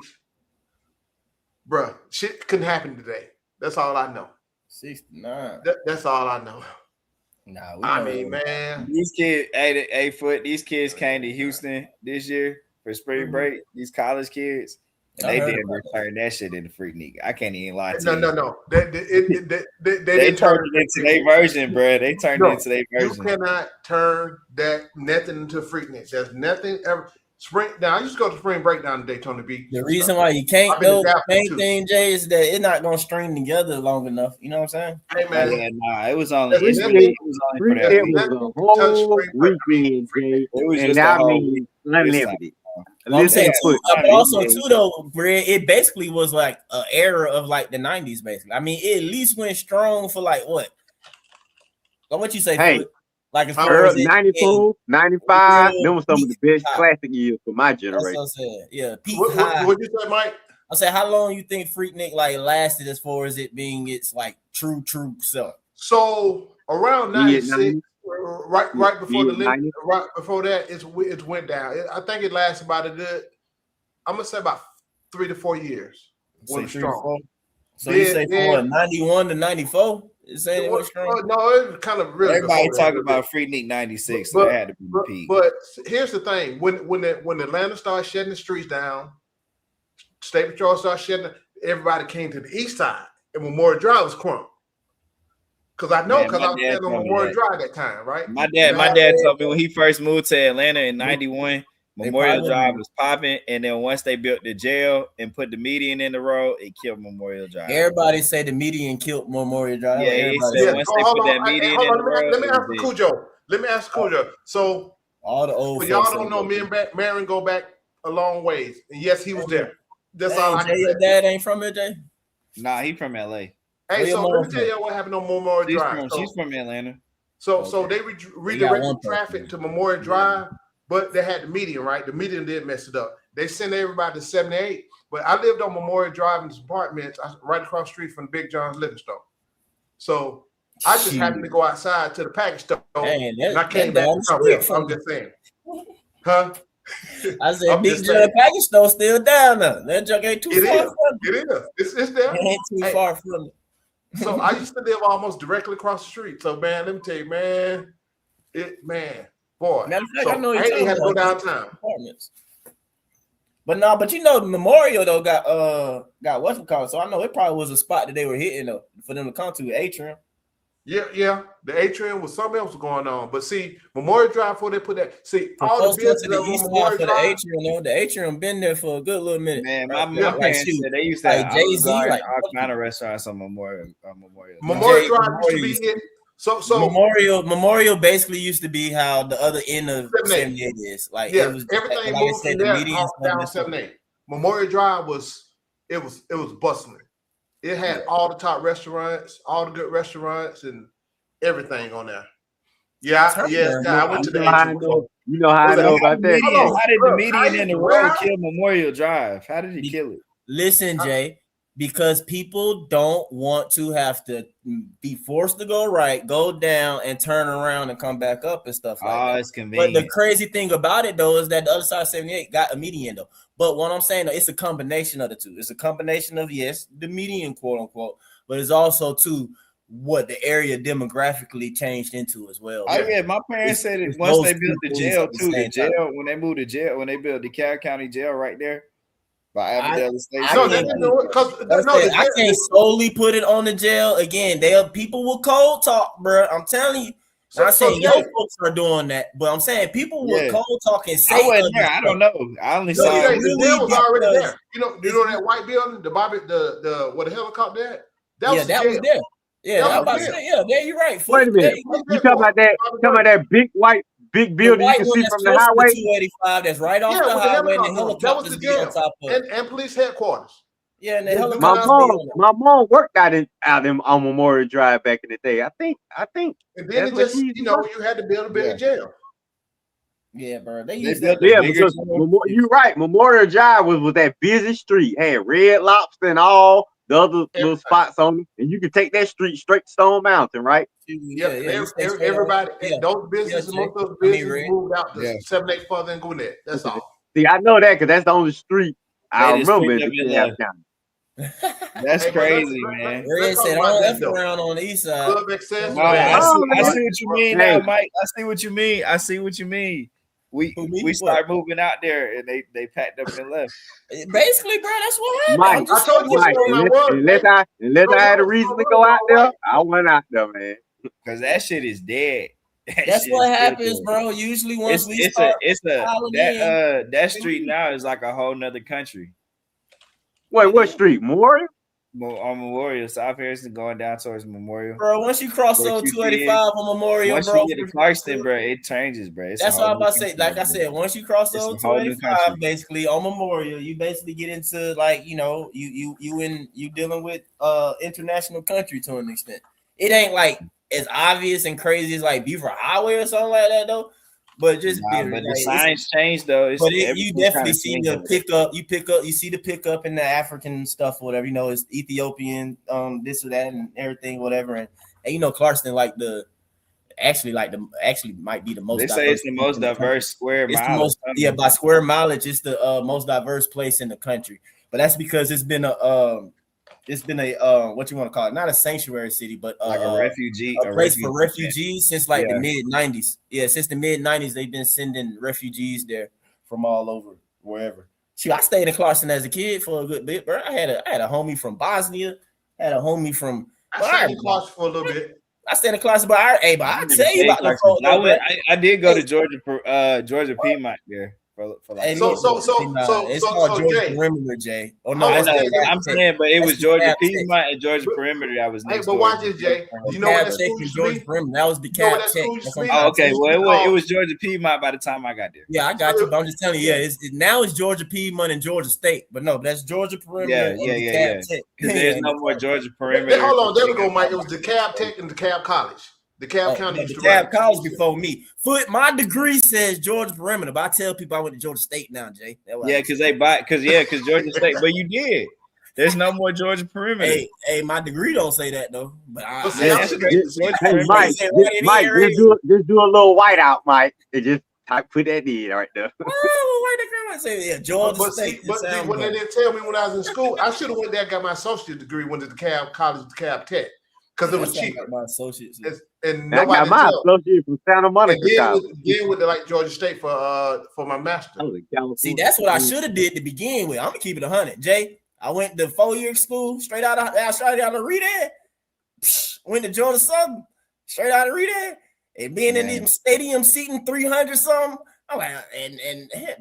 Bruh, shit couldn't happen today. That's all I know. 69. That's all I know. Nah, I mean, man. These kids, Foot, these kids came to Houston this year for spring break. These college kids. And they didn't turn that shit into Freaknik. I can't even lie to you. No. They turned it into their version, bro. They turned it into their version. You cannot turn that nothing into Freaknik. There's nothing ever. Now, I used to go to spring break down in Daytona Beach. The reason why you can't, though, main thing, Jay, is that it's not going to string together long enough. You know what I'm saying? Hey, man. It was only for that weekend, Jay. It was and just that means unlimited. I'm saying too, but also too though, Brad, it basically was like an era of like the 90s, basically. I mean, it at least went strong for like what? What you say? Hey, like as far as 94, 95, them were some of the best classic years for my generation. That's what I'm saying. Yeah, peak high. What you say, Mike? I said, how long you think Freaknik like lasted as far as it being its like true self? So around 96. Right before the limit, right before that, it went down. I think it lasted about a good, I'm gonna say about 3 to 4 years. When strong. So you say from 91 to 94? Is saying it was strong? No, it was kind of really. Everybody talking about Freaknik 96, so that had to be the peak. But here's the thing: when Atlanta started shutting the streets down, State Patrol started shutting. Everybody came to the east side, and Memorial Drive was crunk. Because I know, because I was standing on Memorial Drive that time, right? My dad told me when he first moved to Atlanta in 91, Memorial Drive was popping, and then once they built the jail and put the median in the road, it killed Memorial Drive. Everybody say the median killed Memorial Drive. Yeah, he said once they put that median in the road. Let me ask Cujo. Let me ask Cujo. So all the old y'all don't know, me and Marin go back a long ways, and yes, he was there. That's all I can say. Your dad ain't from here, Jay? Nah, he from LA. Hey, so let me tell you what happened on Memorial Drive. She's from Atlanta. So they redirected traffic to Memorial Drive, but they had the median, right? The median did mess it up. They sent everybody to 78, but I lived on Memorial Drive in this apartments right across the street from Big John's liquor store. So I just happened to go outside to the package store, and I came back to come here. I'm just saying. Huh? I said, Big John package store still down there. That junk ain't too far from it. It is. It's there. It ain't too far from it. So I used to live almost directly across the street. So man, let me tell you, man, boy. Matter of fact, so I know I ain't had to go downtown. But you know, the Memorial though got what's it called. So I know it probably was a spot that they were hitting for them to come to Atrium. Yeah. The Atrium was something else going on. But see, Memorial Drive before they put that, all the business to the east side for the Atrium, the Atrium been there for a good little minute. Man, my parents said they used to have Jay-Z, all kind of restaurants on Memorial. Memorial Drive used to be it. So Memorial basically used to be how the other end of 78 is. Like it was everything like moved I said, from the there median down 78. Memorial Drive was bustling. It had all the top restaurants, all the good restaurants, and everything on there. I went to the Atrium. You know how I know about that. How did the median in the road kill Memorial Drive? How did he kill it? Listen, Jay, because people don't want to have to be forced to go right, go down, and turn around and come back up and stuff like that. It's convenient. But the crazy thing about it, though, is that the other side of 78 got a median, though. But what I'm saying, though, it's a combination of the two. It's a combination of, yes, the median, quote unquote, but it's also, too, what the area demographically changed into as well. Oh, yeah, my parents said it once they built the jail, too. The jail, when they moved the jail, when they built the DeKalb County jail right there, by Abbadale Station. I can't solely put it on the jail. Again, people will cold talk, bro. I'm telling you. I'm not saying your folks are doing that, but I'm saying people will cold talk and say. I wasn't there. I don't know. I only saw it. The jail was already there. You know that white building, the where the helicopter at? That was there. Yeah, I'm about to say, there you're right. Wait a minute. You talking about that big building you can see from the highway? 285 that's right off the highway, and the helicopters be on top of it. And police headquarters. Yeah, and the helicopters. My mom worked out on Memorial Drive back in the day. I think. And then it just, you had to build a bigger jail. Yeah, bro. Because you're right. Memorial Drive was that busy street, had Red Lobster and all the other little spots on it, and you could take that street straight to Stone Mountain, right? Everybody, those businesses, most of those businesses moved out to 78 further and Gwinnett. That's all. See, I know that because that's the only street I remember in DeKalb County. That's crazy, man. Red said, "I don't F around on the east side." I see what you mean, now, Mike. I see what you mean. We start moving out there, and they packed up and left. Basically, bro, that's what happened. Mike, I told you, unless I had a reason to go out there, I went out there, man. Because that shit is dead. That's what happens, bro. Usually, once we start, that street now is like a whole nother country. Wait, what street? Memorial? On Memorial, South Harrison going down towards Memorial. Bro, once you cross over 285 on Memorial, once bro. you get to Clarkston, bro, it changes, bro. That's what I'm about to say. Like I said, once you cross over 285, basically on Memorial, you basically get into you dealing with international country to an extent. It ain't like as obvious and crazy as like Beaver Highway or something like that though. But just but the signs change though. You definitely see the pickup. You see the pickup in the African stuff, or whatever. It's Ethiopian, this or that, and everything, whatever. And Clarkston actually might be the most. They say it's the most diverse square mile. By square mileage, it's the most diverse place in the country. But that's because it's been a what you want to call it, not a sanctuary city, but like a refugee, a place for refugees since like the mid-90s. Yeah, since the mid-90s, they've been sending refugees there from all over, wherever. Shoot, I stayed in Clarkston as a kid for a good bit, bro. I had a homie from Bosnia, had a homie from. I stayed in Clarkston for a little bit. I stayed in Clarkston, but I'll tell you about the folks. I did go to Georgia Piedmont there. for like. Hey, look, it's called Georgia Jay. Perimeter, Jay. Oh No, no, I'm saying, but it was Georgia Cab Tech. Piedmont and Georgia Perimeter that was next But door. watch this, Jay. You know what that Tech school and used to Georgia be? Perimeter. That was the You know what Cab that Tech. school used to be? Oh, okay. Well, it was Georgia Piedmont by the time I got there. Yeah, I got you. But I'm just telling you, now it's Georgia Piedmont and Georgia State. But no, that's Georgia Perimeter Yeah. and the Cab Tech. Because there's no more Georgia Perimeter. Hold on, there we go, Mike. It was DeKalb Tech and DeKalb College. DeKalb County used to run. DeKalb College before me. My degree says Georgia Perimeter, but I tell people I went to Georgia State now, Jay. Yeah, because Georgia State. But you did. There's no more Georgia Perimeter. Hey, my degree don't say that though. But Mike, just do a little whiteout, Mike, and just put that in right there. Georgia State. But when they didn't tell me when I was in school, I should have went there and got my associate degree, went to DeKalb College, DeKalb Tech, because it was cheaper. My associates. And I got my associate from Santa Monica. Then with like Georgia State for my master. See, that's what I should have did to begin with. I'm gonna keep it 100, Jay. I went to 4-year school straight out of Reed. Went to Georgia Southern straight out of Reed, and being in the stadium seating 300 something. I'm like,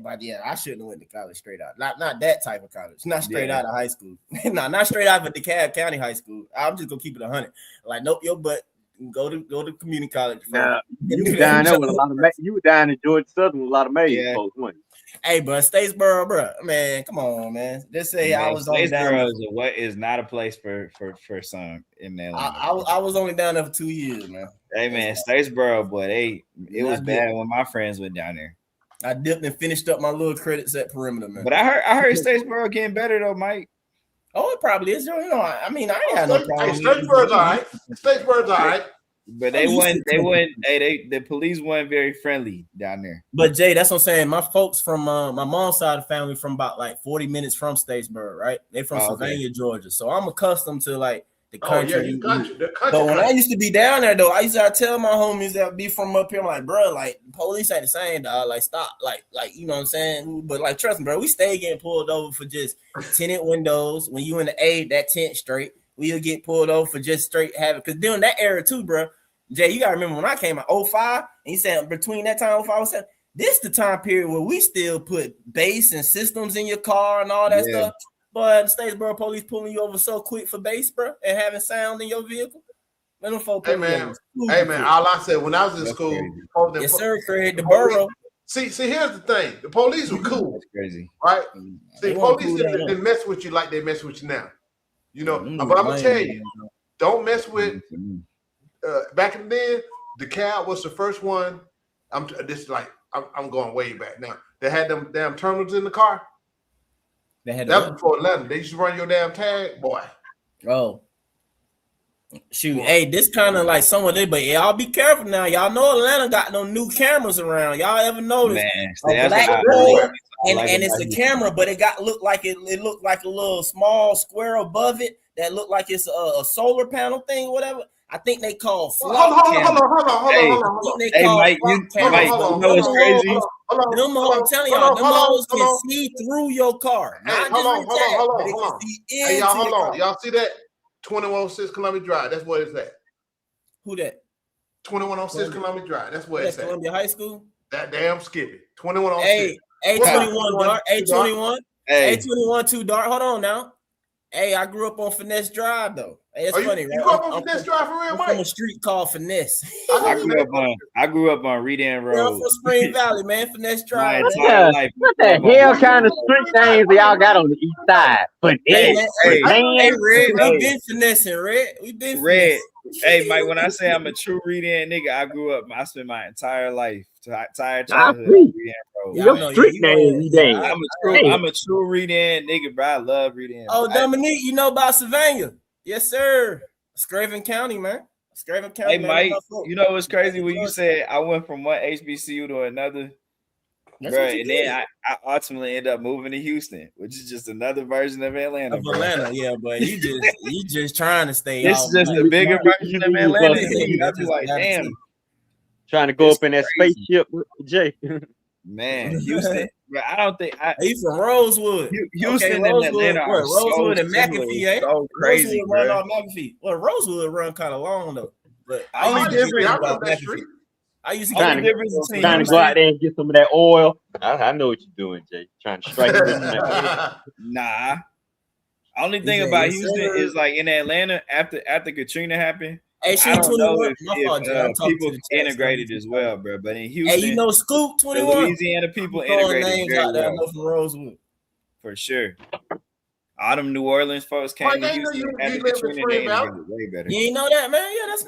but yeah, I shouldn't have went to college straight out. Not that type of college. Not straight out of high school. No, not straight out of DeKalb County High School. I'm just gonna keep it 100. Like, nope, your butt. Go to community college. You were down there with a lot of you were down in Georgia Southern with a lot of Mays folks, weren't you? Hey, bro, Statesboro, bro, man, come on, man. Just say I was only down there. Is not a place for some in Atlanta. I was only down there for 2 years, man. Hey, man, Statesboro, boy, it was bad when my friends went down there. I dipped and finished up my little credits at Perimeter, man. But I heard Statesboro getting better though, Mike. Oh, it probably is. You know, I mean, I ain't had no problem. Statesboro's all right. Statesboro's all right. But the police weren't very friendly down there. But Jay, that's what I'm saying. My folks from my mom's side of the family from about like 40 minutes from Statesboro, right? They from Savannah, Georgia. So I'm accustomed to like the country. But when I used to be down there though, I used to tell my homies that be from up here, I'm like, bro, like police ain't the same, dog. Like stop, like you know what I'm saying? But like trust me, bro, we stay getting pulled over for just tinted windows. When you in the A, that tent straight, we'll get pulled over for just straight having, because during that era too, bro. Jay, you gotta remember when I came out 05, and he said between that time 05 and 07, this the time period where we still put bass and systems in your car and all that stuff. But Statesboro police pulling you over so quick for bass, bro, and having sound in your vehicle. Hey man, all I said when I was in school, yes sir, Craig, the borough. See, here's the thing: the police were cool. That's crazy, right? See, police didn't mess with you like they mess with you now. You know, but I'm gonna tell you, don't mess with. Back in the day, DeKalb was the first one. I'm going way back now. They had them damn terminals in the car. That was before Atlanta. They used to run your damn tag, boy. Oh. Shoot, hey, this kind of like some of this, but y'all be careful now. Y'all know Atlanta got no new cameras around. Y'all ever noticed? Man, a black board, and it's a camera, but it looked like it looked like a little small square above it that looked like it's a solar panel thing or whatever. I think they call flock camera. Hold on. Hey, Mike, you know what's crazy? I'm telling y'all, them models can see through your car. Hey, hold on. Hey, y'all, hold on. Y'all see that? 2106 Columbia Drive. That's where it's at. Who that? 2106 Columbia Drive. That's where it's at. Columbia High School? That damn Skippy. 2106. Hey, A21 Dart. A21. A21 2 Dart. Hold on now. Hey, I grew up on Finesse Drive though. Hey, it's funny, right? You grew up on Finesse Drive for real, Mike? I'm from a street called Finesse. I grew up on Redan Road. I'm from Spring Valley, man. Finesse Drive. What the hell kind of street names y'all got on the east side? Hey, Red, we been finessing, Red. We been Red. Hey, Mike, when I say I'm a true Redan nigga, I grew up. I spent my entire life, entire childhood. Your street name Redan. I'm a true Redan nigga, bro. I love Redan. Oh, Dominique, you know about Savannah? Yes, sir. Scraven County, man. Scraven County. Hey, Mike, you know what's crazy when you said I went from one HBCU to another? Bro, and then I ultimately ended up moving to Houston, which is just another version of Atlanta. Of Atlanta, yeah, but you just trying to stay. This is just a bigger version of Atlanta. I be like, damn. Trying to go up in that spaceship with Jay. Man, Houston. Bro, I don't think he's from Rosewood. Houston and Atlanta are Rosewood and McAfee, eh? So crazy, Rosewood run McAfee. Well, Rosewood run kind of long though. But only difference about that street. I used to trying get to go out there and get some of that oil. I know what you're doing, Jay. Trying to strike it with that. Nah. Only thing about Houston is like in Atlanta after Katrina happened. Hey, I don't know 21. My fault, Jay. I'm talking people to the chat. integrated as well, bro. But in Houston, Hey, you know Scoop the 21. Louisiana people throwing integrated names very out there. I well. know from Rosewood. For sure. All them New Orleans folks came to Houston after Katrina. They integrated way better. You ain't know that, man? Yeah, that's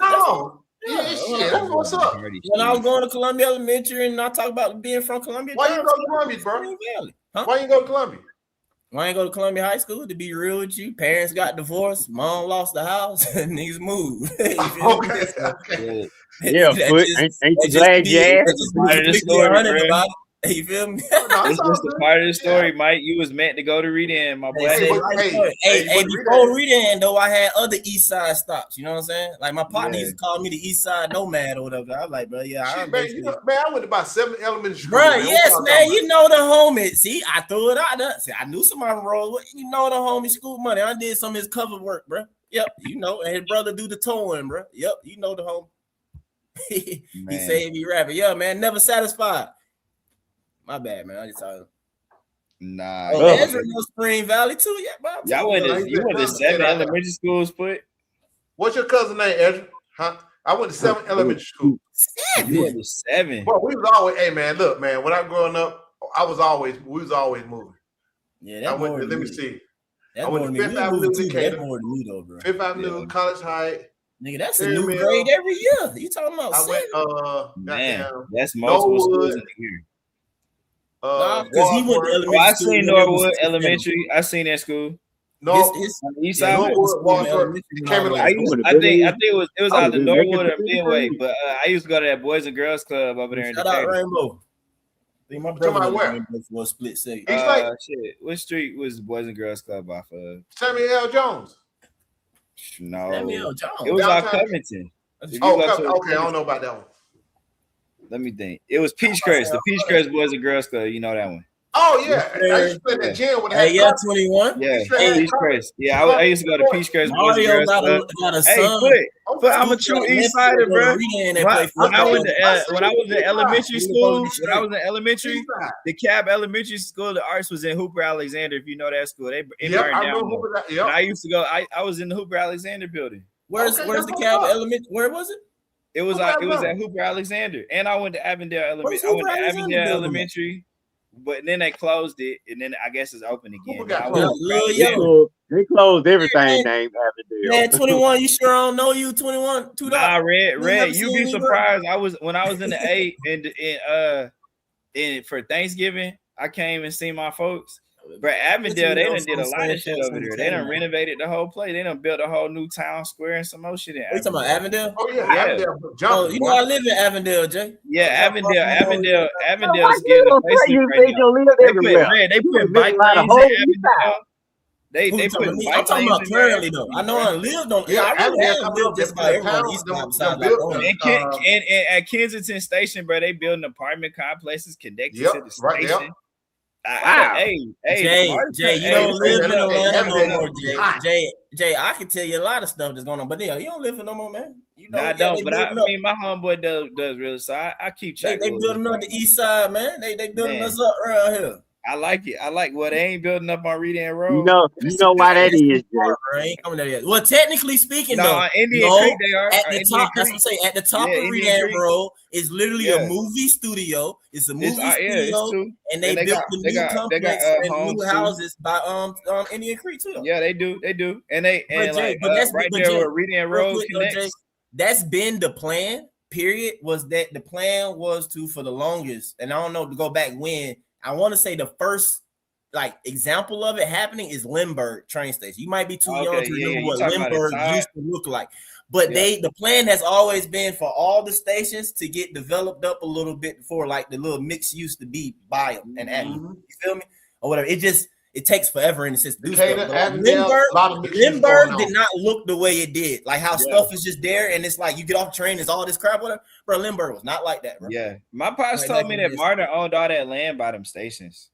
Shit, that's what's up. When I was going to Columbia Elementary and I talk about being from Columbia, Why you go to Columbia, bro? Huh? Why you go to Columbia? Why I ain't go to Columbia High School? To be real with you, parents got divorced, mom lost the house, and niggas moved. Okay. Yeah, but ain't you glad you asked? Part of the story, bro. You feel me? It's just a part of the story, Mike. You was meant to go to Reading, my boy. Hey, before Reading, though, I had other East Side stops. You know what I'm saying? Like my partner used to call me the East Side Nomad or whatever. I was like, bro, yeah, Shit, man, I went to about 7 elementary school. Bro, Man. yes, man. You know the homie. See, I threw it out there. See, I knew somebody rolled. You know the homie School Money. I did some of his cover work, bro. Yep, you know, and his brother do the towing, bro. Yep, you know the homie. He say he rapping. Yeah, man, never satisfied. My bad, man. I just talking. Nah. Oh, Ezra knows Spring Valley too. Yeah, bro. You went to 7 elementary schools, put. What's your cousin name, Ezra? Huh? I went to 7 elementary school. 7? You went to 7. Well, we was always, hey man, look, man, when I growing up, we was always moving. Yeah, that I went to, let me see. I went to Fifth Avenue, That's more than me, though, bro. Fifth Avenue, College Heights. Nigga, that's a new grade every year. You talking about? I went, man, that's multiple schools in the year. Because he went to elementary I school. seen Norwood Elementary. I seen that school. No, on the east side. Norwood, Walford. I think it was either Norwood or Midway, but I used to go to that Boys and Girls Club over there in Shout out Decatur. Rainbow. I think my brother went for a split second. Shit. What street was the Boys and Girls Club off of? Samuel L. Jones. No, Samuel Jones. it was on Covington. Oh, okay. I don't know about that one. Let me think. It was Peachcrest, the Peachcrest Boys and Girls Club. You know that one. Oh yeah, I used to play that gym with that. Hey, yeah, 21. Yeah, Peachcrest. Yeah, I used to go to Peachcrest Boys and Girls Club. Hey, but I'm a true East Sider, bro. When I was in elementary school, the Cab Elementary School, the arts was in Hooper Alexander. If you know that school, it burned down. When I used to go. I was in the Hooper Alexander building. Where's the Cab Elementary? Where was it? It was at Hooper Alexander, and I went to Avondale Elementary. I went to Avondale Elementary. But then they closed it, and then I guess it's open again. They closed everything named Avondale. Man, 21, you sure I don't know you, 21? Nah, Red, you'd be surprised. When I was in the 8 and for Thanksgiving, I came and seen my folks. But Avondale, they done did a lot of shit over there. They done renovated the whole place. They done built a whole new town square and some more shit in Avondale. You talking about Avondale? Oh, yeah. Avondale. Oh, you know I live in Avondale, Jay. Yeah, Avondale's getting a facelift right now. They put bike lanes in Avondale. They put I'm talking about currently, though. I know I lived on. Yeah, I really have lived just about everyone east side. And at Kensington Station, bro, they building apartment complexes connected to the station. Wow. Jay, you don't live in Atlanta no more, Jay, I can tell you a lot of stuff that's going on, but yeah, you don't live in no more, man. You know, I don't, but I mean, my homeboy does really, so I keep checking. They building up the east side, man. They building us up around here. I like it. They ain't building up on Reading Road. You know why that is, Jay. Ain't coming there yet. Well, technically speaking, though, Indian Creek they are at the top. That's what I'm saying. At the top of Reading Road is literally a movie studio. It's a movie studio, and they built the new complex and new houses by Indian Creek too. Yeah, they do, and right there where Reading Road connects. That's been the plan. Period. Was that the plan was to for the longest, and I don't know to go back when. I want to say the first example of it happening is Lindbergh train station. You might be too young to remember what Lindbergh used to look like. But the plan has always been for all the stations to get developed up a little bit before the little mix used to be by them and at you feel me? Or whatever. It takes forever in the system to do stuff. Lindbergh did not look the way it did. Like how stuff is just there and it's like you get off the train, it's all this crap, whatever. Bro, Lindbergh was not like that, bro. Yeah. My pops told me that Martin owned all that land by them stations.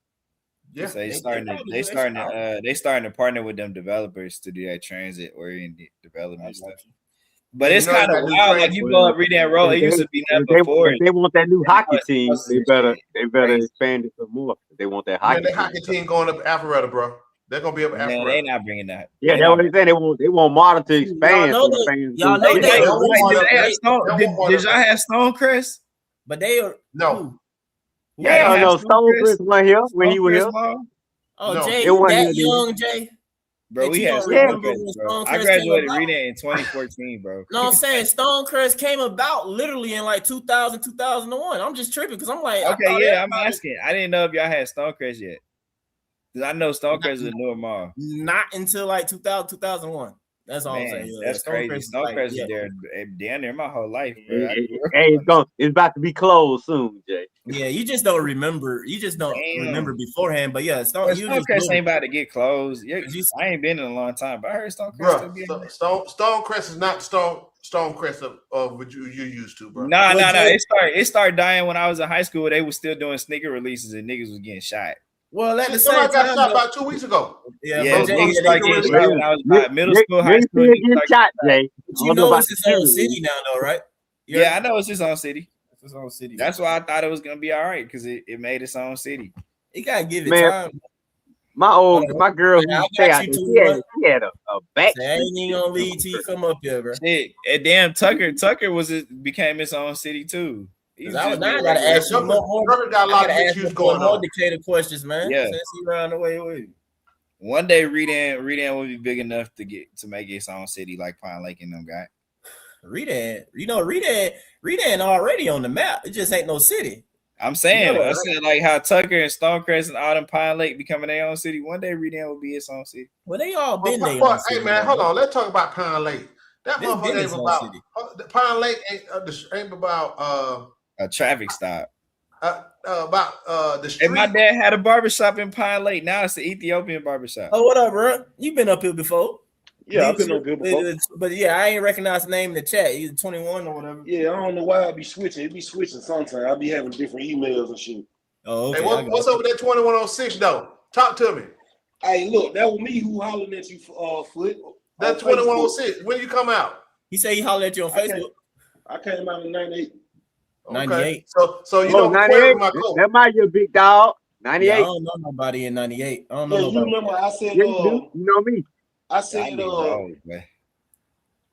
Yeah. So they starting to partner with them developers to do that transit oriented development stuff. But it's kind of wild. Like you go up read that roll. It used to be that before. If they want that new hockey team, they better crazy. expand it some more. If they want that Man, hockey that hockey team going up Alpharetta, bro. They're gonna be up Man, Alpharetta. they not bringing that. Yeah, that's what they saying. They want Martin to expand. Y'all know so the that- fans y'all can know see they- it. Did y'all have Stonecrest? But they are no. Yeah, no, Stonecrest went here when he was here. Oh, No. Jay, It you wasn't that here, young, Jay? Bro, That we you had don't remember Stonecrest, when bro. I Stonecrest graduated came reading about? it in 2014, bro. No, I'm saying Stonecrest came about literally in like 2000, 2001. I'm just tripping because I'm like, Okay, yeah, I'm asking. I didn't know if y'all had Stonecrest yet. Because I know Stonecrest is a newer mall. Not until like 2000, 2001. That's all I'm Man, saying. Yeah, that's crazy. is like, Stonecrest yeah. is there down there my whole life, bro. Hey, it's about to be closed soon, Jay. Yeah, you just don't remember. You just don't remember beforehand. But yeah, Stonecrest ain't about to get closed. I ain't been in a long time, but I heard Stonecrest still be Stonecrest is not Stonecrest of what you're used to, bro. Nah. It started dying when I was in high school. They was still doing sneaker releases and niggas was getting shot. Well, at the same Somebody got time, shot though- about 2 weeks ago. Yeah, Yeah, but niggas Jay, started getting shot when I was about middle school, high school. Niggas getting shot, Jay. But you know it's its own city now, though, right? Yeah, I know it's its own city. It's its own city. That's why I thought it was gonna be all right because it made its own city. You gotta give it Man, time. my girl Man, I who stay got out you there, too, she had a back. I ain't even gonna leave till you come up here, bro. Shit, and damn Tucker became its own city too. He's I just gotta regular. ask you more. Tucker got a lot of I gotta mixed ask use you going more on. Decatur questions, man. Yeah. Since he ran away with you. One day Redan will be big enough to make its own city like Pine Lake and them got. Redan, Redan already on the map. It just ain't no city. I'm saying, You know that, I right? said like how Tucker and Stonecrest and all them Pine Lake becoming their own city. One day Redan will be its own city. Well, they all been Well, there. but, hey man, hold on. Let's talk about Pine Lake. That This motherfucker been ain't its own about city. Pine Lake ain't about A traffic stop. the street. And my dad had a barbershop in Pine Lake. Now it's the Ethiopian barbershop. Oh, what up, bro? You been up here before? Yeah, I've been up here before. But yeah, I ain't recognize the name in the chat. He's 21 or whatever. Yeah, I don't know why I be switching. It be switching sometimes. I be having different emails and shit. Oh, okay. Hey, what's over there 2106 though? Talk to me. Hey, look, that was me who hollering at you Foot. That's 2106. When you come out? He said he hollered at you on Facebook. I came out in 98. 98. So you don't 98. my code. That might be a big dog. 98. Yeah, I don't know nobody in 98. I don't know Yeah, nobody. you remember I said, Yeah, you do. You know me. I said,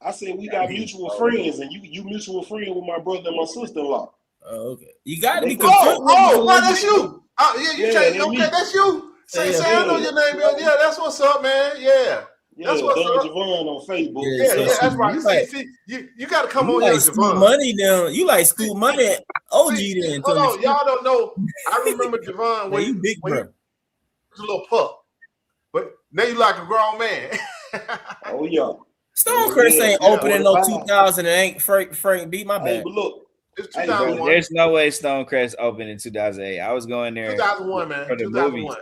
I said we got mutual friends, and you mutual friend with my brother and my sister-in-law. Oh, okay. You got to be Oh, that's you. Yeah, you Yeah, changed. that's Okay, me. that's you. Say, Yeah, I know your name. Yeah, that's what's up, man. Yeah. That's what's Don up. Javon on Facebook. Yeah, that's right. See, you got to come you on like here, Scoot Javon. Money then. You like Scoot Money OG then. Hold on, y'all don't know. I remember Javon when you big when he bro. was a little pup, but now you like a grown man. Oh yeah. Stonecrest ain't opening no 2000 and ain't Frank beat my Hey, bad. but look, it's Bro, 2001. there's no way Stonecrest opened in 2008. I was going there 2001, man. for the 2001. movies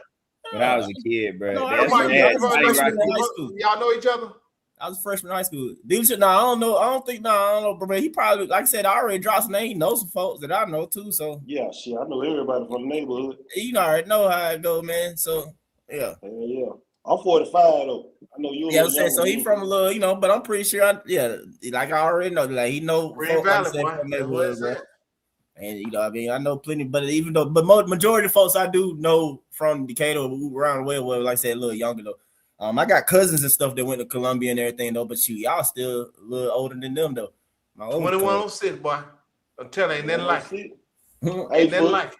when I was a kid, bro. No, I That's remember when you. I they was had a Spotty freshman in Rocky. high school. Y'all know each other? I was a freshman in high school. Dude, no, I don't know. I don't know, bro. He probably, like I said, I already dropped some name. He knows some folks that I know too. So yeah, shit, I know everybody from the neighborhood. you already know how it go, man. So yeah. Yeah. I'm 45 though. I know you. Yeah, I'm saying so. He from a little, but I'm pretty sure. Like I already know, like he know Green folk, Valley, like I said, boy. from That's neighborhood, what it bro. said. And I mean, I know plenty, but majority of folks I do know from Decatur around the way, well, like I said, a little younger though. I got cousins and stuff that went to Columbia and everything though, but shoot, y'all still a little older than them though. My old 2106, boy. I'm telling you, ain't nothing like it. Hey, Ain't nothing like it.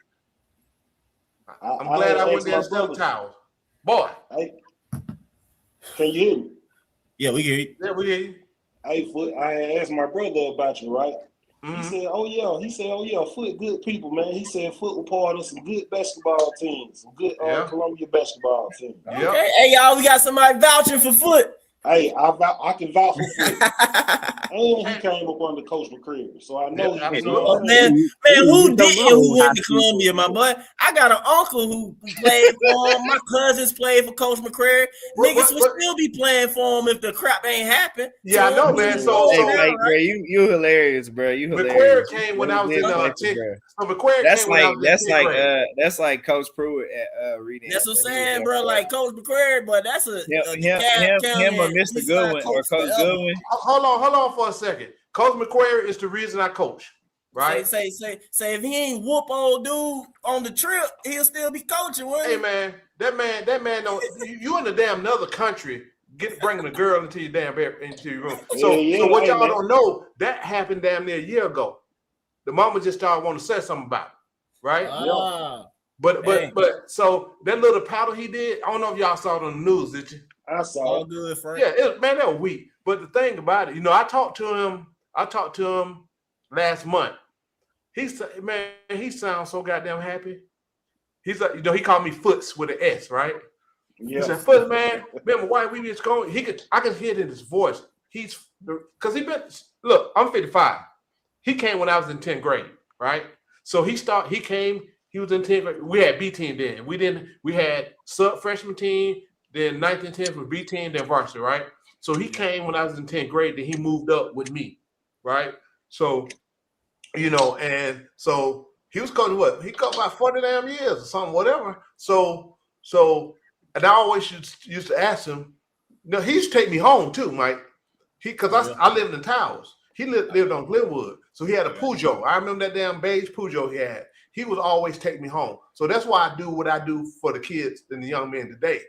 I'm glad I went there and stepped towels. Boy. Hey, can you hear me? Yeah, we hear you. Yeah, we hear you. Hey, Foot, I asked my brother about you, right? Mm-hmm. He said, oh yeah, Foot, good people, man. He said Foot was part of some good basketball teams, some good Columbia basketball teams. Okay, hey y'all, we got somebody vouching for Foot. Hey, I can vouch for Foot. And he came up under Coach McCreary, so I know he was Oh, man, who didn't? Who went to Columbia, my boy? I got an uncle who played for him. My cousins played for Coach McCreary. Niggas would still be playing for him if the crap ain't happened. Yeah, I know, man. So hey, Mike, bro, you hilarious, bro. You hilarious. McQuarrie came when I was in bro. So McQuarrie came when I was in 10th grade. That's like Coach Pruitt at Reading. That's what I'm saying, bro. Like Coach McCreary, but that's a him Mr. Goodwin or Coach Goodwin. Hold on for a second. Coach McQuarrie is the reason I coach. Right? Say if he ain't whoop old dude on the trip, he'll still be coaching. Hey man, that man don't. You in the damn another country, bringing a girl into your room. So what y'all don't know, that happened damn near a year ago. The mama just started wanting to say something about it, right? But so that little paddle he did, I don't know if y'all saw it on the news, did you? I saw all it. good, Frank. Yeah, man, that was weak. But the thing about it, I talked to him last month. He sounds so goddamn happy. He's like, he called me Foots with an S, right? Yeah. He said, Foots, man, remember why we just going? I can hear it in his voice. Because look, I'm 55. He came when I was in 10th grade, right? So he came, he was in 10th grade. We had B team then. We had sub freshman team, then 9th and 10th was B team, then varsity, right? So he came when I was in 10th grade, then he moved up with me, right? So and so he was coaching what? He coached about 40 damn years or something, whatever. So, and I always used to ask him, he used to take me home too, Mike. Because I lived in Towers. He lived on Glenwood. So he had a Peugeot. I remember that damn beige Peugeot he had. He would always take me home. So that's why I do what I do for the kids and the young men today.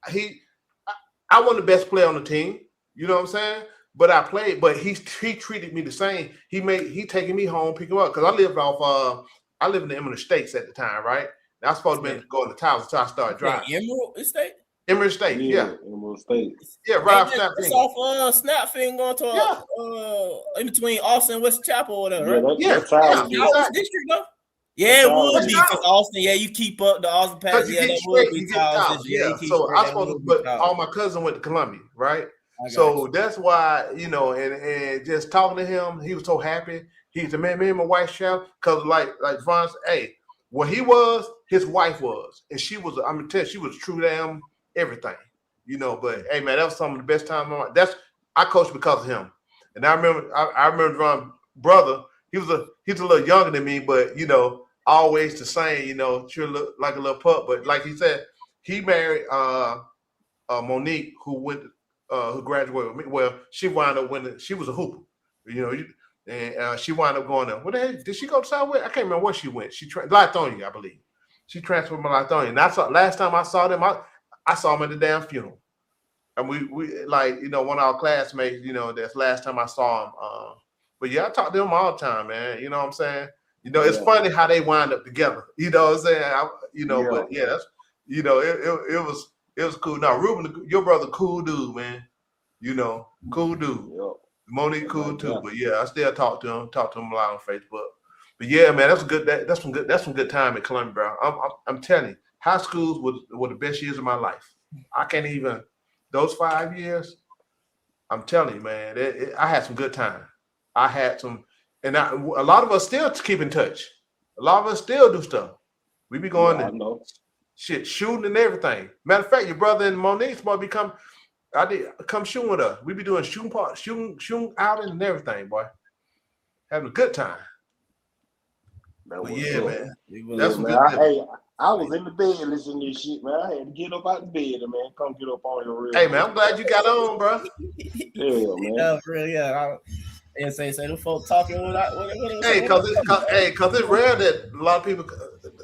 I wasn't the best player on the team. You know what I'm saying? But I played, but he treated me the same. He taking me home, picking me up because I lived in the Emerald Estates at the time, right? And I was supposed to be going to Towers until I started driving. Emerald Estate? Emerald Estate, yeah. Emerald Estate. Yeah, right off Snap. It's off Snapfin going to in between Austin and West Chapel or whatever, right? That's district, though. Yeah, it would be because Austin. Yeah, you keep up the Austin pass. Yeah, that would be Towers. Yeah, so I was supposed to, but all my cousins went to Columbia, right? So that's why, and just talking to him, he was so happy. He's the man, me and my wife shout, because like Vaughn said, hey, what he was, his wife was. And she was, I'm gonna tell you, she was true damn everything. But hey man, that was some of the best time of my life. I coached because of him. And I remember my brother, he's a little younger than me, but always the same, sure look like a little pup. But like he said, he married Monique, who graduated with me. Well, she wound up winning. She was a hooper, and she wound up going to, what the heck? Did she go to Southwest? I can't remember where she went. She Lithonia, I believe. She transferred to Lithonia. And last time I saw them, I saw them at the damn funeral. And we one of our classmates, that's last time I saw him. But yeah, I talk to them all the time, man. You know what I'm saying? It's funny how they wind up together. You know what I'm saying? But yeah, that's, it was cool. Now, Ruben, your brother, cool dude, man. Cool dude. Yep. Monique, cool too. But yeah, I still talk to him a lot on Facebook. But yeah, man, that's some good time at Columbia, bro. I'm telling you, high schools were the best years of my life. I can't even, those 5 years, I'm telling you, man, I had some good time. I had some, and a lot of us still keep in touch. A lot of us still do stuff. We be going to shooting and everything. Matter of fact, your brother and Monique supposed to come shooting with us. We be doing shooting outing and everything, boy. Having a good time. Man. That's some good. I was in the bed listening to this shit, man. I had to get up out the bed, man. Come get up on your real. Hey, man, I'm glad you got on, bro. Yeah, man. Yeah, for real, yeah. And say the folks talking what Hey, cause it's rare that a lot of people,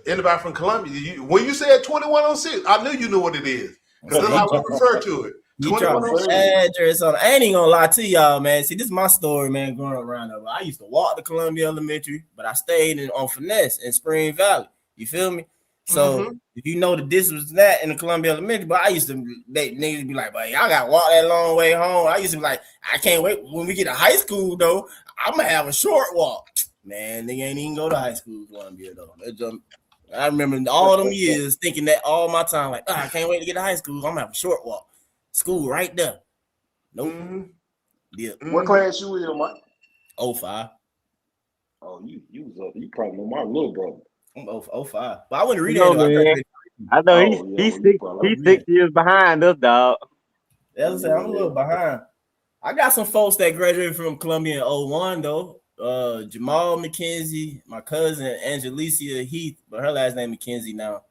anybody from Columbia, when you said 2106, I knew you knew what it is. Because that's how we refer to it. You trying to address on. I ain't even gonna lie to y'all, man. See, this is my story, man. Growing up around there, I used to walk to Columbia Elementary, but I stayed on Finesse in Spring Valley. You feel me? So if you know the distance that in the Columbia Elementary, but I used to niggas be like, but y'all gotta walk that long way home. I used to be like, I can't wait when we get to high school though. I'm gonna have a short walk. Man, they ain't even go to high school Columbia though. I remember all them years thinking that all my time, like, I can't wait to get to high school. I'm gonna have a short walk. School right there. Nope. Yeah. What class you in, Mike? 05. Oh, you was up. You probably know my little brother. I'm 05. But I wouldn't read it. I know he's 6 years behind us, dog. That's I'm a little behind. I got some folks that graduated from Columbia in 01 though. Jamal McKenzie, my cousin Angelicia Heath, but her last name McKenzie now.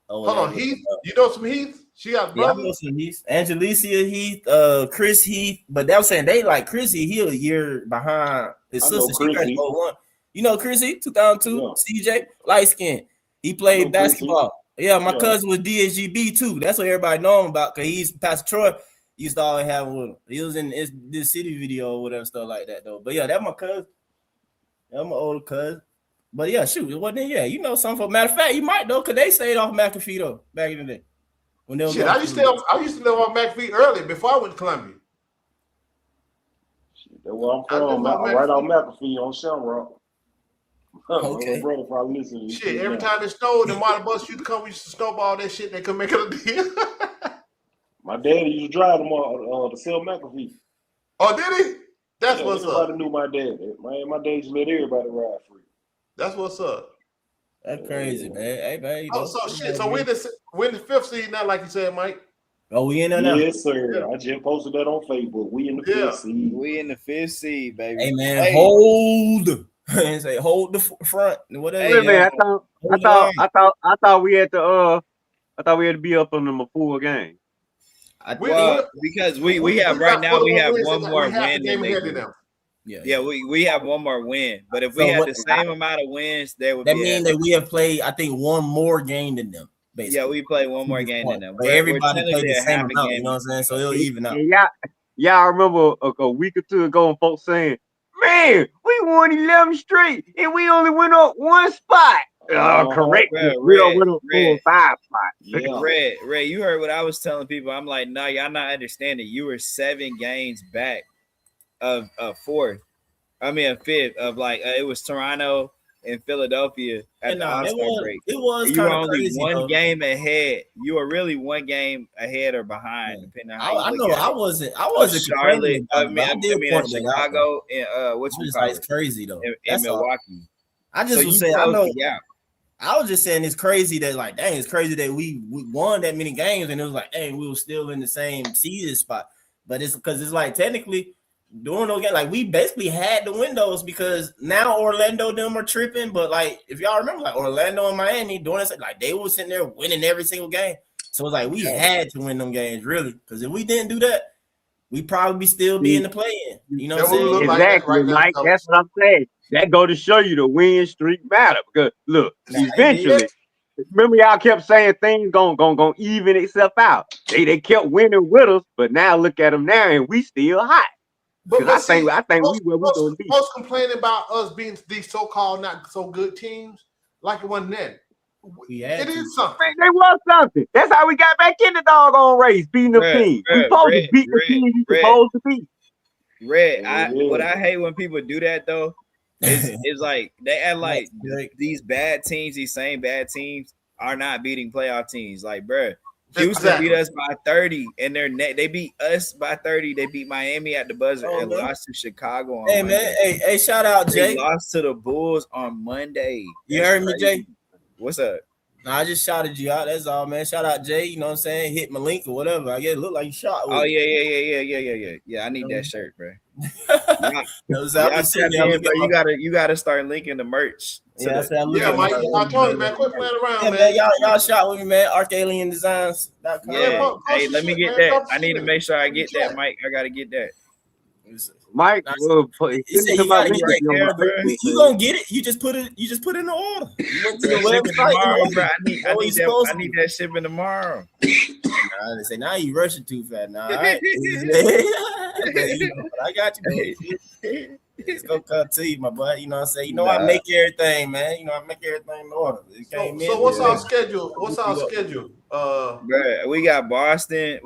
Hold on, Heath. You know some Heath? She got Yeah, I brothers. know some Heath. Angelicia Heath, Chris Heath, but they were saying they like Chris Heath. He a year behind his I know sister. She Chris graduated Heath. 01. You know Chris Heath, 2002, CJ, light skin. He played basketball. Yeah, my cousin was DSGB too. That's what everybody know him about because he's Pastor Troy. Used to always have him with him. He was in this city video or whatever stuff like that though. But yeah, that's my cousin. That's my older cousin. But yeah, shoot, it wasn't. Yeah, you know something. For matter of fact, you might though, cause they stayed off McAfee though back in the day. When they were I used to live on McAfee early before I went to Columbia. That's where I'm from. Right on McAfee on Shamrock. Okay. My brother probably listening. Shit, every time it snowed and water bus used to come, we used to snowball that shit. They couldn't make it a deal. My daddy used to drive them to sell McAfee. Oh, did he? That's what's up. Everybody knew my dad. My dad used to let everybody ride free. That's what's up. That's crazy, man. Hey, man. So we're the fifth seed now, like you said, Mike. Oh, we in there now? Yes, sir. Yeah. I just posted that on Facebook. We in the fifth seed. We in the fifth seed, baby. Hey, man, hold. Say hold the front. Whatever. Hey, man, I thought we had to be up on them a full game. Because we have right now we have one more win than they do. Yeah, we have one more win. But if we had the same amount of wins, that mean that we have played, I think, one more game than them. Basically. Yeah, we played one more game than them. But everybody played the same amount, you know what I'm saying? So it'll even out. Y'all remember a week or two ago and folks saying, man, we won 11 straight and we only went up one spot. Correct. We went up 4 or 5 spots. Yeah. Red, you heard what I was telling people. I'm like, no, y'all not understanding. You were 7 games back of fourth. I mean, a fifth of it was Toronto and Philadelphia at the All-Star break. It was you were only crazy, one game ahead. You were really one game ahead or behind, depending on how you look at it. I wasn't Charlotte. I did mean Chicago and what's it's crazy though. In Milwaukee. I just was saying, I know. I was just saying it's crazy that dang, it's crazy that we won that many games and it was like, hey, we were still in the same season spot. But it's because it's like technically during those games, we basically had the windows because now Orlando them are tripping. But if y'all remember, Orlando and Miami doing this, they were sitting there winning every single game. So it's like we had to win them games, really. Because if we didn't do that, we probably still be in the play-in. You know what I'm saying? Exactly, Mike. That's what I'm saying. That go to show you the win streak matter. Because look, eventually, remember y'all kept saying things gonna even itself out. They kept winning with us, but now look at them now, and we still hot. But I think we where we gonna be. Most complaining about us being these so-called not so good teams, like it wasn't then. It is something. They was something. That's how we got back in the doggone race, beating the team. We supposed to beat the team you supposed to beat. What I hate when people do that though is like they act like these bad teams, these same bad teams are not beating playoff teams. Like, bruh, Houston beat us by 30, and they beat us by 30. They beat Miami at the buzzer and lost to Chicago on Monday. Man, hey, shout out Jay. They lost to the Bulls on Monday. You heard me, Jay? What's up? No, I just shouted you out. That's all, man. Shout out Jay. You know what I'm saying? Hit my link or whatever. I guess it looked like you shot. Oh yeah. Yeah, I need that shirt, bro. You gotta start linking the merch. Mike. I told you, man. Quit playing around, man. Y'all shot with me, man. ArchAlienDesigns.com. Yeah. Hey, let me get that. I need to make sure I get that, Mike. I gotta get that. Mike, you gonna get it? You just put it in the order. You went to the website. Tomorrow, bro. I need that shipping tomorrow. They say now you rushing too fast. Now, right? I got you. It's gonna come to you, my boy. You know what I'm saying? You know I make everything, man. You know I make everything in order. So what's our schedule? Bro, we got Boston,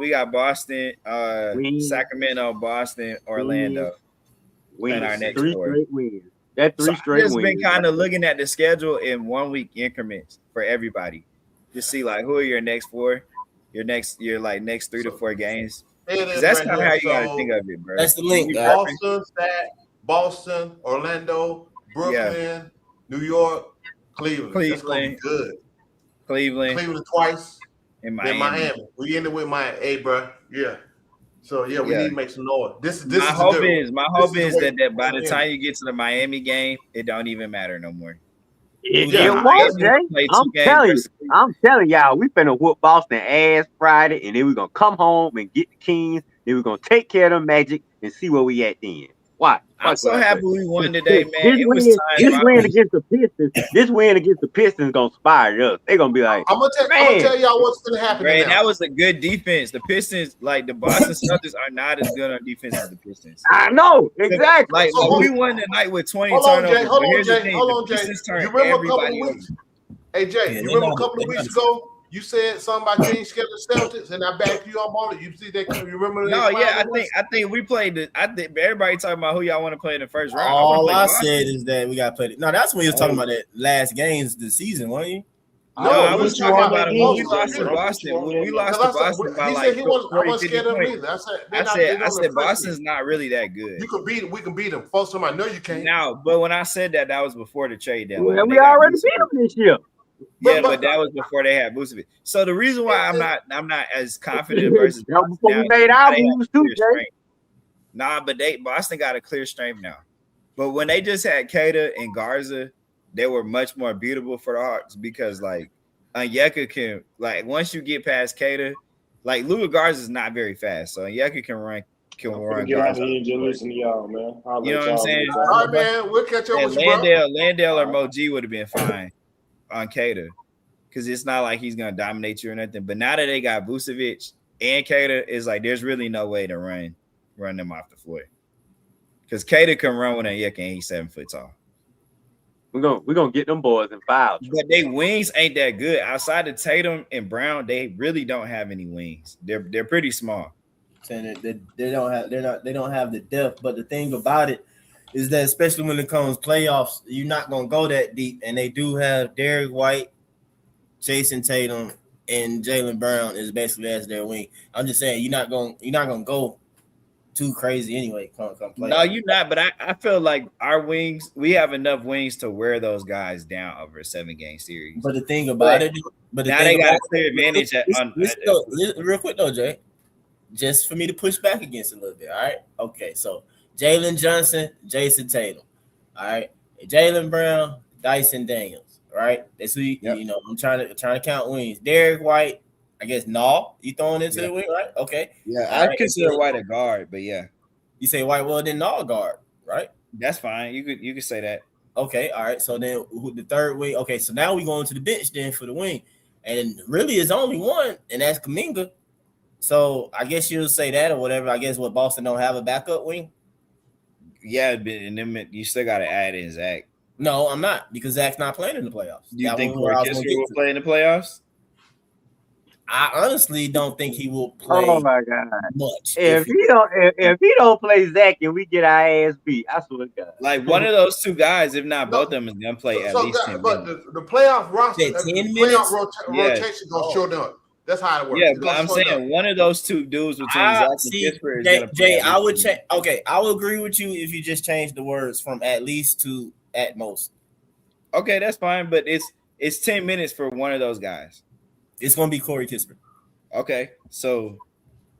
Sacramento, Boston, Orlando. And our next 4 wins. That 3 straight wins. I've just been kind of looking at the schedule in 1 week increments for everybody. Just see who are your next 4, your next 3 to 4 games. That's kind of how you gotta think of it, bro. That's the link. Boston, Orlando, Brooklyn, New York, Cleveland. That's gonna be good. Cleveland twice. And Miami. We ended with Miami. Hey, bro. Yeah. So we need to make some noise. My hope is that by the time you get to the Miami game, it don't even matter no more. It won't, Jay. I'm telling y'all, we finna whoop Boston ass Friday, and then we're gonna come home and get the Kings. Then we're gonna take care of the Magic and see where we at then. Watch. I'm so happy we won today, man. This It was win time. against the Pistons. This win against the Pistons gonna inspire us. They're gonna be like, I'm gonna tell y'all what's gonna happen. Ray, now. that was a good defense. The Pistons, like the Boston Celtics, are not as good on defense as the Pistons. I know exactly. Like we won the night with 20 Hold on, turnovers. Jay. Hold but on, here's the Jay. thing, Hold the on, Jay. Pistons turned You remember a couple of everybody weeks? Hey, Jay, you remember a couple of weeks ago? You said something about you ain't scared of the Celtics, and I backed you up on it. You see that? You remember? No, yeah, I think we played. I think everybody talking about who y'all want to play in the first round. All I said is that we got to play it. No, that's when you was talking about that last games of the season, weren't you? No, I was talking about it when we lost to Boston. When we lost to Boston by like 40, 50 points. I said Boston's not really that good. You can beat. We can beat them. Folks, I know you can't. Now, but when I said that, that was before the trade deadline. Well, we already beat them this year. Yeah, but that was before they had Vucevic. So the reason why I'm not as confident versus Boston before we made our moves too, Jay. Nah, but Boston got a clear strength now. But when they just had Kata and Garza, they were much more beatable for the Hawks because like Onyeka can once you get past Kata, like Luka Garza is not very fast, so Onyeka can run. Get out here and just listen to y'all, man. You know what I'm saying? All right, man. We'll catch up with you, bro. Landale or Moji would have been fine on Kata because it's not like he's gonna dominate you or nothing. But now that they got Vucevic and Kata, it's like there's really no way to run them off the floor because Kata can run with Onyeka and he's 7 foot tall. We're gonna get them boys in foul. But they wings ain't that good. Outside of Tatum and Brown, they really don't have any wings. They're pretty small. Saying that they don't have the depth. But the thing about it is that especially when it comes playoffs, you're not gonna go that deep. And they do have Derek White, Jason Tatum, and Jaylen Brown is basically as their wing. I'm just saying you're not gonna go too crazy anyway. Come play. No, you're not. But I feel like our wings, we have enough wings to wear those guys down over a 7-game series. But the thing about it, now they got a clear advantage. Real quick though, Jay, just for me to push back against it a little bit. All right. Okay. So Jalen Johnson, Jason Tatum. All right. Jaylen Brown, Dyson Daniels. Right. That's who you know. I'm trying to count wings. Derek White. I guess you throwing into the wing, right? Okay. Yeah, I consider White a guard, but yeah. You say White, well then Nall guard, right? That's fine. You could say that. Okay, all right. So then the third wing. Okay, so now we going to the bench then for the wing. And really it's only one, and that's Kuminga. So I guess you'll say that or whatever. I guess what Boston don't have a backup wing. Yeah, and then you still gotta add in Zach. No, I'm not, because Zach's not playing in the playoffs. Do you think Corey Kispert will play in the playoffs? I honestly don't think he will play. Oh my god! Much. If he don't play Zach and we get our ass beat, I swear to God. Like one of those two guys, if not both of them, is gonna play at least 10 but minutes. the playoff roster, Yeah, 10 the minutes? playoff rotation gonna show up. That's how it works. Yeah, but I'm saying one of those two dudes between Zach and Kispert is gonna play. Jay, I would change. Okay, I will agree with you if you just change the words from at least to at most. Okay, that's fine, but it's 10 minutes for one of those guys. It's gonna be Corey Kispert. Okay, so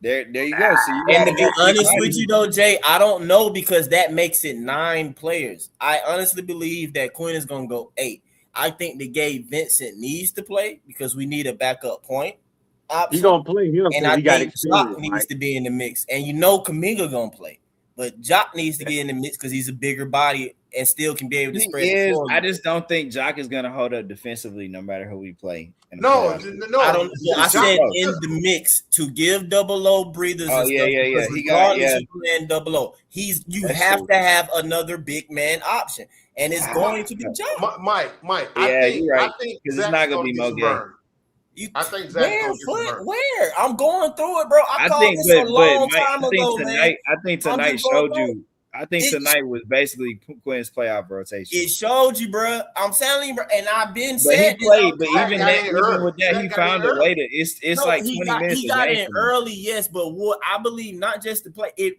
there you go. So and to be honest with you though, Jay, I don't know because that makes it 9 players. I honestly believe that Quinn is gonna go 8. I think that Gabe Vincent needs to play because we need a backup point option. He gonna play him, and I think Jock needs to be in the mix. And you know Kuminga gonna play, but Jock needs to get in the mix because he's a bigger body and still can be able to spread the floor. I just don't think Jock is gonna hold up defensively no matter who we play. No. I don't. I said in the mix to give Double O breathers. Oh, and yeah. He got playing Double O. You have to have another big man option, and it's going to be Jock. Mike. Yeah, you're right. I think because it's not gonna be Mo Gay. I think Zach where? I'm going through it, bro. I think, this a long time ago, man. I think tonight showed you. I think tonight was basically Quinn's playoff rotation. It showed you, bro. I'm telling you, bro. And I've been But saying he played, but even with that, he found a way to. It's like 20 minutes. He got in early, yes, but what I believe, not just to play it.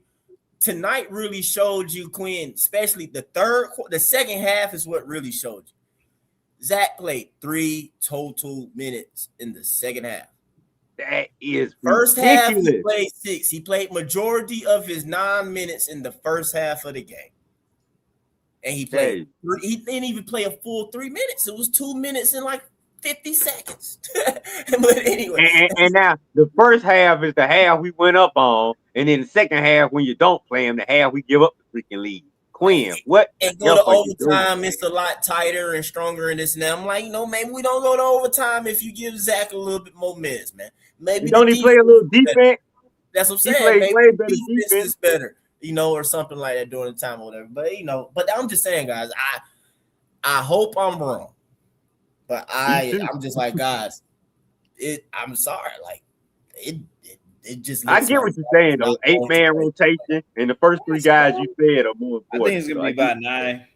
Tonight really showed you, Quinn, especially the second half is what really showed you. Zach played 3 total minutes in the second half. That is first ridiculous. half he played 6. He played majority of his 9 minutes in the first half of the game. and he played. He didn't even play a full 3 minutes. It was 2 minutes and like 50 seconds. But anyway, and now the first half is the half we went up on, and then the second half when you don't play him, the half we give up the freaking lead. Quinn, what and the go to F are you doing? overtime, it's a lot tighter and stronger in this now. I'm like, maybe we don't go to overtime if you give Zach a little bit more minutes, man. Maybe don't he play a little defense? That's what I'm He saying. plays Maybe way better defense defense. is better, or something like that during the time or whatever. But but I'm just saying, guys, I hope I'm wrong, but I'm just like, guys, I'm sorry, like it just. I get what you're saying though. 8-man rotation, and the first 3 guys you said are more important. I think it's gonna be about 9.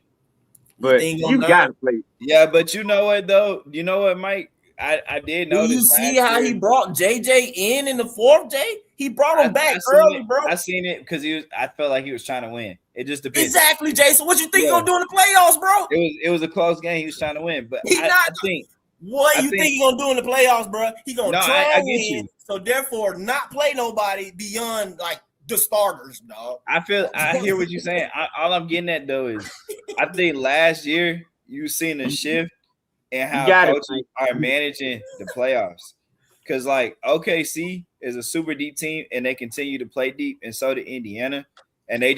But you gotta play. Yeah, but you know what though? You know what, Mike? I did notice. Do you see how he brought JJ in the 4th, Jay? He brought him back early, bro. I seen it because I felt like he was trying to win. It just depends. Exactly, Jay. So what you think he's gonna do in the playoffs, bro? It was a close game. He was trying to win, but I think he's gonna do in the playoffs, bro? He gonna try I and get win, you. so therefore not play nobody beyond like the starters, dog. I hear what you're saying. All I'm getting at though is I think last year you seen a shift in how coaches are managing the playoffs. Because like OKC is a super deep team and they continue to play deep, and so did Indiana. And the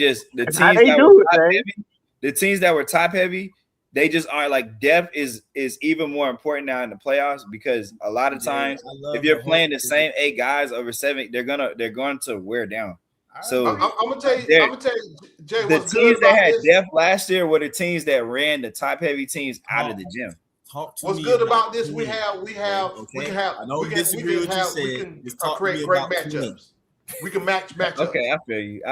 teams that were top heavy, they just aren't like depth is even more important now in the playoffs, because a lot of times if you're playing the same 8 guys over 7, they're going to wear down. So I'm gonna tell you, Jay, the teams that had depth last year were the teams that ran the top heavy teams out of the gym. What's good about this? We can create great matchups. We can match matchups. Okay, I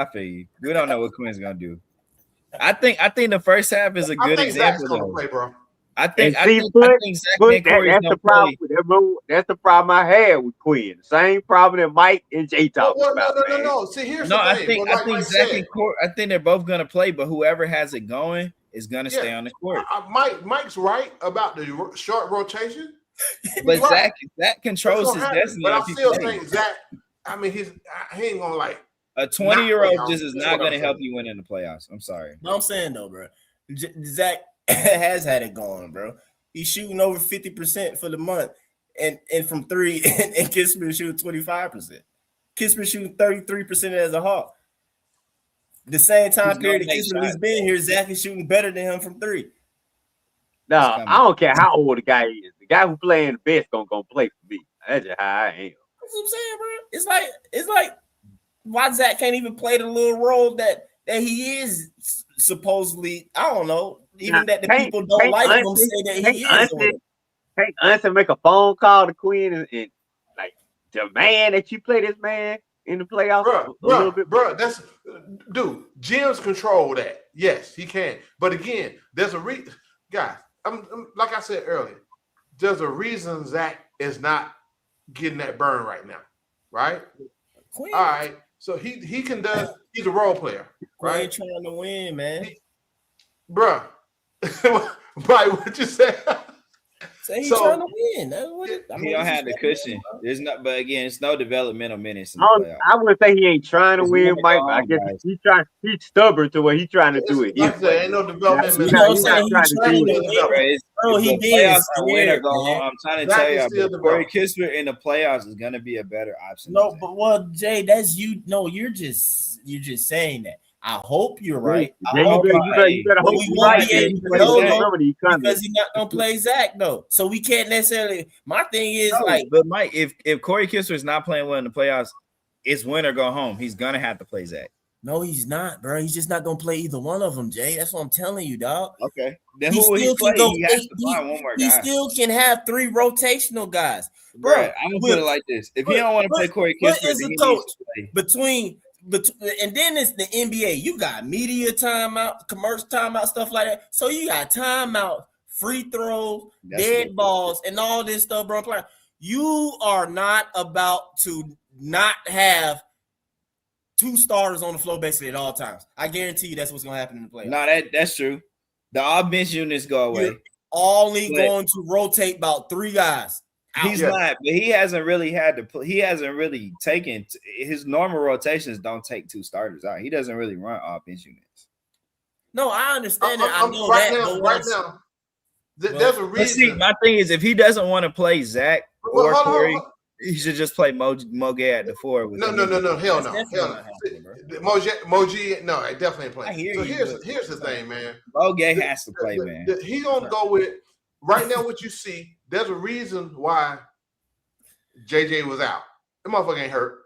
feel you. We don't know what Quinn's gonna do. I think the first half is a good example. Gonna play, bro. I think Zach and Corey's that's the problem. That's the problem I had with Quinn. Same problem that Mike and Jay talked about. No. See, here's the thing. I think Zach and Corey. I think they're both gonna play, but whoever has it going is gonna stay on the court. Mike's right about the short rotation, but Zach controls his destiny. But I still think Zach. I mean, he ain't gonna like a 20-year-old just is not gonna help you win in the playoffs. I'm sorry. No, I'm saying though, bro. Zach has had it going, bro. He's shooting over 50% for the month, and from 3, and Kisper shooting 25%. Kisper shooting 33% as a Hawk. The same time period that Kisper's been here, Zach is shooting better than him from 3. No, I don't care how old the guy is. The guy who playing the best gonna play for me. That's just how I am. That's what I'm saying, bro. It's like why Zach can't even play the little role that he is supposedly. I don't know. Even that the people don't like him say that he is. Can't Unson make a phone call to Quinn and like demand that you play this man in the playoffs a little bit? Bro, that's dude. Jim's control that. Yes, he can. But again, there's a reason, guys. I'm like I said earlier. There's a reason Zach is not getting that burn right now, right? Quinn. All right. So he can do. He's a role player, right? Quinn trying to win, man. Bruh. Right, what you say? Say he's trying to win. That's what he don't have the cushion. There's not, but again, it's no developmental minutes in the playoffs. I wouldn't say he ain't trying to win, Mike. But I guess he's trying. He's stubborn to what he's trying to do it. Like ain't no development. He's not trying to do it. Bro, he did. I'm trying to tell you, Corey Kispert in the playoffs is going to be a better option. No, but Jay, that's you. No, you're just saying that. I hope you're right. You better hope you're right. Because he's not gonna play Zach though, so we can't necessarily. My thing is but Mike, if Corey Kispert is not playing well in the playoffs, it's win or go home. He's gonna have to play Zach. No, he's not, bro. He's just not gonna play either one of them, Jay. That's what I'm telling you, dog. Okay, then who will he play? He has to find one more guy. He still can have 3 rotational guys, bro. I'm gonna put it like this: if he don't want to play Corey Kispert, then he needs to play. And then it's the NBA. You got media timeout, commercial timeout, stuff like that. So you got timeout, free throws, dead balls, and all this stuff, bro. You are not about to not have 2 starters on the floor basically at all times. I guarantee you that's what's gonna happen in the playoffs. No, that's true. The all-bench units go away. You're only going to rotate about 3 guys. He's not, but he hasn't really taken his normal rotations. Don't take 2 starters out. He doesn't really run all bench units. No, I understand it. I I'm know right that. now. But Right now, there's a But see, reason. my thing is, if he doesn't want to play Zach or Hold Corey, on. he should just play Moge at the 4 with No, Kaminga. hell That's no, definitely hell not happening, bro. no. Moji, no, I definitely ain't I playing. hear So you, but here's the thing, man. Moge has to play, man. He's gonna go with right now. What you see, there's a reason why JJ was out. The motherfucker ain't hurt,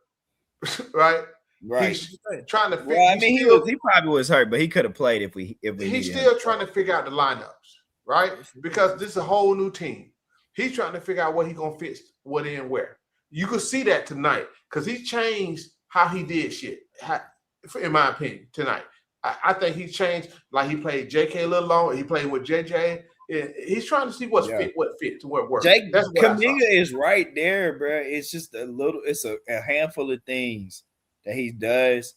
right? Right. He's trying to figure. Well, I mean, he probably was hurt, but he could have played if we He's needed still him. trying to figure out the lineups, right? Because this is a whole new team. He's trying to figure out what he's gonna fix, what in where. You could see that tonight because he changed how he did shit. In my opinion, tonight, I think he changed. Like he played JK a little longer. He played with JJ. He's trying to see what fits, what works. That's what Kaminga is right there, bro. It's just it's a handful of things that he does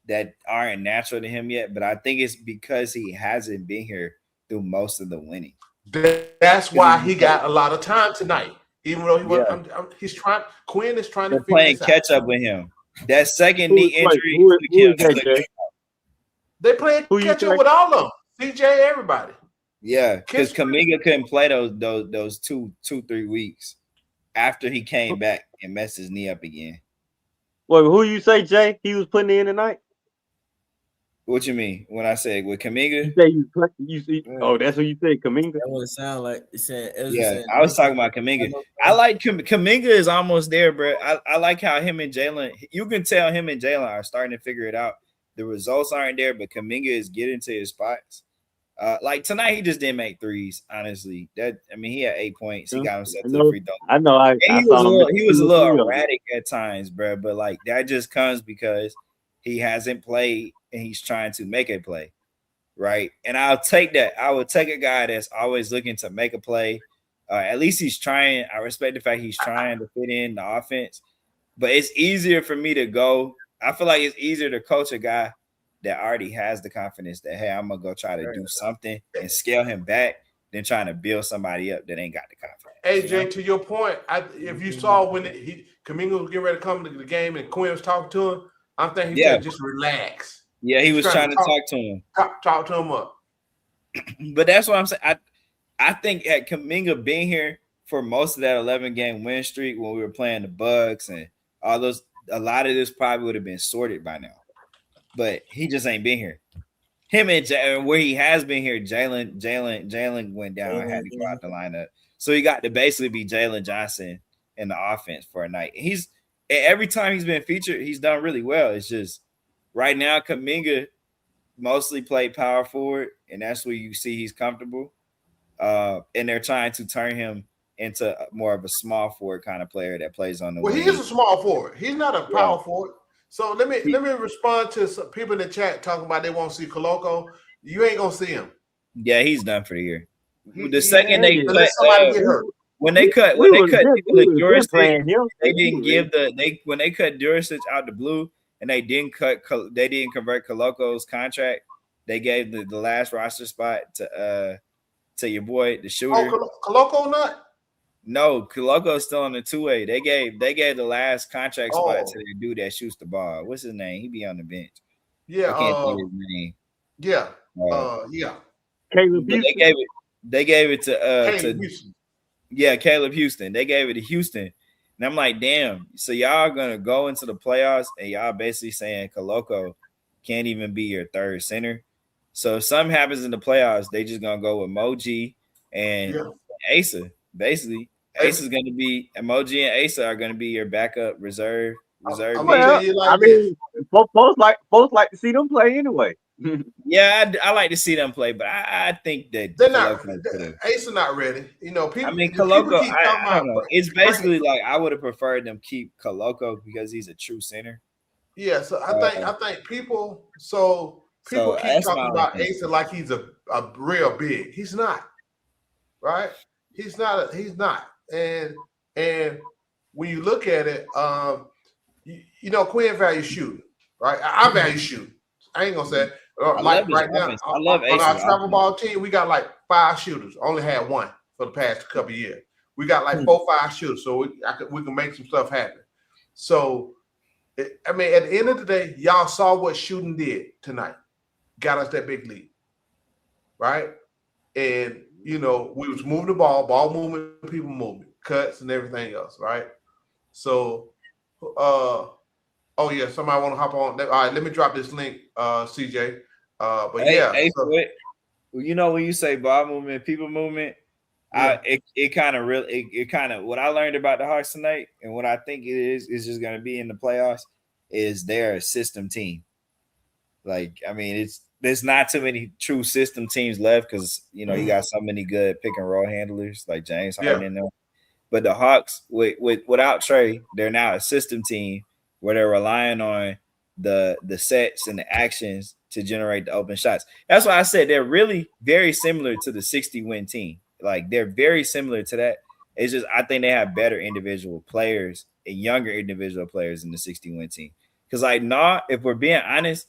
that aren't natural to him yet. But I think it's because he hasn't been here through most of the winning. That's why he got a lot of time tonight. Even though he wasn't, he's trying. Quinn is trying to figure playing this catch out. up with him. That second knee injury. They playing catch up with all of them. CJ, everybody. Yeah, because Kaminga couldn't play those 2-3 weeks after he came back and messed his knee up again. Well, who you say, Jay? He was putting in tonight. What you mean when I say with Kaminga? You see? Oh, that's what you say, Kaminga. That would sound like it said. I was talking about Kaminga. I like Kaminga is almost there, bro. I like how him and Jalen. You can tell him and Jalen are starting to figure it out. The results aren't there, but Kaminga is getting to his spots. Like tonight, he just didn't make threes. Honestly, he had 8 points. He got himself to the free throw. I know. He was a little erratic at times, bro. But like that just comes because he hasn't played and he's trying to make a play, right? And I'll take that. I would take a guy that's always looking to make a play. At least he's trying. I respect the fact he's trying to fit in the offense. But it's easier for me to go. I feel like it's easier to coach a guy that already has the confidence that, hey, I'm going to go try to do something and scale him back than trying to build somebody up that ain't got the confidence. AJ, to your point, if you saw when Kaminga was getting ready to come to the game and Quinn was talking to him, I'm thinking he said just relax. Yeah, he was trying to talk to him. Talk to him up. But that's what I'm saying. I think at Kaminga being here for most of that 11-game win streak when we were playing the Bucks and all those, a lot of this probably would have been sorted by now. But he just ain't been here. Him and where he has been here, Jalen went down and had to go out the lineup. So he got to basically be Jalen Johnson in the offense for a night. Every time he's been featured, he's done really well. It's just right now, Kaminga mostly played power forward, and that's where you see he's comfortable. And they're trying to turn him into more of a small forward kind of player that plays on the wing. He is a small forward. He's not a power forward. So let me respond to some people in the chat talking about they won't see Koloko. You ain't gonna see him. Yeah, he's done for the year. The second they cut, when they cut Duricic out the blue, and they didn't convert Koloko's contract. They gave the last roster spot to your boy, the shooter. Oh, Koloko not? No, Koloko's still on the 2-way. They gave the last contract spot to the dude that shoots the ball. What's his name? He be on the bench. Yeah, I can't think of his name. Yeah, Caleb Houston. They gave it to Caleb Houston. Yeah, Caleb Houston. They gave it to Houston. And I'm like, damn. So y'all gonna go into the playoffs and y'all basically saying Koloko can't even be your third center. So if something happens in the playoffs, they just gonna go with Moji and Asa. Basically, Asa is gonna be Emoji and Asa are gonna be your backup reserve. Folks like to see them play anyway. Yeah, I like to see them play, but I think that they're not. Asa not ready. You know, people. I mean, Koloko. I don't know. It's basically like I would have preferred them keep Koloko because he's a true center. Yeah, so I think people. So people keep talking about Asa like he's a real big. He's not. Right. He's not. And when you look at it, you know, Quinn values shooting, right? I value shooting. I ain't gonna say like right now. I love on our travel ball team. We got like 5 shooters. Only had 1 for the past couple of years. We got like 4-5 shooters, so we can make some stuff happen. So, I mean, at the end of the day, y'all saw what shooting did tonight. Got us that big lead. right? And you know, we was moving the ball movement, people movement, cuts and everything else, right? So oh yeah, somebody want to hop on. All right, let me drop this link, CJ. But yeah, you know, when you say ball movement, people movement, yeah. it kind of what I learned about the Hawks tonight, and what I think it is just going to be in the playoffs is they're a system team. Like, I mean, there's not too many true system teams left because you know you got so many good pick and roll handlers like James Harden in them. But the Hawks, without Trey, they're now a system team where they're relying on the sets and the actions to generate the open shots. That's why I said they're really very similar to the 60-win team. Like, they're very similar to that. It's just I think they have better individual players and younger individual players in the 60-win team. Because like if we're being honest,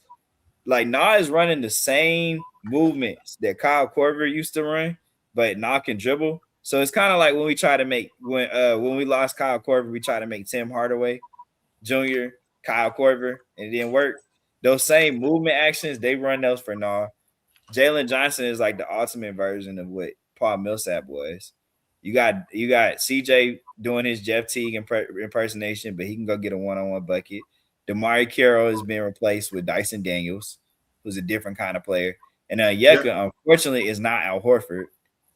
like is running the same movements that Kyle Korver used to run, but can dribble. So it's kind of like when we try to make when we lost Kyle Korver, we tried to make Tim Hardaway Jr. Kyle Korver, and it didn't work. Those same movement actions, they run those for Jalen Johnson is like the ultimate version of what Paul Millsap was. You got CJ doing his Jeff Teague impersonation, but he can go get a one-on-one bucket. Damari Carroll has been replaced with Dyson Daniels, who's a different kind of player. And Yeka, unfortunately, is not Al Horford,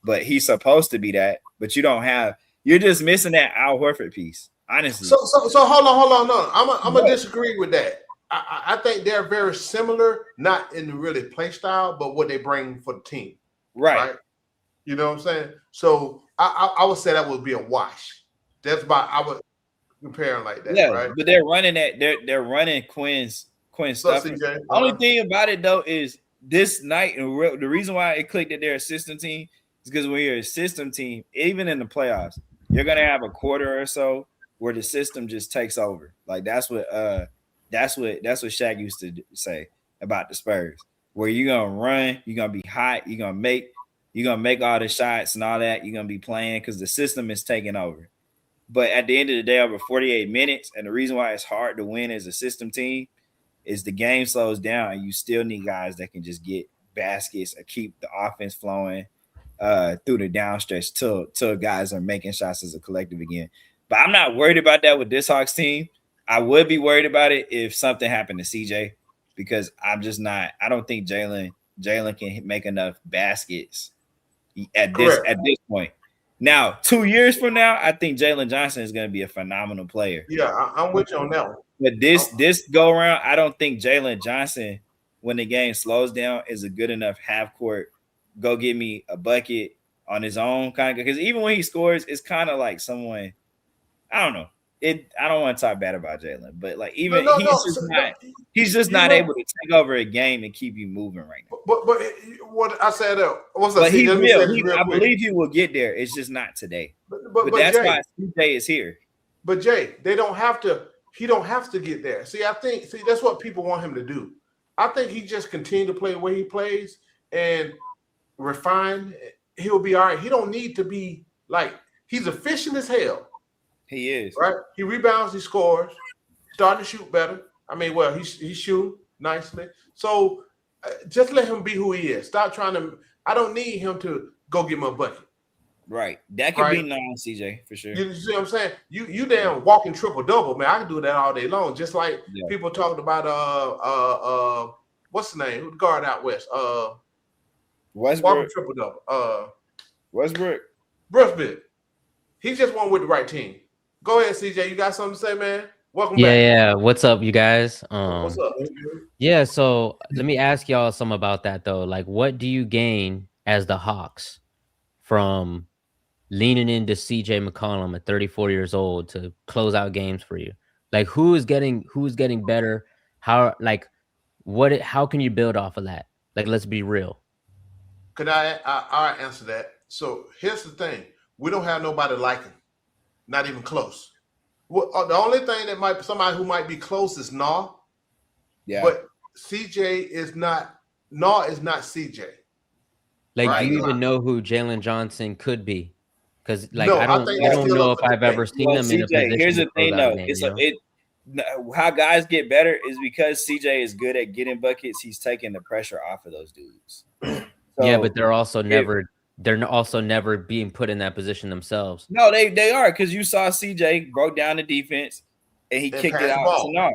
but he's supposed to be that. But you're just missing that Al Horford piece, honestly. So hold on. No, I'm gonna disagree with that. I think they're very similar, not in the really play style, but what they bring for the team. Right? You know what I'm saying? So I would say that would be a wash. That's why I would compare them like that. Yeah, right? But they're running that. They're running Quinn's stuff. The only thing about it though is this night, and the reason why it clicked that they're a system team is because when you're a system team, even in the playoffs, you're gonna have a quarter or so where the system just takes over. Like that's what Shaq used to say about the Spurs, where you're gonna run, you're gonna be hot, you're gonna make all the shots and all that. You're gonna be playing because the system is taking over. But at the end of the day, over 48 minutes, and the reason why it's hard to win as a system team is the game slows down, and you still need guys that can just get baskets or keep the offense flowing through the downstretch till guys are making shots as a collective again. But I'm not worried about that with this Hawks team. I would be worried about it if something happened to CJ, because I'm just not. I don't think Jalen can make enough baskets at this point. Now, 2 years from now, I think Jalen Johnson is going to be a phenomenal player. Yeah, I'm with you on that one. But this go around, I don't think Jalen Johnson, when the game slows down, is a good enough half court go get me a bucket on his own kind of, because even when he scores, it's kind of like someone, I don't know. I don't want to talk bad about Jalen, but like even he's just not able to take over a game and keep you moving right now. But what I said, I believe he will get there. It's just not today. But that's Jay, why CJ is here. But Jay, they don't have to. He don't have to get there. See, that's what people want him to do. I think he just continue to play the way he plays and refine. He'll be all right. He don't need to be like, he's efficient as hell. He is. Right? He rebounds, he scores, starting to shoot better. I mean, well, he's shooting nicely. So just let him be who he is. Stop trying to, I don't need him to go get my bucket. Right. That could be CJ for sure. You see what I'm saying? You damn walking triple-double, man. I can do that all day long. Just like people talked about what's the name? Who the guard out west? Westbrook. Walking triple-double. Westbrook. He just won with the right team. Go ahead, CJ. You got something to say, man? Welcome back. Yeah. What's up, you guys? What's up? Yeah, so let me ask y'all some about that though. Like, what do you gain as the Hawks from leaning into CJ McCollum at 34 years old to close out games for you? Like, who's getting better? How can you build off of that? Like, let's be real. Could I answer that? So here's the thing: we don't have nobody like him. Not even close. Well, the only thing that somebody who might be close is Nah. Yeah. But CJ is not. Nah is not CJ. Like, do you even know who Jalen Johnson could be? Because I don't know if I've ever seen him in a position. Here's the thing, though. How guys get better is because CJ is good at getting buckets. He's taking the pressure off of those dudes. Yeah, but they're also never being put in that position themselves. No, they are, because you saw CJ broke down the defense and he kicked it out to Nam.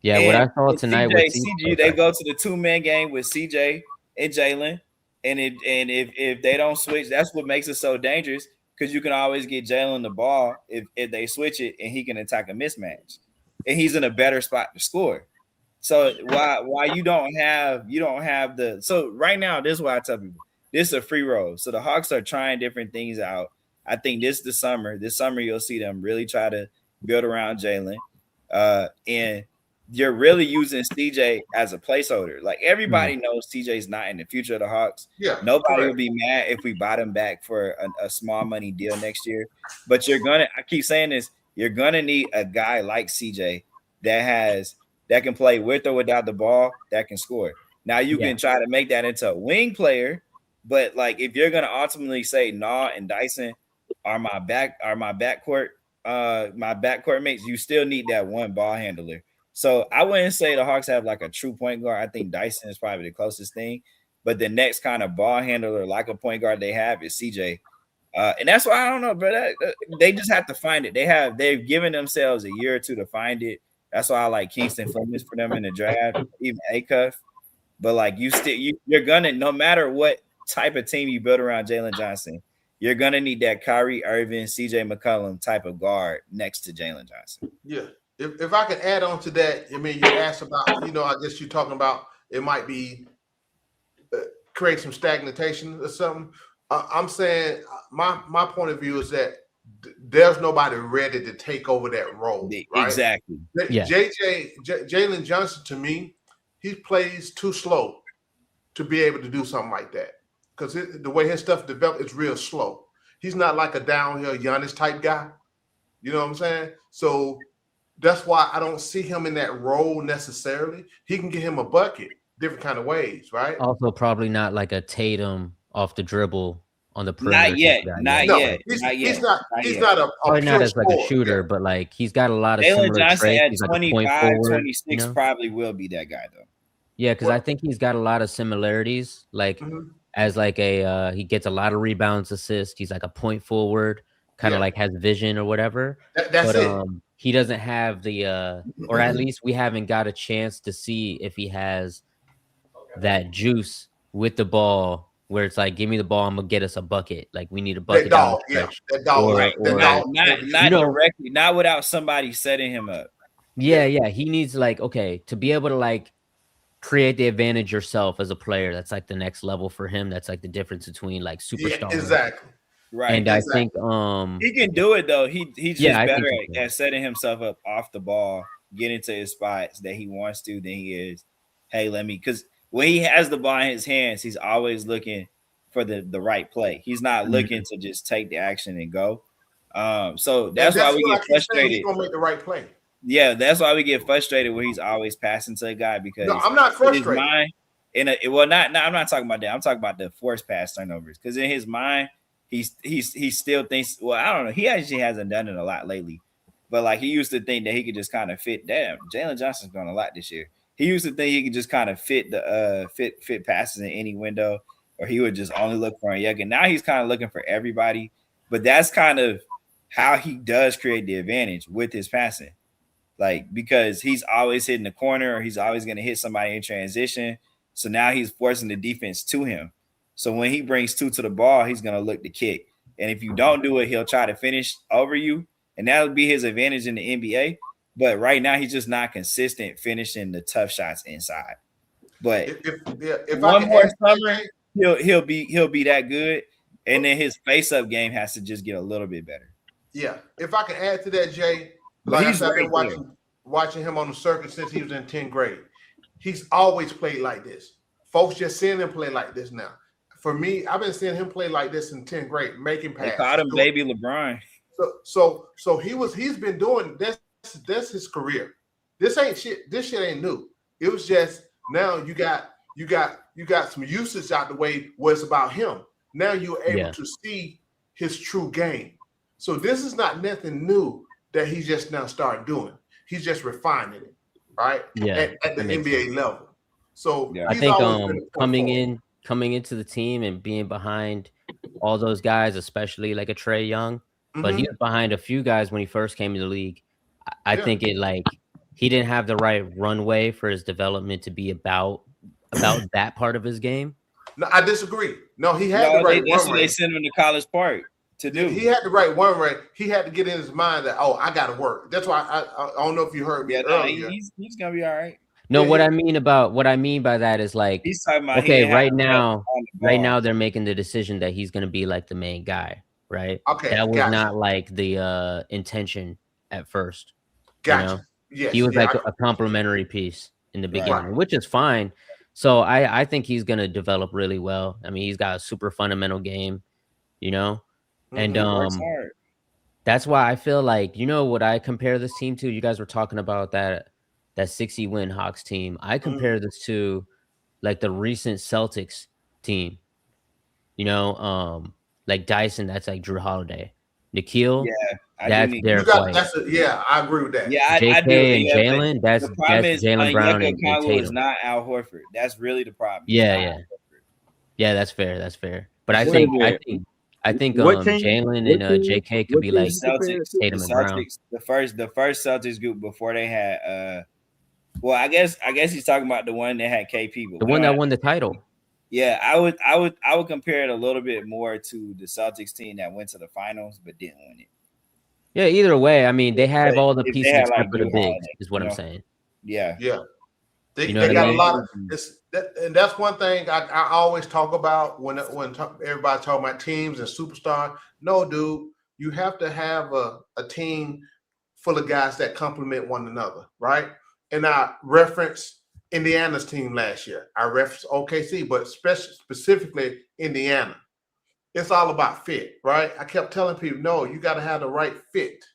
Yeah, what I saw tonight with CJ, they go to the 2-man game with CJ and Jalen, and if they don't switch, that's what makes it so dangerous, because you can always get Jalen the ball if they switch it, and he can attack a mismatch, and he's in a better spot to score. So why you don't have the, so right now, this is what I tell people. This is a free roll. So the Hawks are trying different things out. I think this summer you'll see them really try to build around Jalen. And you're really using CJ as a placeholder. Like, everybody knows CJ's not in the future of the Hawks. Yeah, nobody will be mad if we buy him back for a small money deal next year. But I keep saying this, you're gonna need a guy like CJ that can play with or without the ball, that can score. Now you can try to make that into a wing player, but like, if you're gonna ultimately say Nah and Dyson are my backcourt mates, you still need that one ball handler. So I wouldn't say the Hawks have like a true point guard. I think Dyson is probably the closest thing, but the next kind of ball handler like a point guard they have is CJ. And that's why I don't know, bro. They just have to find it. They've given themselves a year or two to find it. That's why I like Kingston Flemings for them in the draft, even Acuff. But like, you're gonna, no matter what type of team you build around Jalen Johnson, you're gonna need that Kyrie Irving, CJ McCollum type of guard next to Jalen Johnson. Yeah. If I could add on to that, I mean, you asked about, I guess you're talking about it might be create some stagnation or something. I'm saying my point of view is that there's nobody ready to take over that role. Right? Exactly. Yeah. Jalen Johnson, to me, he plays too slow to be able to do something like that, because the way his stuff developed is real slow. He's not like a downhill Giannis type guy. You know what I'm saying? So that's why I don't see him in that role necessarily. He can get him a bucket different kind of ways, right? Also, probably not like a Tatum off the dribble on the perimeter. Not yet. He's not a probably not as like a shooter, but like, he's got a lot of Jalen similar Johnson traits. at He's like 25, 26 probably will be that guy though. Yeah, because I think he's got a lot of similarities. Like, as like he gets a lot of rebounds, assists. He's like a point forward, kind of like has vision or whatever. That's it. He doesn't have the, or at least we haven't got a chance to see if he has that juice with the ball, where it's like, give me the ball, I'm gonna get us a bucket. Like, we need a bucket. That dog, not directly, not without somebody setting him up. Yeah, he needs, like, okay, to be able to like create the advantage yourself as a player. That's like the next level for him. That's like the difference between like superstar. Exactly. Right. And I think he can do it though. He's just better at setting himself up off the ball, getting to his spots that he wants to than he is, hey, because when he has the ball in his hands, he's always looking for the right play. He's not looking to just take the action and go. So that's why we get frustrated. He's gonna make the right play. Yeah, that's why we get frustrated when he's always passing to a guy, because I'm not frustrated. I'm not talking about that. I'm talking about the forced pass turnovers, because in his mind, he still thinks, well, I don't know. He actually hasn't done it a lot lately, but like, he used to think that he could just kind of fit. Damn, Jalen Johnson's gone a lot this year. He used to think he could just kind of fit the fit passes in any window, or he would just only look for Onyeka. And now he's kind of looking for everybody, but that's kind of how he does create the advantage with his passing. Like, because he's always hitting the corner, or he's always going to hit somebody in transition. So now he's forcing the defense to him. So when he brings two to the ball, he's going to look to kick. And if you don't do it, he'll try to finish over you. And that'll be his advantage in the NBA. But right now, he's just not consistent finishing the tough shots inside. But if one more summer, he'll be that good. And then his face-up game has to just get a little bit better. Yeah. If I can add to that, Jay, But like he's I've been right watching him on the circuit since he was in 10th grade. He's always played like this. Folks just seeing him play like this now. For me, I've been seeing him play like this in 10th grade, making passes. They called him Baby LeBron. So he's been doing that's his career. This ain't shit. This shit ain't new. It was just now you got some usage out the way where it's about him. Now you're able to see his true game. So this is not nothing new that he just now started doing. He's just refining it, right? Yeah, at the NBA level. So I think coming coming into the team and being behind all those guys, especially like a Trae Young, but he was behind a few guys when he first came in the league. I think he didn't have the right runway for his development to be about that part of his game. No, I disagree. No, he had the right that's run what rate. they sent him to College Park to do. He had the right run rate. He had to get in his mind that I got to work. That's why I don't know if you heard me earlier. He's gonna be all right. No, what I mean by that is like, he's talking about right now they're making the decision that he's gonna be like the main guy, right? Okay, that was not like the intention at first. Gotcha. You know? Yes, he was like a complimentary piece in the beginning, which is fine. So I think he's gonna develop really well. I mean, he's got a super fundamental game, you know, and that's why I feel like, you know, what I compare this team to. You guys were talking about that 60-win Hawks team. I compare this to like the recent Celtics team. You know, like Dyson, that's like Drew Holiday. Nikhil, that's Derek White. I agree with that. Yeah, I do. And Jalen, that's Jalen Brown and Tatum. Tatum. Is not Al Horford. That's really the problem. Yeah. That's fair. But I think Jalen and JK could be like Tatum and Brown. The first Celtics group before they had well, I guess he's talking about the one that had KP. The one that won the title. Yeah, I would compare it a little bit more to the Celtics team that went to the finals but didn't win it. Yeah, either way, I mean, they have all the pieces except for the bigs, is what I'm saying. Yeah. They got a lot of and that's one thing I always talk about when everybody talking about teams and superstars. No, dude, you have to have a team full of guys that complement one another, right? And I reference Indiana's team last year. I referenced OKC, but specifically Indiana. It's all about fit, right? I kept telling people, no, you got to have the right fit,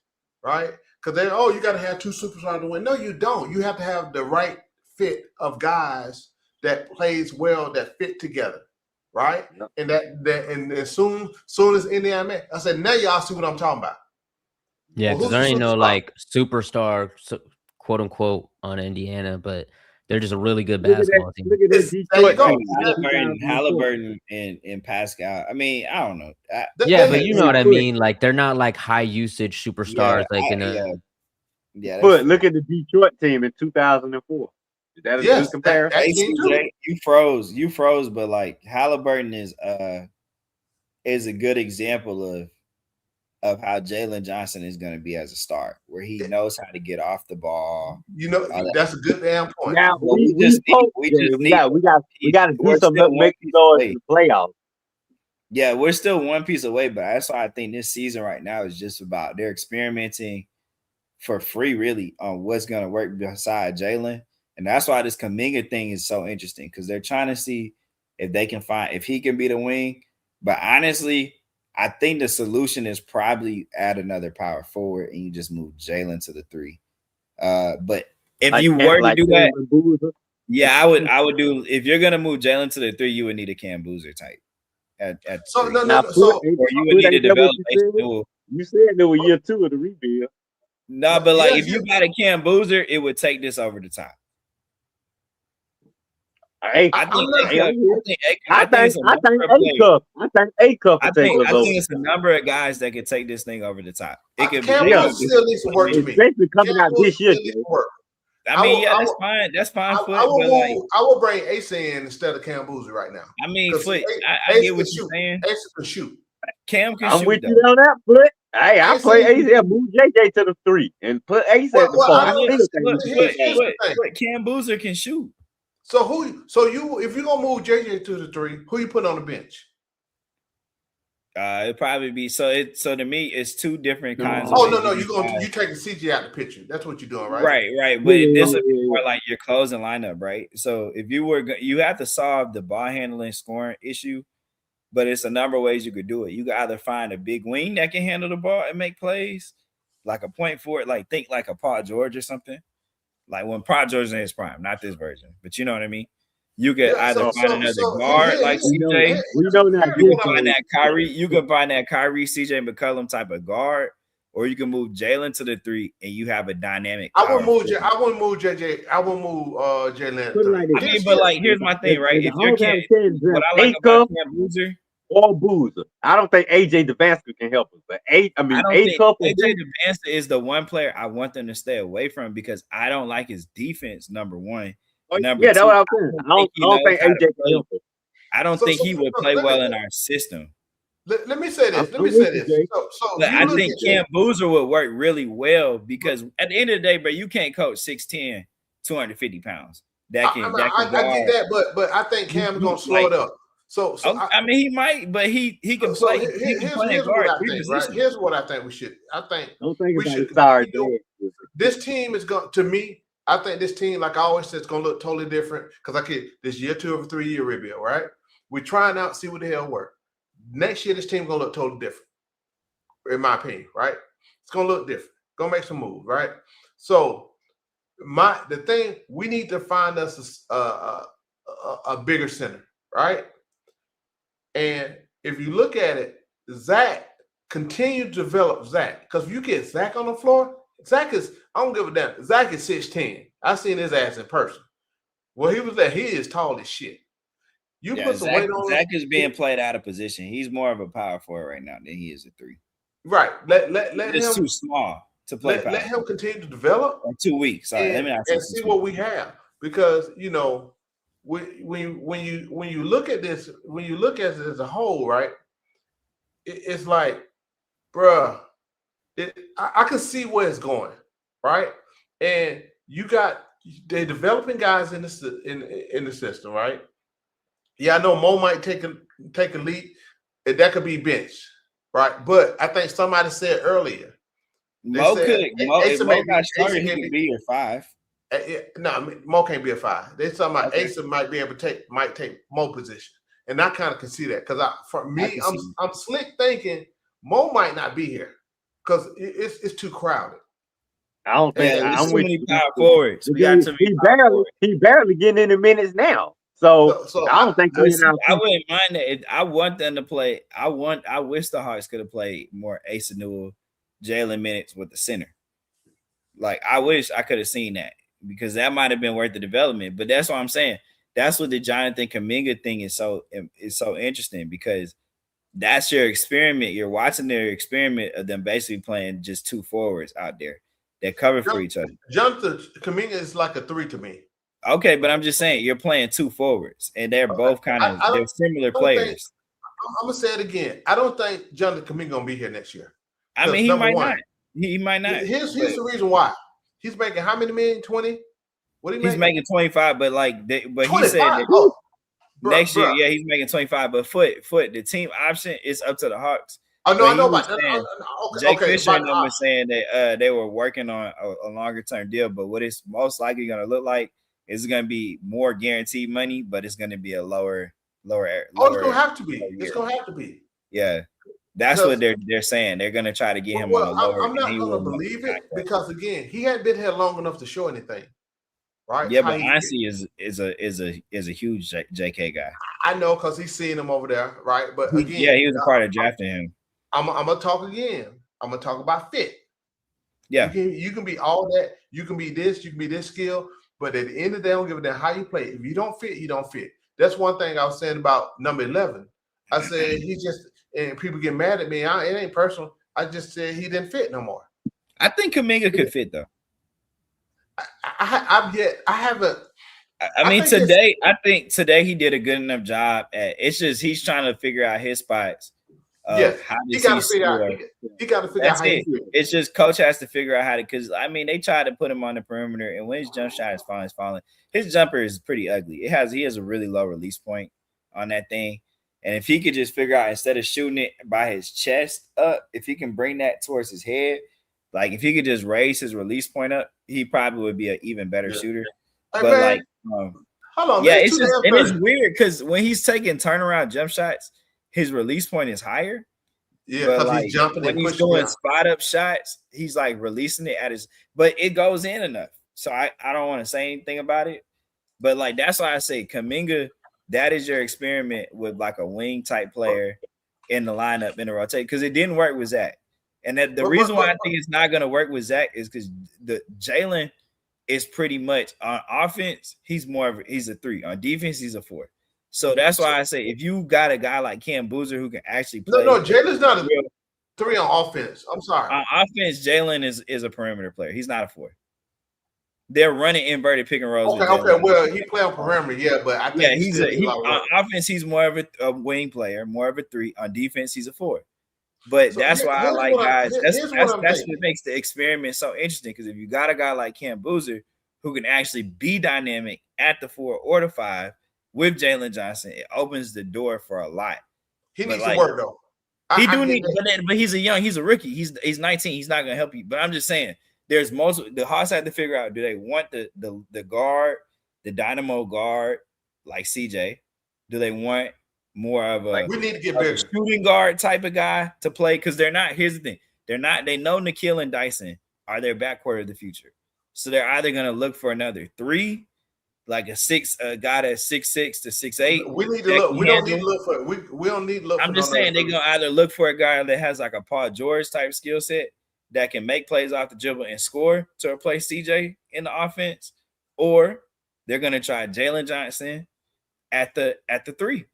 right? Because you got to have two superstars to win. No, you don't. You have to have the right fit of guys that plays well, that fit together, right? Yep. And as soon as Indiana met, I said, now y'all see what I'm talking about. Yeah, because there ain't no like superstar, quote unquote, on Indiana, but they're just a really good basketball team. Look at this Detroit team. Halliburton and Pascal. I mean, I don't know. But you know what I mean. Like they're not like high usage superstars. But look at the Detroit team in 2004. Is that a good comparison? You froze. But like Halliburton is a good example of how Jalen Johnson is going to be as a star, where he knows how to get off the ball. You know, that's a good damn point. Now we got to do something to make it go into the playoffs. Yeah, we're still one piece away, but that's why I think this season right now is just about they're experimenting for free, really, on what's going to work beside Jalen. And that's why this Kuminga thing is so interesting, because they're trying to see if he can be the wing. But honestly, I think the solution is probably add another power forward and you just move Jalen to the 3. But if you were to do that, I would do. If you're gonna move Jalen to the 3, you would need a Cam Boozer type. Or you would need to develop. You said there was year 2 of the rebuild. No, but like if you got a Cam Boozer, it would take this over the top. I think it's a number of guys that could take this thing over the top. It could be still needs to work to me. Especially coming out this year. I mean, that's fine. That's fine. I will bring Ace in instead of Cam Boozer right now. I mean, I get what you're saying. Ace can shoot. Cam can shoot. I'm with you on that, Foot. Hey, I play Ace and move JJ to the 3 and put Ace at the 4. But Cam Boozer can shoot. So if you're gonna move JJ to the 3, who you put on the bench? It'd probably be so to me it's two different kinds of you taking CJ out the picture. That's what you're doing, right? Right. But this is more like your closing lineup, right? So if you have to solve the ball handling scoring issue, but it's a number of ways you could do it. You could either find a big wing that can handle the ball and make plays, like a point forward, like think like a Paul George or something. Like when Paul George in his prime, not this version, but you know what I mean? You could either find another guard like CJ. We know that. You can find that Kyrie. You could find that Kyrie, CJ McCollum type of guard, or you can move Jalen to the 3 and you have a dynamic. I wouldn't move JJ. I wouldn't move Jalen. Like I mean, but like, here's my thing, right? If you can't, what I like about Cam Boozer or Boozer, I don't think AJ Devanska can help us. But I don't think A-Cup AJ Devanska is the one player I want them to stay away from because I don't like his defense. Number one, number yeah, that's two, what I'm saying. I don't think AJ can help us. I don't think he would play well in our system. Let me say this. But I think Cam Boozer would work really well because at the end of the day, bro, you can't coach 6'10", 250 pounds. I get that, but I think Cam's gonna slow it up. So I mean, he might, but he can play. Here's what I think, right? Here's what I think we should. I think we should. This team is going to me. I think this team, like I always said, it's gonna look totally different because this year 2 of a 3-year rebuild, right? We're trying out, see what the hell works. Next year, this team gonna look totally different, in my opinion, right? It's gonna look different. Gonna make some moves, right? So, the thing we need to find us a bigger center, right? And if you look at it, Zach continue to develop Zach because if you get Zach on the floor, Zach is I don't give a damn. Zach is 6'10". I seen his ass in person. Well, he is tall as shit. You put some weight on Zach is being played out of position. He's more of a power forward right now than he is a 3. Right. Let it's him too small to play. Let him continue to develop. Or 2 weeks. Sorry, let me and see what we have because when you look at this, when you look at it as a whole, right? It's like, bruh, I can see where it's going, right? And they're developing guys in the system, right? Yeah, I know Mo might take a leap, and that could be bench, right? But I think somebody said earlier, Mo could be your 5. No, Mo can't be a 5. They're talking about Asa might be able to take Mo position, and I kind of can see that because I'm slick thinking Mo might not be here because it's too crowded. I don't think I'm with you. Power forwards. He barely getting in the minutes now. So I don't think I wouldn't mind that. I want them to play. I wish the Hawks could have played more Asa Newell, Jalen minutes with the center. Like I wish I could have seen that because that might have been worth the development. But that's what I'm saying. That's what the Jonathan Kuminga thing is so interesting because that's your experiment. You're watching their experiment of them basically playing just 2 forwards out there that cover for each other. Jonathan Kuminga is like a 3 to me. Okay, but I'm just saying you're playing 2 forwards, and they're both kind of they're similar players. I'm gonna say it again. I don't think Jonathan Kuminga gonna be here next year. I mean, he might not. He might not. Here's the reason why. He's making how many million? 20? What he's making 25, but he said next year, yeah, he's making 25. But foot, the team option is up to the Hawks. Oh no, I know about that. Jake Fisher and them was saying that they were working on a longer term deal, but what it's most likely going to look like is going to be more guaranteed money, but it's going to be a lower. Oh, it's going to have to be. It's going to have to be. Yeah, that's what they're saying. They're going to try to get him on a lower. I'm not going to believe it because again, he hadn't been here long enough to show anything. Right? Yeah, but Honestly is a huge JK guy. I know because he's seeing him over there, right? But again, yeah, he was a part of drafting him. I'm gonna talk again. I'm gonna talk about fit. Yeah, you can be all that. You can be this. You can be this skill. But at the end of the day, I don't give a damn how you play. If you don't fit, you don't fit. That's one thing I was saying about number 11. I said he just and people get mad at me. It ain't personal. I just said he didn't fit no more. I think Kuminga could fit though. I haven't. I think today he did a good enough job at. It's just he's trying to figure out his spots. Yes, he got to figure out. He got to figure out how he feels. It's just coach has to figure out how to. Because I mean, they tried to put him on the perimeter, and when his jump shot is falling, his jumper is pretty ugly. He has a really low release point on that thing, and if he could just figure out instead of shooting it by his chest up, if he can bring that towards his head, like if he could just raise his release point up, he probably would be an even better shooter. Hey, but man, hold on, yeah, man, it's weird because when he's taking turnaround jump shots, his release point is higher. Yeah, because he's jumping when he's doing spot up shots, he's like releasing it at his, but it goes in enough. So I don't want to say anything about it, but like that's why I say Kuminga, that is your experiment with like a wing type player in the lineup in the rotation because it didn't work with Zach. And that the reason why I think it's not gonna work with Zach is because the Jalen is pretty much on offense. He's a 3. On defense, he's a 4. So that's why I say if you got a guy like Cam Boozer who can actually play. No, Jalen's not a 3 on offense. I'm sorry. On offense, Jalen is a perimeter player. He's not a 4. They're running inverted pick and rolls. Okay. Well, he play on perimeter, but I think he's on offense. He's more of a wing player, more of a 3. On defense, he's a 4. But that's why I like guys. That's what makes the experiment so interesting. Because if you got a guy like Cam Boozer who can actually be dynamic at the 4 or the 5 with Jalen Johnson, it opens the door for a lot. He needs to work though. But he's a rookie. He's 19. He's not gonna help you. But I'm just saying, there's the Hawks have to figure out: do they want the guard, the dynamo guard like CJ? Do they want more of a we need to get bigger shooting guard type of guy to play? Because they're not. Here's the thing: they know Nikhil and Dyson are their backcourt of the future. So they're either gonna look for another 3, like a guy that's 6'6" to 6'8". We need to look. We don't need to look for. We don't need to look. I'm just saying they're gonna either look for a guy that has like a Paul George type skill set that can make plays off the dribble and score to replace CJ in the offense, or they're gonna try Jalen Johnson at the 3.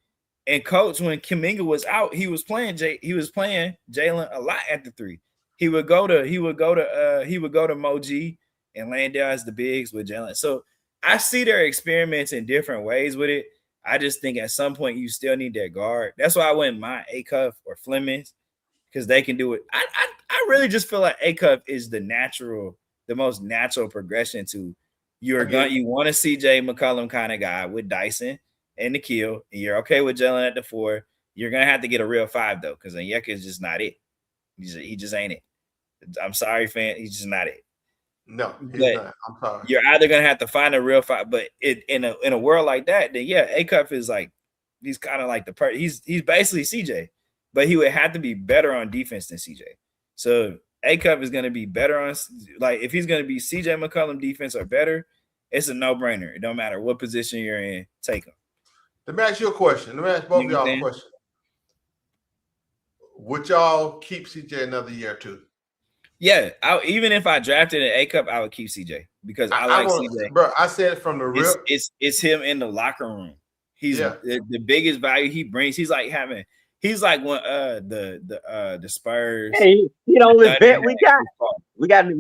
And coach, when Kuminga was out, he was playing Jalen a lot at the 3. He would go to Moji and Landale as the bigs with Jalen. So I see their experiments in different ways with it. I just think at some point you still need that guard. That's why I went my Acuff or Flemings, because they can do it. I really just feel like Acuff is the most natural progression to you want a CJ McCollum kind of guy with Dyson and Nikhil, and you're okay with Jalen at the 4. You're gonna have to get a real 5 though, because Onyeka is just not it. He just ain't it. I'm sorry, fan. He's just not it. No, he's not. I'm sorry. You're either gonna have to find a real 5, but in a world like that, then Acuff is like he's kind of like he's basically CJ, but he would have to be better on defense than CJ. So Acuff is gonna be better on, like, if he's gonna be CJ McCollum defense or better, it's a no-brainer. It don't matter what position you're in, take him. Let me ask you a question. Let me ask both of y'all a question. Would y'all keep CJ another year or 2? Yeah, even if I drafted an Acuff, I would keep CJ because I like CJ. Bro, I said from the rip. It's him in the locker room. He's the biggest value he brings. He's like when the Spurs. Hey, he don't bet we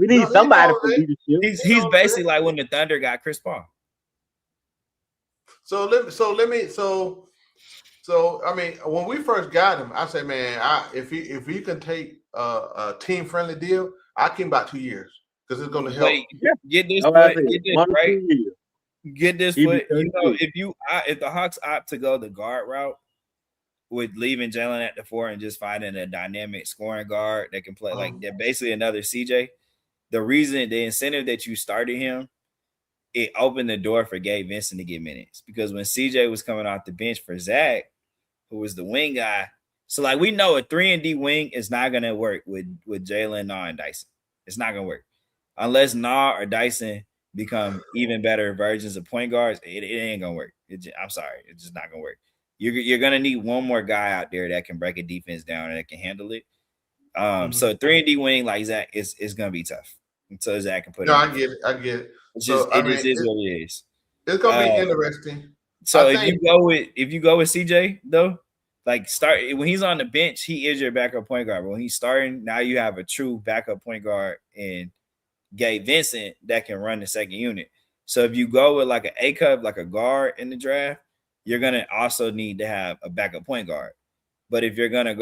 need somebody for leadership. He's basically like when the Thunder got Chris Paul. So I mean, when we first got him, I said, man, if he can take a team friendly deal, I came about 2 years because it's going to help. Get this foot, right? Get this foot. You know, if the Hawks opt to go the guard route with leaving Jalen at the 4 and just finding a dynamic scoring guard that can play like they're basically another CJ. The incentive that you started him, it opened the door for Gabe Vincent to get minutes, because when CJ was coming off the bench for Zach, who was the wing guy. So like we know a 3-and-D wing is not gonna work with Jalen, Nah, and Dyson. It's not gonna work unless Nah or Dyson become even better versions of point guards. It ain't gonna work. I'm sorry, it's just not gonna work. You're gonna need one more guy out there that can break a defense down and that can handle it. So 3-and-D wing like Zach is gonna be tough until Zach can put it. No, I get it. It is what it is. It's gonna be interesting. So if you go with CJ though, like start when he's on the bench, he is your backup point guard. But when he's starting, now you have a true backup point guard in Gabe Vincent that can run the second unit. So if you go with like an Acuff, like a guard in the draft, you're gonna also need to have a backup point guard. But if you're gonna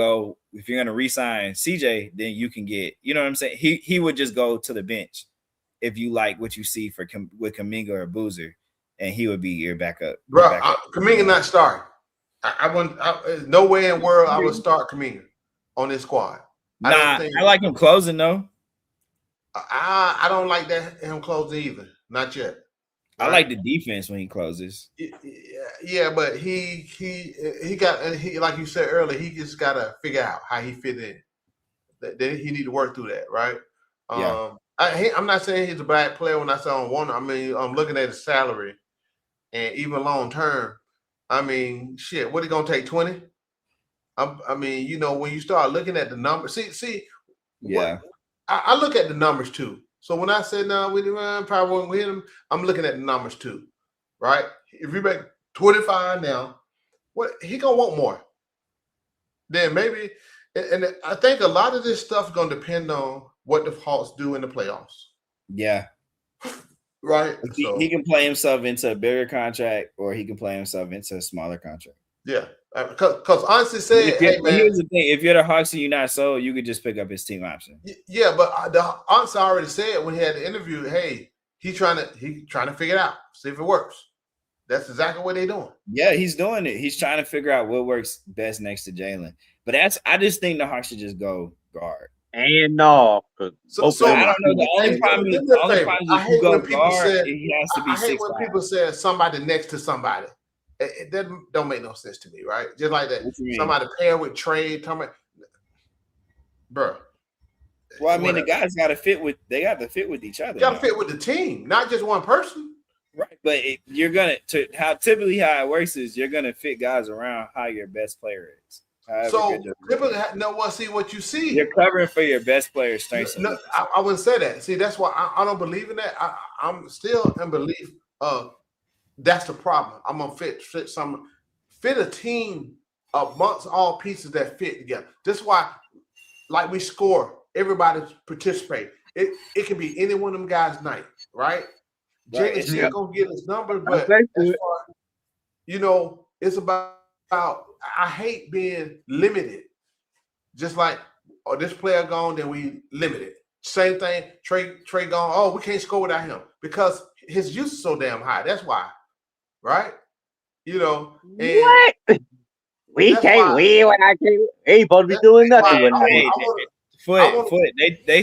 re-sign CJ, then you can get, you know what I'm saying? He would just go to the bench if you like what you see with Kuminga or Boozer, and he would be your backup. Bro, Kuminga not starting. I wouldn't. No way in the world I would start Kuminga on this squad. I like him closing though. I don't like that him closing either. Not yet. Right? I like the defense when he closes. Yeah, but he like you said earlier, he just gotta figure out how he fit in. Then he need to work through that, right? Yeah. I'm not saying he's a bad player when I say on one. I mean, I'm looking at his salary, and even long term. I mean, shit, what he gonna take 20? I mean, you know, when you start looking at the numbers, see, Yeah. I look at the numbers too. So when I said no, we probably won't win him, I'm looking at the numbers too, right? If you make 25 now, what he gonna want more? Then maybe, and I think a lot of this stuff is gonna depend on what the Hawks do in the playoffs. Yeah. Right. He can play himself into a bigger contract, or he can play himself into a smaller contract. Yeah. Because honestly said, hey man, here's the thing: if you're the Hawks and you're not sold, you could just pick up his team option. Yeah, but the honestly already said when he had the interview, hey, he trying to figure it out, see if it works. That's exactly what they're doing. Yeah, he's doing it. He's trying to figure out what works best next to Jalen. But I just think the Hawks should just go guard. And no, so I don't know. The only problem is if you go guard, he has to be 6'5". I hate when people say somebody next to somebody. It don't make no sense to me, right? Just like that. Somebody paired with Trey, bro. Well, I mean, the guys got to fit with. They got to fit with each other. Got to fit with the team, not just one person. Right, but you're gonna how it works is you're gonna fit guys around how your best player is. So typically, see what you see. You're covering for your best player's strengths. No, I wouldn't say that. See, that's why I don't believe in that. I'm still in belief. That's the problem. I'm gonna fit a team amongst all pieces that fit together. That's why, like we score, everybody participate. It can be any one of them guys' night, right? Jalen still gonna get his numbers, but as far, it's about. I hate being limited. Just like, this player gone, then we limited. Same thing. Trey gone. Oh, we can't score without him because his use is so damn high. That's why, right? And what? We can't win when I can't. Ain't supposed to be doing nothing with me. Foot. They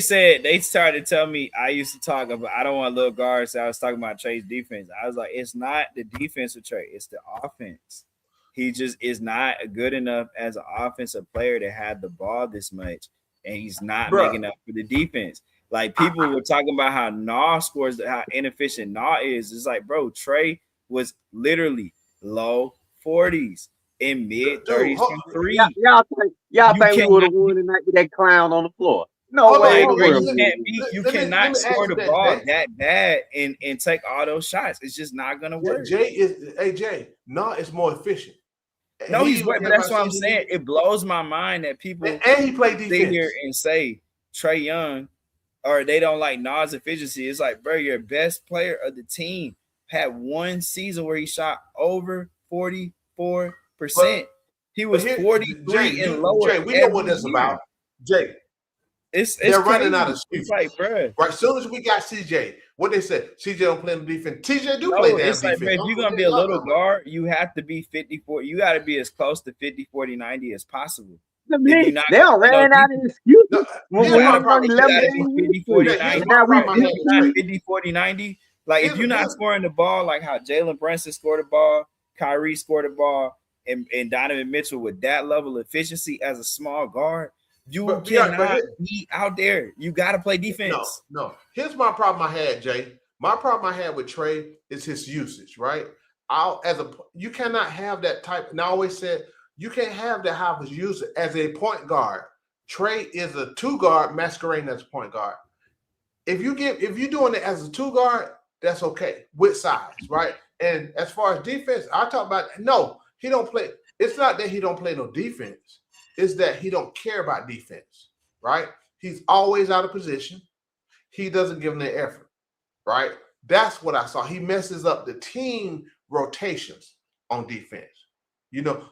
started telling me I used to talk about I don't want little guards. So I was talking about Trey's defense. I was like, it's not the defense with Trey, it's the offense. He just is not good enough as an offensive player to have the ball this much, and he's not making up for the defense. Like people were talking about how Nah scores, how inefficient Nah is. It's like, bro, Trey was literally low 40s in mid 30s from three. Y'all think we would have won tonight with that clown on the floor? No way. You cannot score the ball that bad and take all those shots. It's just not gonna work. Jay, Nah is more efficient. No, he's great, but that's what I'm saying. It blows my mind that people and he played defense. Sit here and say Trey Young or they don't like Nas efficiency. It's like, bro, your best player of the team had one season where he shot over 44%. He was 43 and lower. Jay, we know what that's about. Jay, they're running out of excuses. Like, bro. Right, as soon as we got CJ, what they said, CJ don't play the defense. TJ do play that defense. Bro, if you're going to be a little guard, you have to be 54. You got to be as close to 50, 40, 90 as possible. They don't ran out of excuses. When we won 50, 40, 90. Now we 50, 40, 90. Like, if you're not scoring the ball like how Jalen Brunson scored the ball, Kyrie scored the ball, and Donovan Mitchell with that level of efficiency as a small guard, you cannot be out there. You got to play defense. No. Here's my problem I had, Jay. My problem I had with Trey is his usage, right? You cannot have that type. And I always said you can't have that high of a user as a point guard. Trey is a 2-guard masquerading as a point guard. If you're doing it as a 2-guard, that's okay with size, right? And as far as defense, I talk about he don't play. It's not that he don't play no defense. It's that he don't care about defense, right? He's always out of position. He doesn't give them the effort, right? That's what I saw. He messes up the team rotations on defense.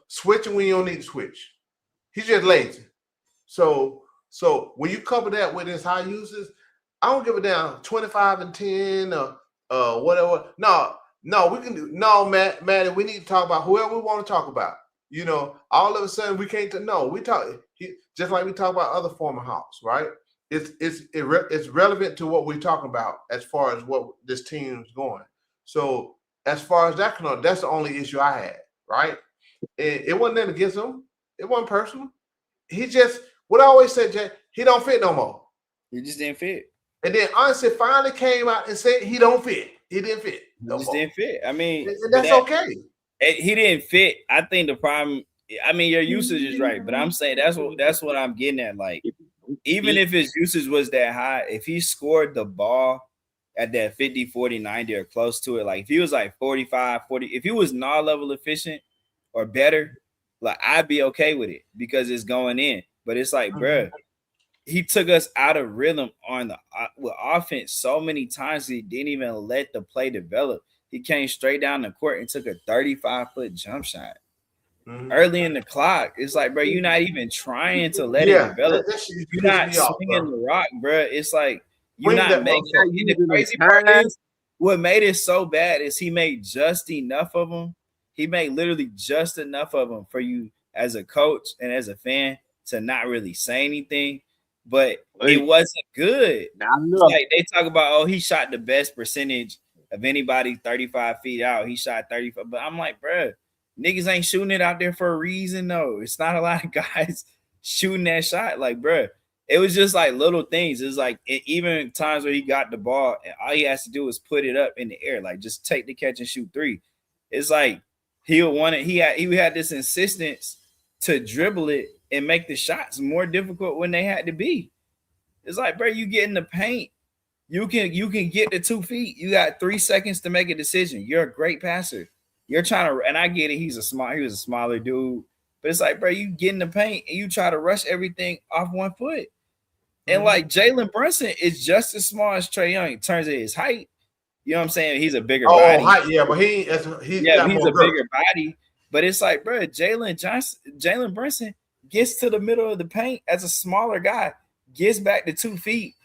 Switching when you don't need to switch. He's just lazy. So when you couple that with his high uses, I don't give a damn 25 and 10 or whatever. No, we can do. No, Matty, we need to talk about whoever we want to talk about. All of a sudden we can't. No, we talk just like we talk about other former Hawks, right? It's relevant to what we're talking about as far as what this team's going. So as far as that goes, that's the only issue I had, right? It wasn't nothing against him. It wasn't personal. He just what I always said, Jay, he don't fit no more. He just didn't fit. And then honestly finally came out and said he don't fit. He didn't fit. He just didn't fit. I mean, and that's okay. He didn't fit. I think the problem. I mean, your usage is right, but I'm saying that's what I'm getting at. Like even if his usage was that high, if he scored the ball at that 50, 40, 90 or close to it, like if he was like 45, 40, if he was null level efficient or better, like I'd be okay with it because it's going in. But it's like, bruh, he took us out of rhythm on the with offense so many times he didn't even let the play develop. He came straight down the court and took a 35-foot jump shot. Early in the clock, it's like, bro, you're not even trying to let it develop. You're not swinging the rock, bro. It's like you're not making. And the crazy part is, what made it so bad is he made just enough of them. He made literally just enough of them for you as a coach and as a fan to not really say anything, but it wasn't good. Like they talk about, oh, he shot the best percentage of anybody 35 feet out. He shot 35, but I'm like, bro. Niggas ain't shooting it out there for a reason, though. It's not a lot of guys shooting that shot. Like, bruh, it was just like little things. It's like even times where he got the ball and all he has to do is put it up in the air, like just take the catch and shoot three. It's like he'll want it. He had this insistence to dribble it and make the shots more difficult when they had to be. It's like, bro, you get in the paint. You can get to 2 feet. You got 3 seconds to make a decision. You're a great passer. You're trying to, and I get it. He was a smaller dude, but it's like, bro, you get in the paint and you try to rush everything off 1 foot. And like Jalen Brunson is just as small as Trae Young in terms of his height. You know what I'm saying? He's a bigger body. Height, yeah, but he's a bigger body. But it's like, bro, Jalen Brunson gets to the middle of the paint as a smaller guy, gets back to 2 feet,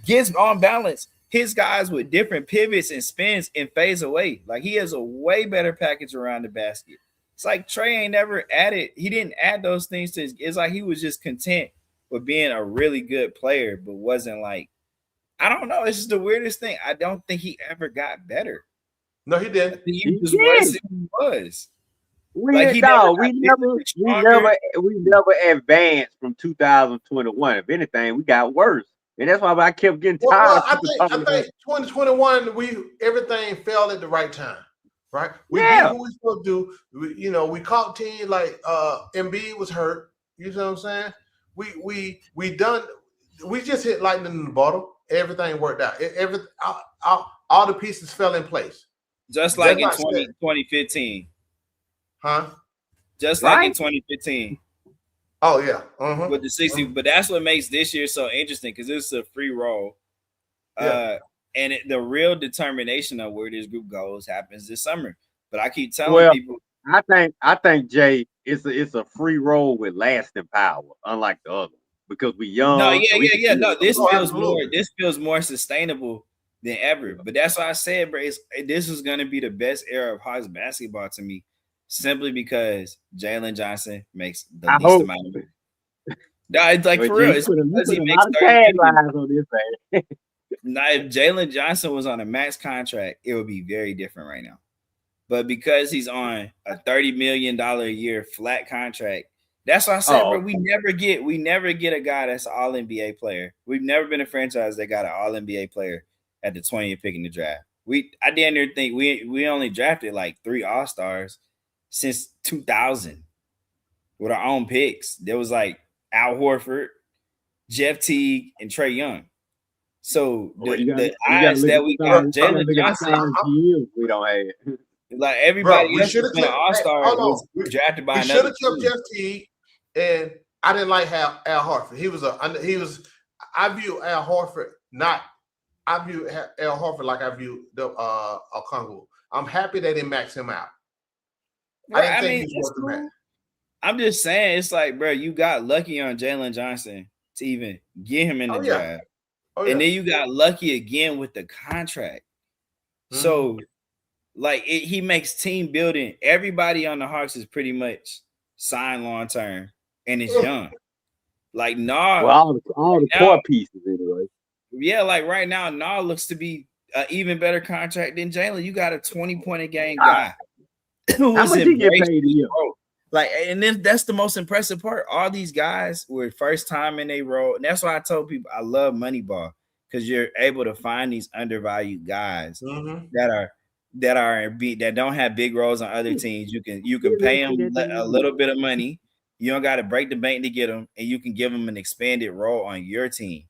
gets on balance. His guys with different pivots and spins and fades away. Like he has a way better package around the basket. It's like Trae ain't never added. He didn't add those things to his. It's like he was just content with being a really good player, but wasn't like, I don't know. It's just the weirdest thing. I don't think he ever got better. No, he didn't. He was worse than he was. We never advanced from 2021. If anything, we got worse. And that's why I kept getting tired. I think 2021, everything fell at the right time, right? We did what we supposed to do. We caught teams like Embiid was hurt. You know what I'm saying? We just hit lightning in the bottle. Everything worked out. All the pieces fell in place. Just like in 2015. Huh? Just like in 2015. Oh yeah, with the 60, but that's what makes this year so interesting because it's a free roll, and the real determination of where this group goes happens this summer. But I keep telling people, I think Jay, it's a free roll with lasting power, unlike the other, because we young. No, this feels more sustainable than ever. But that's why I said, bro, this is going to be the best era of Hawks basketball to me. Simply because Jalen Johnson makes the least amount of it. No, it's like for real. It's because he makes 30 on this. Now, if Jalen Johnson was on a max contract, it would be very different right now. But because he's on a $30 million a year flat contract, that's why I said, bro, we never get a guy that's an all NBA player. We've never been a franchise that got an all NBA player at the 20th pick in the draft. I didn't think we only drafted like 3 All-Stars since 2000 with our own picks. There was like Al Horford, Jeff Teague, and Trae Young. So the odds that we got Jalen Johnson, we don't have. Like everybody else should have been an All-Star was drafted by another. We should have kept Jeff Teague, and I didn't like Al Horford. I view Al Horford like I view the Okongwu. I'm happy they didn't max him out. I'm just saying, it's like, bro, you got lucky on Jalen Johnson to even get him in the draft. And then you got lucky again with the contract. So, like, he makes team building. Everybody on the Hawks is pretty much signed long term and it's young. Like, all the core pieces anyway. Yeah, like right now, looks to be an even better contract than Jalen. You got a 20-point a game guy. How much he get paid a year? Like, and then that's the most impressive part. All these guys were first time in a role, and that's why I told people I love Moneyball because you're able to find these undervalued guys that don't have big roles on other teams. You can pay them a little bit of money, You don't got to break the bank to get them, and you can give them an expanded role on your team.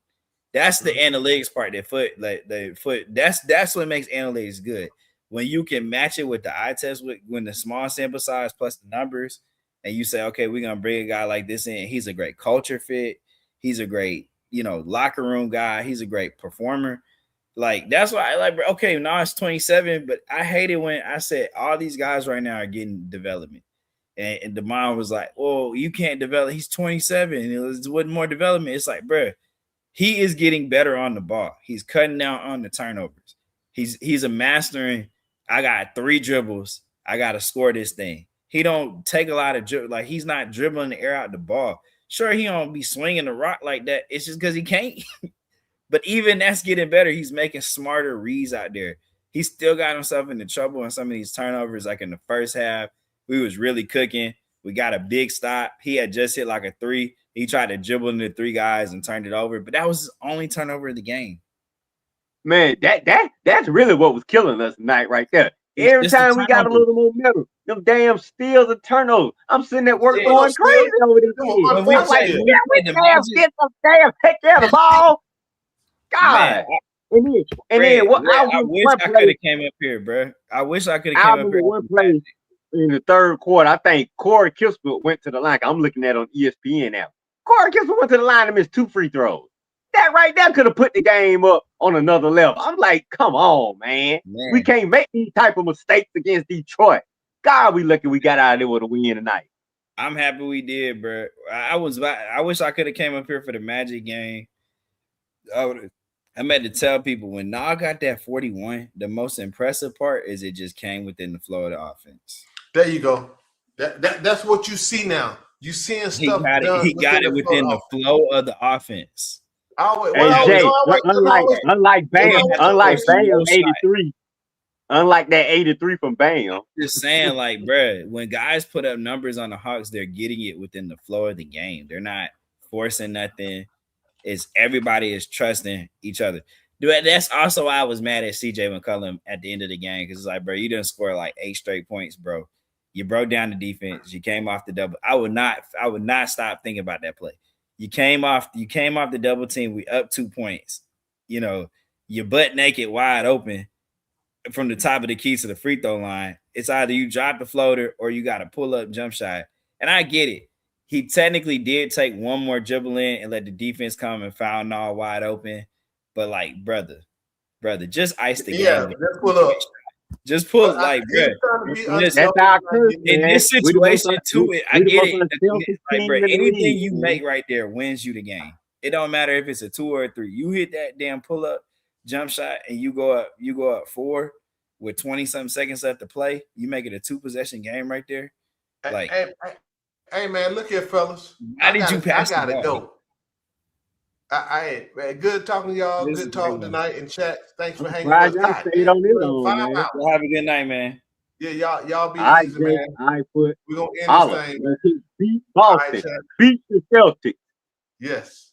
That's the analytics part. That's what makes analytics good. When you can match it with the eye test, when the small sample size plus the numbers, and you say, okay, we're gonna bring a guy like this in. He's a great culture fit. He's a great, locker room guy. He's a great performer. Like, that's why I like, okay, now it's 27, but I hate it when I said all these guys right now are getting development. And DeMond was like, oh, you can't develop. He's 27. It wasn't more development. It's like, bro, he is getting better on the ball. He's cutting down on the turnovers. He's a mastering. I got 3 dribbles. I got to score this thing. He don't take a lot of dribble. Like, he's not dribbling the air out the ball. Sure, he don't be swinging the rock like that. It's just because he can't. But even that's getting better. He's making smarter reads out there. He still got himself into trouble on some of these turnovers. Like in the first half, we was really cooking. We got a big stop. He had just hit like a 3. He tried to dribble into 3 guys and turned it over. But that was his only turnover of the game. Man, that's really what was killing us tonight right there. Every time we got a little momentum, them damn steals and turnovers. I'm sitting at work going crazy over this. I'm like, yeah, we damn get some damn take care of the ball. God. Man, and then what? I wish I could have came up here, bro. I wish I could have came up here. One play in the third quarter. I think Corey Kispert went to the line. I'm looking at it on ESPN now. Corey Kispert went to the line and missed 2 free throws. That right there could have put the game up on another level. I'm like, come on, man. We can't make these type of mistakes against Detroit. God, we lucky we got out of there with a win tonight. I'm happy we did, bro. I wish I could have came up here for the Magic game. I meant to tell people when Nah got that 41, the most impressive part is it just came within the flow of the offense. There you go. That's what you see now. You seeing stuff. He got it within the flow of the offense. Unlike Bam 83. Unlike that 83 from Bam. Just saying, like, bro, when guys put up numbers on the Hawks, they're getting it within the flow of the game. They're not forcing nothing. It's everybody is trusting each other. That's also why I was mad at CJ McCollum at the end of the game, because it's like, bro, you didn't score like 8 straight points, bro. You broke down the defense. You came off the double. I would not stop thinking about that play. You came off the double team. We up 2 points. You're butt naked, wide open from the top of the key to the free throw line. It's either you drop the floater or you got to pull up jump shot. And I get it. He technically did take one more dribble in and let the defense come and foul Nah wide open. But like, brother, just ice the game. Yeah, just pull up. Just pull like, bro. In this situation, too, I get it. Like, bro, anything you make right there wins you the game. It don't matter if it's a 2 or a 3. You hit that damn pull up jump shot and you go up 4 with 20-something seconds left to play. You make it a 2-possession game right there. Like, hey man, look here, fellas. How did you pass? I gotta go. Man, good talking to y'all. Good talking tonight in chat. Thanks for hanging with us. Have a good night, man. Yeah, y'all be easy, man. We're gonna end this thing. Beat Boston. Beat the Celtics. Yes.